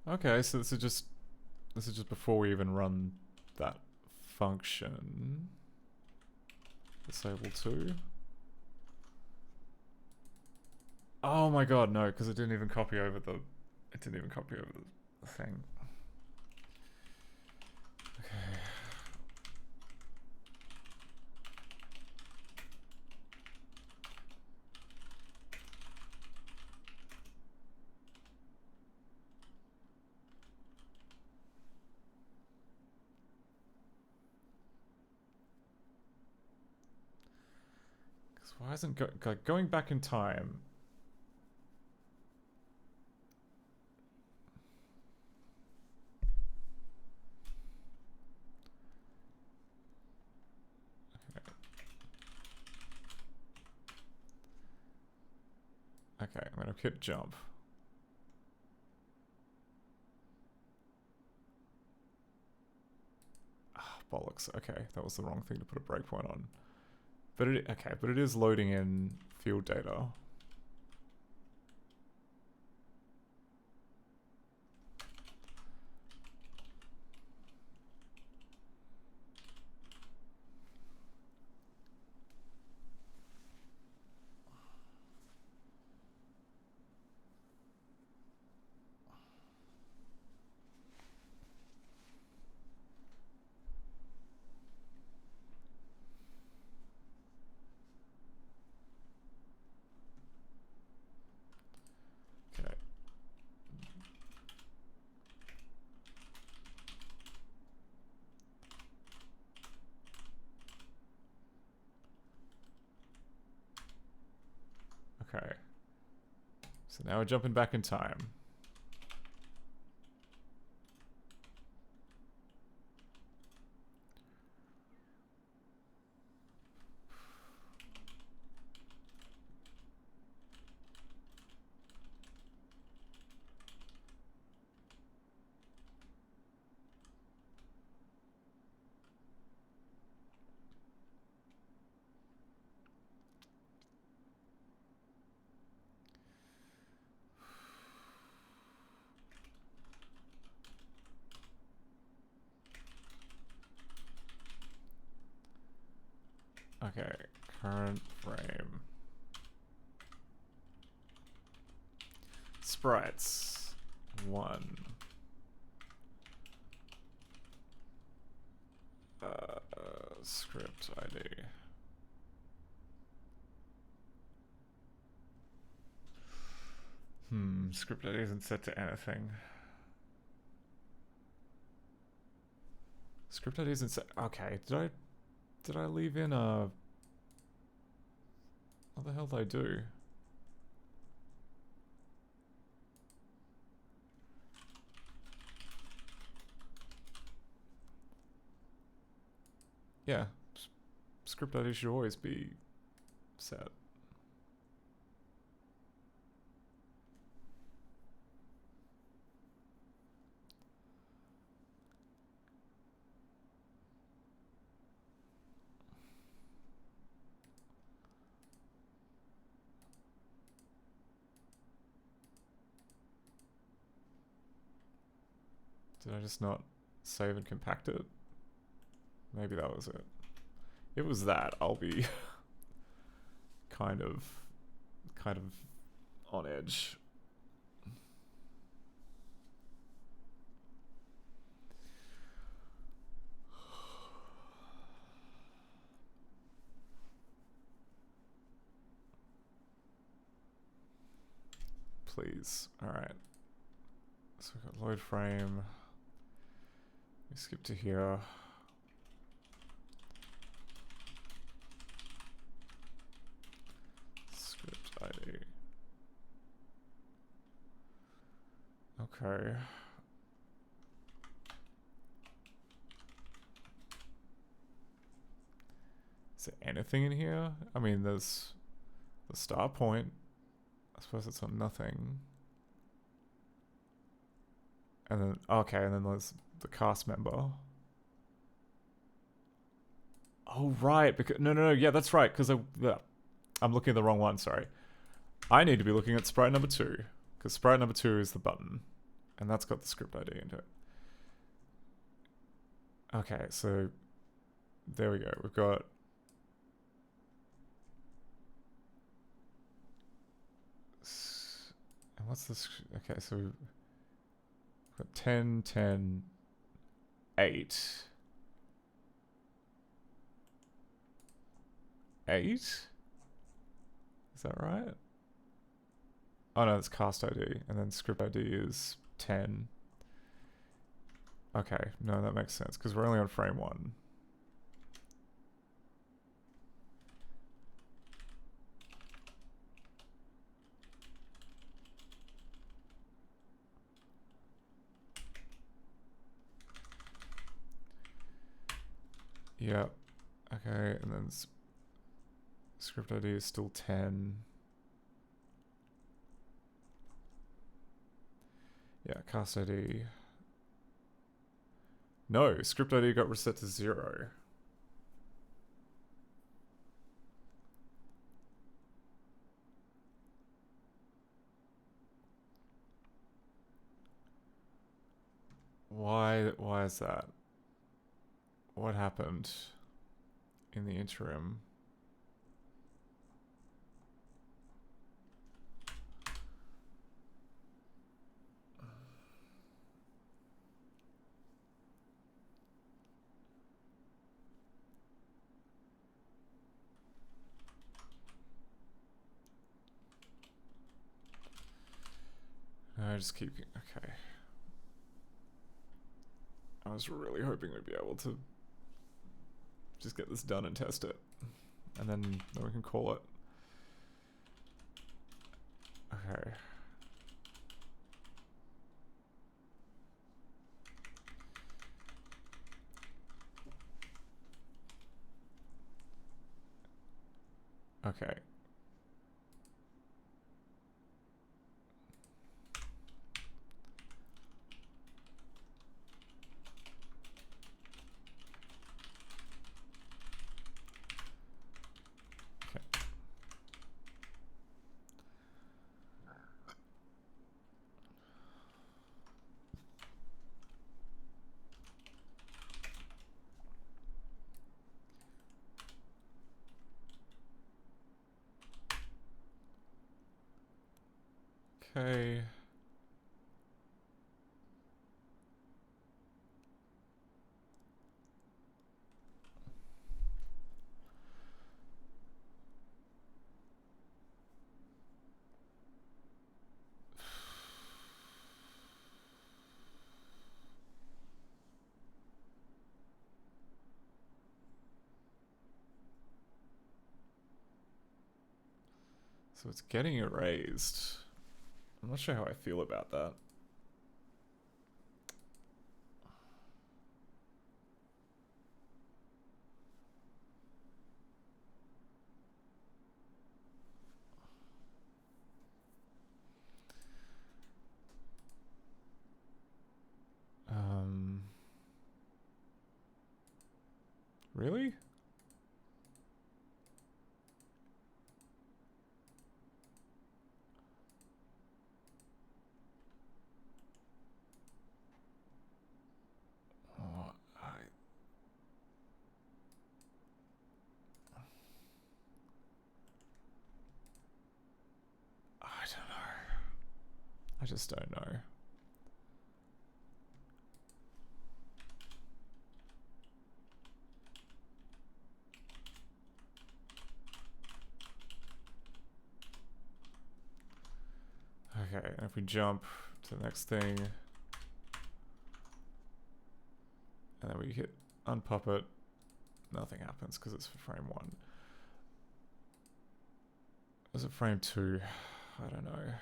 Okay, so this is just before we even run that function. Disable 2. Oh my god, no, because it didn't even copy over the thing. Okay. Why isn't going back in time? Okay. Okay, I'm gonna hit jump. Ah, bollocks. Okay, that was the wrong thing to put a breakpoint on. But it is loading in field data. Okay. Okay. So now we're jumping back in time. Okay, current frame. Sprites. 1. Script ID. Script ID isn't set to anything. Script ID isn't set. Okay, did I leave in a... What the hell did I do? Yeah, script ID should always be set. Did I just not save and compact it? Maybe that was it. If it was that, I'll be kind of on edge. Please. Alright. So we've got load frame. We skip to here. Script ID. Okay. Is there anything in here? I mean, there's the start point. I suppose it's on nothing. And then, okay, and then there's the cast member. Oh, right, because, no, yeah, that's right, because I'm looking at the wrong one, sorry. I need to be looking at sprite number 2, because sprite number 2 is the button, and that's got the script ID into it. Okay, so there we go, we've got... And what's this? Okay, so we've got 10, 10, 8. 8? Is that right? Oh no, it's cast ID, and then script ID is 10. Okay, no, that makes sense, because we're only on frame 1. Yeah, okay, and then script ID is still 10. Yeah, cast ID. No, script ID got reset to 0. Why is that? What happened in the interim? I just keep... Okay. I was really hoping we'd be able to just get this done and test it. And then we can call it. Okay. Okay. Okay. So it's getting erased. I'm not sure how I feel about that. Really? Oh, I don't know. I just don't know. Okay, and if we jump to the next thing, and then we hit unpuppet, nothing happens because it's for frame 1. Is it frame 2? I don't know.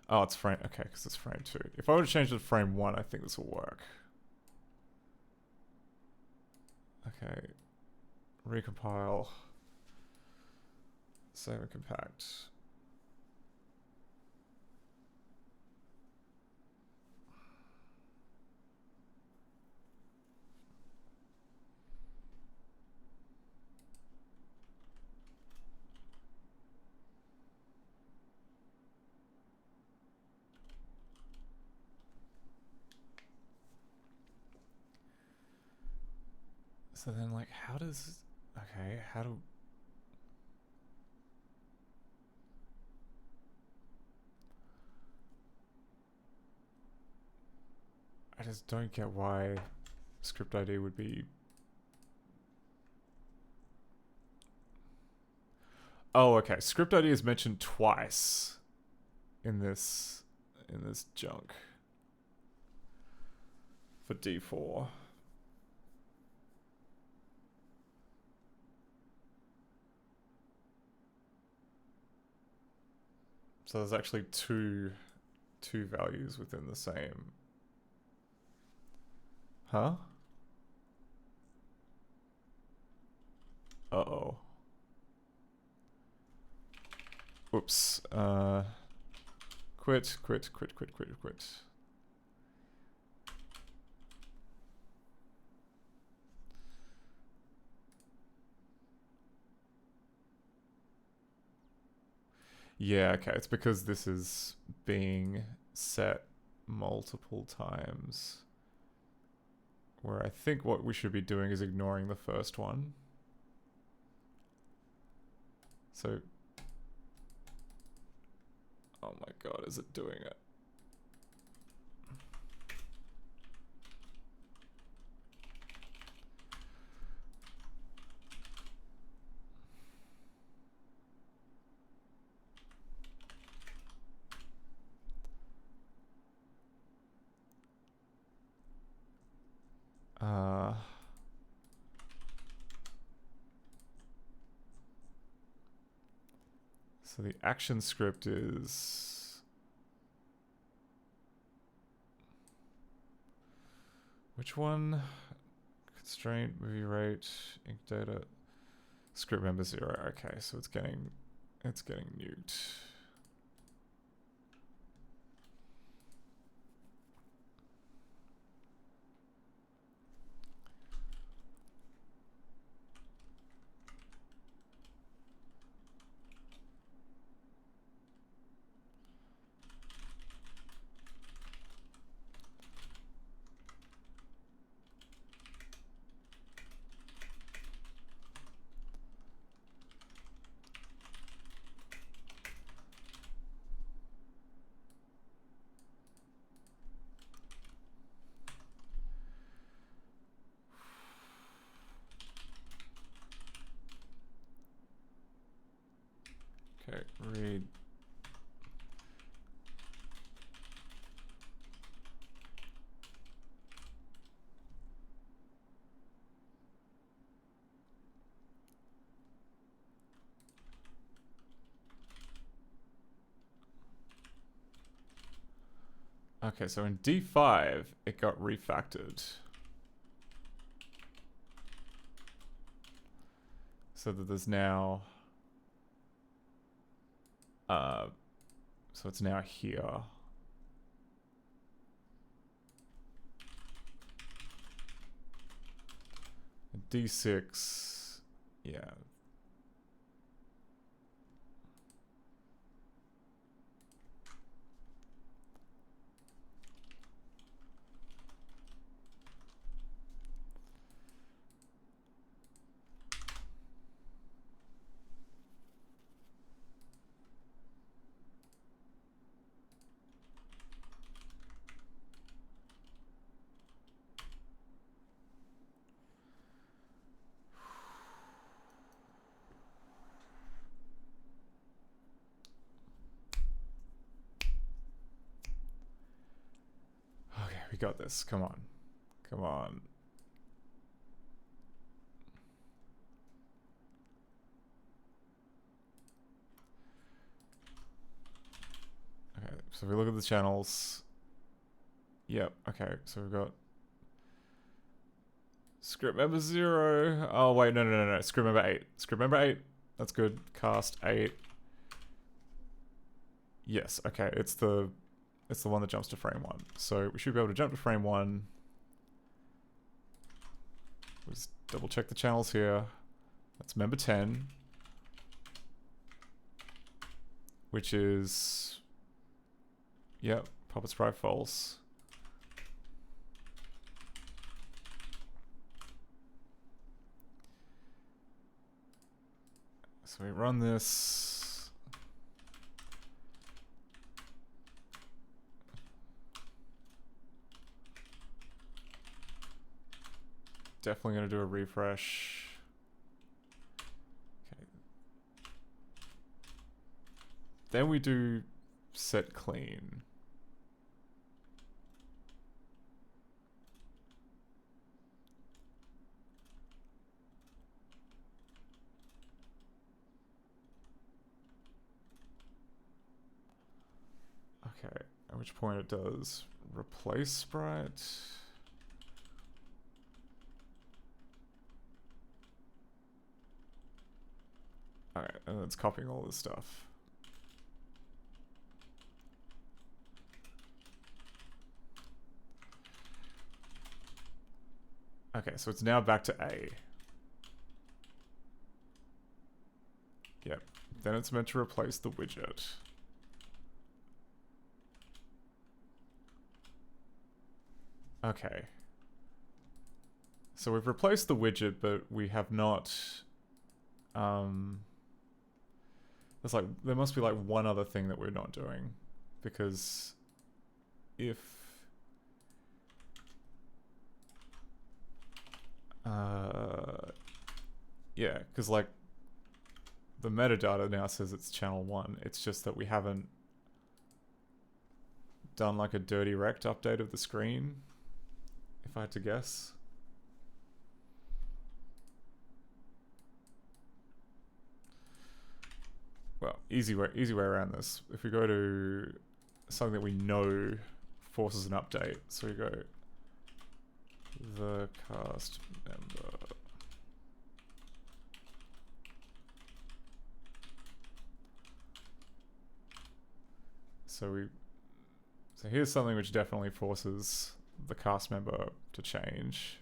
Oh, it's frame... Okay, because it's frame 2. If I were to change it to frame 1, I think this will work. Okay. Recompile. Save and compact. So then, like, how does... Okay, how do... I just don't get why script ID would be... Oh, okay. Script ID is mentioned twice in this junk for D4. So there's actually two values within the same. Huh? Uh-oh. Oops. Quit. Yeah, okay, it's because this is being set multiple times. Where I think what we should be doing is ignoring the first one. So... Oh my god, is it doing it? So the action script is... Which one? Constraint, movie rate, ink data, script member 0. Okay, so it's getting nuked. Okay, read. Okay, so in D5, it got refactored. So that there's now... so it's now here. D6, yeah. Okay, we got this. Come on. Come on. Okay, so if we look at the channels. Yep, okay, so we've got script member 0. Oh wait, no. Script member 8. Script member 8. That's good. Cast 8. Yes, okay, it's the one that jumps to frame 1. So we should be able to jump to frame 1. Let's double check the channels here. That's member 10. Which is... Yep, puppet sprite false. So we run this. Definitely going to do a refresh. Okay. Then we do set clean. Okay, at which point it does replace sprite. Alright, and it's copying all this stuff. Okay, so it's now back to A. Yep. Then it's meant to replace the widget. Okay. So we've replaced the widget, but we have not... There's like, there must be like one other thing that we're not doing. Because if... yeah, because like the metadata now says it's channel 1. It's just that we haven't done like a dirty rect update of the screen, if I had to guess. Well, easy way around this. If we go to something that we know forces an update, so we go the cast member. So here's something which definitely forces the cast member to change.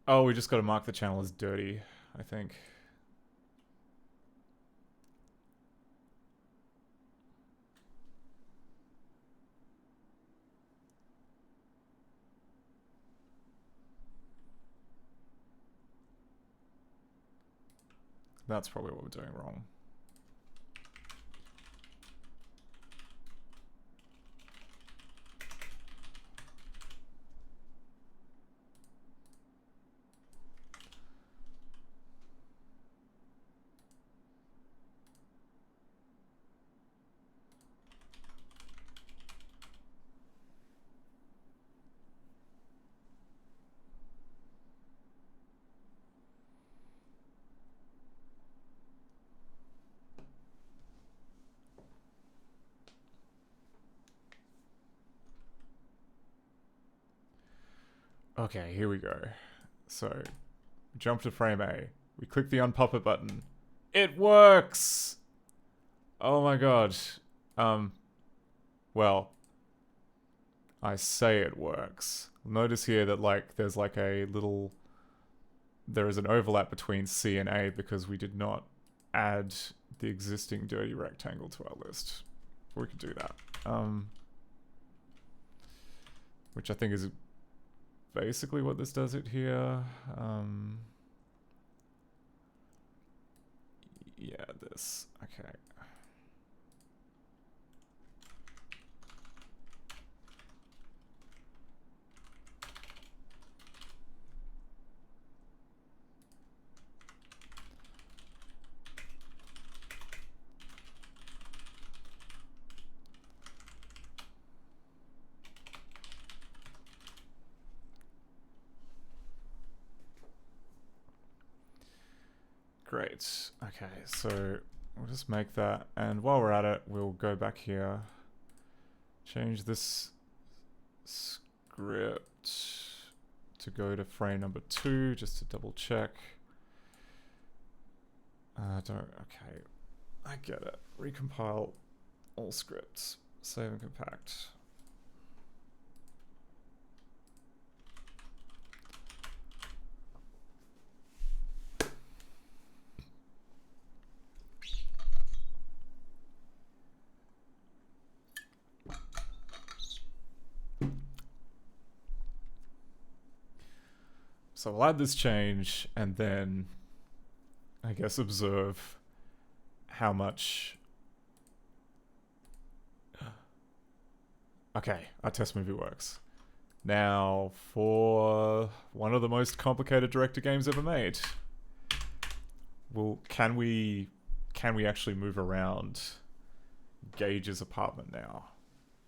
Oh, we just got to mark the channel as dirty, I think. That's probably what we're doing wrong. Okay, here we go. So, jump to frame A. We click the unpuppet button. It works! Oh my god. Well, I say it works. Notice here that like there's like a little... There is an overlap between C and A because we did not add the existing dirty rectangle to our list. We could do that. Which I think is basically what this does it here. Yeah, this. Okay. Great. Okay, so we'll just make that, and while we're at it, we'll go back here, change this script to go to frame number 2, just to double check. Okay, I get it. Recompile all scripts, save and compact. So we'll add this change and then, I guess, observe how much... Okay, our test movie works. Now, for one of the most complicated director games ever made, can we actually move around Gage's apartment now?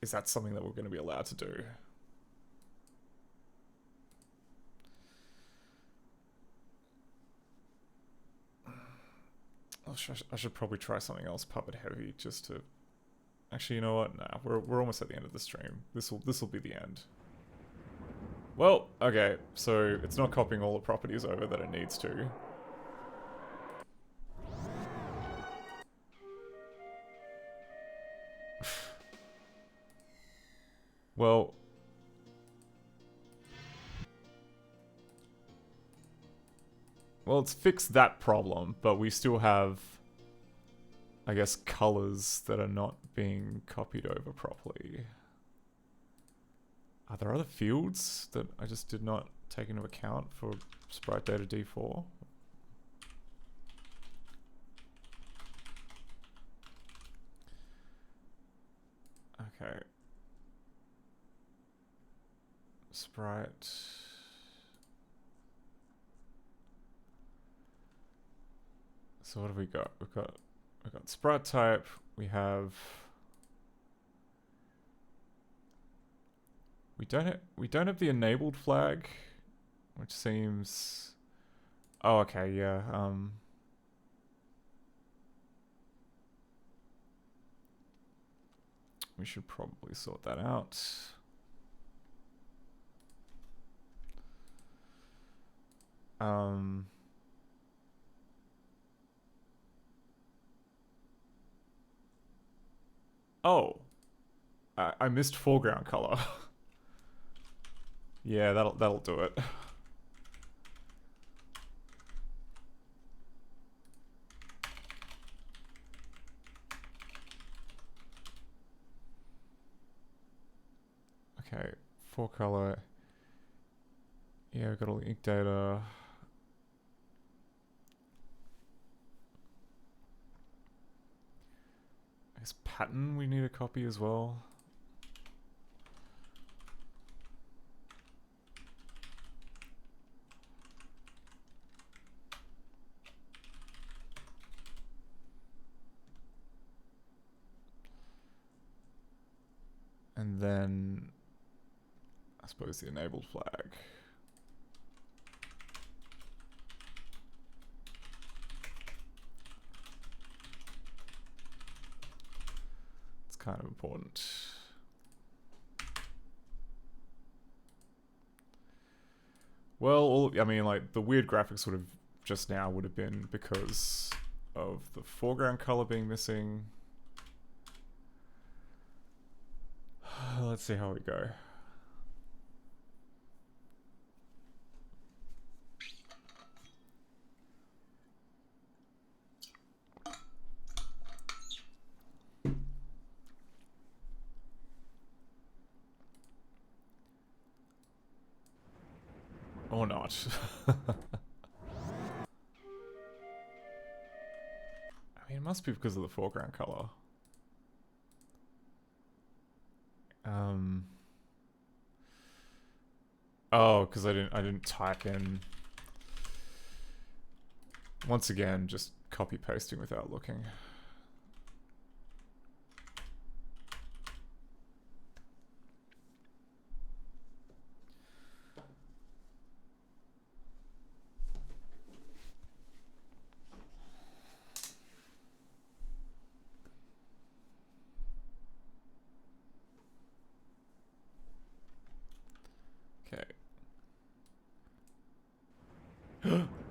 Is that something that we're going to be allowed to do? I should probably try something else puppet heavy just to... Actually, you know what? Nah, we're almost at the end of the stream. This will be the end. Well, okay, so it's not copying all the properties over that it needs to. Well, Well, it's fixed that problem, but we still have, I guess, colors that are not being copied over properly. Are there other fields that I just did not take into account for sprite data D4? Okay. Sprite. So what have we got? We've got sprite type. We have. We don't have the enabled flag, which seems. Oh, okay, yeah. We should probably sort that out. Oh, I missed foreground color. Yeah, that'll do it. Okay, for color. Yeah, we've got all the ink data. I guess pattern we need a copy as well. And then I suppose the enabled flag. It's kind of important. Well, I mean, like, the weird graphics would have just now would have been because of the foreground color being missing. Let's see how we go. Or not. I mean, it must be because of the foreground color. Oh, because I didn't type in. Once again, just copy pasting without looking.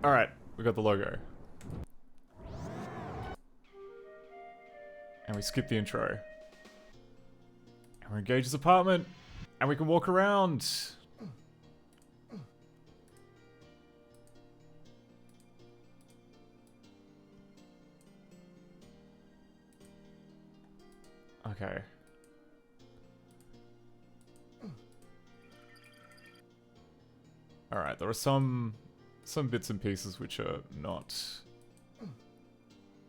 Alright, we got the logo. And we skip the intro. And we're in Gage's apartment. And we can walk around. Okay. Alright, there are some bits and pieces which are not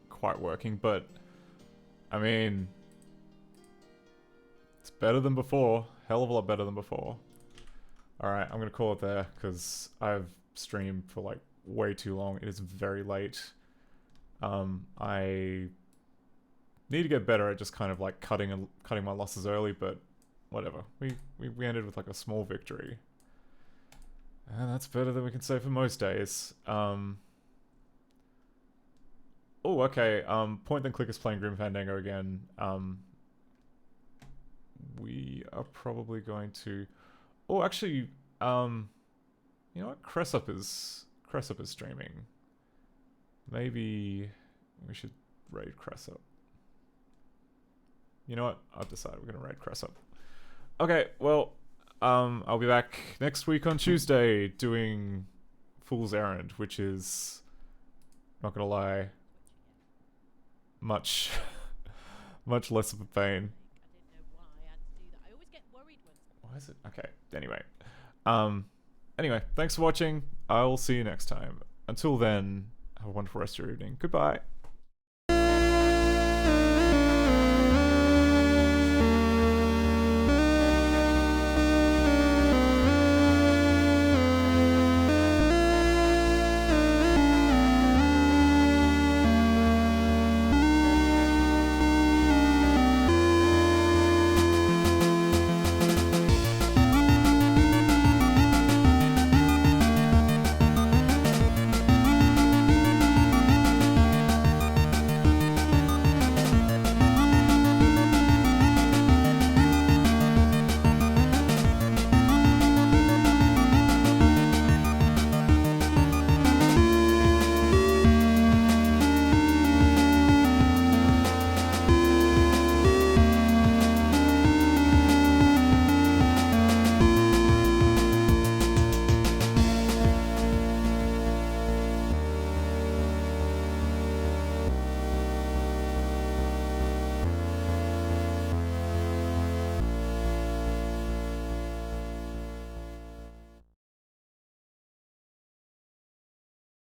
quite working, but I mean, it's better than before. Hell of a lot better than before. Alright, I'm gonna call it there because I've streamed for like way too long. It is very late. I need to get better at just kind of like cutting my losses early, but whatever. We ended with like a small victory. And that's better than we can say for most days. Oh, okay. Point then click is playing Grim Fandango again. We are probably going to. Oh, actually, you know what? Cressup is streaming. Maybe we should raid Cressup. You know what? I've decided we're gonna raid Cressup. Okay, well. I'll be back next week on Tuesday doing Fool's Errand, which is, not gonna lie, much much less of a pain. Why is it? Okay, anyway. Anyway, thanks for watching. I will see you next time. Until then, have a wonderful rest of your evening. Goodbye.